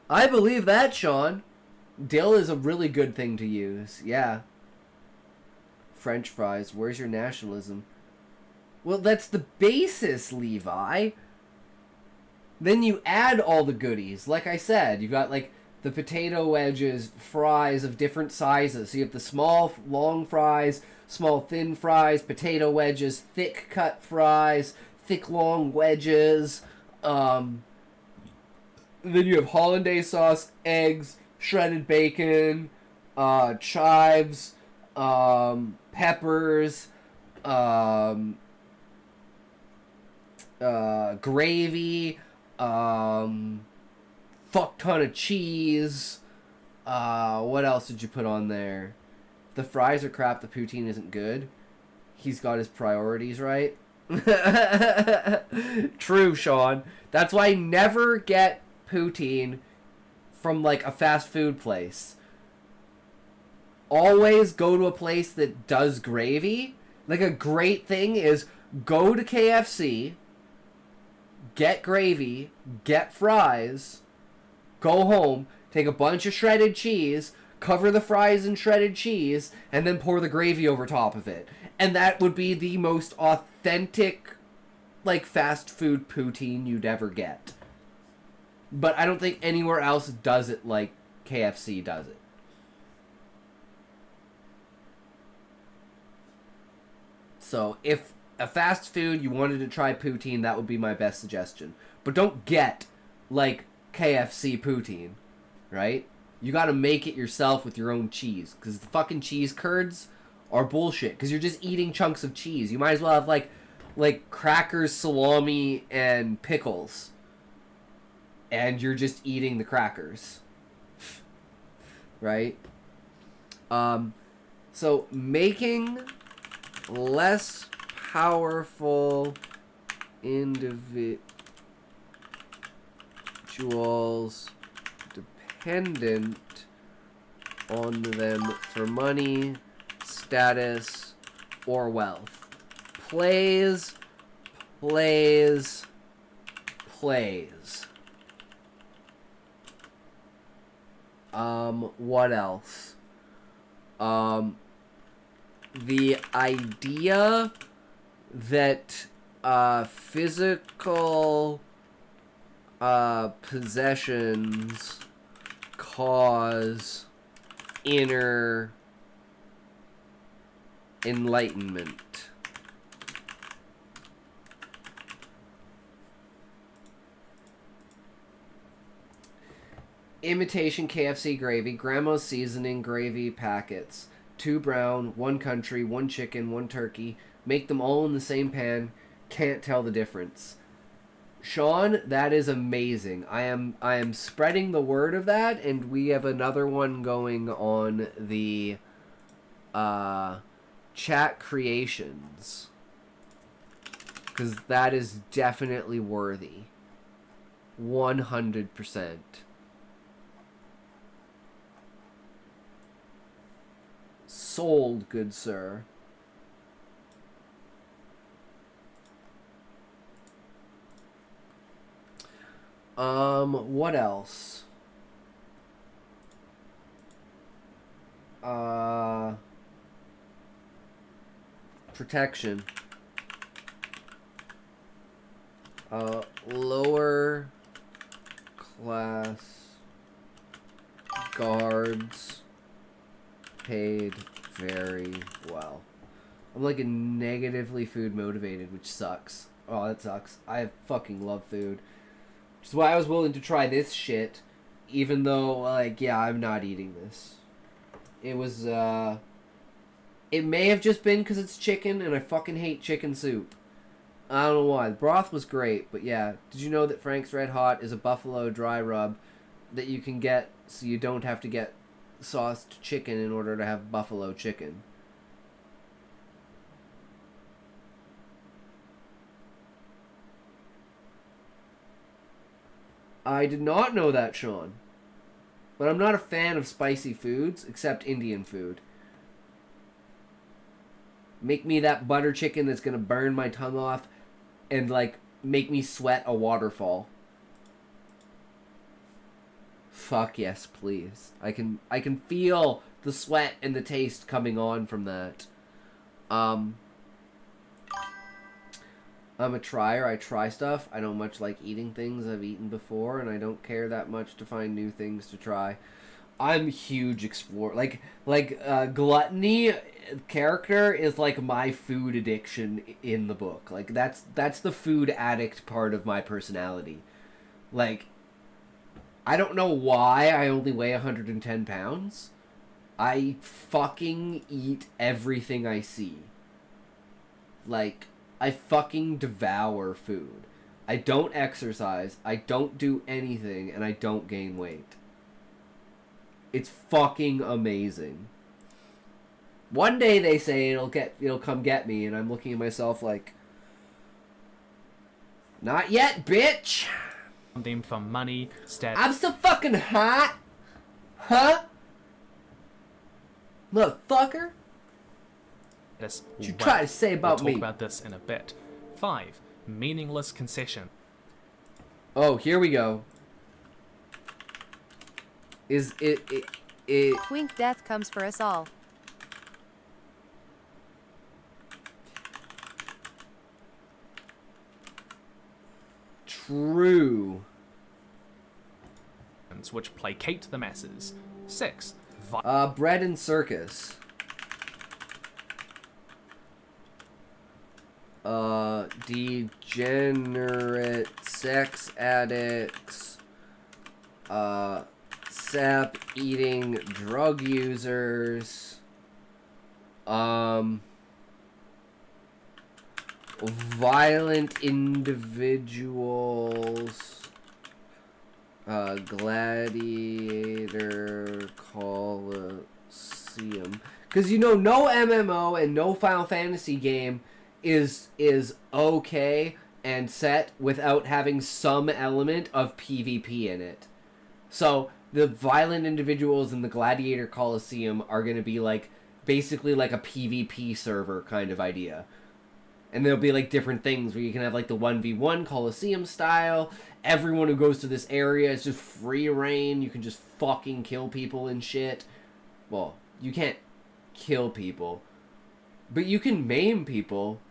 Speaker 1: I believe that, Sean. Dill is a really good thing to use. Yeah. French fries. Where's your nationalism? Well, that's the basis, Levi. Then you add all the goodies. Like I said, you got like the potato wedges, fries of different sizes. So you have the small, long fries, small, thin fries, potato wedges, thick cut fries, thick, long wedges. Then you have hollandaise sauce, eggs, shredded bacon, chives, peppers, gravy, fuck ton of cheese. What else did you put on there? The fries are crap, the poutine isn't good. He's got his priorities right. True, Sean. That's why I never get poutine from like a fast food place. Always go to a place that does gravy. Like a great thing is go to KFC, get gravy, get fries, go home, take a bunch of shredded cheese, cover the fries in shredded cheese, and then pour the gravy over top of it. And that would be the most authentic, like, fast food poutine you'd ever get. But I don't think anywhere else does it like KFC does it. So, if a fast food you wanted to try poutine, that would be my best suggestion. But don't get, like, KFC poutine, right? You gotta make it yourself with your own cheese. Because the fucking cheese curds are bullshit. Because you're just eating chunks of cheese. You might as well have, like crackers, salami, and pickles. And you're just eating the crackers. Right? So, making less powerful individuals dependent on them for money, status, or wealth. Plays. What else? The idea that physical possessions cause inner enlightenment. Imitation KFC gravy, grandma's seasoning gravy packets. 2 brown, 1 country, 1 chicken, 1 turkey. Make them all in the same pan. Can't tell the difference. Sean, that is amazing. I am spreading the word of that, and we have another one going on the chat creations. Because that is definitely worthy. 100%. Sold, good sir. What else? Protection. Lower class guards paid very well. I'm like a negatively food motivated, which sucks. Oh, that sucks. I fucking love food. Which is why I was willing to try this shit, even though, like, yeah, I'm not eating this. It was, it may have just been because it's chicken, and I fucking hate chicken soup. I don't know why. The broth was great, but yeah. Did you know that Frank's Red Hot is a buffalo dry rub that you can get so you don't have to get sauced chicken in order to have buffalo chicken? I did not know that, Sean. But I'm not a fan of spicy foods, except Indian food. Make me that butter chicken that's gonna burn my tongue off and, like, make me sweat a waterfall. Fuck yes, please. I can feel the sweat and the taste coming on from that. I'm a trier. I try stuff. I don't much like eating things I've eaten before, and I don't care that much to find new things to try. I'm a huge explorer. Gluttony character is like my food addiction in the book. Like, that's the food addict part of my personality. Like, I don't know why I only weigh 110 pounds. I fucking eat everything I see. Like, I fucking devour food. I don't exercise, I don't do anything, and I don't gain weight. It's fucking amazing. One day they say it'll come get me, and I'm looking at myself like, not yet, bitch.
Speaker 10: Them for money,
Speaker 1: I'm still fucking hot, huh? Motherfucker.
Speaker 10: What
Speaker 1: you try to say about me?
Speaker 10: We'll talk about this in a bit. 5. Meaningless concession.
Speaker 1: Oh, here we go. Is it
Speaker 7: Twink death comes for us all.
Speaker 1: True.
Speaker 10: Which placate the masses. 6.
Speaker 1: Bread and circus. Degenerate sex addicts. Sap eating drug users. Violent individuals. Gladiator Coliseum. Because, you know, no MMO and no Final Fantasy game is okay and set without having some element of PvP in it. So, the violent individuals in the Gladiator Coliseum are going to be, like, basically like a PvP server kind of idea. And there'll be, like, different things where you can have, like, the 1v1 Coliseum style. Everyone who goes to this area is just free reign. You can just fucking kill people and shit. Well, you can't kill people. But you can maim people.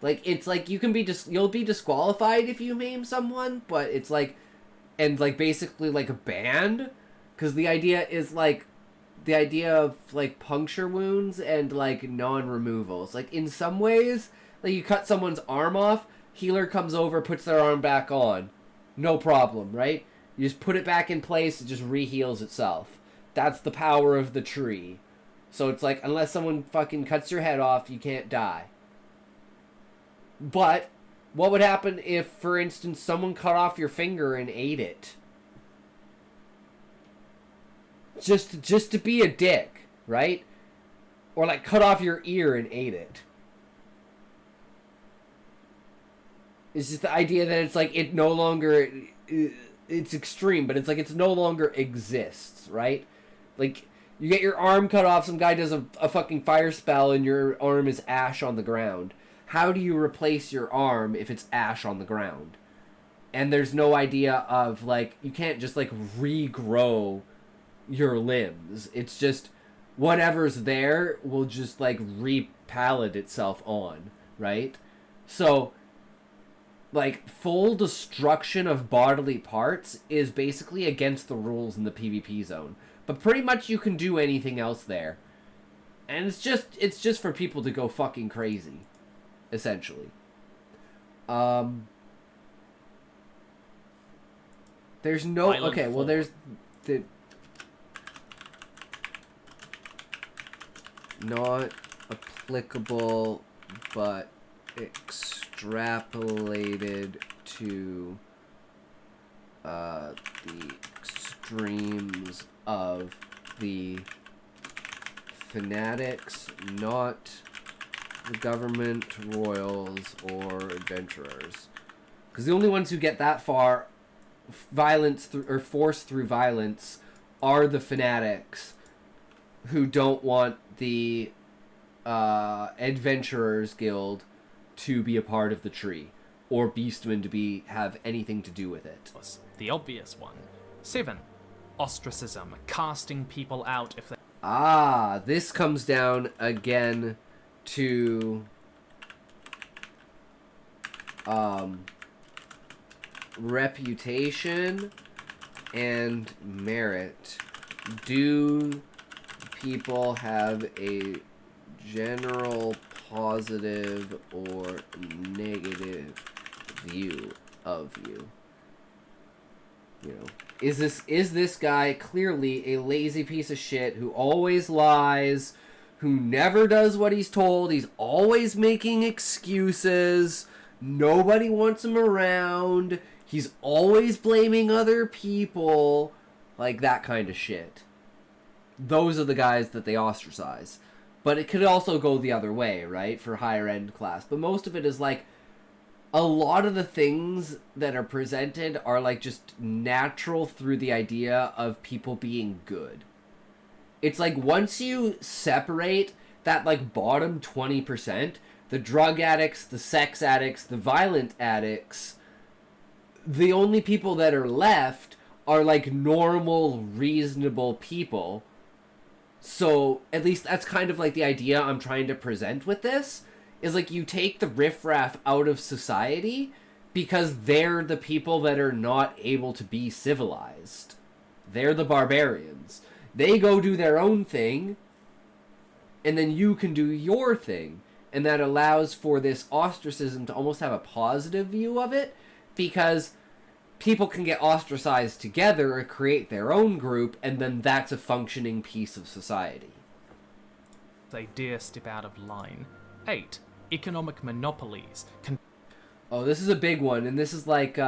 Speaker 1: Like, it's like, you can be you'll be disqualified if you maim someone, but it's like, and, like, basically, like, banned. Because the idea is, like, the idea of, like, puncture wounds and, like, non-removals. Like, in some ways, like, you cut someone's arm off, healer comes over, puts their arm back on. No problem, right? You just put it back in place, it just re-heals itself. That's the power of the tree. So it's like, unless someone fucking cuts your head off, you can't die. But, what would happen if, for instance, someone cut off your finger and ate it? Just to be a dick, right? Or, like, cut off your ear and ate it. It's just the idea that it's like, it no longer, it's extreme, but it's like, it's no longer exists, right? Like, you get your arm cut off, some guy does a fucking fire spell, and your arm is ash on the ground. How do you replace your arm if it's ash on the ground? And there's no idea of, like, you can't just, like, regrow your limbs. It's just, whatever's there will just, like, repallet itself on, right? So, like, full destruction of bodily parts is basically against the rules in the PvP zone. But pretty much you can do anything else there. And it's just for people to go fucking crazy, essentially. There's no...
Speaker 10: Violent
Speaker 1: okay, well,
Speaker 10: form.
Speaker 1: there's... Not applicable, but extrapolated to the extremes of the fanatics, not the government, royals, or adventurers. Because the only ones who get that far, violence or force through violence, are the fanatics who don't want the Adventurers Guild to be a part of the tree, or Beastmen to have anything to do with it.
Speaker 10: The obvious one. 7. Ostracism, casting people out if they...
Speaker 1: Ah, this comes down again to reputation and merit. Do people have a general positive or negative view of you? You know, is this guy clearly a lazy piece of shit who always lies, who never does what he's told, he's always making excuses, nobody wants him around, he's always blaming other people, like that kind of shit. Those are the guys that they ostracize. But it could also go the other way, right, for higher end class. But most of it is like, a lot of the things that are presented are like just natural through the idea of people being good. It's like once you separate that like bottom 20%, the drug addicts, the sex addicts, the violent addicts, the only people that are left are like normal, reasonable people. So at least that's kind of like the idea I'm trying to present with this. Is like you take the riffraff out of society because they're the people that are not able to be civilized. They're the barbarians. They go do their own thing, and then you can do your thing. And that allows for this ostracism to almost have a positive view of it, because people can get ostracized together and create their own group, and then that's a functioning piece of society.
Speaker 10: They dare step out of line. 8. Economic monopolies.
Speaker 1: Oh, this is a big one, and this is like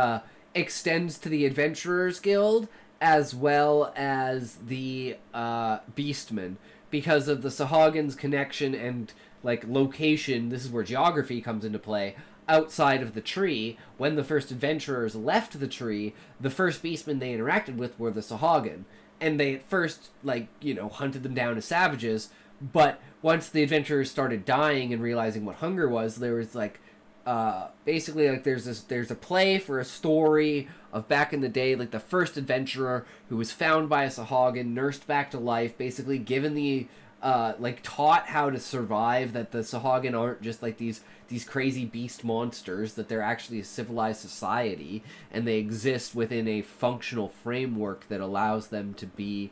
Speaker 1: extends to the Adventurers Guild as well as the Beastmen, because of the Sahagins' connection and like location. This is where geography comes into play. Outside of the tree, when the first adventurers left the tree, the first beastmen they interacted with were the Sahagin, and they at first, like, you know, hunted them down as savages. But once the adventurers started dying and realizing what hunger was, there was like, basically like there's a play for a story of back in the day, like the first adventurer who was found by a Sahagin, nursed back to life, basically given the, like taught how to survive, that the Sahagin aren't just like these crazy beast monsters, that they're actually a civilized society, and they exist within a functional framework that allows them to be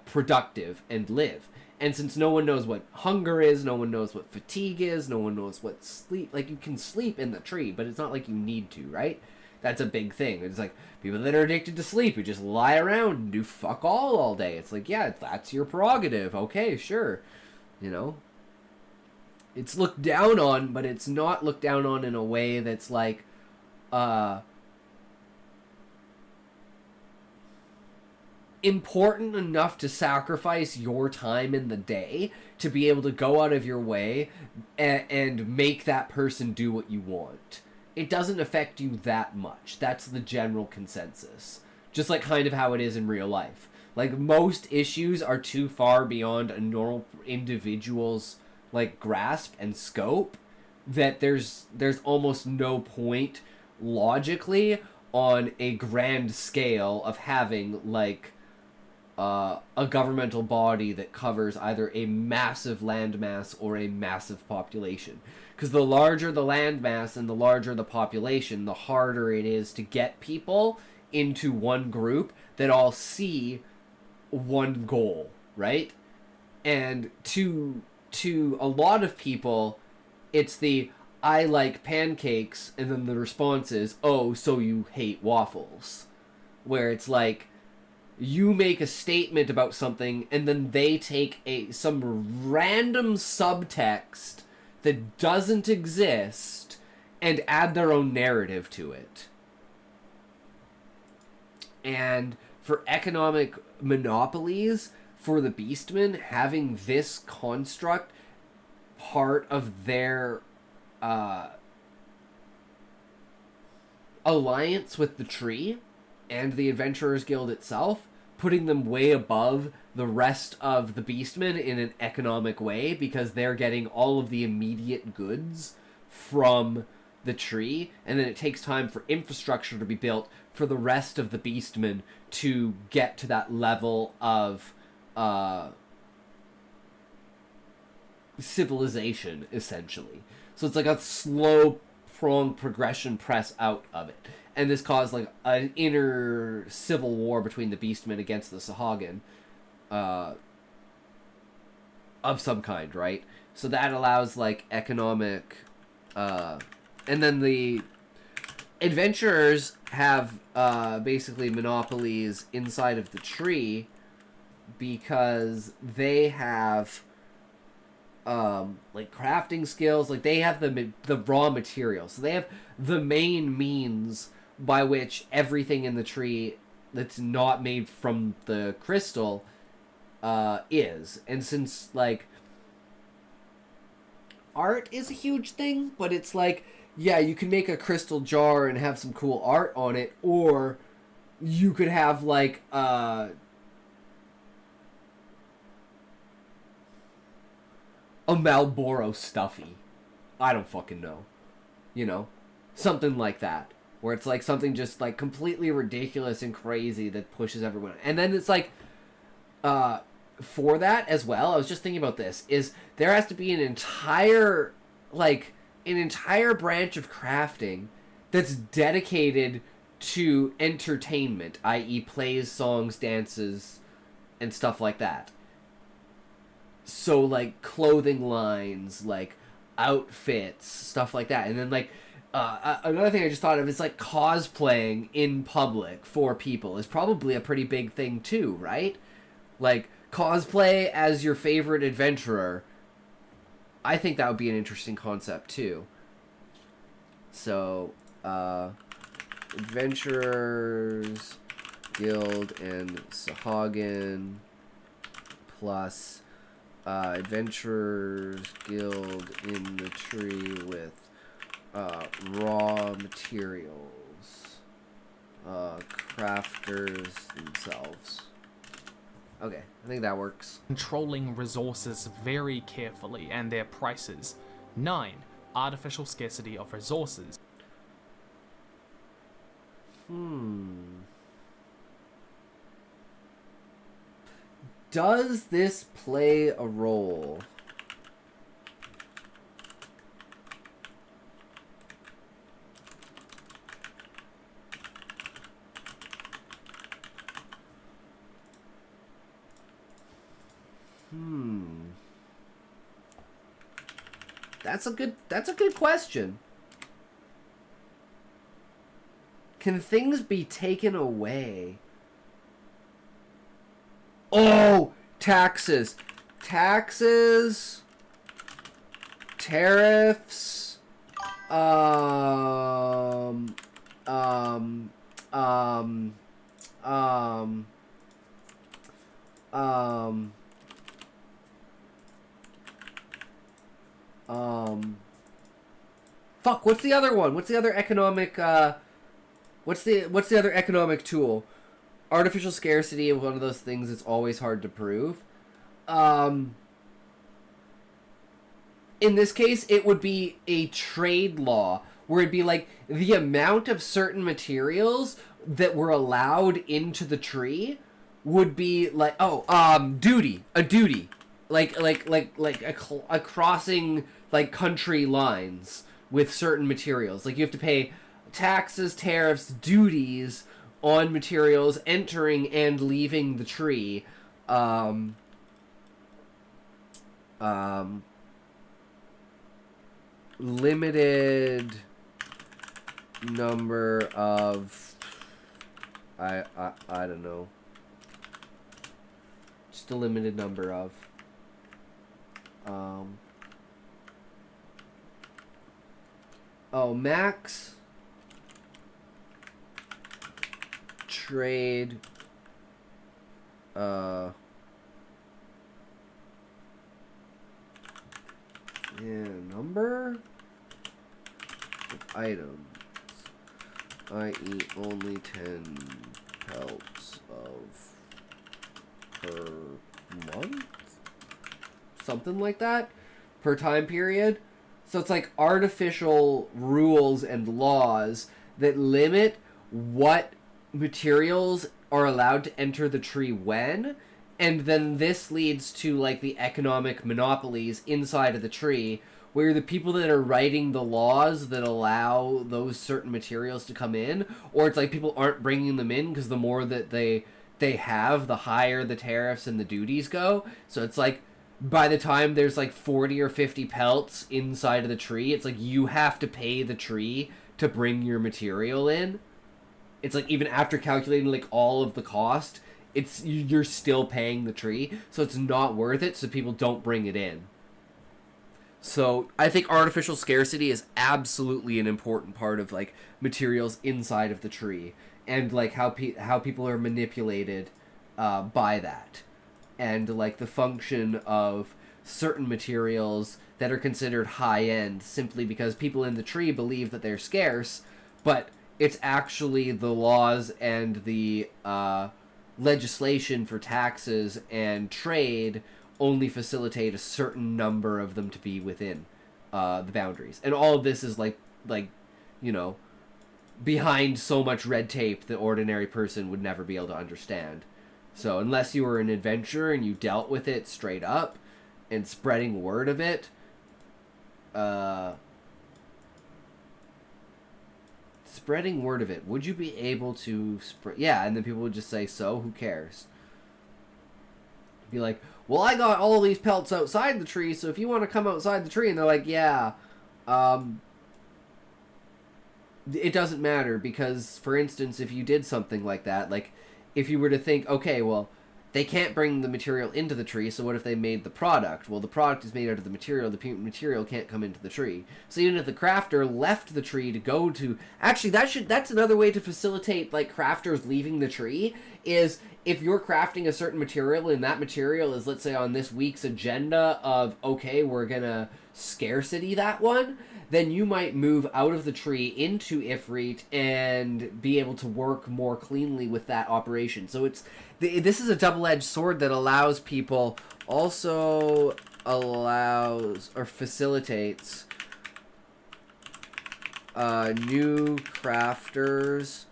Speaker 1: productive and live. And since no one knows what hunger is, no one knows what fatigue is, no one knows what sleep... Like, you can sleep in the tree, but it's not like you need to, right? That's a big thing. It's like, people that are addicted to sleep, who just lie around and do fuck all day. It's like, yeah, that's your prerogative. Okay, sure. You know? It's looked down on, but it's not looked down on in a way that's like, important enough to sacrifice your time in the day to be able to go out of your way and make that person do what you want. It doesn't affect you that much. That's the general consensus. Just like kind of how it is in real life. Like, most issues are too far beyond a normal individual's, like, grasp and scope that there's almost no point logically on a grand scale of having, like, a governmental body that covers either a massive landmass or a massive population. Because the larger the landmass and the larger the population, the harder it is to get people into one group that all see one goal, right? And to a lot of people, it's the I like pancakes, and then the response is, oh, so you hate waffles. Where it's like, you make a statement about something, and then they take some random subtext that doesn't exist and add their own narrative to it. And for economic monopolies, for the Beastmen, having this construct part of their alliance with the tree and the Adventurers Guild itself, putting them way above the rest of the Beastmen in an economic way, because they're getting all of the immediate goods from the tree, and then it takes time for infrastructure to be built for the rest of the Beastmen to get to that level of civilization, essentially. So it's like a slow pronged progression press out of it. And this caused like an inner civil war between the Beastmen against the Sahagin of some kind, right? So that allows like economic and then the adventurers have basically monopolies inside of the tree because they have like crafting skills, like they have the raw materials. So they have the main means by which everything in the tree that's not made from the crystal is. And since like art is a huge thing, but it's like, yeah, you can make a crystal jar and have some cool art on it, or you could have like a Malboro stuffy. I don't fucking know. You know? Something like that. Where it's like something just like completely ridiculous and crazy that pushes everyone. And then it's like, for that as well, I was just thinking about this, is there has to be an entire branch of crafting that's dedicated to entertainment, i.e. plays, songs, dances, and stuff like that. So, like, clothing lines, like, outfits, stuff like that. And then, like, another thing I just thought of is, like, cosplaying in public for people is probably a pretty big thing, too, right? Like, cosplay as your favorite adventurer. I think that would be an interesting concept, too. So, Adventurers Guild and Sahagin plus Adventurers Guild in the tree with raw materials. Crafters themselves. Okay, I think that works.
Speaker 10: Controlling resources very carefully and their prices. 9. Artificial scarcity of resources.
Speaker 1: Does this play a role? That's a good question. Can things be taken away? Oh, taxes. Taxes. Tariffs. Fuck, what's the other one? What's the other economic, what's the other economic tool? Artificial scarcity is one of those things that's always hard to prove. In this case, it would be a trade law, where it'd be like the amount of certain materials that were allowed into the tree would be like, duty. Like a crossing like country lines with certain materials. Like you have to pay taxes, tariffs, duties on materials entering and leaving the tree. Limited number of I don't know. Just a limited number of max trade number of items, i.e. only 10 pelts per month? Something like that? Per time period? So it's like artificial rules and laws that limit what materials are allowed to enter the tree when, and then this leads to like the economic monopolies inside of the tree, where the people that are writing the laws that allow those certain materials to come in, or it's like people aren't bringing them in because the more that they have, the higher the tariffs and the duties go. So it's like by the time there's like 40 or 50 pelts inside of the tree, it's like you have to pay the tree to bring your material in. It's like even after calculating like all of the cost, you're still paying the tree, so it's not worth it, so people don't bring it in. So I think artificial scarcity is absolutely an important part of like materials inside of the tree, and like how people are manipulated by that, and like the function of certain materials that are considered high end simply because people in the tree believe that they're scarce, but it's actually the laws and the legislation for taxes and trade only facilitate a certain number of them to be within the boundaries. And all of this is like you know, behind so much red tape that ordinary person would never be able to understand. So unless you were an adventurer and you dealt with it straight up and spreading word of it, would you be able to spread? Yeah, and then people would just say, so who cares? Be like, well, I got all these pelts outside the tree, so if you want to come outside the tree, and they're like, yeah, it doesn't matter, because, for instance, if you did something like that, like, if you were to think, okay, well, they can't bring the material into the tree, so what if they made the product? Well, the product is made out of the material material can't come into the tree. So even if the crafter left the tree to go to... Actually, that's another way to facilitate, like, crafters leaving the tree, is if you're crafting a certain material, and that material is, let's say, on this week's agenda of, okay, we're gonna scarcity that one, then you might move out of the tree into Ifrit and be able to work more cleanly with that operation. So this is a double-edged sword that allows people, also allows or facilitates new crafters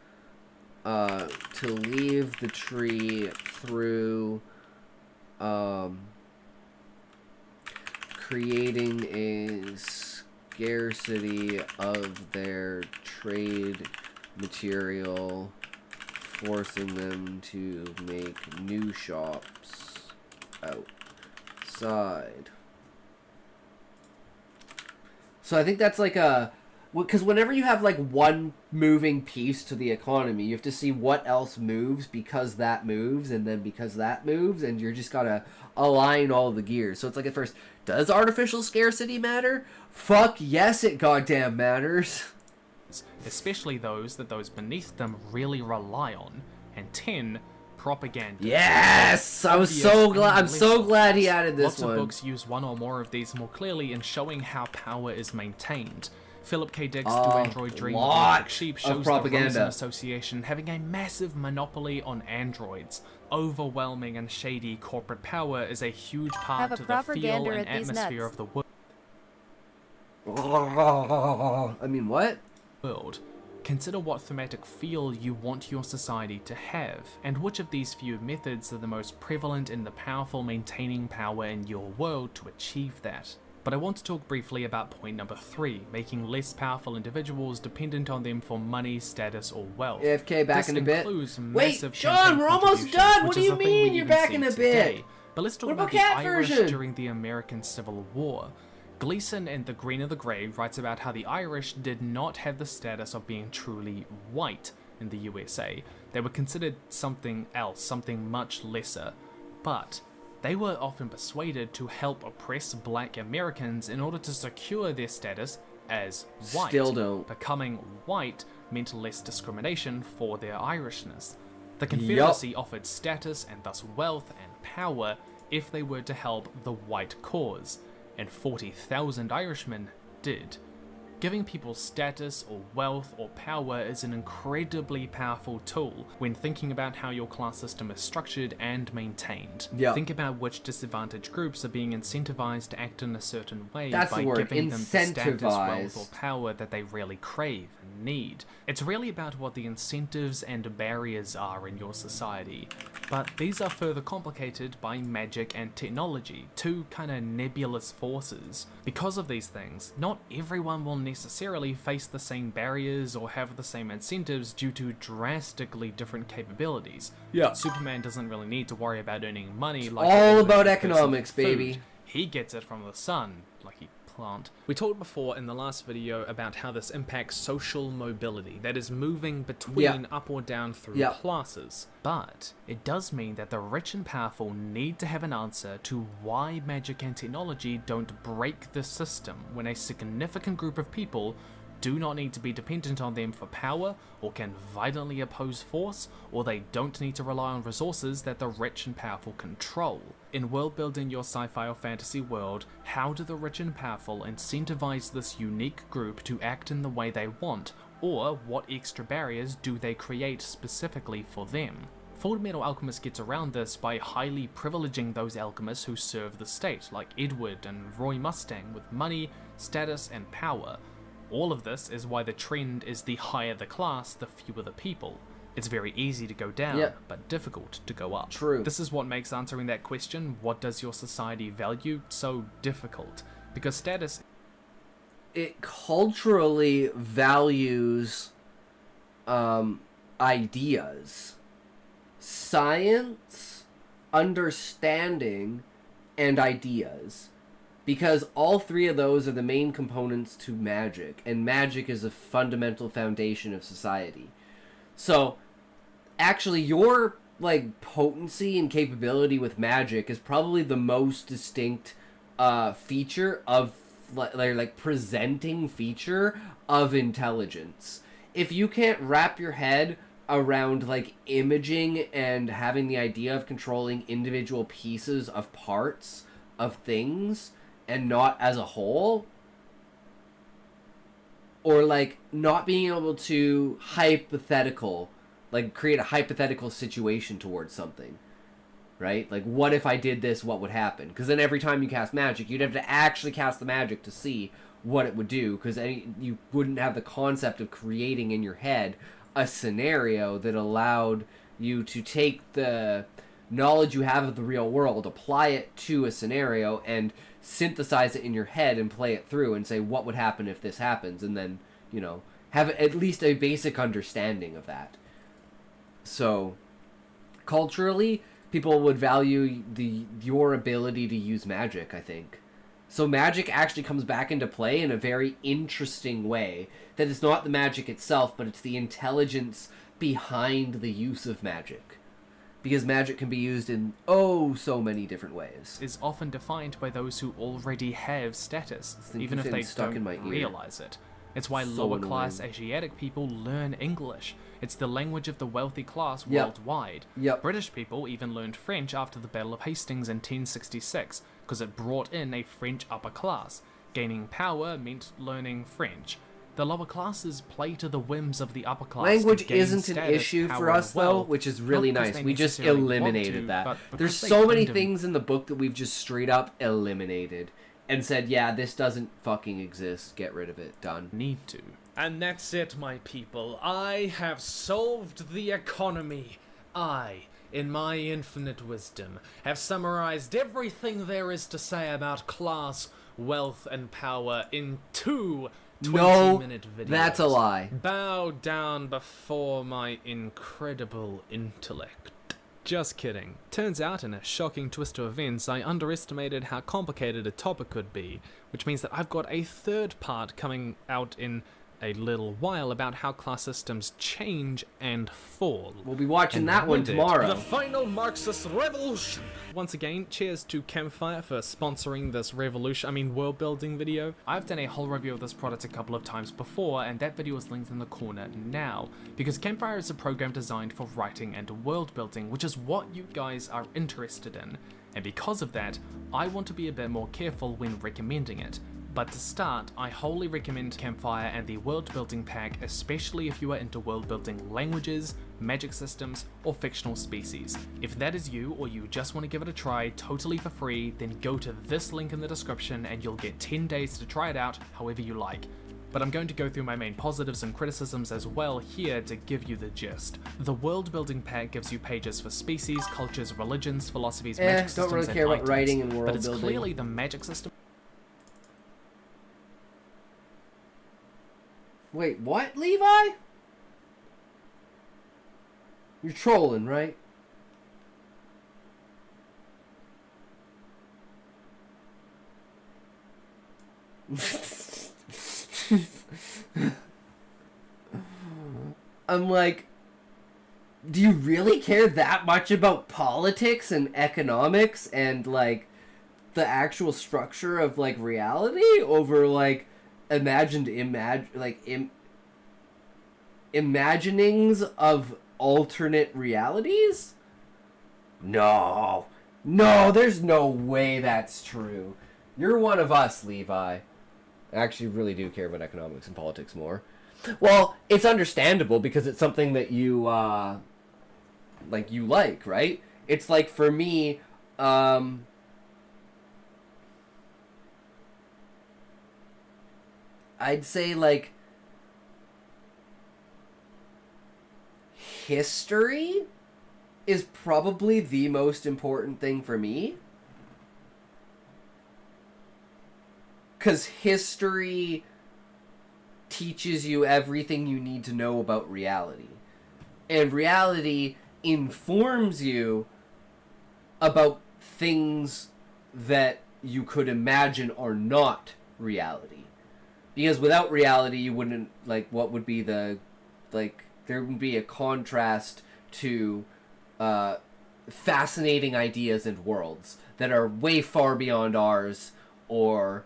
Speaker 1: to leave the tree through creating a scarcity of their trade material, forcing them to make new shops outside. So I think that's like a... Because whenever you have, like, one moving piece to the economy, you have to see what else moves because that moves, and then because that moves, and you're just gotta align all the gears. So it's like, at first, does artificial scarcity matter? Fuck yes, it goddamn matters.
Speaker 10: Especially those that those beneath them really rely on. And 10, propaganda.
Speaker 1: Yes! I'm so glad he added this one.
Speaker 10: Lots of books use one or more of these more clearly in showing how power is maintained. Philip K. Dick's Do Android Dream of Black Sheep shows the Rosen Association having a massive monopoly on androids. Overwhelming and shady corporate power is a huge part of the feel and atmosphere of the world.
Speaker 1: I mean, what?
Speaker 10: Consider what thematic feel you want your society to have, and which of these few methods are the most prevalent in the powerful maintaining power in your world to achieve that. But I want to talk briefly about point number 3, making less powerful individuals dependent on them for money, status, or wealth.
Speaker 1: AFK back
Speaker 10: this
Speaker 1: in a bit.
Speaker 10: includes
Speaker 1: Wait,
Speaker 10: massive
Speaker 1: Sean,
Speaker 10: campaign
Speaker 1: we're almost
Speaker 10: contributions,
Speaker 1: done! What
Speaker 10: which
Speaker 1: do
Speaker 10: is
Speaker 1: you
Speaker 10: a thing
Speaker 1: mean
Speaker 10: we
Speaker 1: you're
Speaker 10: even
Speaker 1: back
Speaker 10: see
Speaker 1: in a
Speaker 10: today.
Speaker 1: bit?
Speaker 10: But let's talk
Speaker 1: What
Speaker 10: about
Speaker 1: about
Speaker 10: the Irish
Speaker 1: Catversion?
Speaker 10: during the American Civil War. Gleason in The Green of the Grave writes about how the Irish did not have the status of being truly white in the USA. They were considered something else, something much lesser. But they were often persuaded to help oppress black Americans in order to secure their status as white.
Speaker 1: Still don't.
Speaker 10: Becoming white meant less discrimination for their Irishness. The Confederacy offered status and thus wealth and power if they were to help the white cause, and 40,000 Irishmen did. Giving people status or wealth or power is an incredibly powerful tool when thinking about how your class system is structured and maintained.
Speaker 1: Yeah.
Speaker 10: Think about which disadvantaged groups are being incentivized to act in a certain way
Speaker 1: That's
Speaker 10: by
Speaker 1: the word,
Speaker 10: giving them the status, wealth,
Speaker 1: incentivized.
Speaker 10: or power that they really crave and need. It's really about what the incentives and barriers are in your society. But these are further complicated by magic and technology, two kind of nebulous forces. Because of these things, not everyone will necessarily face the same barriers or have the same incentives due to drastically different capabilities.
Speaker 1: Yeah.
Speaker 10: Superman doesn't really need to worry about earning money like
Speaker 1: all
Speaker 10: a
Speaker 1: about
Speaker 10: person
Speaker 1: economics,
Speaker 10: food.
Speaker 1: baby.
Speaker 10: He gets it from the sun, lucky plant. We talked before in the last video about how this impacts social mobility, that is moving between up or down through classes. But it does mean that the rich and powerful need to have an answer to why magic and technology don't break the system when a significant group of people do not need to be dependent on them for power, or can violently oppose force, or they don't need to rely on resources that the rich and powerful control. In world building your sci-fi or fantasy world, how do the rich and powerful incentivize this unique group to act in the way they want, or what extra barriers do they create specifically for them? Fullmetal Alchemist gets around this by highly privileging those alchemists who serve the state, like Edward and Roy Mustang, with money, status, and power. All of this is why the trend is the higher the class, the fewer the people. It's very easy to go down, but difficult to go up.
Speaker 1: True.
Speaker 10: This is what makes answering that question, what does your society value, so difficult. Because status...
Speaker 1: It culturally values ideas. Science, understanding, and ideas. Because all three of those are the main components to magic, and magic is a fundamental foundation of society. So, actually, your, like, potency and capability with magic is probably the most distinct feature of, like, presenting feature of intelligence. If you can't wrap your head around, like, imaging and having the idea of controlling individual pieces of parts of things and not as a whole, or like not being able to create a hypothetical situation towards something, right? Like, what if I did this, what would happen? Because then every time you cast magic, you'd have to actually cast the magic to see what it would do, because you wouldn't have the concept of creating in your head a scenario that allowed you to take the knowledge you have of the real world, apply it to a scenario, and synthesize it in your head and play it through and say, what would happen if this happens? And then, you know, have at least a basic understanding of that. So, culturally, people would value your ability to use magic, I think. So magic actually comes back into play in a very interesting way. That it's not the magic itself, but it's the intelligence behind the use of magic. Because magic can be used in so many different ways.
Speaker 10: Is often defined by those who already have status, even if they don't realize it. It's why lower class Asiatic people learn English. It's the language of the wealthy class worldwide. British people even learned French after the Battle of Hastings in 1066, because it brought in a French upper class. Gaining power meant learning French. The lower classes play to the whims of the upper class.
Speaker 1: Language isn't an issue for us, though, which is really nice. We just eliminated that. There's so many things in the book that we've just straight up eliminated and said, yeah, this doesn't fucking exist. Get rid of it. Done.
Speaker 10: Need to.
Speaker 13: And that's it, my people. I have solved the economy. I, in my infinite wisdom, have summarized everything there is to say about class, wealth and power in 2
Speaker 1: No,
Speaker 13: 20-minute videos.
Speaker 1: that's a lie.
Speaker 13: Bow down before my incredible intellect. Just kidding. Turns out, in a shocking twist of events, I underestimated how complicated a topic could be, which means that I've got a third part coming out in a little while about how class systems change and fall.
Speaker 1: We'll be watching
Speaker 13: And
Speaker 1: that one
Speaker 13: with it,
Speaker 1: tomorrow.
Speaker 13: The final Marxist revolution! Once again, cheers to Campfire for sponsoring this world building video. I've done a whole review of this product a couple of times before, and that video is linked in the corner now, because Campfire is a program designed for writing and world building, which is what you guys are interested in. And because of that, I want to be a bit more careful when recommending it. But to start, I wholly recommend Campfire and the world building pack, especially if you are into world building languages, magic systems, or fictional species. If that is you, or you just want to give it a try totally for free, then go to this link in the description and you'll get 10 days to try it out however you like. But I'm going to go through my main positives and criticisms as well here to give you the gist. The world building pack gives you pages for species, cultures, religions, philosophies, magic systems,
Speaker 1: don't really
Speaker 13: and
Speaker 1: care about
Speaker 13: items,
Speaker 1: writing and world
Speaker 13: but it's
Speaker 1: building.
Speaker 13: clearly the magic system.
Speaker 1: Wait, what, Levi? You're trolling, right? I'm like, do you really care that much about politics and economics and, like, the actual structure of, like, reality over, like, imaginings of alternate realities? No, there's no way that's true. You're one of us, Levi. I actually really do care about economics and politics more. Well, it's understandable because it's something that you like, right? It's like, for me, I'd say, like, history is probably the most important thing for me. 'Cause history teaches you everything you need to know about reality. And reality informs you about things that you could imagine are not reality. Because without reality, you wouldn't, like, what would be the, like, there would be a contrast to fascinating ideas and worlds that are way far beyond ours, or,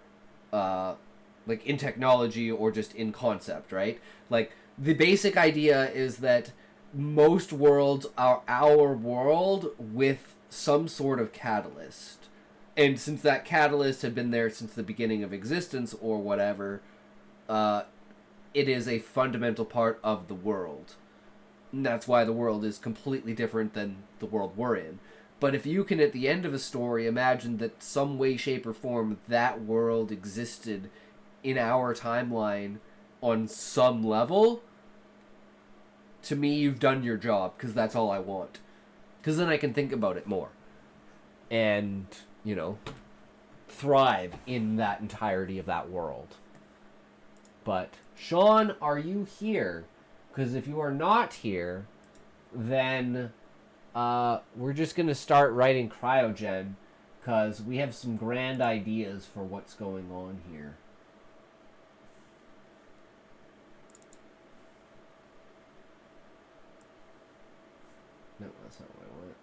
Speaker 1: like, in technology or just in concept, right? Like, the basic idea is that most worlds are our world with some sort of catalyst. And since that catalyst had been there since the beginning of existence or whatever, it is a fundamental part of the world. And that's why the world is completely different than the world we're in. But if you can, at the end of a story, imagine that some way, shape, or form that world existed in our timeline on some level, to me, you've done your job, because that's all I want. Because then I can think about it more. And, you know, thrive in that entirety of that world. But, Sean, are you here? Because if you are not here, then we're just going to start writing Cryogen, because we have some grand ideas for what's going on here. No, that's not what I want.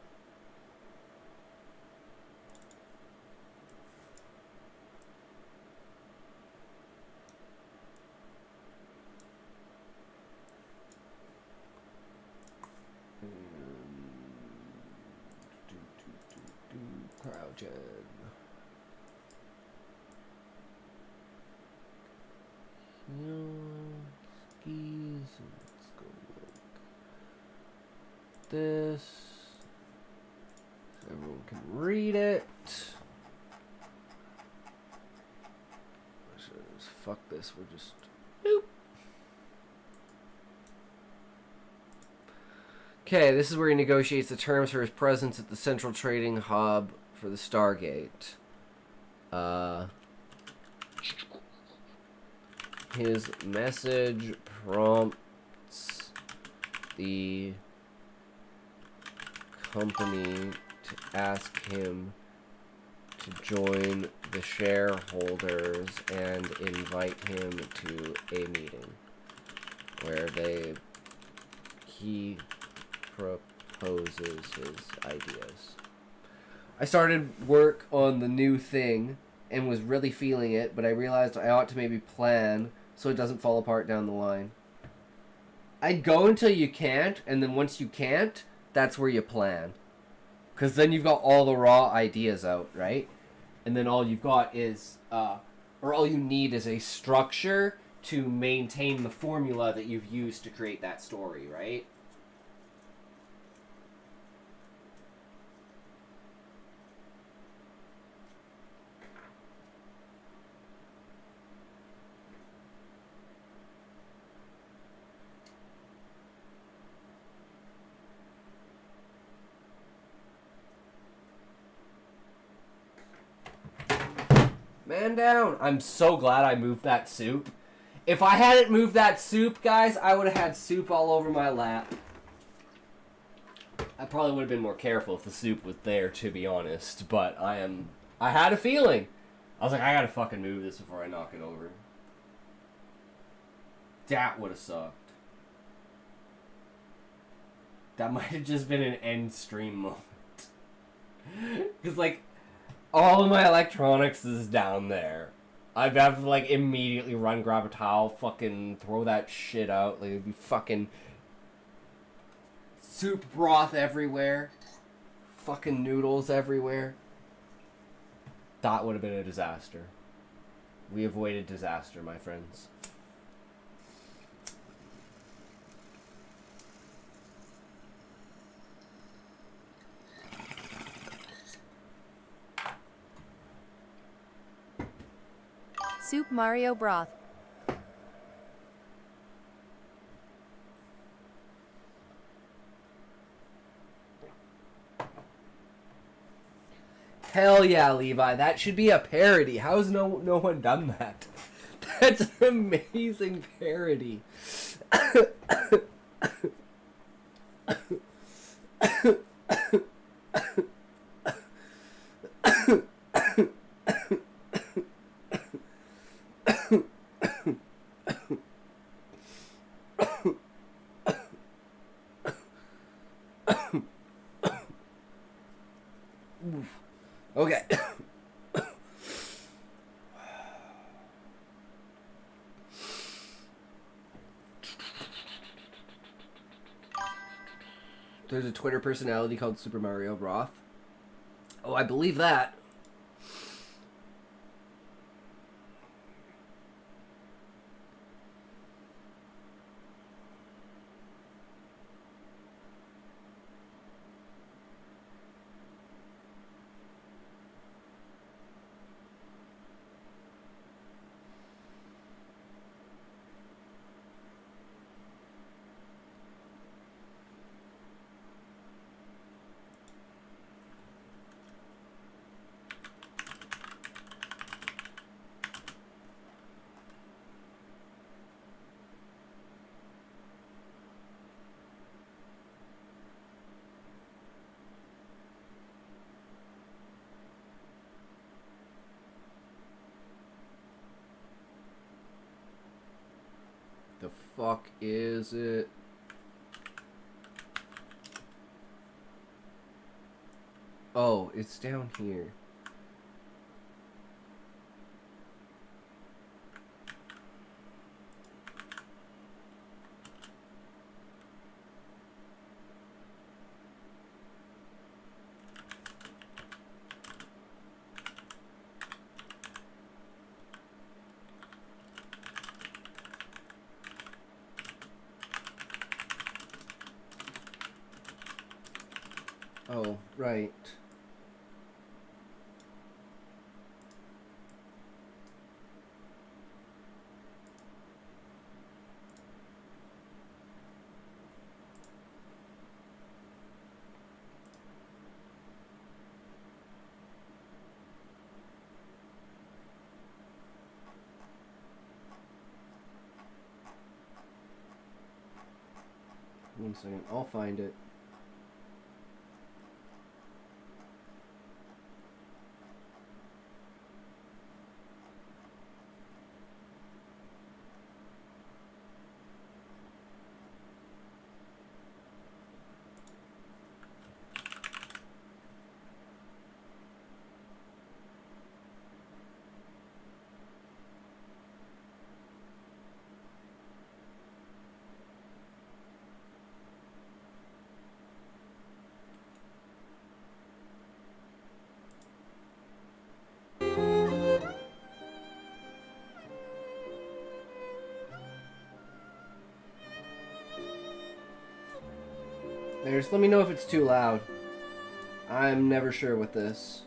Speaker 1: Cryogen. Skis. Let's go like this. So everyone can read it. Fuck this. We're just. Boop. Okay, this is where he negotiates the terms for his presence at the central trading hub for the Stargate. His message prompts the company to ask him to join the shareholders and invite him to a meeting where he proposes his ideas. I started work on the new thing and was really feeling it, but I realized I ought to maybe plan so it doesn't fall apart down the line. I'd go until you can't, and then once you can't, that's where you plan. Because then you've got all the raw ideas out, right? And then all you've got is, or all you need is a structure to maintain the formula that you've used to create that story, right? Man down. I'm so glad I moved that soup. If I hadn't moved that soup, guys, I would have had soup all over my lap. I probably would have been more careful if the soup was there, to be honest. But I had a feeling. I was like, I gotta fucking move this before I knock it over. That would have sucked. That might have just been an end stream moment. Because, like, all of my electronics is down there. I'd have to, like, immediately run, grab a towel, fucking throw that shit out. Like, it'd be fucking soup broth everywhere. Fucking noodles everywhere. That would have been a disaster. We avoided disaster, my friends.
Speaker 7: Soup Mario broth.
Speaker 1: Hell yeah, Levi. That should be a parody. How's no one done that? That's an amazing parody. Okay. There's a Twitter personality called Super Mario Broth. Oh, I believe that. The fuck is it? Oh, it's down here. Oh, right. One second, I'll find it. Just let me know if it's too loud. I'm never sure with this.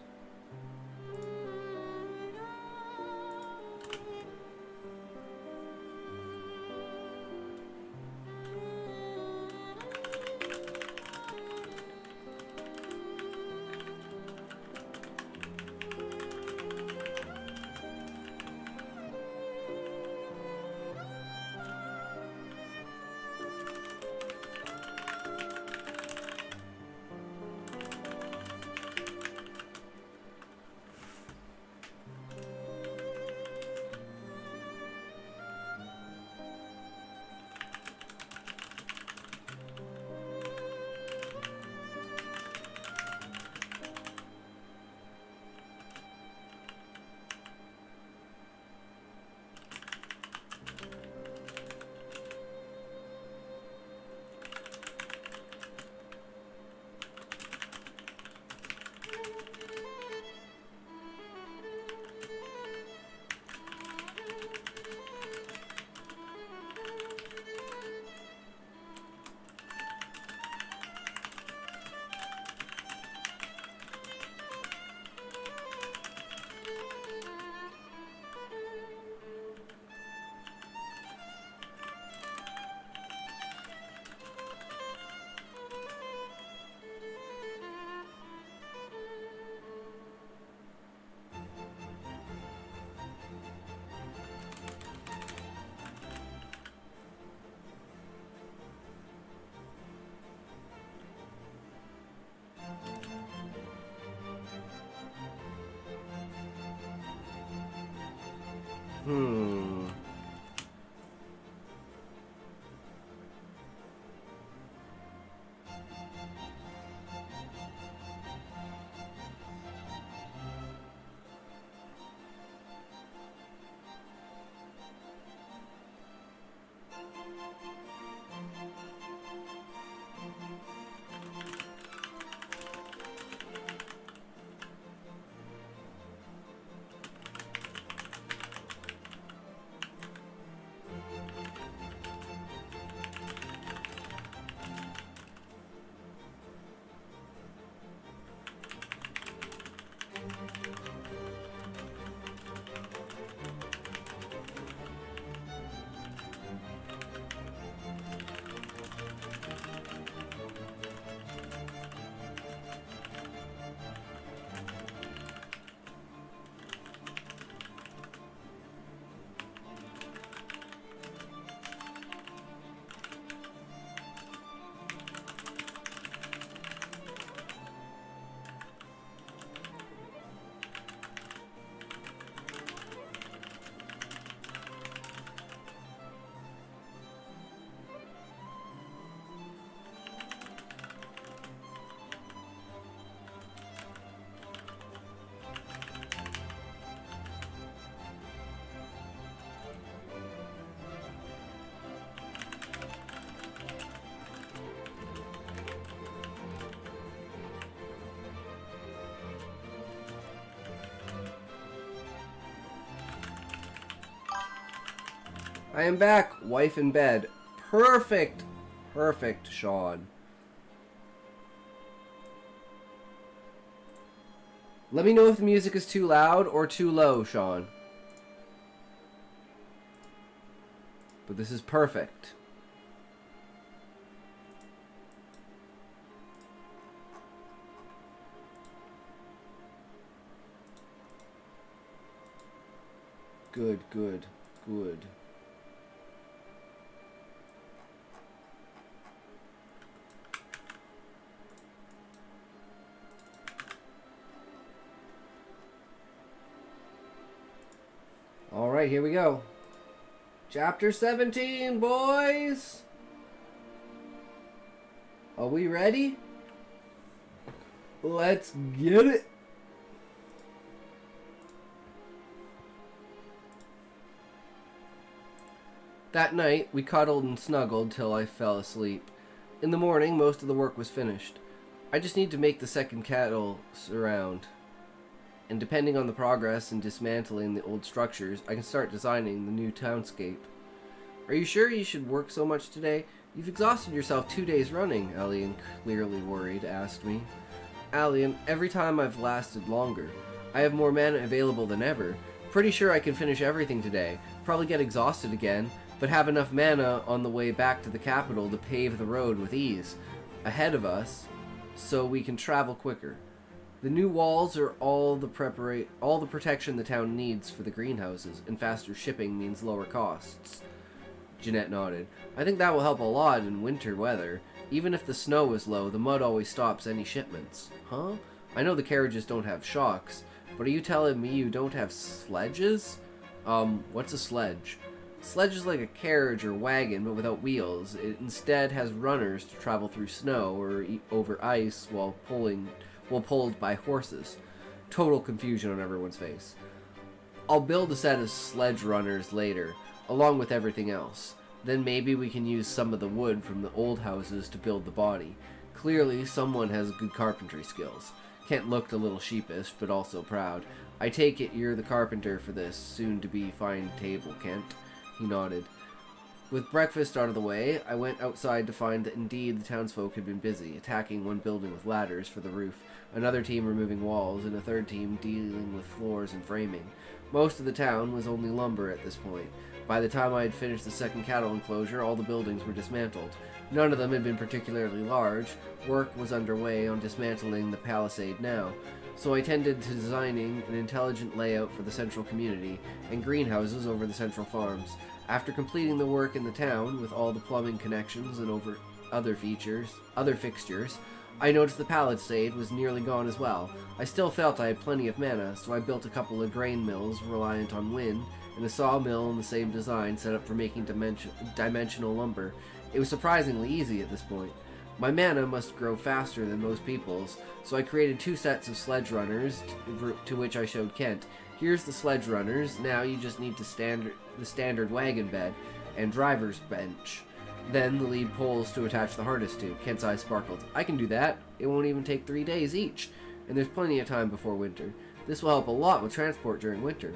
Speaker 1: I am back, wife in bed. Perfect. Perfect, Sean. Let me know if the music is too loud or too low, Sean. But this is perfect. Good, good, good. Alright, here we go. Chapter 17, boys! Are we ready? Let's get it! That night, we cuddled and snuggled till I fell asleep. In the morning, most of the work was finished. I just need to make the second cattle surround. And depending on the progress in dismantling the old structures, I can start designing the new townscape. Are you sure you should work so much today? You've exhausted yourself 2 days running, Alien, clearly worried, asked me. Alien, every time I've lasted longer. I have more mana available than ever. Pretty sure I can finish everything today. Probably get exhausted again, but have enough mana on the way back to the capital to pave the road with ease ahead of us so we can travel quicker. The new walls are all the protection the town needs for the greenhouses, and faster shipping means lower costs. Jeanette nodded. I think that will help a lot in winter weather. Even if the snow is low, the mud always stops any shipments. Huh? I know the carriages don't have shocks, but are you telling me you don't have sledges? What's a sledge? Sledge is like a carriage or wagon, but without wheels. It instead has runners to travel through snow or over ice while pulled by horses. Total confusion on everyone's face. I'll build a set of sledge runners later, along with everything else. Then maybe we can use some of the wood from the old houses to build the body. Clearly, someone has good carpentry skills. Kent looked a little sheepish, but also proud. I take it you're the carpenter for this soon-to-be fine table, Kent. He nodded. With breakfast out of the way, I went outside to find that indeed the townsfolk had been busy, attacking one building with ladders for the roof, another team removing walls, and a third team dealing with floors and framing. Most of the town was only lumber at this point. By the time I had finished the second cattle enclosure, all the buildings were dismantled. None of them had been particularly large. Work was underway on dismantling the palisade now, so I tended to designing an intelligent layout for the central community and greenhouses over the central farms. After completing the work in the town, with all the plumbing connections and over other fixtures, I noticed the palisade was nearly gone as well. I still felt I had plenty of mana, so I built a couple of grain mills reliant on wind, and a sawmill in the same design set up for making dimensional lumber. It was surprisingly easy at this point. My mana must grow faster than most people's, so I created 2 sets of sledge runners, to which I showed Kent. Here's the sledge runners. Now you just need the standard wagon bed and driver's bench. Then the lead poles to attach the harness to. Kent's eyes sparkled. I can do that. It won't even take 3 days each, and there's plenty of time before winter. This will help a lot with transport during winter.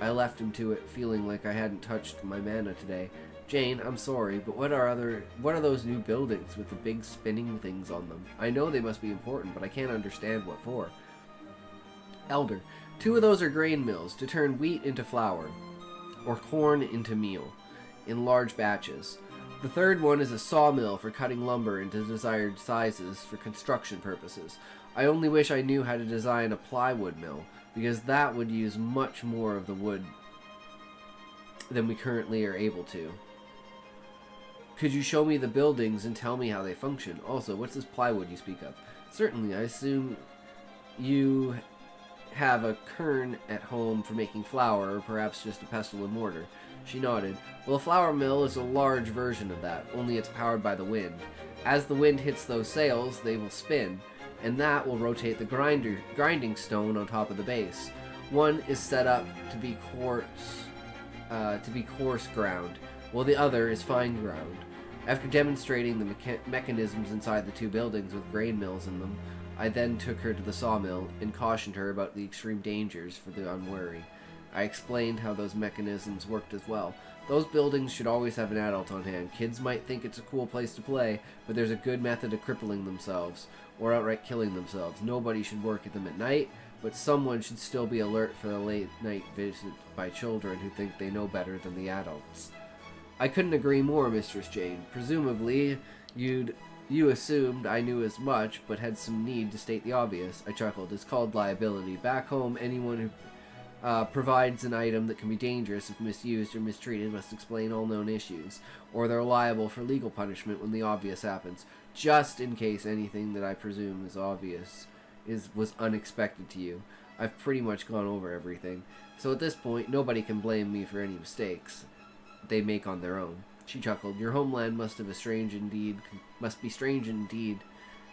Speaker 1: I left him to it, feeling like I hadn't touched my mana today. Jane, I'm sorry, but what are those new buildings with the big spinning things on them? I know they must be important, but I can't understand what for. Elder, 2 of those are grain mills to turn wheat into flour, or corn into meal, in large batches. The third one is a sawmill for cutting lumber into desired sizes for construction purposes. I only wish I knew how to design a plywood mill, because that would use much more of the wood than we currently are able to. Could you show me the buildings and tell me how they function? Also, what's this plywood you speak of? Certainly, I assume you have a quern at home for making flour, or perhaps just a pestle and mortar. She nodded. Well, a flour mill is a large version of that, only it's powered by the wind. As the wind hits those sails, they will spin, and that will rotate the grinding stone on top of the base. One is set up to be coarse ground, while the other is fine ground. After demonstrating the mechanisms inside the 2 buildings with grain mills in them, I then took her to the sawmill and cautioned her about the extreme dangers for the unwary. I explained how those mechanisms worked as well. Those buildings should always have an adult on hand. Kids might think it's a cool place to play, but there's a good method of crippling themselves, or outright killing themselves. Nobody should work at them at night, but someone should still be alert for a late night visit by children who think they know better than the adults. I couldn't agree more, Mistress Jane. Presumably, you assumed I knew as much, but had some need to state the obvious. I chuckled. It's called liability. Back home, anyone who provides an item that can be dangerous if misused or mistreated must explain all known issues, or they're liable for legal punishment when the obvious happens. Just in case anything that I presume is obvious was unexpected to you. I've pretty much gone over everything. So at this point, nobody can blame me for any mistakes they make on their own. She chuckled. Your homeland must be strange indeed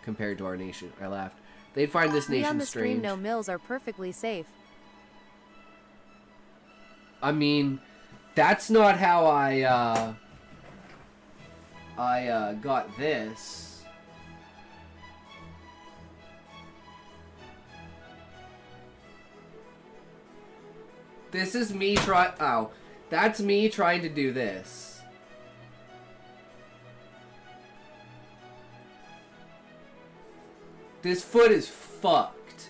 Speaker 1: compared to our nation. I laughed. They'd find this
Speaker 7: We
Speaker 1: nation
Speaker 7: on the
Speaker 1: strange.
Speaker 7: stream know mills are perfectly safe.
Speaker 1: I mean, that's not how I got this. This is me that's me trying to do this. This foot is fucked.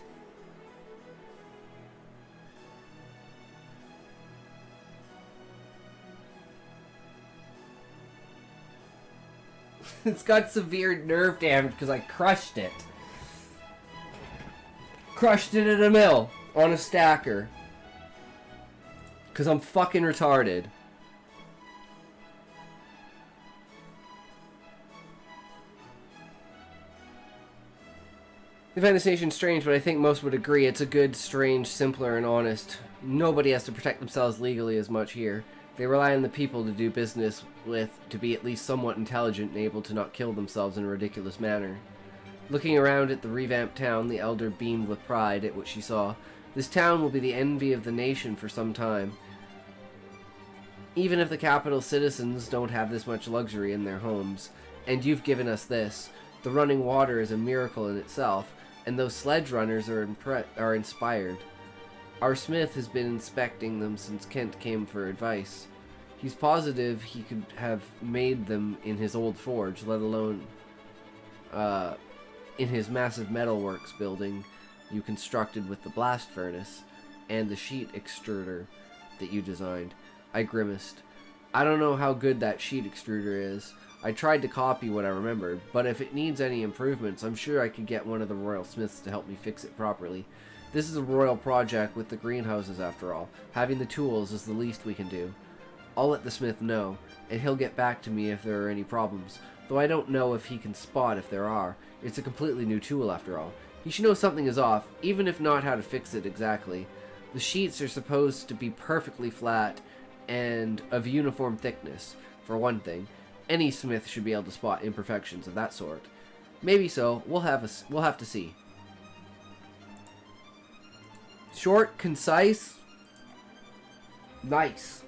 Speaker 1: It's got severe nerve damage because I crushed it. Crushed it at a mill on a stacker. Because I'm fucking retarded. They find this nation strange, but I think most would agree it's a good, strange, simpler, and honest. Nobody has to protect themselves legally as much here. They rely on the people to do business with to be at least somewhat intelligent and able to not kill themselves in a ridiculous manner. Looking around at the revamped town, the elder beamed with pride at what she saw. This town will be the envy of the nation for some time. Even if the capital's citizens don't have this much luxury in their homes. And you've given us this. The running water is a miracle in itself, and those sledge runners are inspired. Our smith has been inspecting them since Kent came for advice. He's positive he could have made them in his old forge, let alone in his massive metalworks building you constructed with the blast furnace and the sheet extruder that you designed. I grimaced. I don't know how good that sheet extruder is. I tried to copy what I remembered, but if it needs any improvements, I'm sure I could get one of the royal smiths to help me fix it properly. This is a royal project with the greenhouses after all. Having the tools is the least we can do. I'll let the smith know, and he'll get back to me if there are any problems, though I don't know if he can spot if there are. It's a completely new tool after all. He should know something is off, even if not how to fix it exactly. The sheets are supposed to be perfectly flat and of uniform thickness, for one thing. Any smith should be able to spot imperfections of that sort. Maybe so. We'll have to see. Short, concise, nice.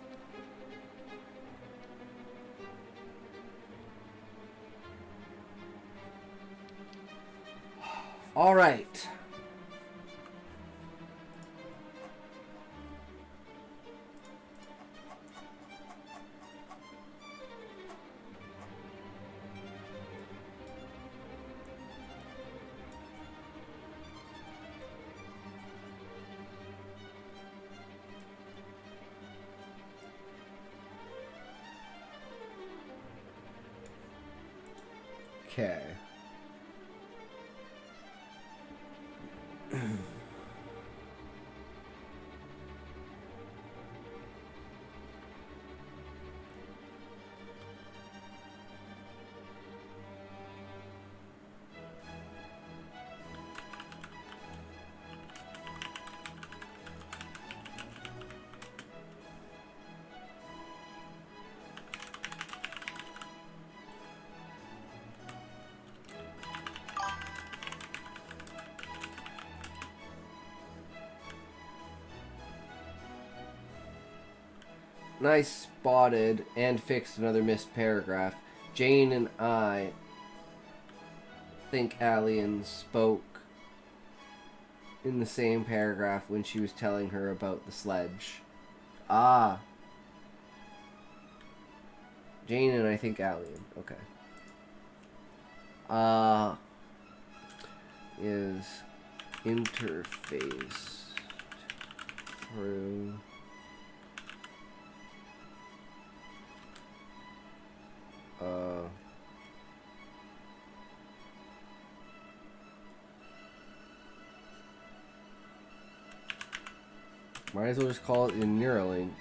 Speaker 1: All right. Okay. Nice spotted and fixed another missed paragraph. Jane and I think Alien spoke in the same paragraph when she was telling her about the sledge. Ah. Jane and I think Alien. Okay. Is interfaced through might as well just call it in Neuralink.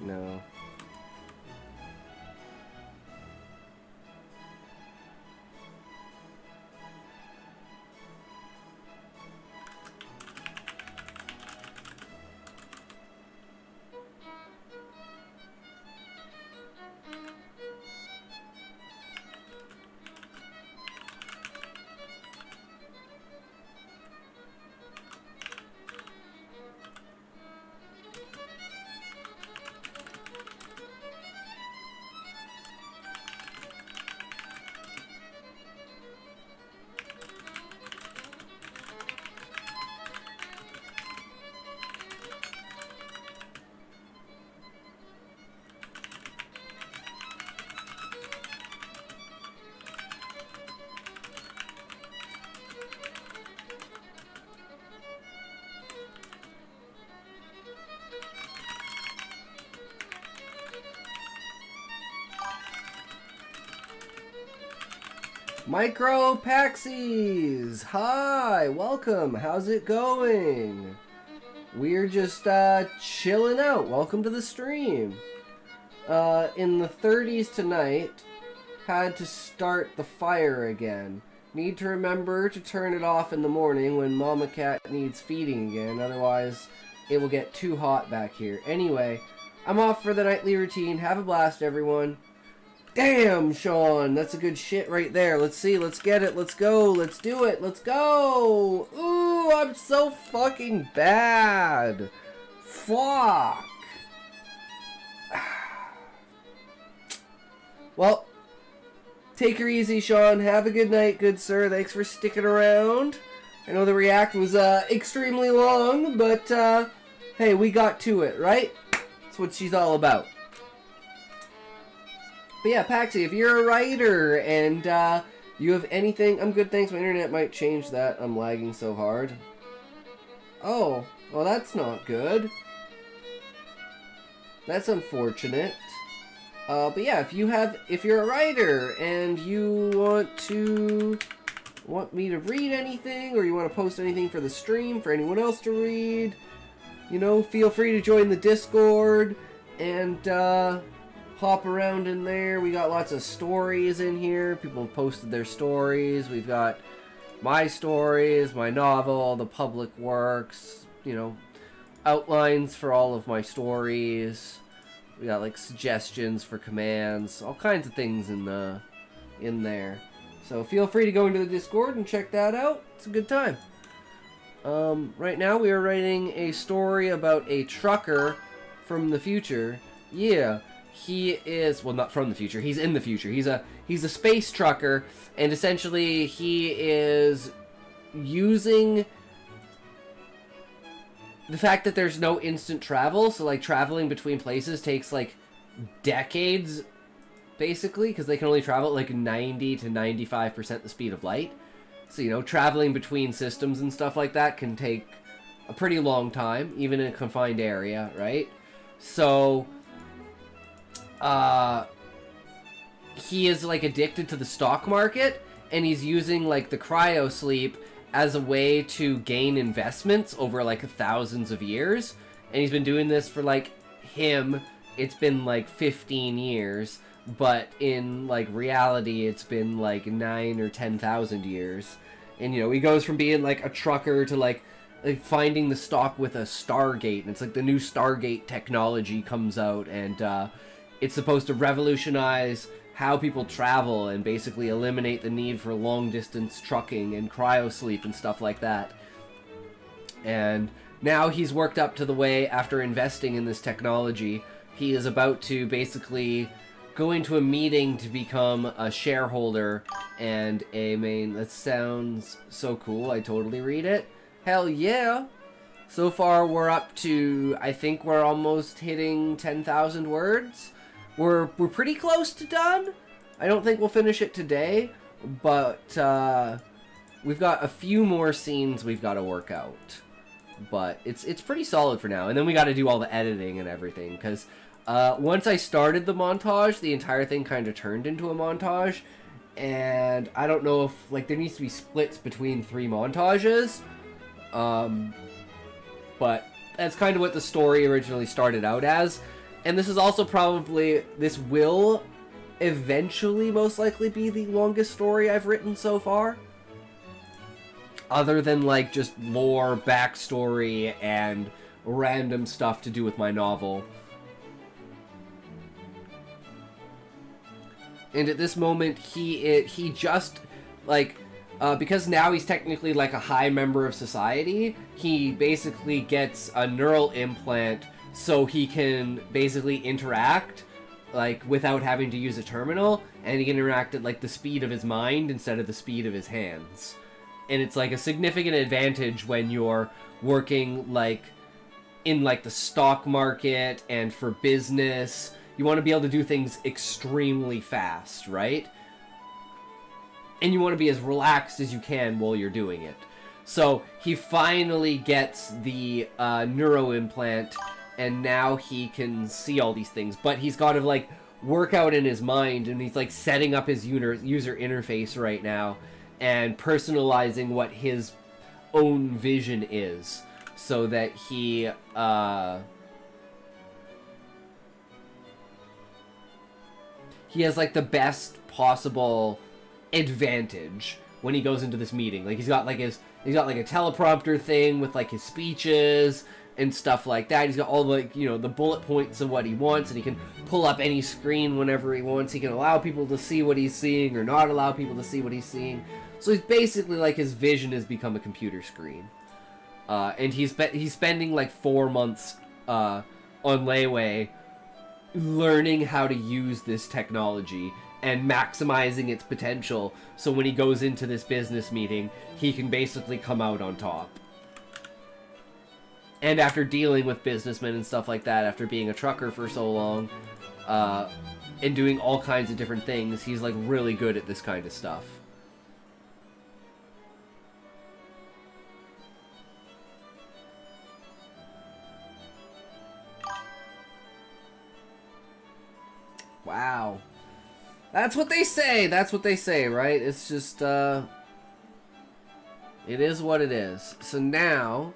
Speaker 1: No. Micro Paxies! Hi! Welcome! How's it going? We're just chilling out. Welcome to the stream. In the 30s tonight, had to start the fire again. Need to remember to turn it off in the morning when Mama Cat needs feeding again, otherwise it will get too hot back here. Anyway, I'm off for the nightly routine. Have a blast, everyone. Damn, Sean, that's a good shit right there. Let's see, let's get it, let's go, let's do it, let's go! Ooh, I'm so fucking bad. Fuck. Well, take her easy, Sean. Have a good night, good sir. Thanks for sticking around. I know the react was extremely long, but hey, we got to it, right? That's what she's all about. But yeah, Paxi, if you're a writer and you have anything... I'm good, thanks. My internet might change that. I'm lagging so hard. Oh, well that's not good. That's unfortunate. But yeah, if you're a writer and you want me to read anything, or you want to post anything for the stream for anyone else to read, you know, feel free to join the Discord and hop around in there. We got lots of stories in here. People have posted their stories. We've got my stories, my novel, the public works, you know, outlines for all of my stories. We got like suggestions for commands, all kinds of things in there. So feel free to go into the Discord and check that out. It's a good time. Right now we are writing a story about a trucker from the future. Yeah, he is, well, not from the future. He's in the future. He's a space trucker, and essentially he is using the fact that there's no instant travel, so like traveling between places takes like decades, basically, because they can only travel at like 90 to 95% the speed of light. So, you know, traveling between systems and stuff like that can take a pretty long time, even in a confined area, right? So, he is like addicted to the stock market, and he's using like the cryo sleep as a way to gain investments over like thousands of years. And he's been doing this for like him, it's been like 15 years, but in like reality it's been like 9 or 10,000 years. And you know, he goes from being like a trucker to like finding the stock with a Stargate, and it's like the new Stargate technology comes out, and it's supposed to revolutionize how people travel and basically eliminate the need for long distance trucking and cryosleep and stuff like that. And now he's worked up to the way, after investing in this technology, he is about to basically go into a meeting to become a shareholder and a main... That sounds so cool, I totally read it. Hell yeah! So far we're up to, I think we're almost hitting 10,000 words. We're pretty close to done. I don't think we'll finish it today, but we've got a few more scenes we've got to work out. But it's pretty solid for now. And then we got to do all the editing and everything, because once I started the montage, the entire thing kind of turned into a montage. And I don't know if, like, there needs to be splits between 3 montages. But that's kind of what the story originally started out as. And this is also probably, this will eventually most likely be the longest story I've written so far. Other than like just lore, backstory, and random stuff to do with my novel. And at this moment, he just, like, because now he's technically like a high member of society, he basically gets a neural implant so he can basically interact, like, without having to use a terminal, and he can interact at, like, the speed of his mind instead of the speed of his hands. And it's, like, a significant advantage when you're working, like, in, like, the stock market and for business. You want to be able to do things extremely fast, right? And you want to be as relaxed as you can while you're doing it. So, he finally gets the neuro implant, and now he can see all these things. But he's got to, like, work out in his mind, and he's, like, setting up his user interface right now, and personalizing what his own vision is, so that he has, like, the best possible advantage when he goes into this meeting. Like, he's got like a teleprompter thing with, like, his speeches and stuff like that. He's got all, like, you know, the bullet points of what he wants, and he can pull up any screen whenever he wants. He can allow people to see what he's seeing or not allow people to see what he's seeing. So he's basically, like, his vision has become a computer screen. And he's spending like 4 months on Leeway learning how to use this technology and maximizing its potential, so when he goes into this business meeting, he can basically come out on top. And after dealing with businessmen and stuff like that, after being a trucker for so long, and doing all kinds of different things, he's, like, really good at this kind of stuff. Wow. That's what they say. That's what they say, right? It's just, it is what it is. So now...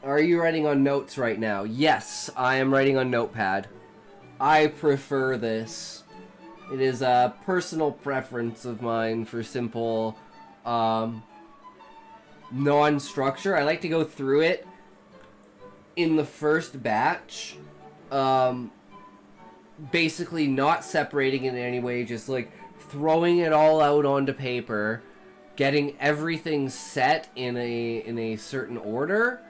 Speaker 1: Are you writing on notes right now? Yes, I am writing on Notepad. I prefer this. It is a personal preference of mine for simple, non-structure. I like to go through it in the first batch, basically not separating it in any way, just like throwing it all out onto paper, getting everything set in a certain order,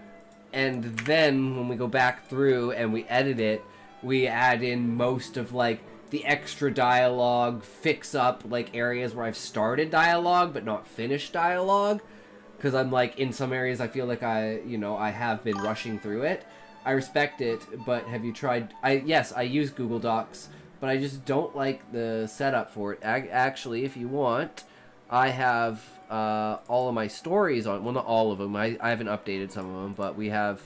Speaker 1: and then when we go back through and we edit it, we add in most of, like, the extra dialogue, fix up, like, areas where I've started dialogue but not finished dialogue, because I'm, like, in some areas I feel like I have been rushing through it. I respect it, but have you tried... Yes, I use Google Docs, but I just don't like the setup for it. Actually, if you want, I have all of my stories on... Well, not all of them. I haven't updated some of them, but we have,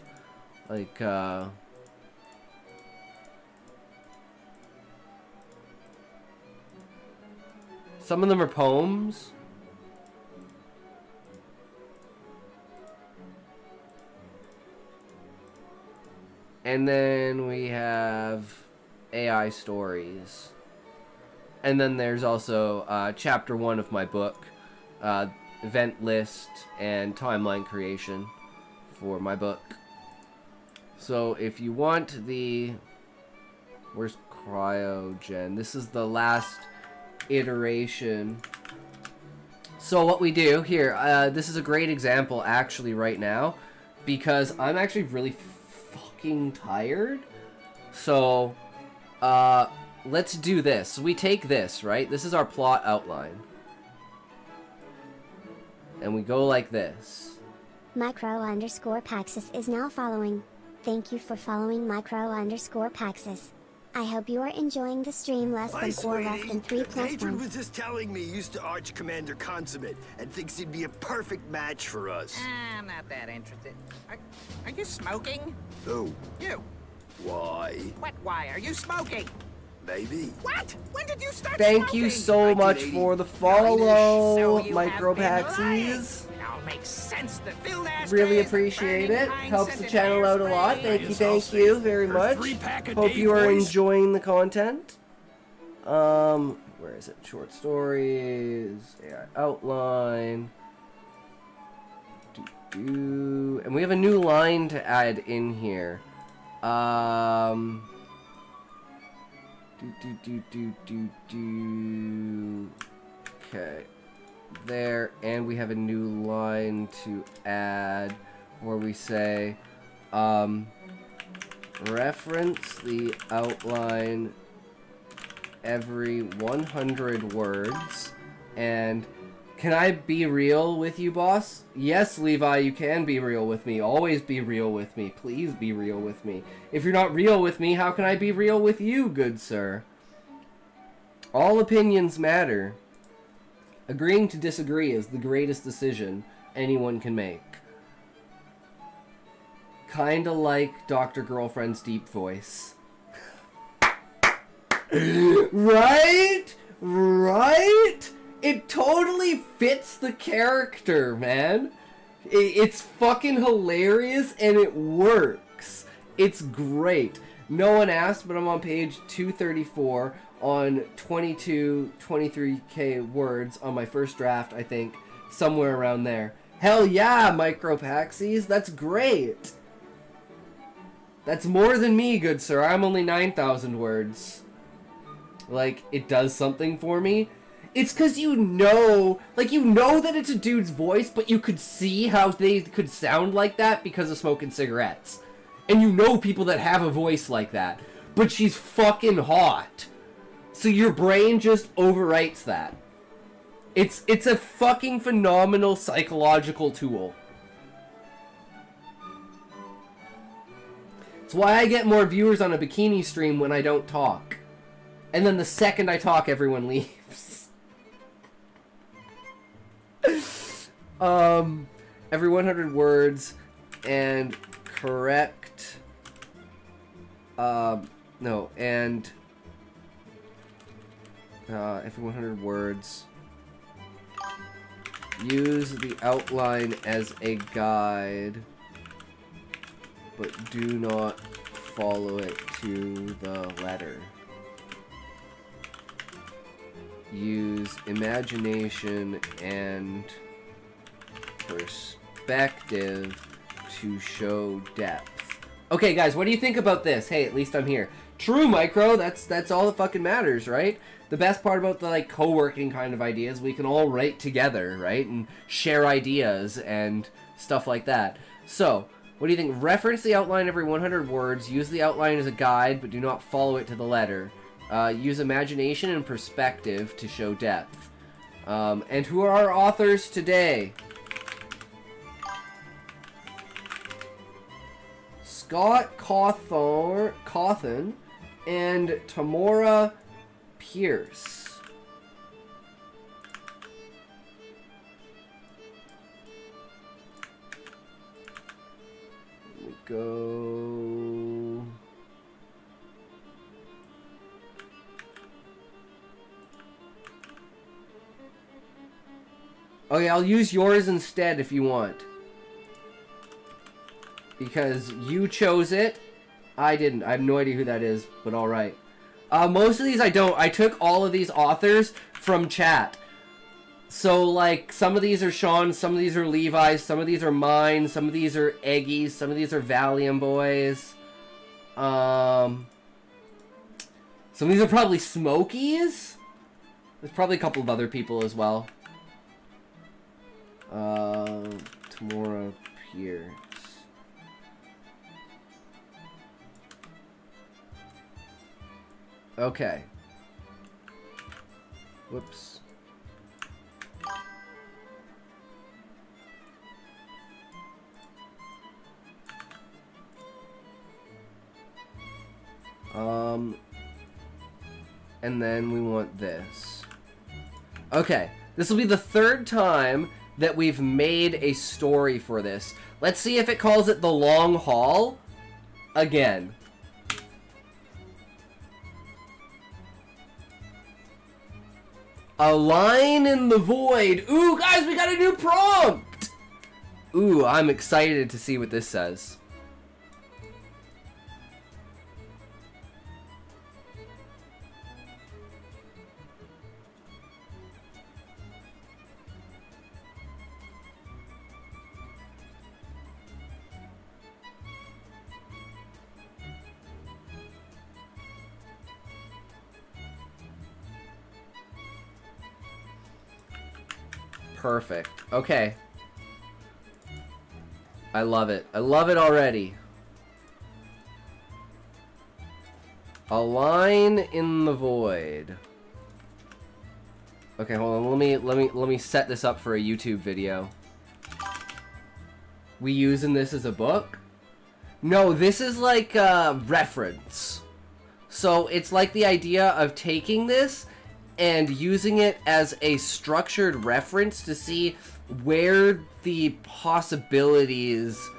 Speaker 1: like... some of them are poems. And then we have AI stories. And then there's also chapter 1 of my book. event list and timeline creation for my book. So if you want the... Where's Cryogen? This is the last iteration. So what we do here, this is a great example actually right now, because I'm actually really fucking tired. So let's do this. So we take this, right? This is our plot outline. And we go like this.
Speaker 3: Micro_Paxis is now following. Thank you for following Micro_Paxis. I hope you are enjoying the stream less
Speaker 4: Hi,
Speaker 3: than 4 less
Speaker 4: sweetie.
Speaker 3: than 3 plus
Speaker 4: Patron
Speaker 3: 1.
Speaker 4: was just telling me he used to Arch Commander Consummate and thinks he'd be a perfect match for us.
Speaker 11: I'm not that interested. Are you smoking?
Speaker 4: Who?
Speaker 11: You.
Speaker 4: Why?
Speaker 11: What, why? Are you smoking?
Speaker 4: Maybe.
Speaker 11: What? When did you start
Speaker 1: Thank
Speaker 11: smoking?
Speaker 1: you so much for the follow,
Speaker 11: So you
Speaker 1: Micro
Speaker 11: have been
Speaker 1: Paxies.
Speaker 11: lying. It all makes sense. The filled ashtrays,
Speaker 1: Really
Speaker 11: the
Speaker 1: appreciate
Speaker 11: burning
Speaker 1: it.
Speaker 11: pine
Speaker 1: Helps the
Speaker 11: scented
Speaker 1: channel out a lot.
Speaker 11: hairspray.
Speaker 1: Thank you very much. Hope you are enjoying the content. Where is it? Short stories, AI outline. And we have a new line to add in here. Okay. There, and we have a new line to add where we say, reference the outline every 100 words. And can I be real with you, boss? Yes, Levi, you can be real with me. Always be real with me. Please be real with me. If you're not real with me, how can I be real with you, good sir? All opinions matter. Agreeing to disagree is the greatest decision anyone can make. Kinda like Dr. Girlfriend's deep voice. Right? Right? It totally fits the character, man. It's fucking hilarious and it works. It's great. No one asked, but I'm on page 234 on 23k words on my first draft, I think. Somewhere around there. Hell yeah, Micro Paxies. That's great. That's more than me, good sir. I'm only 9,000 words. Like, it does something for me. It's because you know that it's a dude's voice, but you could see how they could sound like that because of smoking cigarettes. And you know people that have a voice like that. But she's fucking hot. So your brain just overwrites that. It's a fucking phenomenal psychological tool. It's why I get more viewers on a bikini stream when I don't talk. And then the second I talk, everyone leaves. Every 100 words and correct. Every 100 words. Use the outline as a guide, but do not follow it to the letter. Use imagination and perspective to show depth. Okay, guys, what do you think about this? Hey, at least I'm here. True, Micro. That's all that fucking matters, right? The best part about the like co-working kind of ideas, we can all write together, right, and share ideas and stuff like that. So, what do you think? Reference the outline every 100 words. Use the outline as a guide, but do not follow it to the letter. Use imagination and perspective to show depth. And who are our authors today? Scott Cawthon and Tamora Pierce. Let me go. Okay, I'll use yours instead if you want. Because you chose it. I didn't. I have no idea who that is, but alright. Most of these I don't. I took all of these authors from chat. So, like, some of these are Sean, some of these are Levi's, some of these are mine, some of these are Eggy's, some of these are Valium Boys. Some of these are probably Smokies. There's probably a couple of other people as well. Tamora Pierce. Okay. Whoops. And then we want this. Okay, this will be the third time that we've made a story for this. Let's see if it calls it the long haul again. A line in the void. Ooh, guys, we got a new prompt. Ooh, I'm excited to see what this says. Perfect. Okay. I love it. I love it already. A line in the void. Okay, hold on. Let me set this up for a YouTube video. We using this as a book? No, this is like a reference. So it's like the idea of taking this and using it as a structured reference to see where the possibilities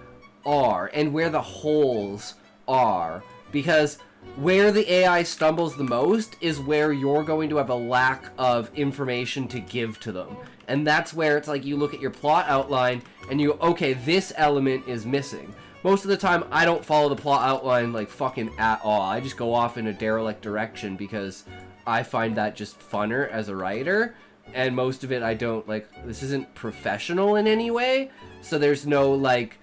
Speaker 1: are and where the holes are. Because where the AI stumbles the most is where you're going to have a lack of information to give to them. And that's where it's like you look at your plot outline and you, okay, this element is missing. Most of the time, I don't follow the plot outline like fucking at all. I just go off in a derelict direction because I find that just funner as a writer, and most of it I don't, like, this isn't professional in any way, so there's no, like,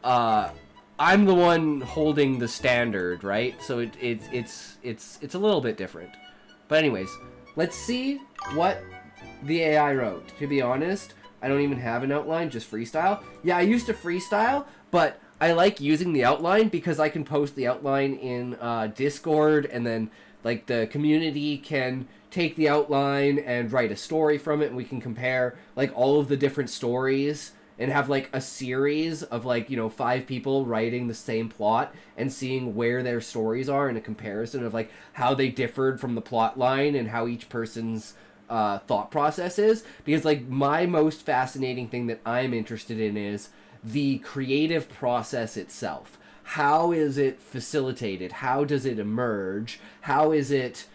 Speaker 1: I'm the one holding the standard, right? So it's a little bit different. But anyways, let's see what the AI wrote. To be honest, I don't even have an outline, just freestyle. Yeah, I used to freestyle, but I like using the outline because I can post the outline in Discord, and then like the community can take the outline and write a story from it, and we can compare like all of the different stories and have like a series of like, you know, 5 people writing the same plot and seeing where their stories are in a comparison of like how they differed from the plot line and how each person's thought process is. Because like my most fascinating thing that I'm interested in is the creative process itself. How is it facilitated? How does it emerge? How is it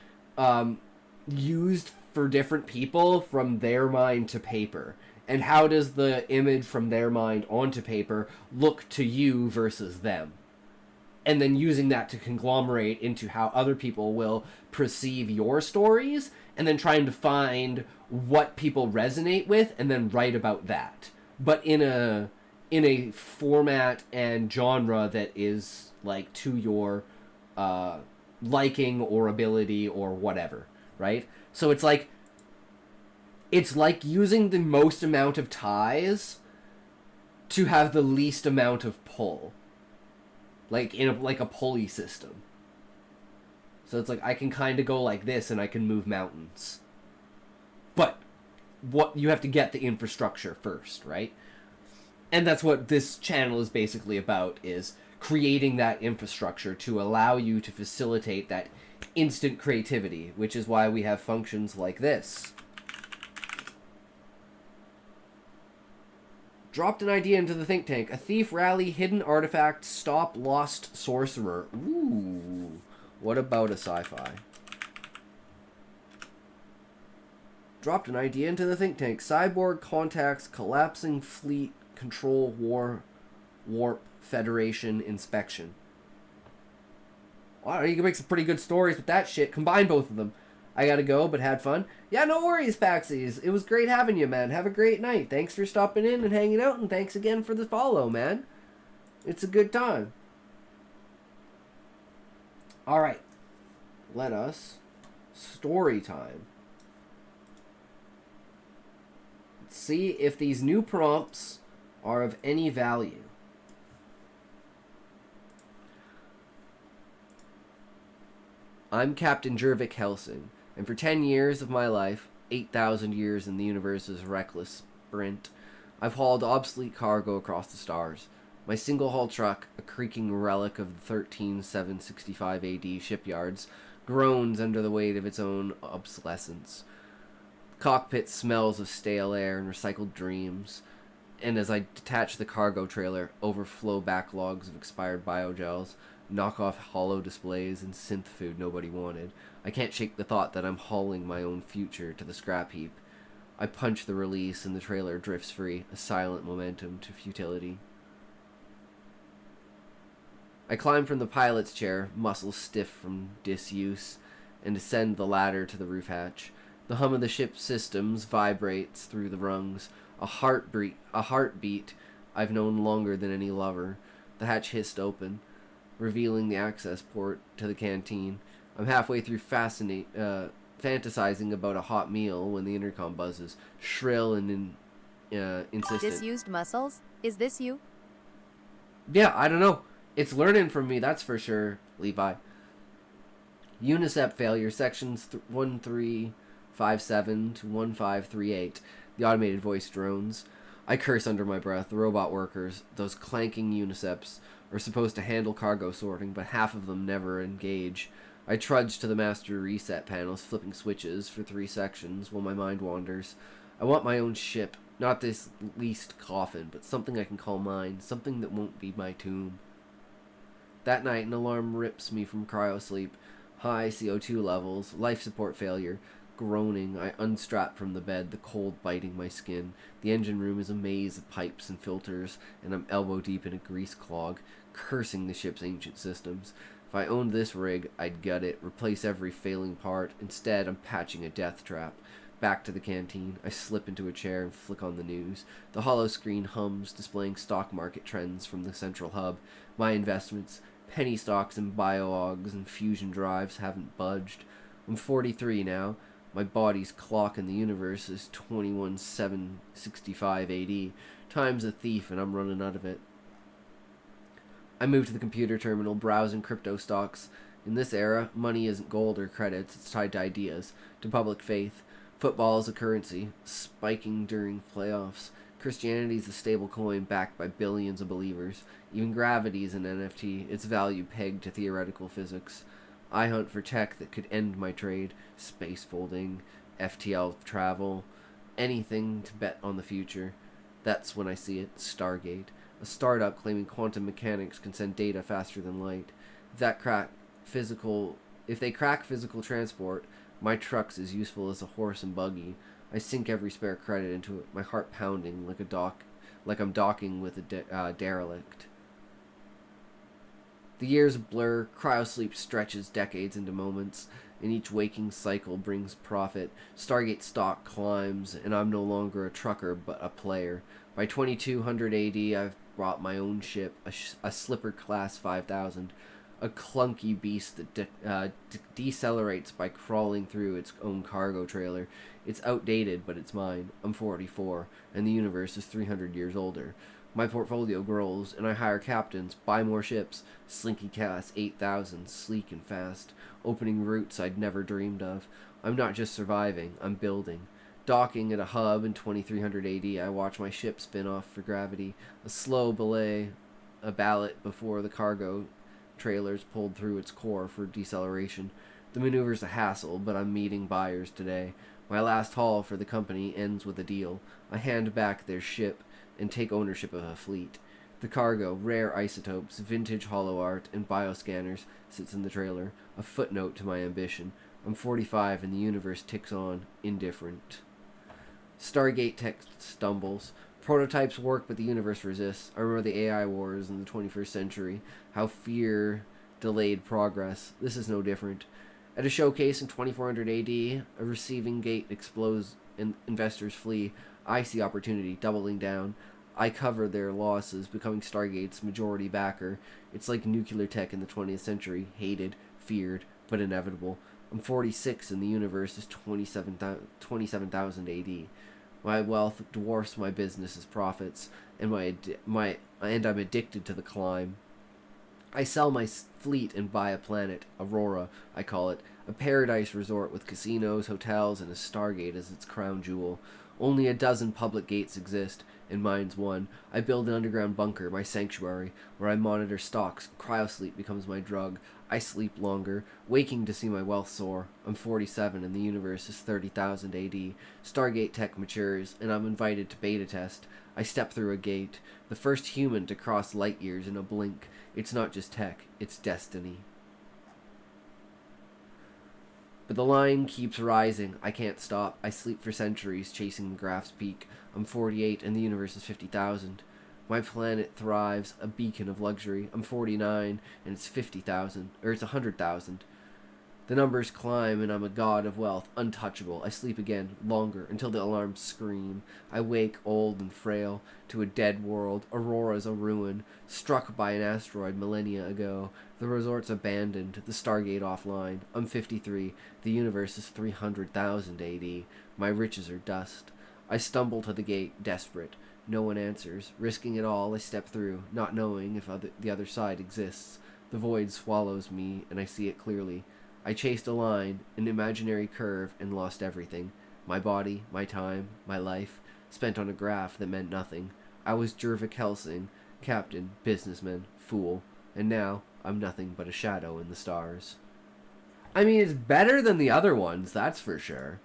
Speaker 1: used for different people from their mind to paper? And how does the image from their mind onto paper look to you versus them? And then using that to conglomerate into how other people will perceive your stories, and then trying to find what people resonate with and then write about that. But in a format and genre that is like to your liking or ability or whatever, right? So it's like using the most amount of ties to have the least amount of pull, like in a pulley system. So it's like I can kind of go like this and I can move mountains, but what you have to get the infrastructure first, right? And that's what this channel is basically about, is creating that infrastructure to allow you to facilitate that instant creativity, which is why we have functions like this. Dropped an idea into the think tank. A thief, rally, hidden artifact, stop, lost sorcerer. Ooh, what about a sci-fi? Dropped an idea into the think tank. Cyborg contacts collapsing fleet. Control warp Federation inspection. Wow, you can make some pretty good stories with that shit. Combine both of them. I gotta go, but had fun. Yeah, no worries, Paxies. It was great having you, man. Have a great night. Thanks for stopping in and hanging out, and thanks again for the follow, man. It's a good time. Alright. Let us... Story time. Let's see if these new prompts are of any value. I'm Captain Jervik Helsing, and for 10 years of my life, 8,000 years in the universe's reckless sprint, I've hauled obsolete cargo across the stars. My single-hull truck, a creaking relic of the 13765 AD shipyards, groans under the weight of its own obsolescence. The cockpit smells of stale air and recycled dreams, and as I detach the cargo trailer, overflow backlogs of expired biogels, knock off hollow displays, and synth food nobody wanted. I can't shake the thought that I'm hauling my own future to the scrap heap. I punch the release and the trailer drifts free, a silent momentum to futility. I climb from the pilot's chair, muscles stiff from disuse, and ascend the ladder to the roof hatch. The hum of the ship's systems vibrates through the rungs, a heartbeat I've known longer than any lover. The hatch hissed open, revealing the access port to the canteen. I'm halfway through fantasizing about a hot meal when the intercom buzzes, shrill and insistent.
Speaker 7: Disused muscles? Is this you?
Speaker 1: Yeah, I don't know. It's learning from me, that's for sure, Levi. UNICEF failure, sections 1357 to 1538. The automated voice drones. I curse under my breath. The robot workers, those clanking UNICEFs, are supposed to handle cargo sorting, but half of them never engage. I trudge to the master reset panels, flipping switches for 3 sections while my mind wanders. I want my own ship, not this leased coffin, but something I can call mine, something that won't be my tomb. That night, an alarm rips me from cryosleep. High CO2 levels, life support failure. Groaning, I unstrap from the bed, the cold biting my skin. The engine room is a maze of pipes and filters, and I'm elbow deep in a grease clog, cursing the ship's ancient systems. If I owned this rig, I'd gut it, replace every failing part. Instead, I'm patching a death trap. Back to the canteen, I slip into a chair and flick on the news. The hollow screen hums, displaying stock market trends from the central hub. My investments, penny stocks and bioaugs and fusion drives, haven't budged. I'm 43 now. My body's clock in the universe is 21765 AD. Time's a thief and I'm running out of it. I move to the computer terminal, browsing crypto stocks. In this era, money isn't gold or credits, it's tied to ideas, to public faith. Football is a currency, spiking during playoffs. Christianity is a stable coin backed by billions of believers. Even gravity is an NFT, its value pegged to theoretical physics. I hunt for tech that could end my trade, space folding, FTL travel, anything to bet on the future. That's when I see it, Stargate, a startup claiming quantum mechanics can send data faster than light. If they crack physical transport, my truck's as useful as a horse and buggy. I sink every spare credit into it, my heart pounding like I'm docking with a derelict. The years blur, cryosleep stretches decades into moments, and each waking cycle brings profit. Stargate stock climbs, and I'm no longer a trucker, but a player. By 2200 AD, I've brought my own ship, a Slipper Class 5000, a clunky beast that decelerates by crawling through its own cargo trailer. It's outdated, but it's mine. I'm 44, and the universe is 300 years older. My portfolio grows, and I hire captains, buy more ships, Slinky Class 8000, sleek and fast, opening routes I'd never dreamed of. I'm not just surviving, I'm building. Docking at a hub in 2300 AD, I watch my ship spin off for gravity, a slow ballot before the cargo trailers pulled through its core for deceleration. The maneuver's a hassle, but I'm meeting buyers today. My last haul for the company ends with a deal. I hand back their ship and take ownership of a fleet. The cargo, rare isotopes, vintage hollow art, and bioscanners sits in the trailer, a footnote to my ambition. I'm 45 and the universe ticks on, indifferent. Stargate text stumbles. Prototypes work, but the universe resists. I remember the AI wars in the 21st century, how fear delayed progress. This is no different. At a showcase in 2400 AD, a receiving gate explodes and investors flee. I see opportunity, doubling down. I cover their losses, becoming Stargate's majority backer. It's like nuclear tech in the 20th century, hated, feared, but inevitable. I'm 46 and the universe is 27,000 AD. My wealth dwarfs my business's profits, and I'm addicted to the climb. I sell my fleet and buy a planet, Aurora, I call it, a paradise resort with casinos, hotels, and a Stargate as its crown jewel. Only a dozen public gates exist, and mine's one. I build an underground bunker, my sanctuary, where I monitor stocks. Cryosleep becomes my drug. I sleep longer, waking to see my wealth soar. I'm 47 and the universe is 30,000 AD. Stargate tech matures, and I'm invited to beta test. I step through a gate, the first human to cross light years in a blink. It's not just tech, it's destiny. But the line keeps rising. I can't stop. I sleep for centuries, chasing the graph's peak. I'm 48 and the universe is 50,000. My planet thrives, a beacon of luxury. I'm 49 and it's 50,000, or it's 100,000. The numbers climb and I'm a god of wealth, untouchable. I sleep again, longer, until the alarms scream. I wake old and frail to a dead world. Aurora's a ruin, struck by an asteroid millennia ago. The resort's abandoned, the Stargate offline. I'm 53, the universe is 300,000 AD. My riches are dust. I stumble to the gate, desperate. No one answers. Risking it all, I step through, not knowing if the other side exists. The void swallows me, and I see it clearly. I chased a line, an imaginary curve, and lost everything. My body, my time, my life, spent on a graph that meant nothing. I was Jervik Helsing, captain, businessman, fool, and now I'm nothing but a shadow in the stars. I mean, it's better than the other ones, that's for sure.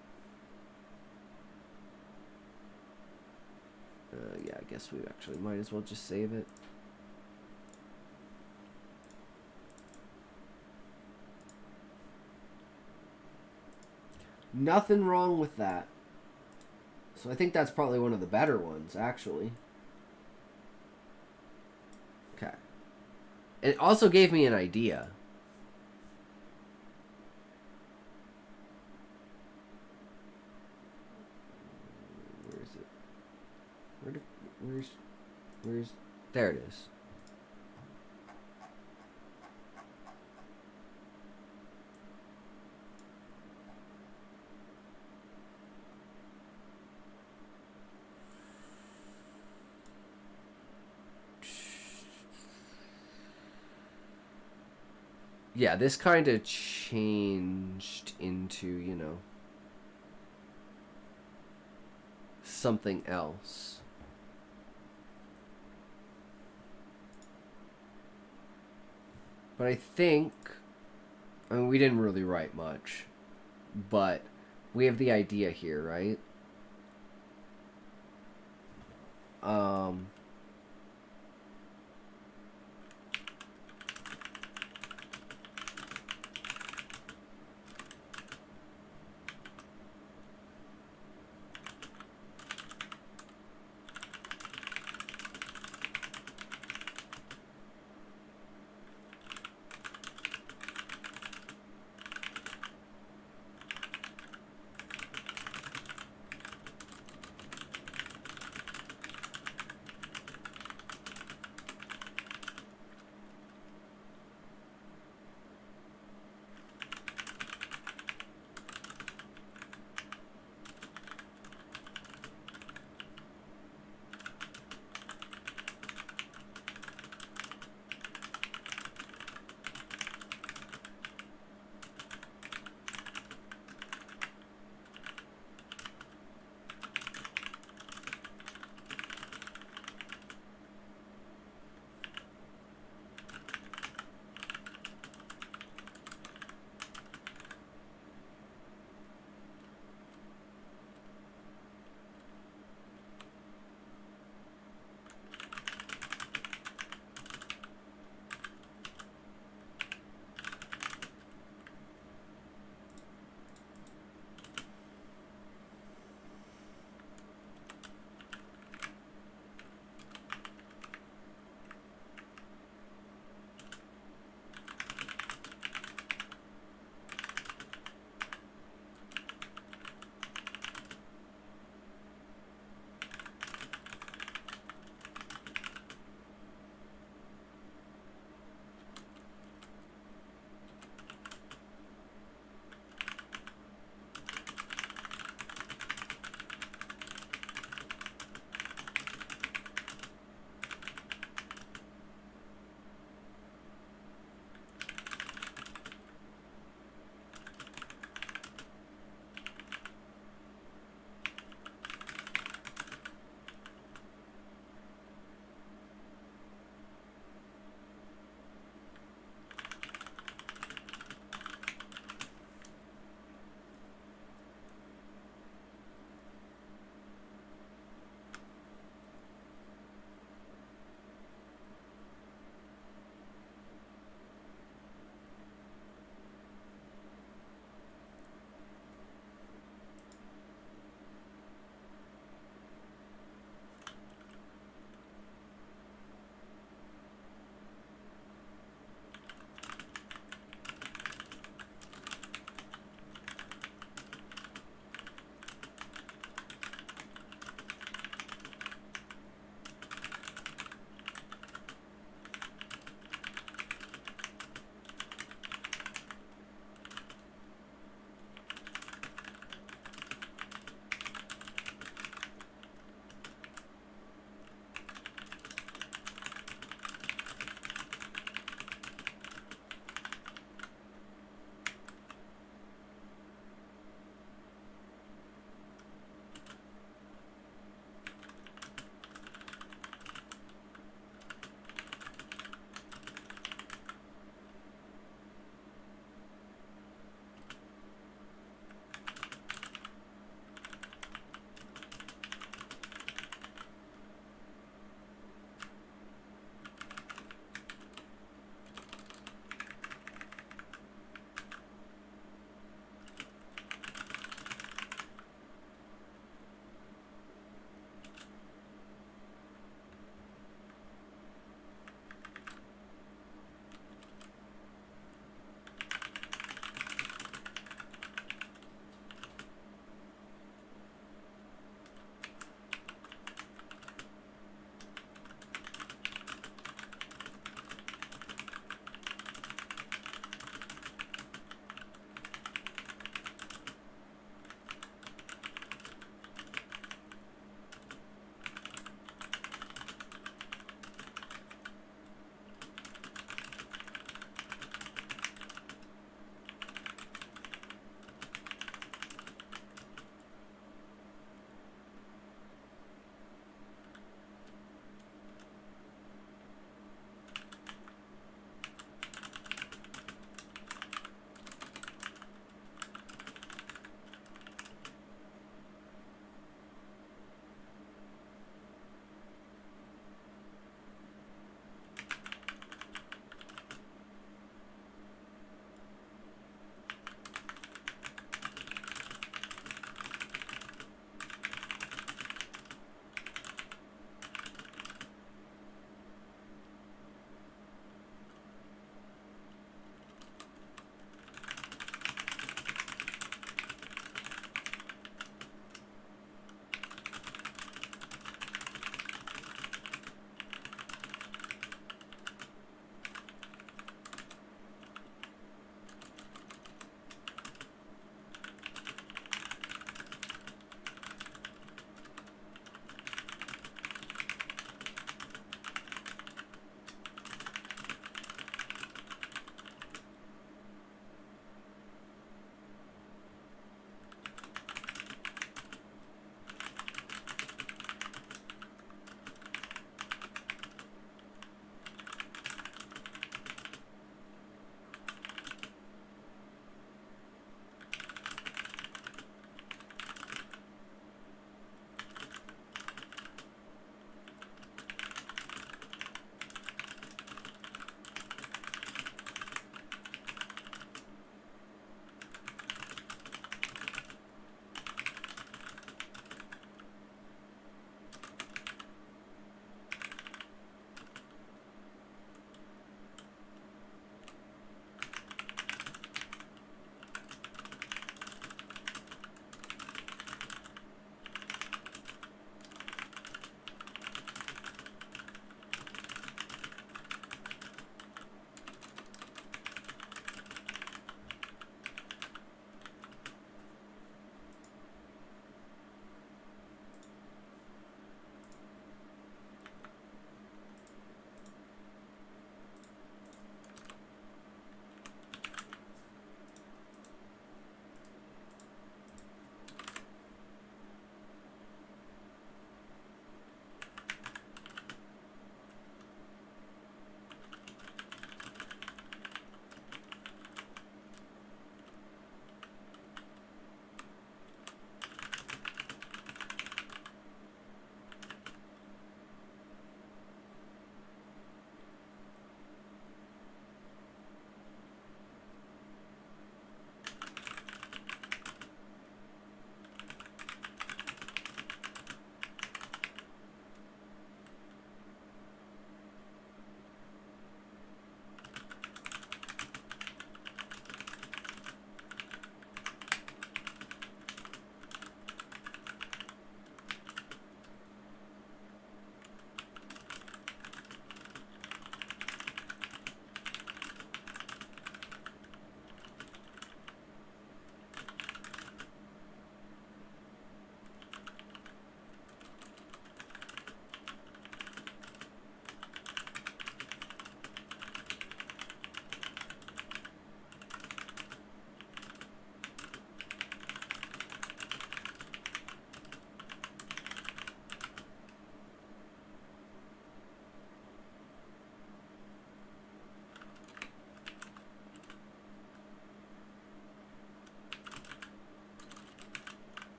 Speaker 1: Yeah, I guess we actually might as well just save it. Nothing wrong with that. So I think that's probably one of the better ones, actually. Okay. It also gave me an idea. Where is it? Where's... There it is. Yeah, this kind of changed into, you know, something else. But I think, I mean, we didn't really write much, but we have the idea here, right?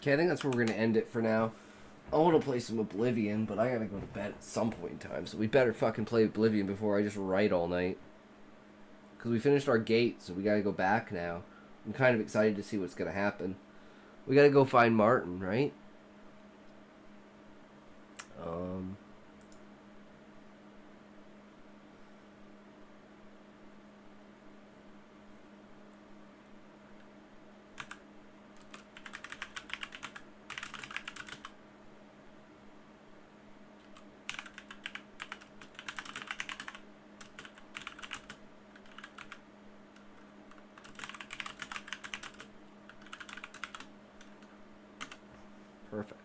Speaker 1: Okay, I think that's where we're gonna end it for now. I want to play some Oblivion, but I gotta go to bed at some point in time, so we better fucking play Oblivion before I just write all night. Because we finished our gate, so we gotta go back now. I'm kind of excited to see what's gonna happen. We gotta go find Martin, right? Perfect.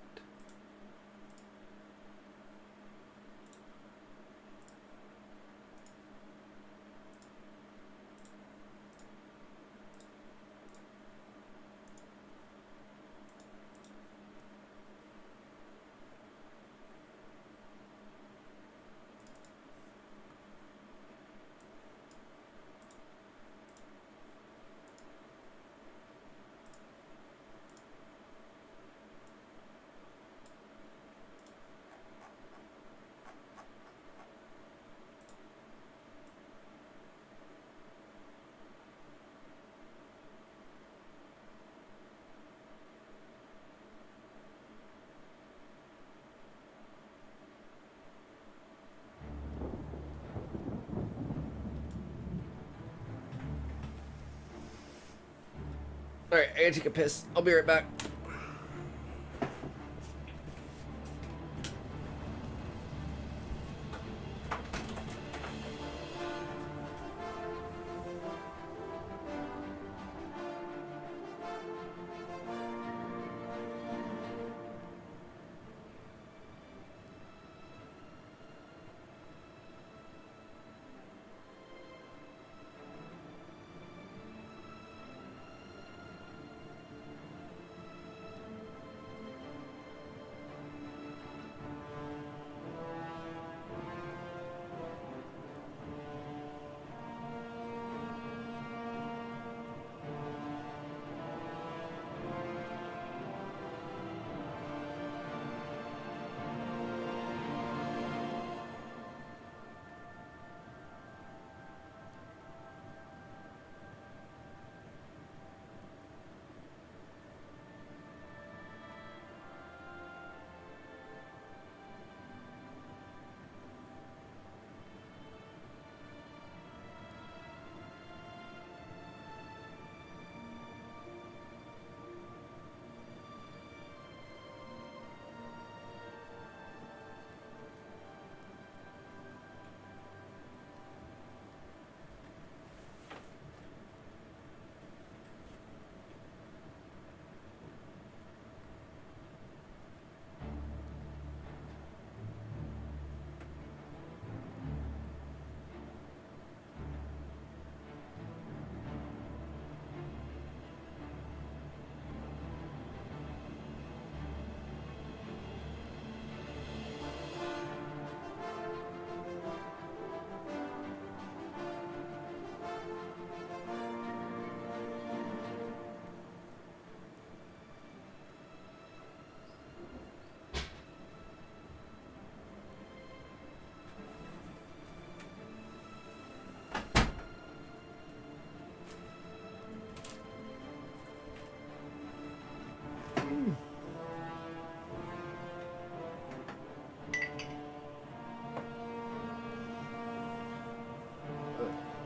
Speaker 1: Alright, I gotta take a piss. I'll be right back.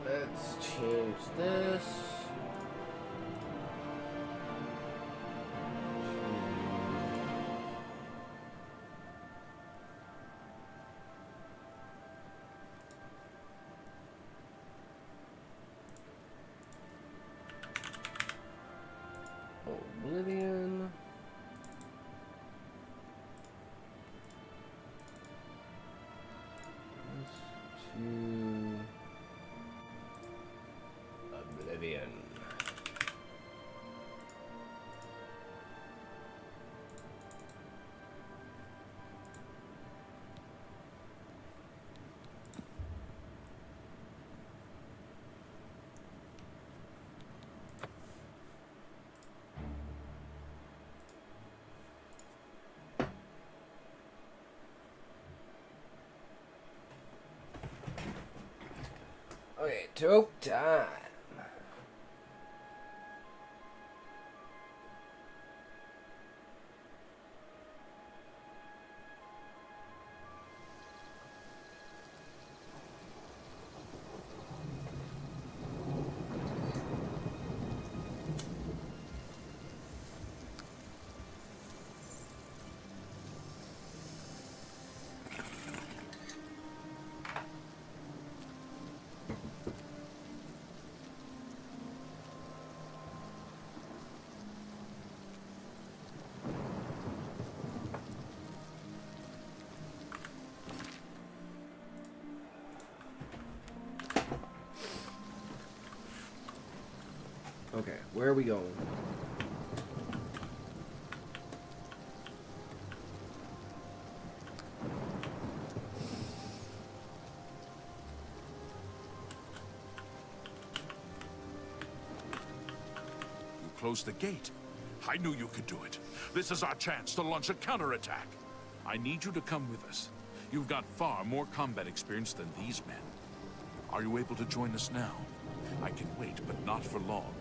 Speaker 1: Let's change this. Oblivion. To Oblivion. Toke time. Okay, where are we going?
Speaker 6: You closed the gate. I knew you could do it. This is our chance to launch a counterattack. I need you to come with us. You've got far more combat experience than these men. Are you able to join us now? I can wait, but not for long.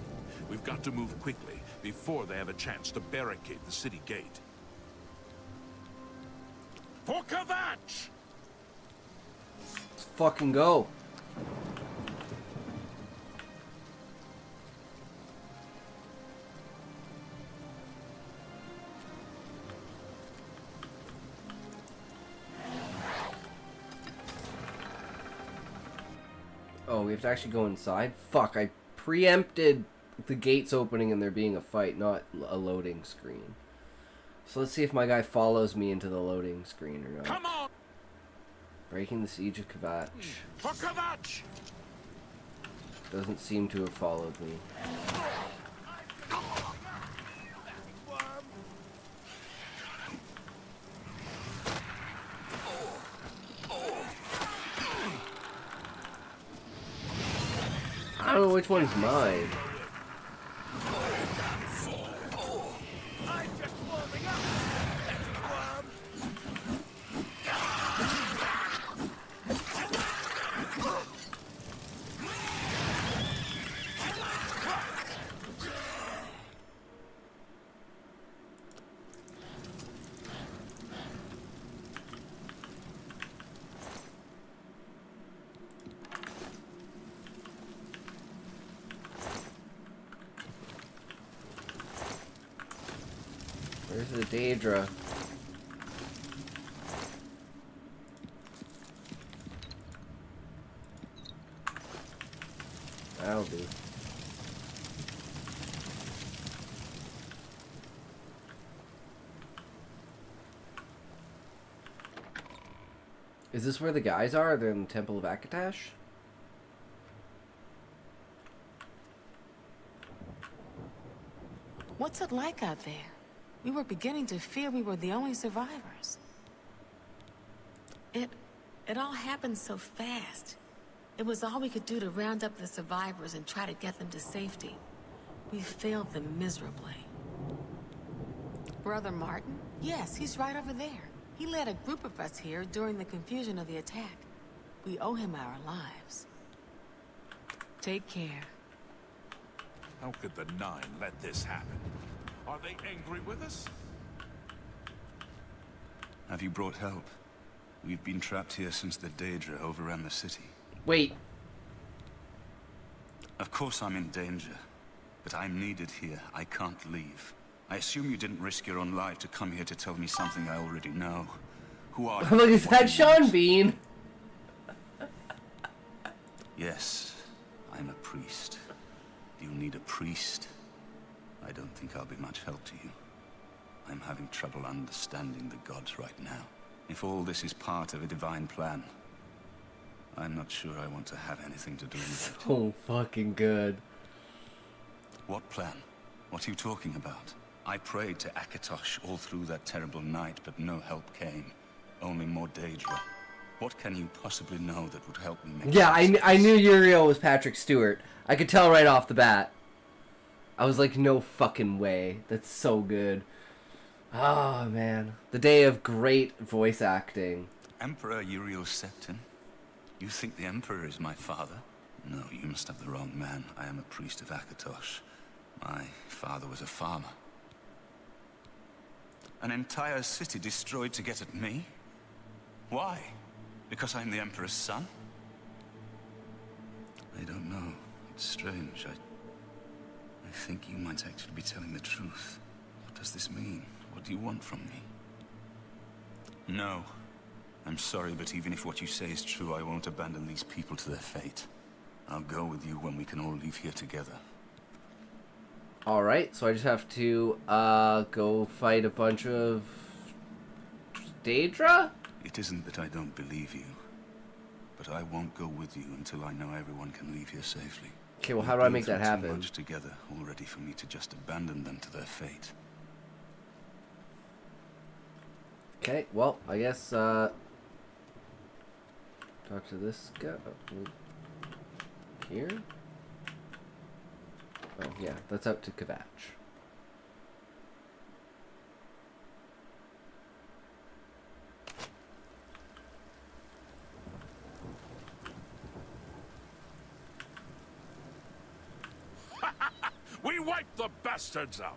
Speaker 6: We've got to move quickly before they have a chance to barricade the city gate. For Catversion!
Speaker 1: Let's fucking go. Oh, we have to actually go inside? Fuck, I preempted the gates opening and there being a fight, not a loading screen. So let's see if my guy follows me into the loading screen or not.
Speaker 6: Come on!
Speaker 1: Breaking the siege of Catversion.
Speaker 6: For Catversion!
Speaker 1: Doesn't seem to have followed me. I don't know which one's mine. Where's the Daedra? That'll do. Is this where the guys are? They're in the Temple of Akatash?
Speaker 14: What's it like out there? We were beginning to fear we were the only survivors. It all happened so fast. It was all we could do to round up the survivors and try to get them to safety. We failed them miserably. Brother Martin? Yes, he's right over there. He led a group of us here during the confusion of the attack. We owe him our lives. Take care.
Speaker 6: How could the Nine let this happen? Are they angry with us?
Speaker 15: Have you brought help? We've been trapped here since the Daedra overran the city.
Speaker 1: Wait.
Speaker 15: Of course I'm in danger, but I'm needed here. I can't leave. I assume you didn't risk your own life to come here to tell me something I already know. Who are you?
Speaker 1: Look, is that Sean Bean?
Speaker 15: Yes, I'm a priest. Do you need a priest? I don't think I'll be much help to you. I'm having trouble understanding the gods right now. If all this is part of a divine plan, I'm not sure I want to have anything to do with it.
Speaker 1: So fucking good.
Speaker 15: What plan? What are you talking about? I prayed to Akatosh all through that terrible night, but no help came. Only more Daedra. What can you possibly know that would help me make
Speaker 1: Yeah, I knew Uriel was Patrick Stewart. I could tell right off the bat. I was like, no fucking way. That's so good. Oh, man. The day of great voice acting.
Speaker 15: Emperor Uriel Septon? You think the Emperor is my father? No, you must have the wrong man. I am a priest of Akatosh. My father was a farmer. An entire city destroyed to get at me? Why? Because I'm the Emperor's son? I don't know. It's strange. I think you might actually be telling the truth. What does this mean? What do you want from me? No. I'm sorry, but even if what you say is true, I won't abandon these people to their fate. I'll go with you when we can all leave here together.
Speaker 1: Alright, so I just have to go fight a bunch of Daedra?
Speaker 15: It isn't that I don't believe you, but I won't go with you until I know everyone can leave here safely.
Speaker 1: Okay, well, how do I make that happen?
Speaker 15: Too much together already for me to just abandon them to their fate.
Speaker 1: Okay, well, I guess talk to this guy here. Oh yeah, that's up to Kvatch.
Speaker 6: We wiped the bastards out.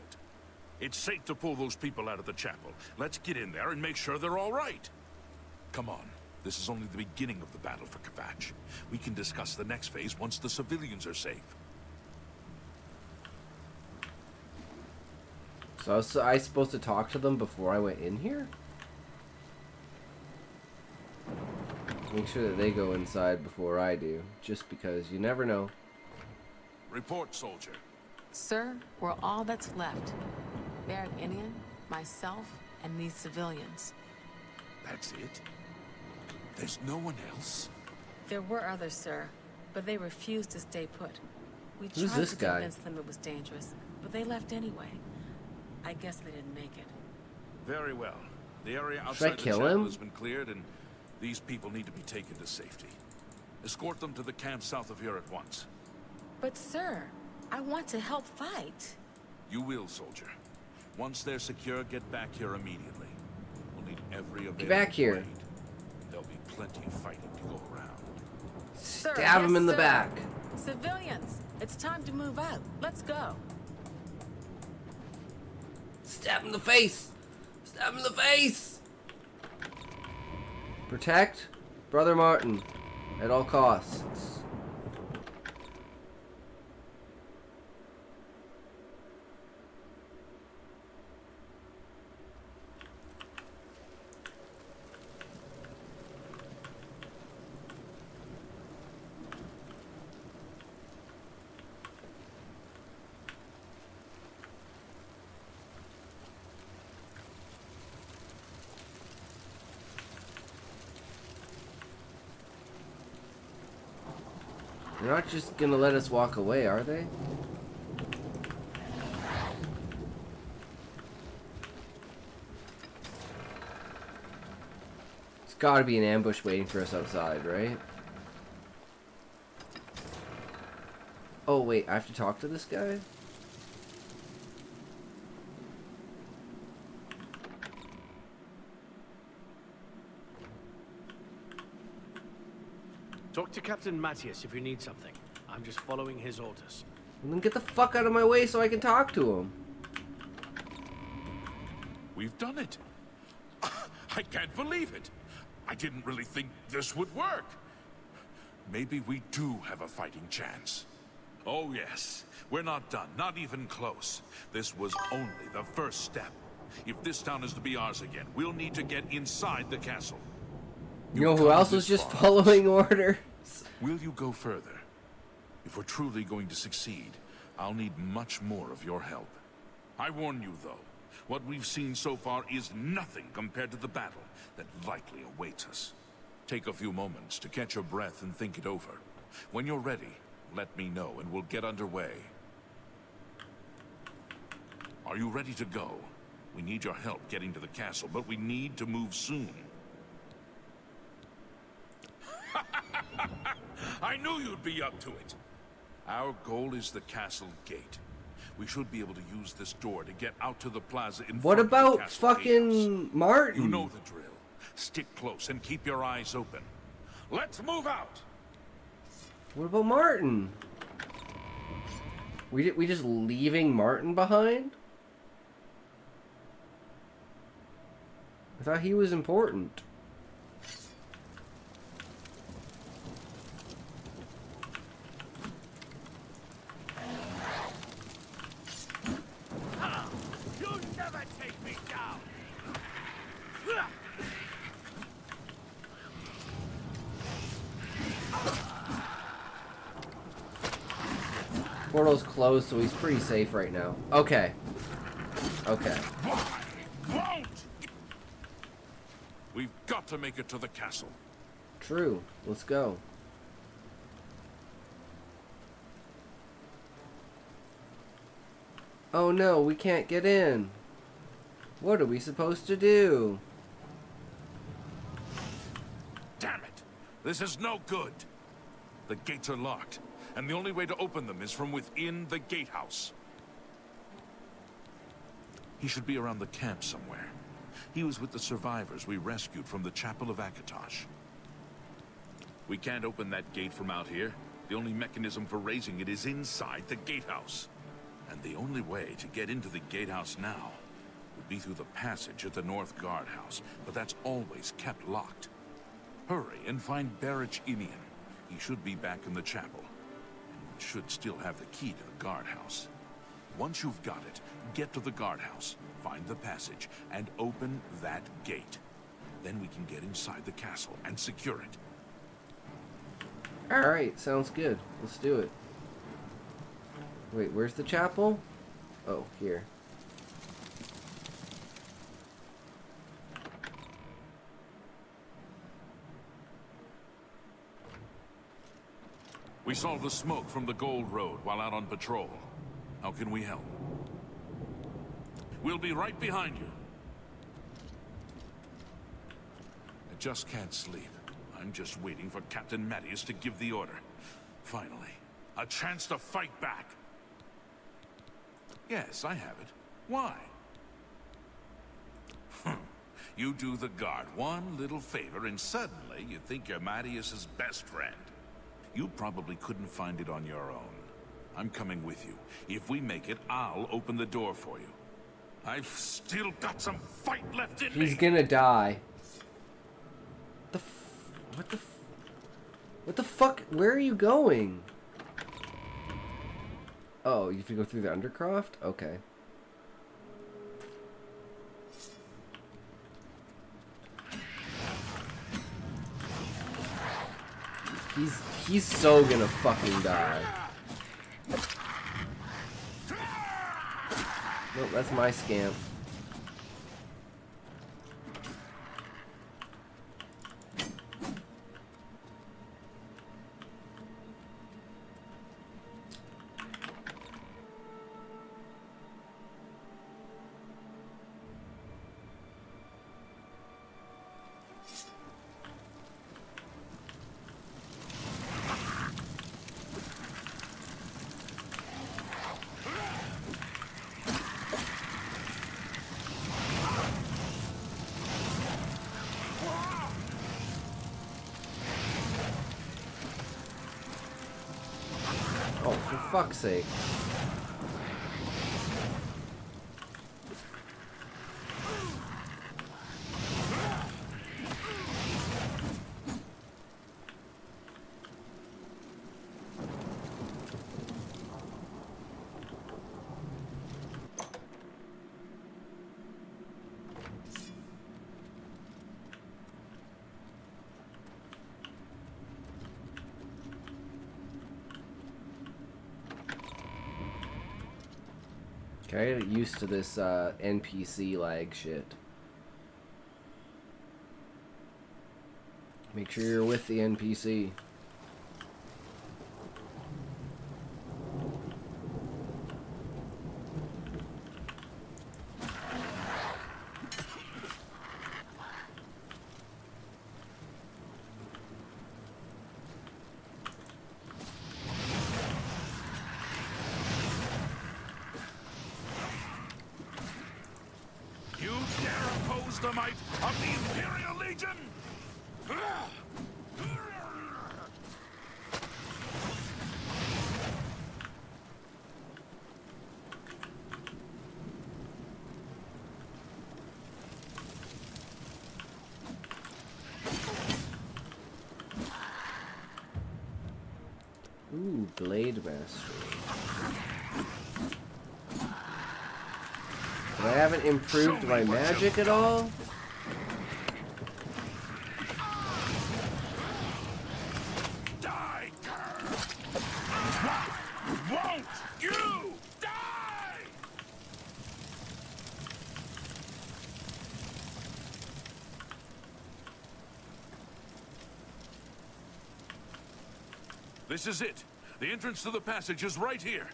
Speaker 6: It's safe to pull those people out of the chapel. Let's get in there and make sure they're all right. Come on. This is only the beginning of the battle for Kvatch. We can discuss the next phase once the civilians are safe.
Speaker 1: So was I supposed to talk to them before I went in here? Make sure that they go inside before I do, just because you never know.
Speaker 6: Report, soldier.
Speaker 14: Sir, we're all that's left. Baron Inian, myself, and these civilians.
Speaker 6: That's it? There's no one else?
Speaker 14: There were others, sir, but they refused to stay put. We
Speaker 1: Who's
Speaker 14: tried
Speaker 1: this
Speaker 14: to
Speaker 1: guy?
Speaker 14: convince them it was dangerous, but they left anyway. I guess they didn't make it.
Speaker 6: Very well. The area
Speaker 1: Should I
Speaker 6: outside the
Speaker 1: kill
Speaker 6: chapel
Speaker 1: him?
Speaker 6: has been cleared, and these people need to be taken to safety. Escort them to the camp south of here at once.
Speaker 14: But sir, I want to help fight.
Speaker 6: You will, soldier. Once they're secure, get back here immediately. We'll need every available
Speaker 1: Get back here.
Speaker 6: blade. There'll be plenty of fighting to go around.
Speaker 14: Sir,
Speaker 1: Stab him
Speaker 14: yes,
Speaker 1: in the
Speaker 14: sir.
Speaker 1: back.
Speaker 14: Civilians, it's time to move out. Let's go.
Speaker 1: Stab him in the face! Stab him in the face! Protect Brother Martin at all costs. They're not just gonna let us walk away, are they? It's gotta be an ambush waiting for us outside, right? Oh wait, I have to talk to this guy?
Speaker 16: Talk to Captain Matthias if you need something. I'm just following his orders.
Speaker 1: Well, then get the fuck out of my way so I can talk to him.
Speaker 6: We've done it. I can't believe it. I didn't really think this would work. Maybe we do have a fighting chance. Oh yes, we're not done, not even close. This was only the first step. If this town is to be ours again, we'll need to get inside the castle.
Speaker 1: You know who else was just following orders?
Speaker 6: Will you go further? If we're truly going to succeed, I'll need much more of your help. I warn you, though, what we've seen so far is nothing compared to the battle that likely awaits us. Take a few moments to catch your breath and think it over. When you're ready, let me know and we'll get underway. Are you ready to go? We need your help getting to the castle, but we need to move soon. I knew you'd be up to it. Our goal is the castle gate. We should be able to use this door to get out to the plaza in
Speaker 1: What
Speaker 6: front of the
Speaker 1: about
Speaker 6: castle
Speaker 1: fucking
Speaker 6: gatehouse.
Speaker 1: Martin?
Speaker 6: You know the drill. Stick close and keep your eyes open. Let's move out!
Speaker 1: What about Martin? We just leaving Martin behind? I thought he was important.
Speaker 6: You'll never take me down.
Speaker 1: Portal's closed, so he's pretty safe right now. Okay. Okay.
Speaker 6: Won't! We've got to make it to the castle.
Speaker 1: True. Let's go. Oh no, we can't get in. What are we supposed to do?
Speaker 6: Damn it! This is no good. The gates are locked, and the only way to open them is from within the gatehouse. He should be around the camp somewhere. He was with the survivors we rescued from the Chapel of Akatosh. We can't open that gate from out here. The only mechanism for raising it is inside the gatehouse. And the only way to get into the gatehouse now would be through the passage at the North Guardhouse, but that's always kept locked. Hurry and find Barrich Inian. He should be back in the chapel, and should still have the key to the guardhouse. Once you've got it, get to the guardhouse, find the passage, and open that gate. Then we can get inside the castle and secure it.
Speaker 1: Alright, sounds good. Let's do it. Wait, where's the chapel? Oh, here.
Speaker 6: We saw the smoke from the Gold Road while out on patrol. How can we help? We'll be right behind you. I just can't sleep. I'm just waiting for Captain Mattias to give the order. Finally, a chance to fight back. Yes, I have it. Why? You do the guard one little favor and suddenly you think you're Mattias's best friend. You probably couldn't find it on your own. I'm coming with you. If we make it, I'll open the door for you. I've still got some fight left in me.
Speaker 1: He's gonna die. What the fuck? Where are you going? Oh, you have to go through the Undercroft? Okay. He's so gonna fucking die. Nope, that's my scamp. Oh, for fuck's sake. Okay, I gotta get used to this NPC lag shit. Make sure you're with the NPC.
Speaker 6: The might of the Imperial Legion!
Speaker 1: Blade Master. But I haven't improved my magic at all?
Speaker 6: Die, won't you die? This is it. The entrance to the passage is right here.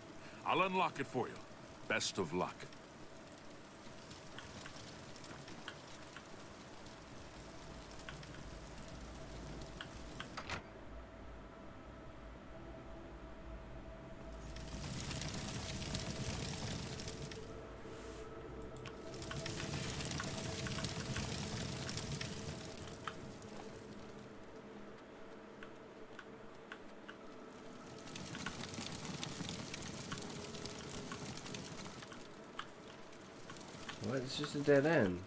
Speaker 6: I'll unlock it for you. Best of luck.
Speaker 1: What? It's just a dead end.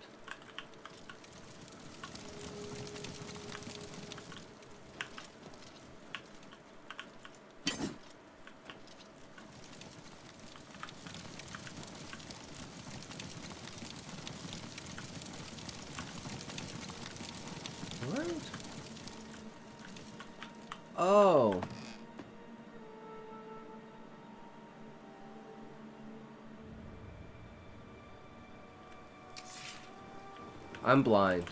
Speaker 1: What? Oh. I'm blind.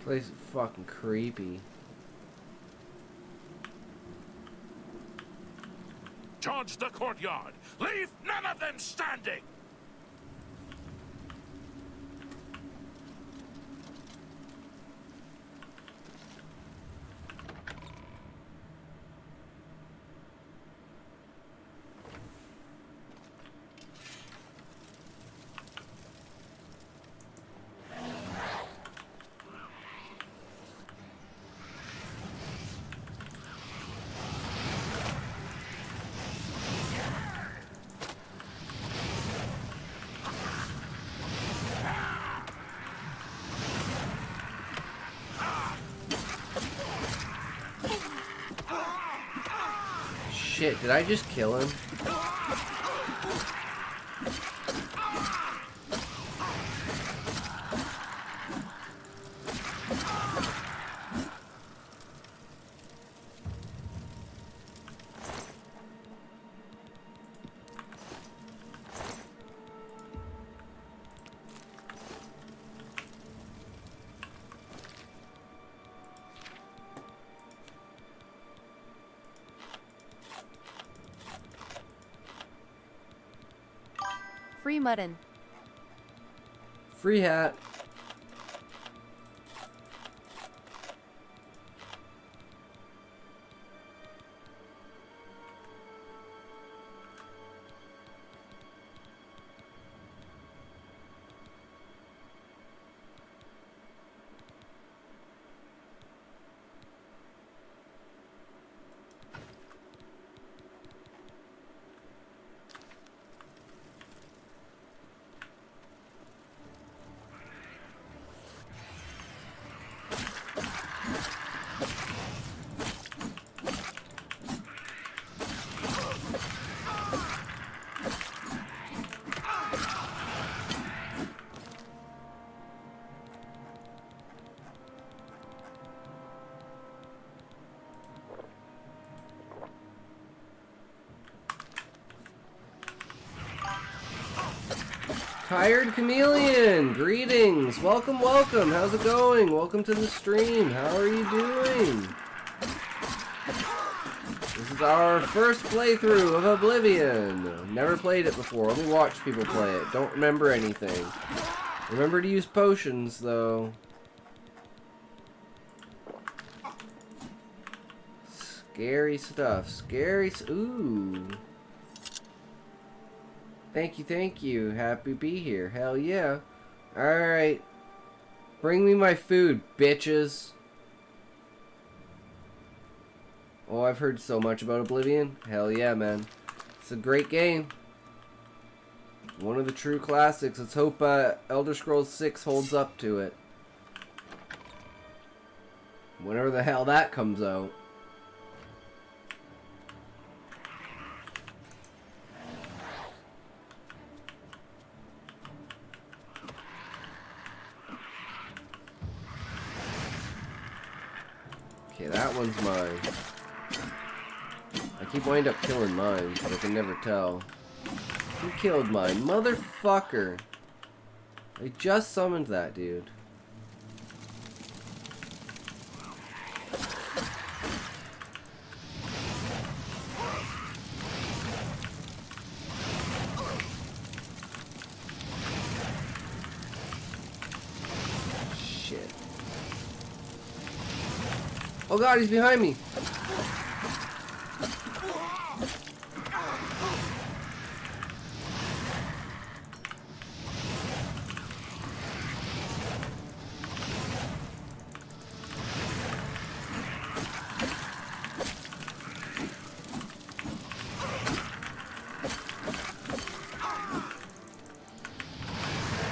Speaker 1: Place is fucking creepy.
Speaker 6: Charge the courtyard. Leave none of them standing.
Speaker 1: Shit, did I just kill him?
Speaker 7: Free mutton.
Speaker 1: Free hat. Hired Chameleon, greetings, welcome, welcome, how's it going? Welcome to the stream, how are you doing? This is our first playthrough of Oblivion. Never played it before, only watched people play it, don't remember anything. Remember to use potions, though. Scary stuff, ooh. Thank you. Happy to be here. Hell yeah. Alright. Bring me my food, bitches. Oh, I've heard so much about Oblivion. Hell yeah, man. It's a great game. One of the true classics. Let's hope Elder Scrolls 6 holds up to it. Whenever the hell that comes out. Okay, that one's mine. I keep winding up killing mine, but I can never tell. Who killed mine? Motherfucker! I just summoned that dude. Shit. Oh god, he's behind me!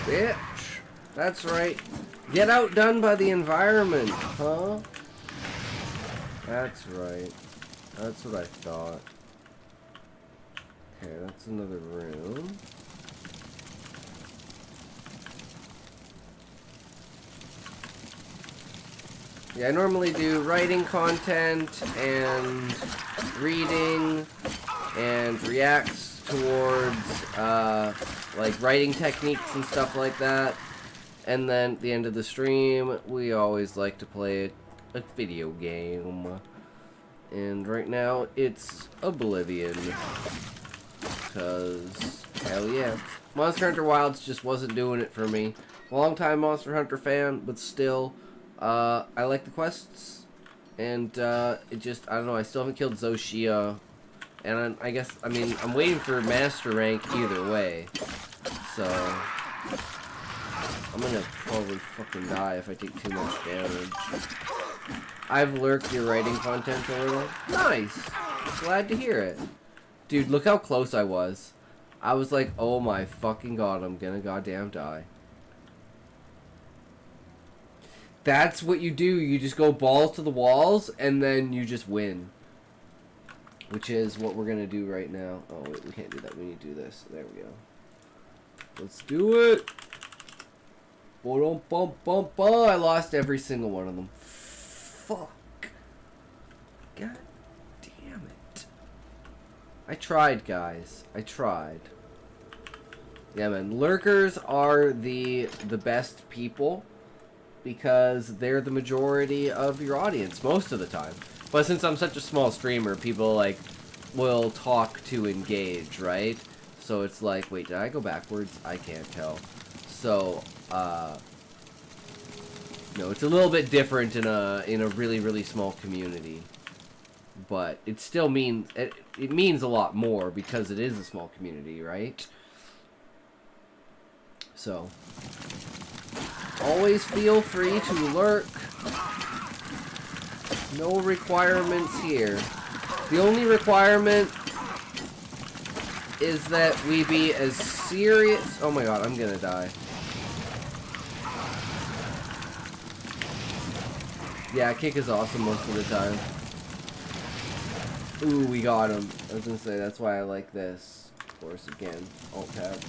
Speaker 1: Bitch! That's right. Get outdone by the environment, huh? That's right. That's what I thought. Okay, that's another room. Yeah, I normally do writing content and reading and reacts towards like writing techniques and stuff like that. And then at the end of the stream, we always like to play a video game. And right now, it's Oblivion. Because, hell yeah. Monster Hunter Wilds just wasn't doing it for me. Long-time Monster Hunter fan, but still, I like the quests. And, it just, I don't know, I still haven't killed Zoshia. And I guess, I mean, I'm waiting for Master Rank either way. So, I'm gonna probably fucking die if I take too much damage. I've lurked your writing content a little. Nice! Glad to hear it. Dude, look how close I was. I was like, oh my fucking god, I'm gonna goddamn die. That's what you do. You just go balls to the walls, and then you just win. Which is what we're gonna do right now. Oh, wait, we can't do that. We need to do this. There we go. Let's do it! I lost every single one of them. Fuck. God damn it. I tried, guys. I tried. Yeah, man. Lurkers are the best people because they're the majority of your audience most of the time. But since I'm such a small streamer, people, like, will talk to engage, right? So it's like, wait, did I go backwards? I can't tell. So, no, it's a little bit different in a really, really small community. But it still means, it means a lot more because it is a small community, right? So, always feel free to lurk. No requirements here. The only requirement is that we be as serious... Oh my god, I'm gonna die. Yeah, kick is awesome most of the time. Ooh, we got him. I was gonna say, that's why I like this. Of course, again, Alt-Tab.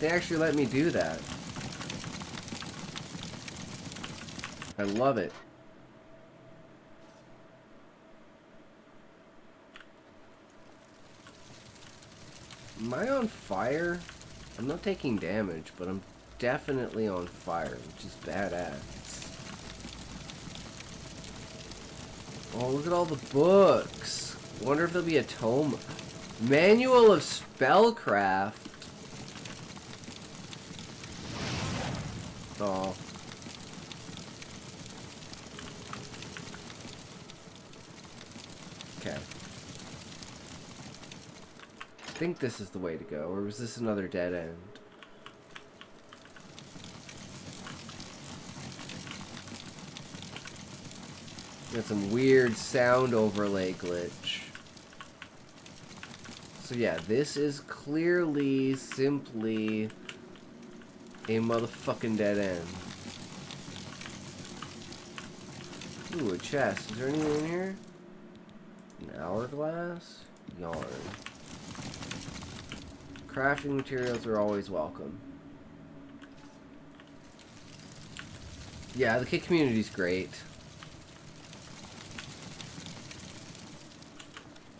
Speaker 1: They actually let me do that. I love it. Am I on fire? I'm not taking damage, but I'm definitely on fire, which is badass. Oh, look at all the books. Wonder if there'll be a tome. Manual of Spellcraft. Oh. Okay. I think this is the way to go, or was this another dead end? Got some weird sound overlay glitch. So yeah, this is clearly simply a motherfucking dead end. Ooh, a chest. Is there anything in here? An hourglass? Yarn. Crafting materials are always welcome. Yeah, the kit community's great.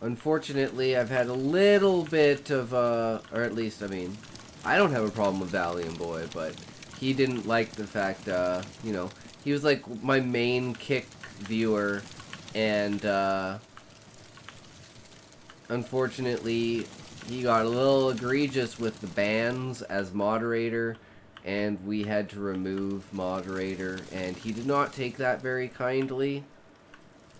Speaker 1: Unfortunately, I've had a little bit of, or at least, I mean, I don't have a problem with Valiant Boy, but he didn't like the fact, you know, he was like my main kick viewer, and, unfortunately, he got a little egregious with the bans as moderator, and we had to remove moderator, and he did not take that very kindly.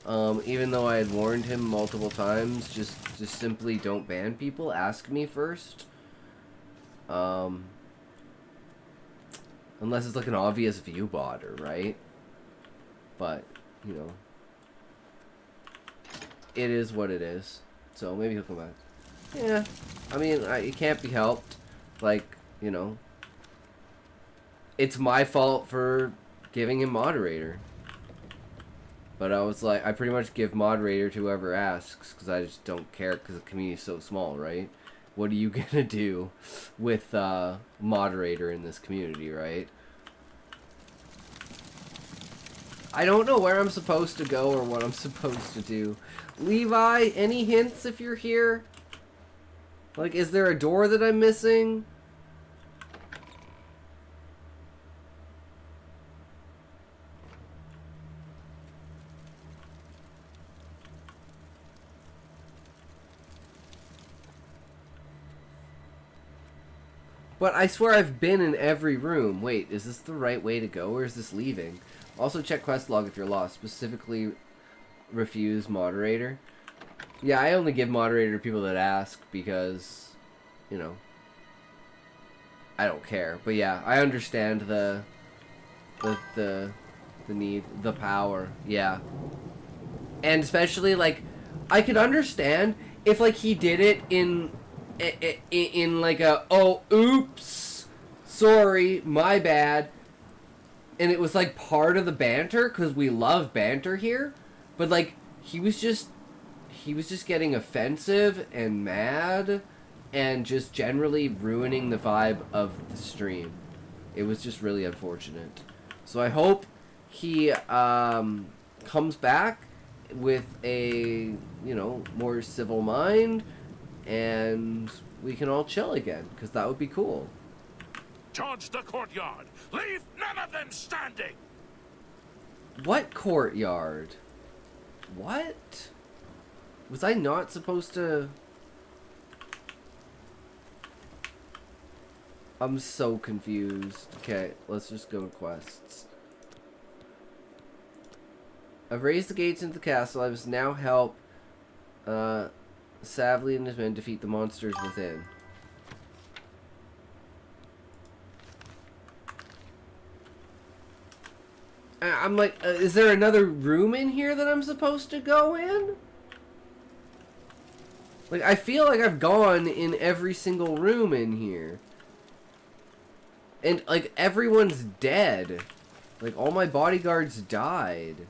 Speaker 1: Even though I had warned him multiple times, just simply don't ban people, ask me first. Unless it's like an obvious view botter, right? But, you know, it is what it is. So maybe he'll come back. Yeah, I mean, it can't be helped. Like, you know, it's my fault for giving him moderator. But I was like, I pretty much give moderator to whoever asks, because I just don't care, because the community is so small, right? What are you gonna do with moderator in this community, right? I don't know where I'm supposed to go or what I'm supposed to do. Levi, any hints if you're here? Like, is there a door that I'm missing? But I swear I've been in every room. Wait, is this the right way to go, or is this leaving? Also check quest log if you're lost. Specifically, refuse moderator. Yeah, I only give moderator to people that ask because, you know, I don't care. But yeah, I understand the need, the power. Yeah. And especially, like, I could understand if, like, he did it in like a, oh, oops, sorry, my bad, and it was like part of the banter, because we love banter here, but like he was just getting offensive and mad and just generally ruining the vibe of the stream. It was just really unfortunate. So I hope he comes back with a, you know, more civil mind, and we can all chill again, because that would be cool.
Speaker 6: Charge the courtyard! Leave none of them standing!
Speaker 1: What courtyard? What? Was I not supposed to... I'm so confused. Okay, let's just go to quests. I've raised the gates into the castle. I must now help Savly and his men defeat the monsters within. I'm like, is there another room in here that I'm supposed to go in? Like, I feel like I've gone in every single room in here. And, like, everyone's dead. Like, all my bodyguards died.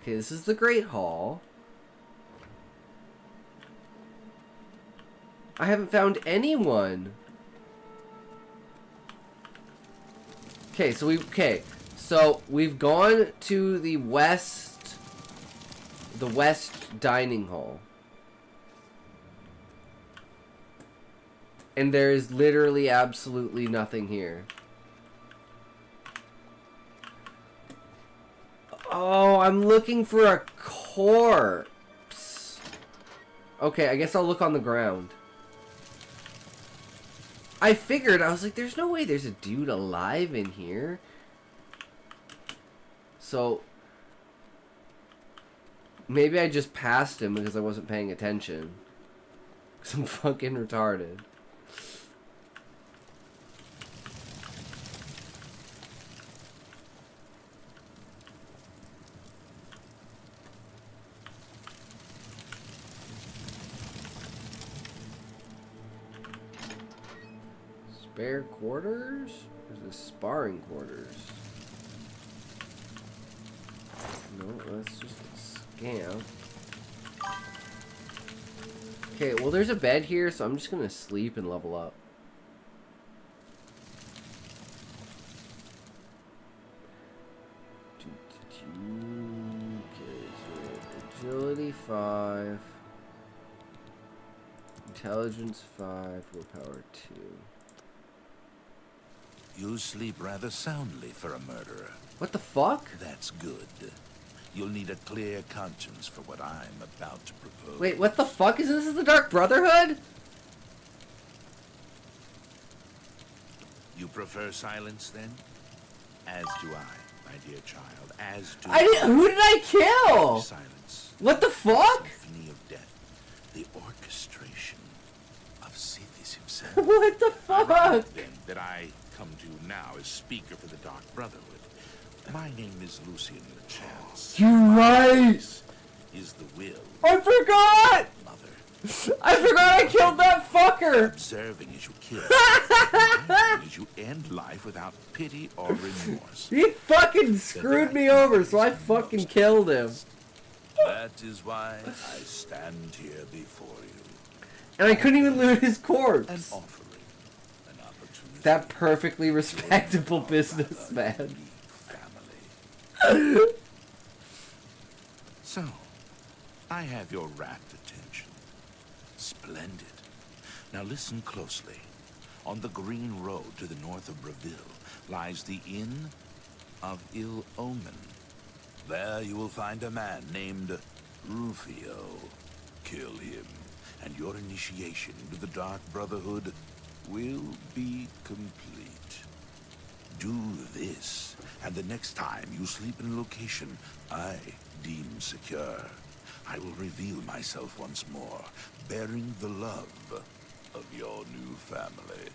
Speaker 1: Okay, this is the Great Hall. I haven't found anyone. Okay, so we've gone to the west dining hall. And there is literally absolutely nothing here. Oh, I'm looking for a corpse. Okay, I guess I'll look on the ground. I figured, I was like, there's no way there's a dude alive in here. So, maybe I just passed him because I wasn't paying attention. Because I'm fucking retarded. Spare quarters? Or is this sparring quarters? No, that's just a scam. Okay, well there's a bed here, so I'm just gonna sleep and level up. Okay, so agility 5. Intelligence 5, willpower 2.
Speaker 6: You sleep rather soundly for a murderer.
Speaker 1: What the fuck?
Speaker 6: That's good. You'll need a clear conscience for what I'm about to propose.
Speaker 1: Wait, what the fuck? Is this the Dark Brotherhood?
Speaker 6: You prefer silence, then? As do I, my dear child. As do
Speaker 1: Who did I kill?
Speaker 6: Silence.
Speaker 1: What the fuck?
Speaker 6: Symphony of death. The orchestration of Sithis himself.
Speaker 1: What the fuck?
Speaker 6: Ironic, then, that I come to now as speaker for the Dark Brotherhood. My name is Lucian Chance.
Speaker 1: You're right.
Speaker 6: Is the will.
Speaker 1: I forgot.
Speaker 6: Mother.
Speaker 1: I forgot I killed that fucker.
Speaker 6: Observing as you kill. Observing as you end life without pity or remorse.
Speaker 1: He fucking screwed me over, so I fucking killed him.
Speaker 6: That is why I stand here before you.
Speaker 1: And I couldn't even loot his corpse.
Speaker 6: An offering, an opportunity.
Speaker 1: That perfectly respectable businessman.
Speaker 6: So, I have your rapt attention. Splendid. Now listen closely. On the green road to the north of Breville lies the Inn of Ill Omen. There you will find a man named Rufio. Kill him, and your initiation into the Dark Brotherhood will be complete. Do this, and the next time you sleep in a location I deem secure, I will reveal myself once more, bearing the love of your new family.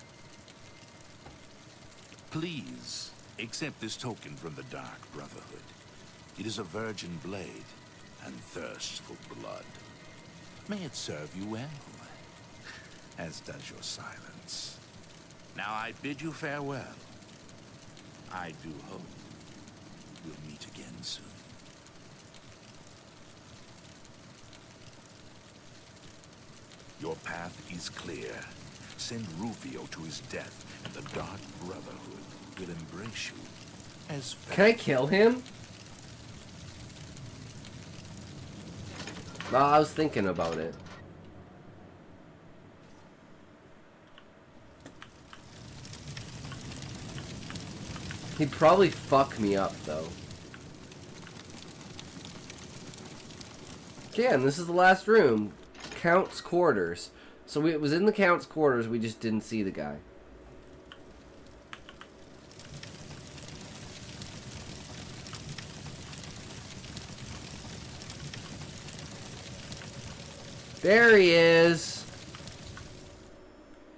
Speaker 6: Please, accept this token from the Dark Brotherhood. It is a virgin blade, and thirsts for blood. May it serve you well, as does your silence. Now I bid you farewell. I do hope we'll meet again soon. Your path is clear. Send Rufio to his death, and the Dark Brotherhood will embrace you as family.
Speaker 1: Can I kill him? Well, I was thinking about it. He'd probably fuck me up, though. Okay, and this is the last room. Count's quarters. So it was in the Count's quarters, we just didn't see the guy. There he is.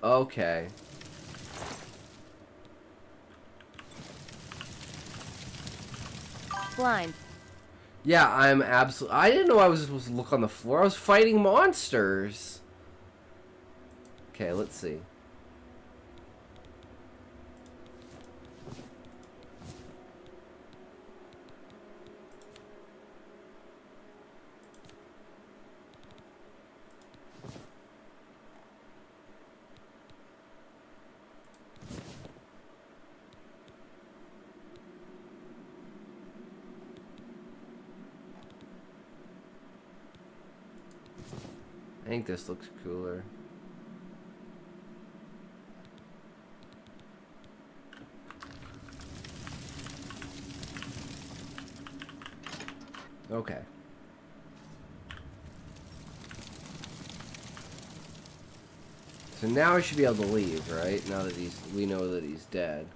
Speaker 1: Okay.
Speaker 7: Blind.
Speaker 1: Yeah, I'm absolutely... I didn't know I was supposed to look on the floor. I was fighting monsters. Okay, let's see. I think this looks cooler. Okay. So now I should be able to leave, right? Now that we know that he's dead.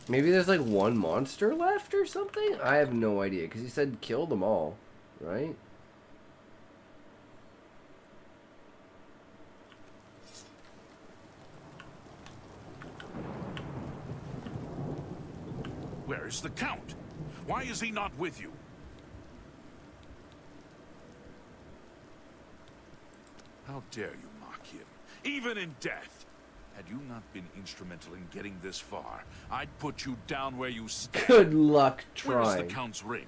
Speaker 1: Maybe there's like one monster left or something? I have no idea, because he said kill them all, right?
Speaker 6: Where is the Count? Why is he not with you? How dare you mock him, even in death? Had you not been instrumental in getting this far, I'd put you down where you stand.
Speaker 1: Good luck trying.
Speaker 6: Where's the Count's ring?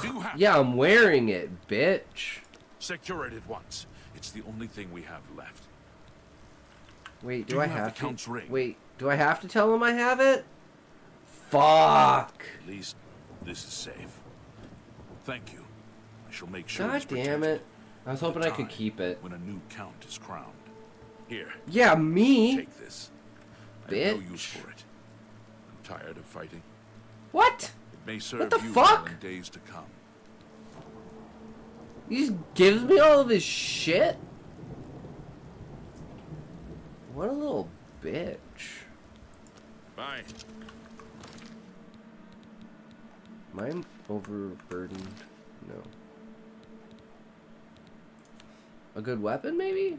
Speaker 6: Do you have
Speaker 1: Yeah, I'm wearing it, bitch.
Speaker 6: Secure it at once. It's the only thing we have left.
Speaker 1: Wait,
Speaker 6: Do
Speaker 1: do I
Speaker 6: you have
Speaker 1: have
Speaker 6: the
Speaker 1: to?
Speaker 6: Count's ring?
Speaker 1: Wait, do I have to tell him I have it? Fuck.
Speaker 6: At least this is safe. Thank you. I shall make sure.
Speaker 1: God damn it. I was hoping I could keep it.
Speaker 6: When a new Count is crowned. Here.
Speaker 1: Yeah, me.
Speaker 6: Take this. I have no use for it. I'm tired of fighting.
Speaker 1: What?
Speaker 6: It may serve
Speaker 1: What the
Speaker 6: you
Speaker 1: fuck?
Speaker 6: well in days to come.
Speaker 1: He just gives me all of his shit? What a little bitch.
Speaker 6: Bye.
Speaker 1: Am I overburdened? No. A good weapon, maybe?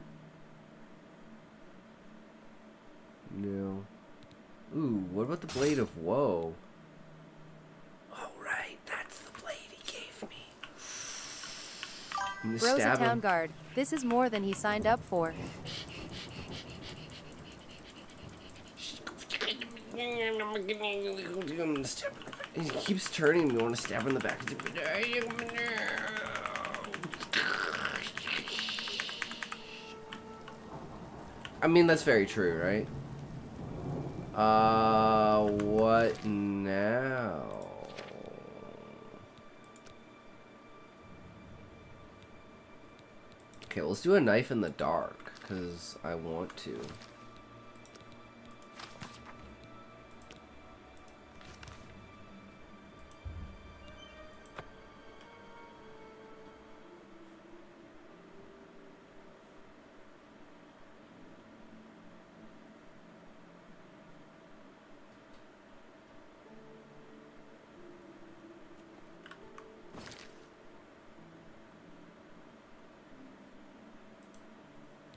Speaker 1: No. Ooh, what about the Blade of Woe? Oh, right. That's the blade he gave me. I'm gonna
Speaker 7: Bro's a
Speaker 1: stab
Speaker 7: town
Speaker 1: him.
Speaker 7: guard. This is more than he signed up for.
Speaker 1: He keeps turning me. I want to stab him in the back. I mean, that's very true, right? What now? Okay, let's do a knife in the dark, because I want to.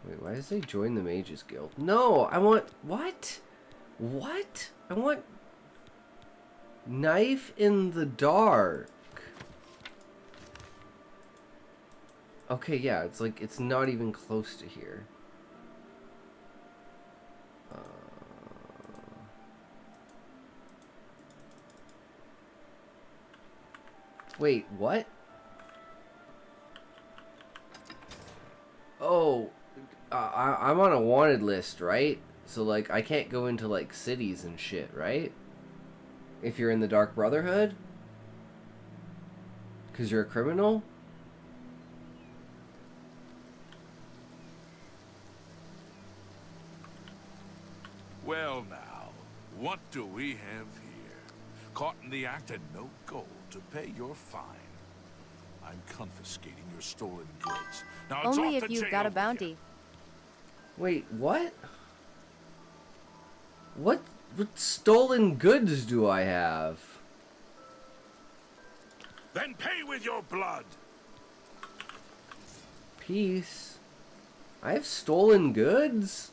Speaker 1: Wait, why does it say join the Mages Guild? No, I want... What? What? I want... Knife in the dark. Okay, yeah, it's like, it's not even close to here. Wait, what? Oh... I'm on a wanted list, right? So, like, I can't go into, like, cities and shit, right? If you're in the Dark Brotherhood? Because you're a criminal?
Speaker 6: Well now, what do we have here? Caught in the act and no gold to pay your fine. I'm confiscating your stolen goods. Now it's
Speaker 7: Only
Speaker 6: off
Speaker 7: if
Speaker 6: to
Speaker 7: you've
Speaker 6: jail
Speaker 7: got a
Speaker 6: with
Speaker 7: bounty.
Speaker 1: Wait, what? What stolen goods do I have?
Speaker 6: Then pay with your blood.
Speaker 1: Peace. I have stolen goods?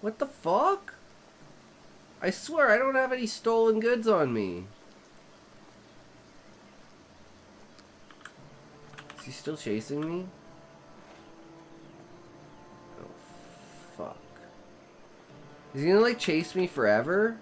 Speaker 1: What the fuck? I swear I don't have any stolen goods on me. Is he still chasing me? Oh, fuck. Is he gonna, like, chase me forever?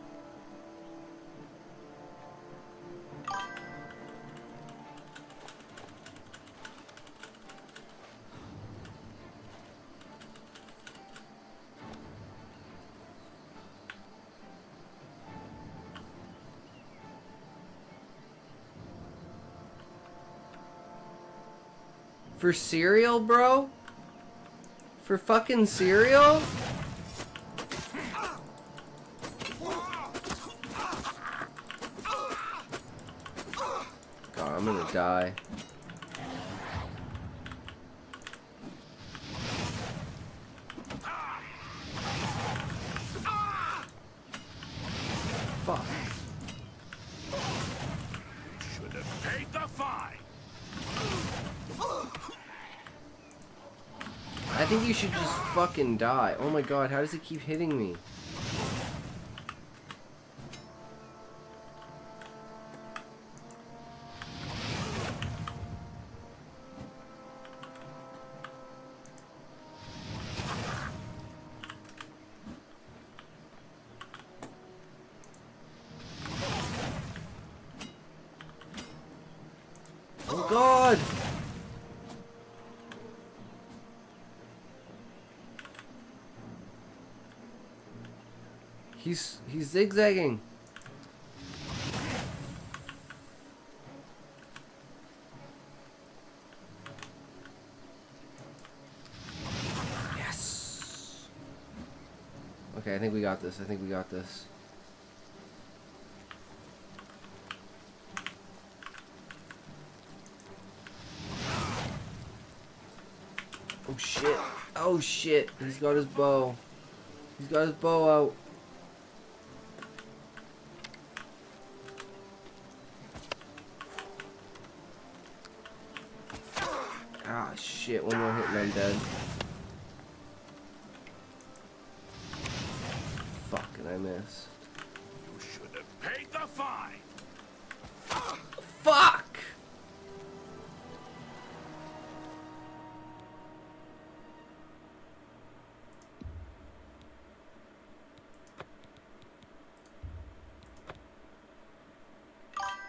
Speaker 1: For cereal, bro? For fucking cereal? God, I'm gonna die. Fuck.
Speaker 6: Should have paid the fine.
Speaker 1: I think you should just fucking die. Oh my god, how does it keep hitting me? Oh god! He's zigzagging. Yes. Okay, I think we got this. I think we got this. Oh shit. Oh shit. He's got his bow. He's got his bow out. Ah shit, one more hit and I'm dead. Fuck, and I missed.
Speaker 6: You should have paid the fine.
Speaker 1: Fuck!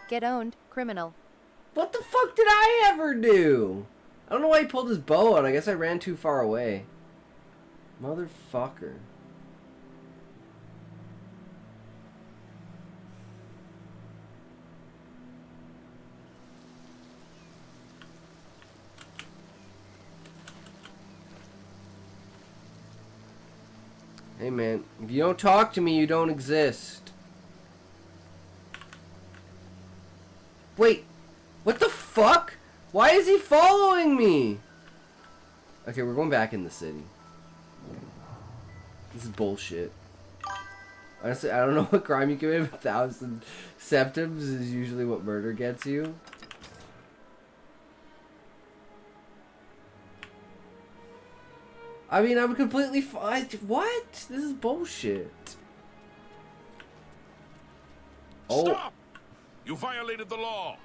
Speaker 7: Get owned, criminal.
Speaker 1: What the fuck did I ever do? I don't know why he pulled his bow out. I guess I ran too far away. Motherfucker. Hey man, if you don't talk to me, you don't exist. Wait, what the fuck? Why is he following me? Okay, we're going back in the city. This is bullshit. Honestly, I don't know what crime you commit, but 1,000 septims is usually what murder gets you. I mean, I'm completely fine. What? This is bullshit. Oh.
Speaker 6: Stop! You violated the law.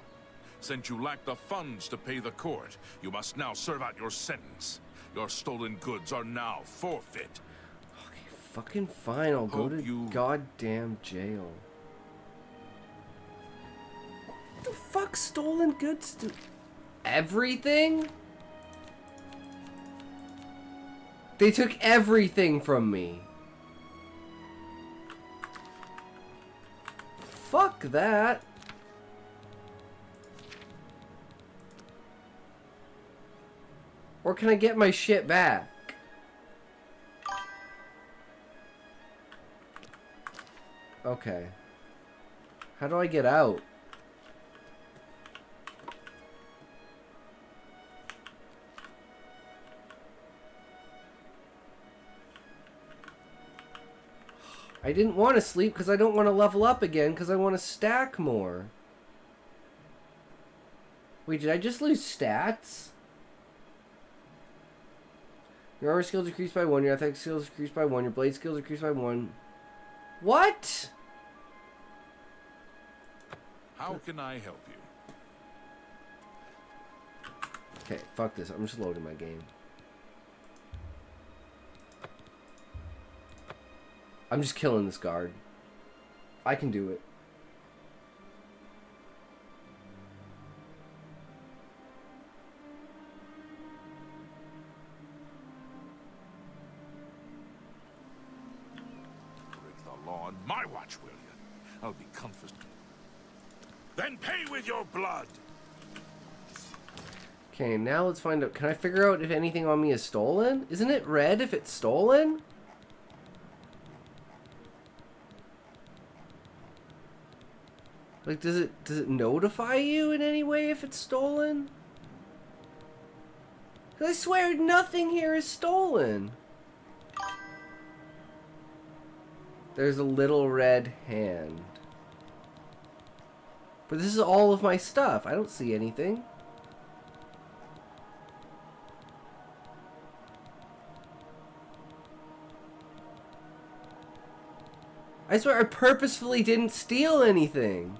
Speaker 6: Since you lack the funds to pay the court, you must now serve out your sentence. Your stolen goods are now forfeit.
Speaker 1: Okay, fucking fine. I'll go to goddamn jail. What the fuck stolen goods do? Everything? They took everything from me. Fuck that. Or can I get my shit back? Okay. How do I get out? I didn't want to sleep because I don't want to level up again because I want to stack more. Wait, did I just lose stats? Your armor skills decreased by 1, your athletic skills decreased by 1, your blade skills decreased by 1. What?
Speaker 6: How can I help you?
Speaker 1: Okay, fuck this. I'm just loading my game. I'm just killing this guard. I can do it.
Speaker 6: Break the law on my watch, will you? I'll be comforted. Then pay with your blood.
Speaker 1: Okay, now let's find out. Can I figure out if anything on me is stolen? Isn't it red if it's stolen? Like, does it notify you in any way if it's stolen? 'Cause I swear nothing here is stolen. There's a little red hand. But this is all of my stuff. I don't see anything. I swear I purposefully didn't steal anything.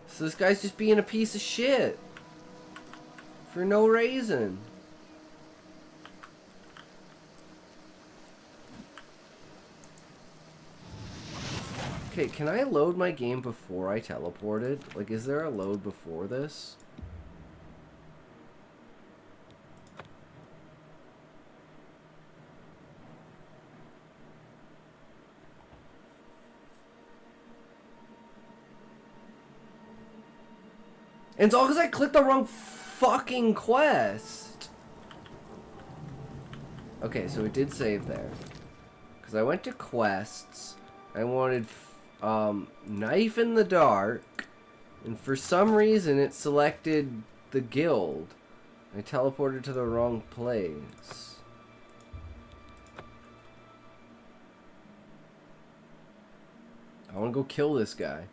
Speaker 1: So this guy's just being a piece of shit. For no reason. Okay, can I load my game before I teleported? Like, is there a load before this? And it's all because I clicked the wrong fucking quest. Okay, so it did save there. Because I went to quests. I wanted knife in the dark. And for some reason it selected the guild. I teleported to the wrong place. I want to go kill this guy.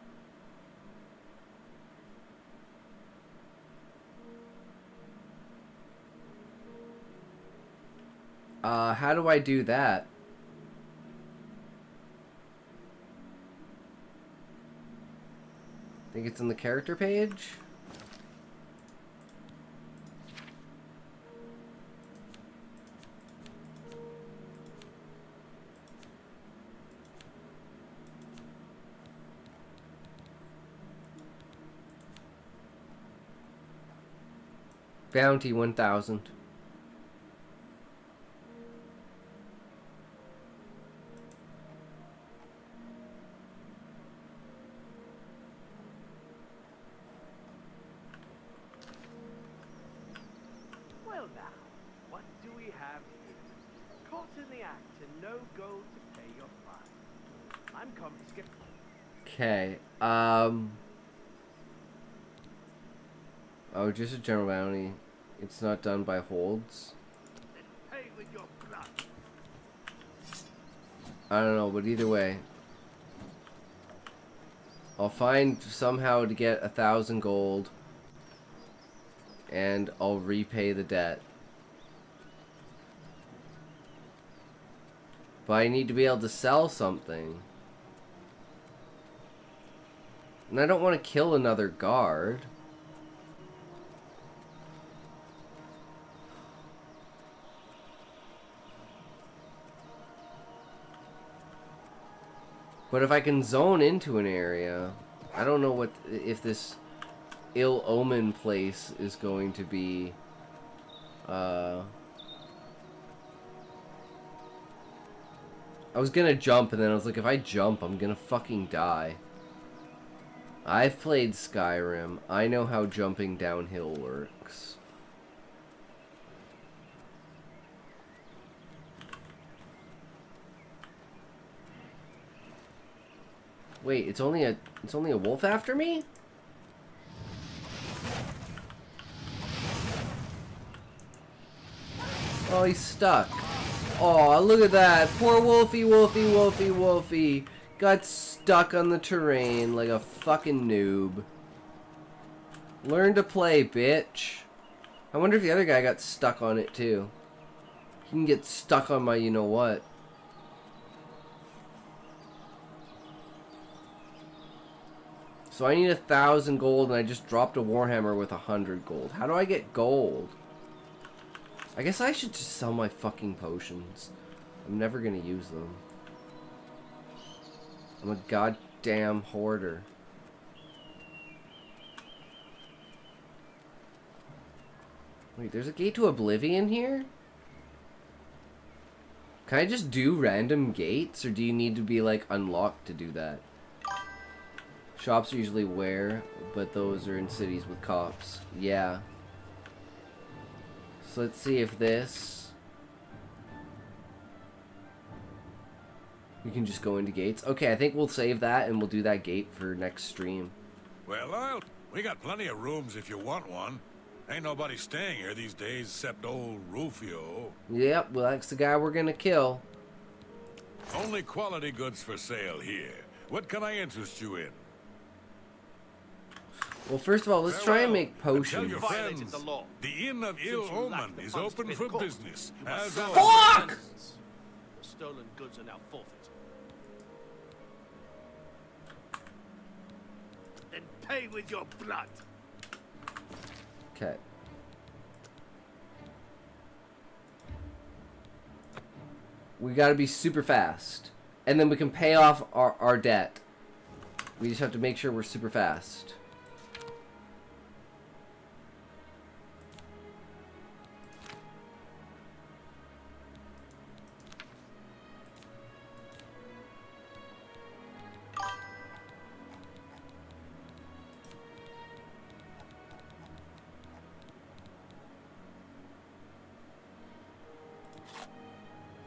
Speaker 1: How do I do that? I think it's in the character page. Bounty 1000.
Speaker 16: Well now, what do we have here? Caught in the act and no gold to pay your fine. I'm come to skip.
Speaker 1: Okay, oh, just a general bounty. It's not done by holds.
Speaker 16: Pay with your blood.
Speaker 1: I don't know, but either way. I'll find somehow to get 1,000 gold. And I'll repay the debt. But I need to be able to sell something. And I don't want to kill another guard. But if I can zone into an area, I don't know what if this ill omen place is going to be I was gonna jump and then I was like, if I jump I'm gonna fucking die. I've played Skyrim. I know how jumping downhill works. Wait, it's only a wolf after me? Oh, he's stuck. Oh, look at that. Poor Wolfie, Wolfie, Wolfie, Wolfie. Got stuck on the terrain like a fucking noob. Learn to play, bitch. I wonder if the other guy got stuck on it too. He can get stuck on my you-know-what. So I need 1,000 gold and I just dropped a Warhammer with 100 gold. How do I get gold? I guess I should just sell my fucking potions. I'm never gonna use them. I'm a goddamn hoarder. Wait, there's a gate to Oblivion here? Can I just do random gates, or do you need to be, like, unlocked to do that? Shops are usually where, but those are in cities with cops. Yeah. So let's see if this... We can just go into gates. Okay, I think we'll save that and we'll do that gate for next stream.
Speaker 6: Well, we got plenty of rooms if you want one. Ain't nobody staying here these days except old Rufio.
Speaker 1: Yep, well that's the guy we're gonna kill.
Speaker 6: Only quality goods for sale here. What can I interest you in?
Speaker 1: Well, first of all, let's try and make
Speaker 6: Tell
Speaker 1: potions.
Speaker 6: your friends, the Inn of Ill Omen is open for business. As
Speaker 1: Fuck!
Speaker 16: Stolen goods are now forfeit. Then pay with your blood.
Speaker 1: Okay. We gotta be super fast. And then we can pay off our debt. We just have to make sure we're super fast.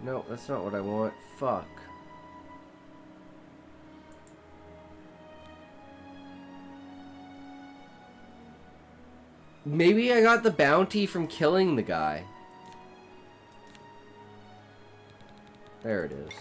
Speaker 1: No, that's not what I want. Fuck. Maybe I got the bounty from killing the guy. There it is.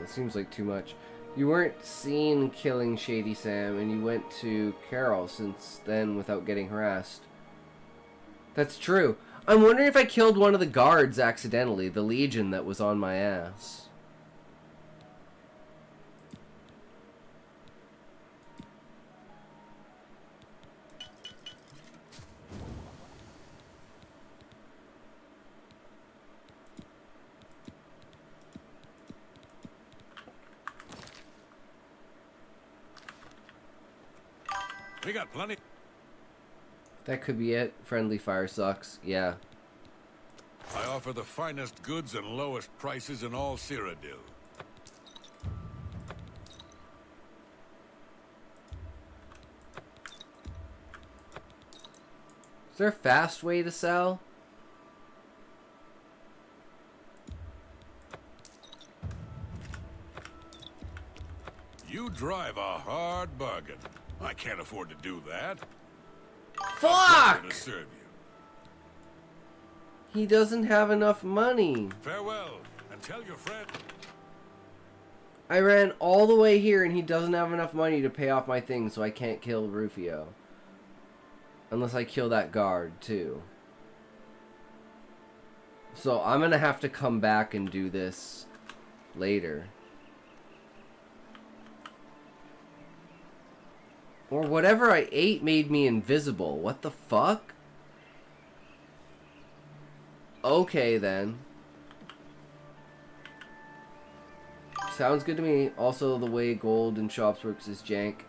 Speaker 1: It seems like too much. You weren't seen killing Shady Sam, and you went to Carol since then without getting harassed. That's true. I'm wondering if I killed one of the guards accidentally, the Legion that was on my ass.
Speaker 6: We got plenty.
Speaker 1: That could be it. Friendly fire sucks. Yeah.
Speaker 6: I offer the finest goods and lowest prices in all Cyrodiil.
Speaker 1: Is there a fast way to sell?
Speaker 6: You drive a hard bargain. I can't afford to do that.
Speaker 1: Fuck!
Speaker 6: To serve you.
Speaker 1: He doesn't have enough money.
Speaker 6: Farewell, and tell your friend.
Speaker 1: I ran all the way here and he doesn't have enough money to pay off my thing, so I can't kill Rufio. Unless I kill that guard, too. So I'm gonna have to come back and do this later. Or whatever I ate made me invisible. What the fuck? Okay, then. Sounds good to me. Also, the way gold in shops works is jank.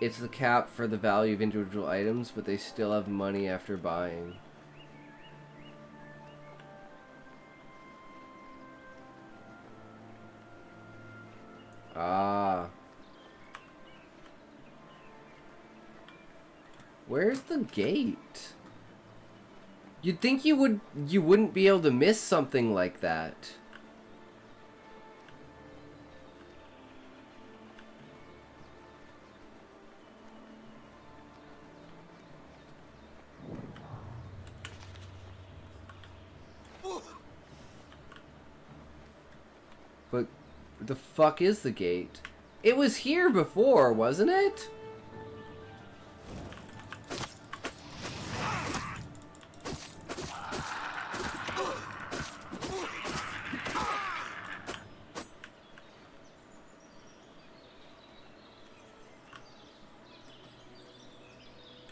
Speaker 1: It's the cap for the value of individual items, but they still have money after buying. Ah. Where's the gate? You'd think you wouldn't be able to miss something like that. But the fuck is the gate? It was here before, wasn't it?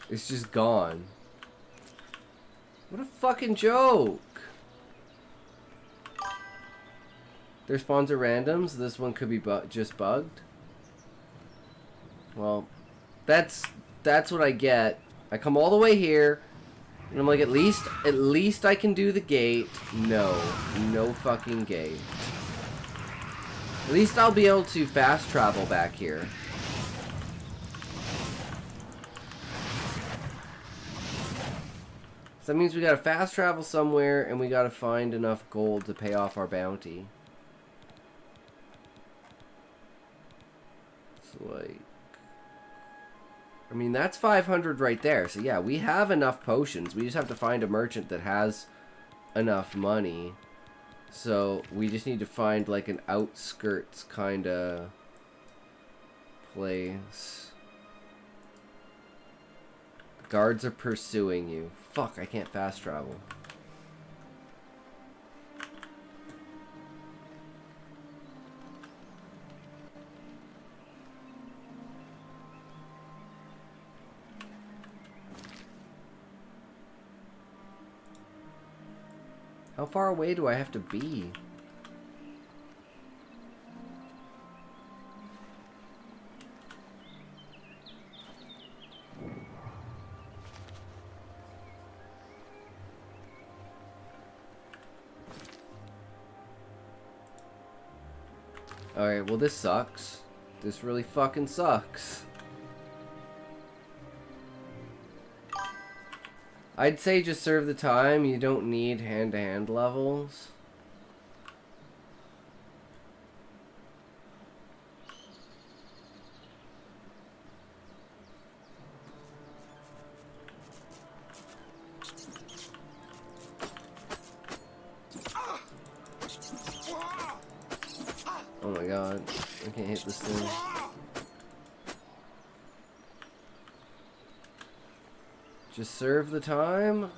Speaker 1: It's just gone. What a fucking joke. Their spawns are randoms. This one could be just bugged. Well, that's what I get. I come all the way here, and I'm like, at least I can do the gate. No fucking gate. At least I'll be able to fast travel back here. So that means we gotta fast travel somewhere, and we gotta find enough gold to pay off our bounty. It's like, I mean, that's 500 right there. So yeah, we have enough potions. We just have to find a merchant that has enough money. So we just need to find like an outskirts kind of place. Guards are pursuing you. Fuck, I can't fast travel. How far away do I have to be? Alright, well this sucks. This really fucking sucks. I'd say just serve the time. You don't need hand-to-hand levels. Oh my god, I can't hit this thing. Just serve the time.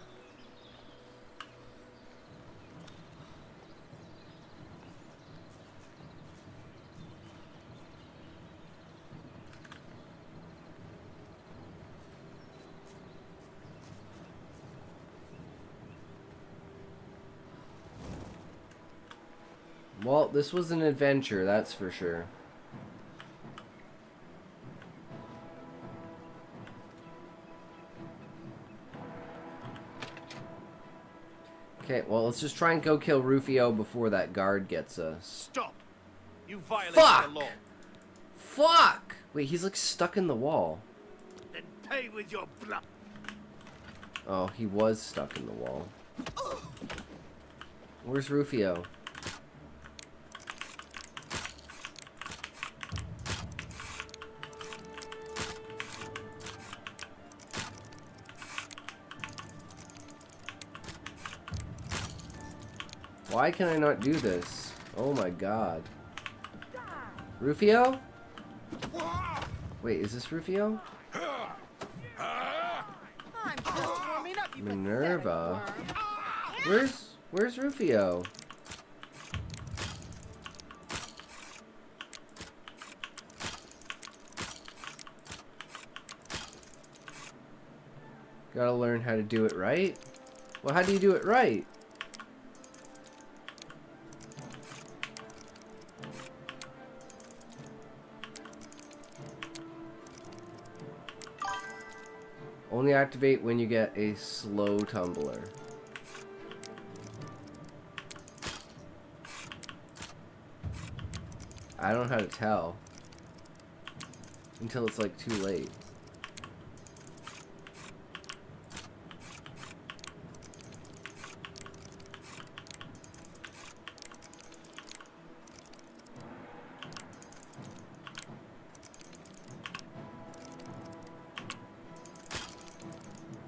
Speaker 1: Well, this was an adventure, that's for sure. Okay, well, let's just try and go kill Rufio before that guard gets us.
Speaker 16: Stop! You violated
Speaker 1: Fuck!
Speaker 16: the law.
Speaker 1: Fuck! Wait, he's like stuck in the wall.
Speaker 16: Then pay with your blood.
Speaker 1: Oh, he was stuck in the wall. Where's Rufio? Why can I not do this? Oh my god. Rufio? Wait, is this Rufio? Minerva? Where's Rufio? Gotta learn how to do it right? Well, how do you do it right? Only activate when you get a slow tumbler. I don't know how to tell. Until it's like too late.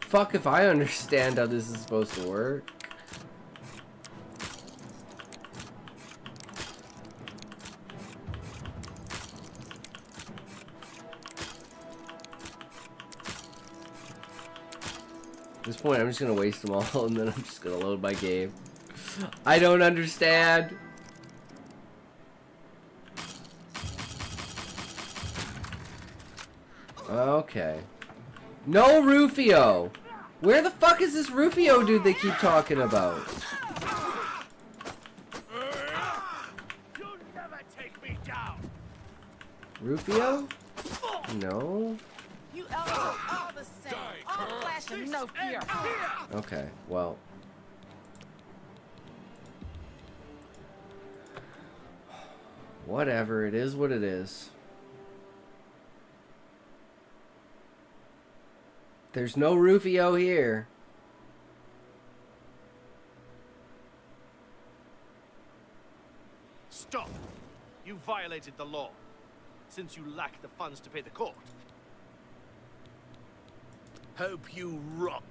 Speaker 1: Fuck if I understand how this is supposed to work. At this point, I'm just gonna waste them all, and then I'm just gonna load my game. I don't understand. Okay. No Rufio! Where the fuck is this Rufio dude they keep talking about?
Speaker 4: You'll never take me down.
Speaker 1: Rufio? No?
Speaker 14: You elements are all the same. All flash and no fear.
Speaker 1: Okay, well. Whatever, it is what it is. There's no Rufio here.
Speaker 16: Stop! You violated the law, since you lack the funds to pay the court.
Speaker 4: Hope you rot.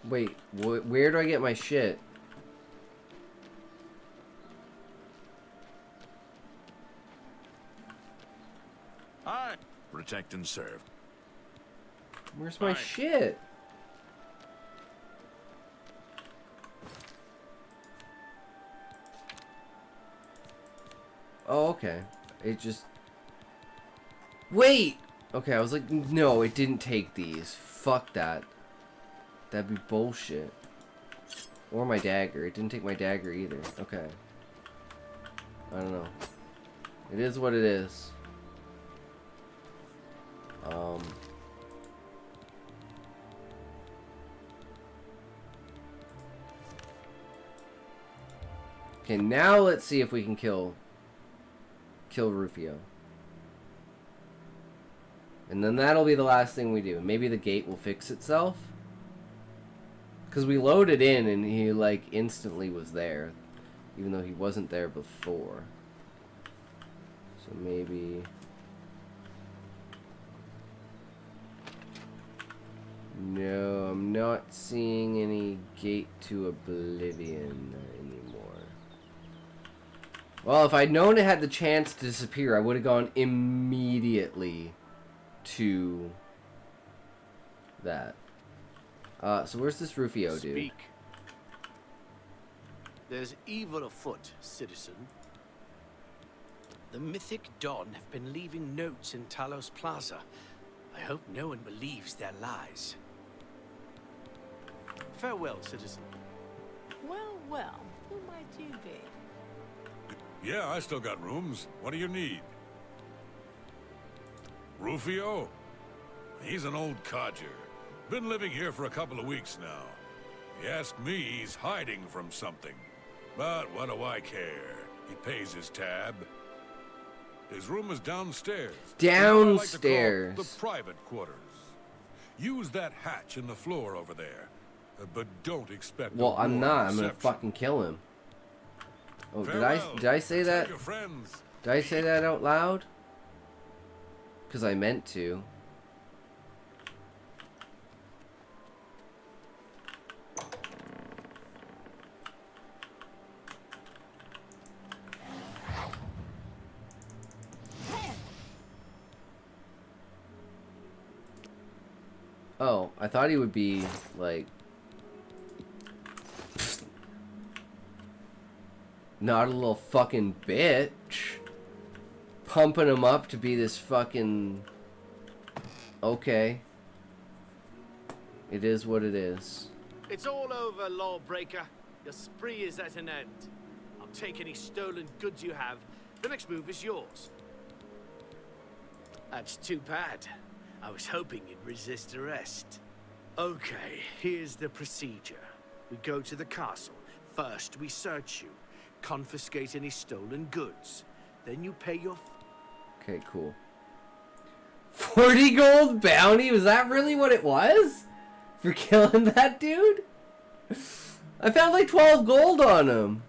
Speaker 1: Wait, where do I get my shit?
Speaker 6: Aye. Protect and serve.
Speaker 1: Where's my shit? Oh, okay. It just... Wait! Okay, I was like, no, it didn't take these. Fuck that. That'd be bullshit. Or my dagger. It didn't take my dagger either. Okay. I don't know. It is what it is. Okay, now let's see if we can kill Rufio. And then that'll be the last thing we do. Maybe the gate will fix itself. Because we loaded in and he like instantly was there. Even though he wasn't there before. So maybe... No, I'm not seeing any gate to Oblivion anymore. Well, if I'd known it had the chance to disappear, I would have gone immediately to that. So where's this Rufio dude?
Speaker 16: Speak. There's evil afoot, citizen.
Speaker 11: The Mythic Dawn have been leaving notes in Talos Plaza. I hope no one believes their lies.
Speaker 16: Farewell, citizen.
Speaker 14: Well, well, who might you be?
Speaker 6: Yeah, I still got rooms. What do you need? Rufio? He's an old codger. Been living here for a couple of weeks now. If you ask me, he's hiding from something. But what do I care? He pays his tab. His room is downstairs.
Speaker 1: Downstairs.
Speaker 6: The private quarters. Use that hatch in the floor over there. But don't expect.
Speaker 1: Well, I'm not. I'm gonna fucking kill him. Oh, did I say that? Did I say that out loud? Because I meant to. Oh, I thought he would be, like... Not a little fucking bitch. Pumping him up to be this fucking... Okay. It is what it is.
Speaker 16: It's all over, lawbreaker. Your spree is at an end. I'll take any stolen goods you have. The next move is yours.
Speaker 11: That's too bad. I was hoping you'd resist arrest.
Speaker 16: Okay, here's the procedure. We go to the castle. First, we search you. Confiscate any stolen goods. Then you pay your...
Speaker 1: Okay, cool. 40 gold bounty? Was that really what it was? for killing that dude? I found like 12 gold on him.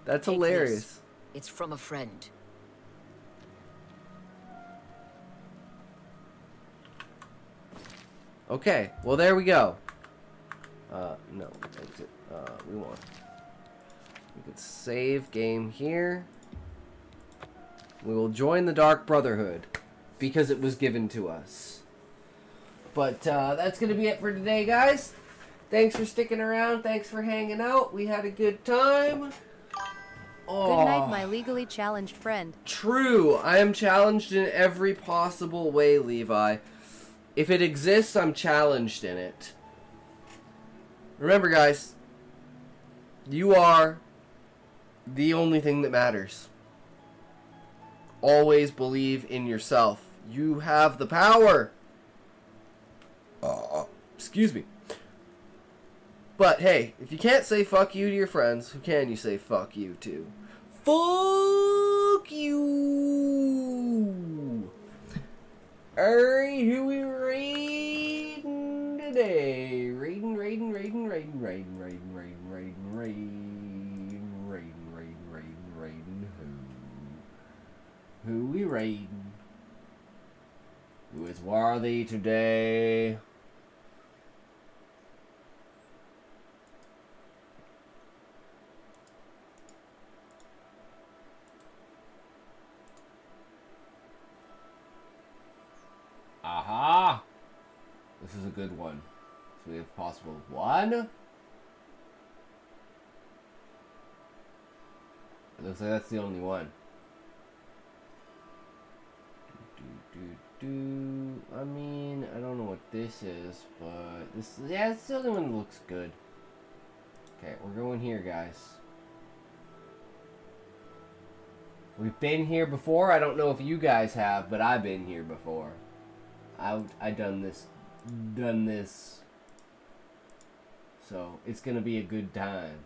Speaker 1: That's
Speaker 17: Take
Speaker 1: hilarious.
Speaker 17: this. It's from a friend.
Speaker 1: Okay, well there we go. No, exit. We could save game here. We will join the Dark Brotherhood because it was given to us. But that's gonna be it for today, guys. Thanks for sticking around. Thanks for hanging out. We had a good time. Oh.
Speaker 7: Good night, my legally challenged friend.
Speaker 1: True. I am challenged in every possible way, Levi. If it exists, I'm challenged in it. Remember, guys, you are the only thing that matters. Always believe in yourself. You have the power. Excuse me. But hey, if you can't say fuck you to your friends, who can you say fuck you to? Fuck you! Alright, who we raiding today? Raiding. Who we raiding? Who is worthy today? Aha! This is a good one. So we have possible 1. It looks like that's the only one. I mean, I don't know what this is, but this, yeah, it's the only one that looks good. Okay, we're going here, guys. We've been here before. I don't know if you guys have, but I've been here before. I done this. So it's gonna be a good time.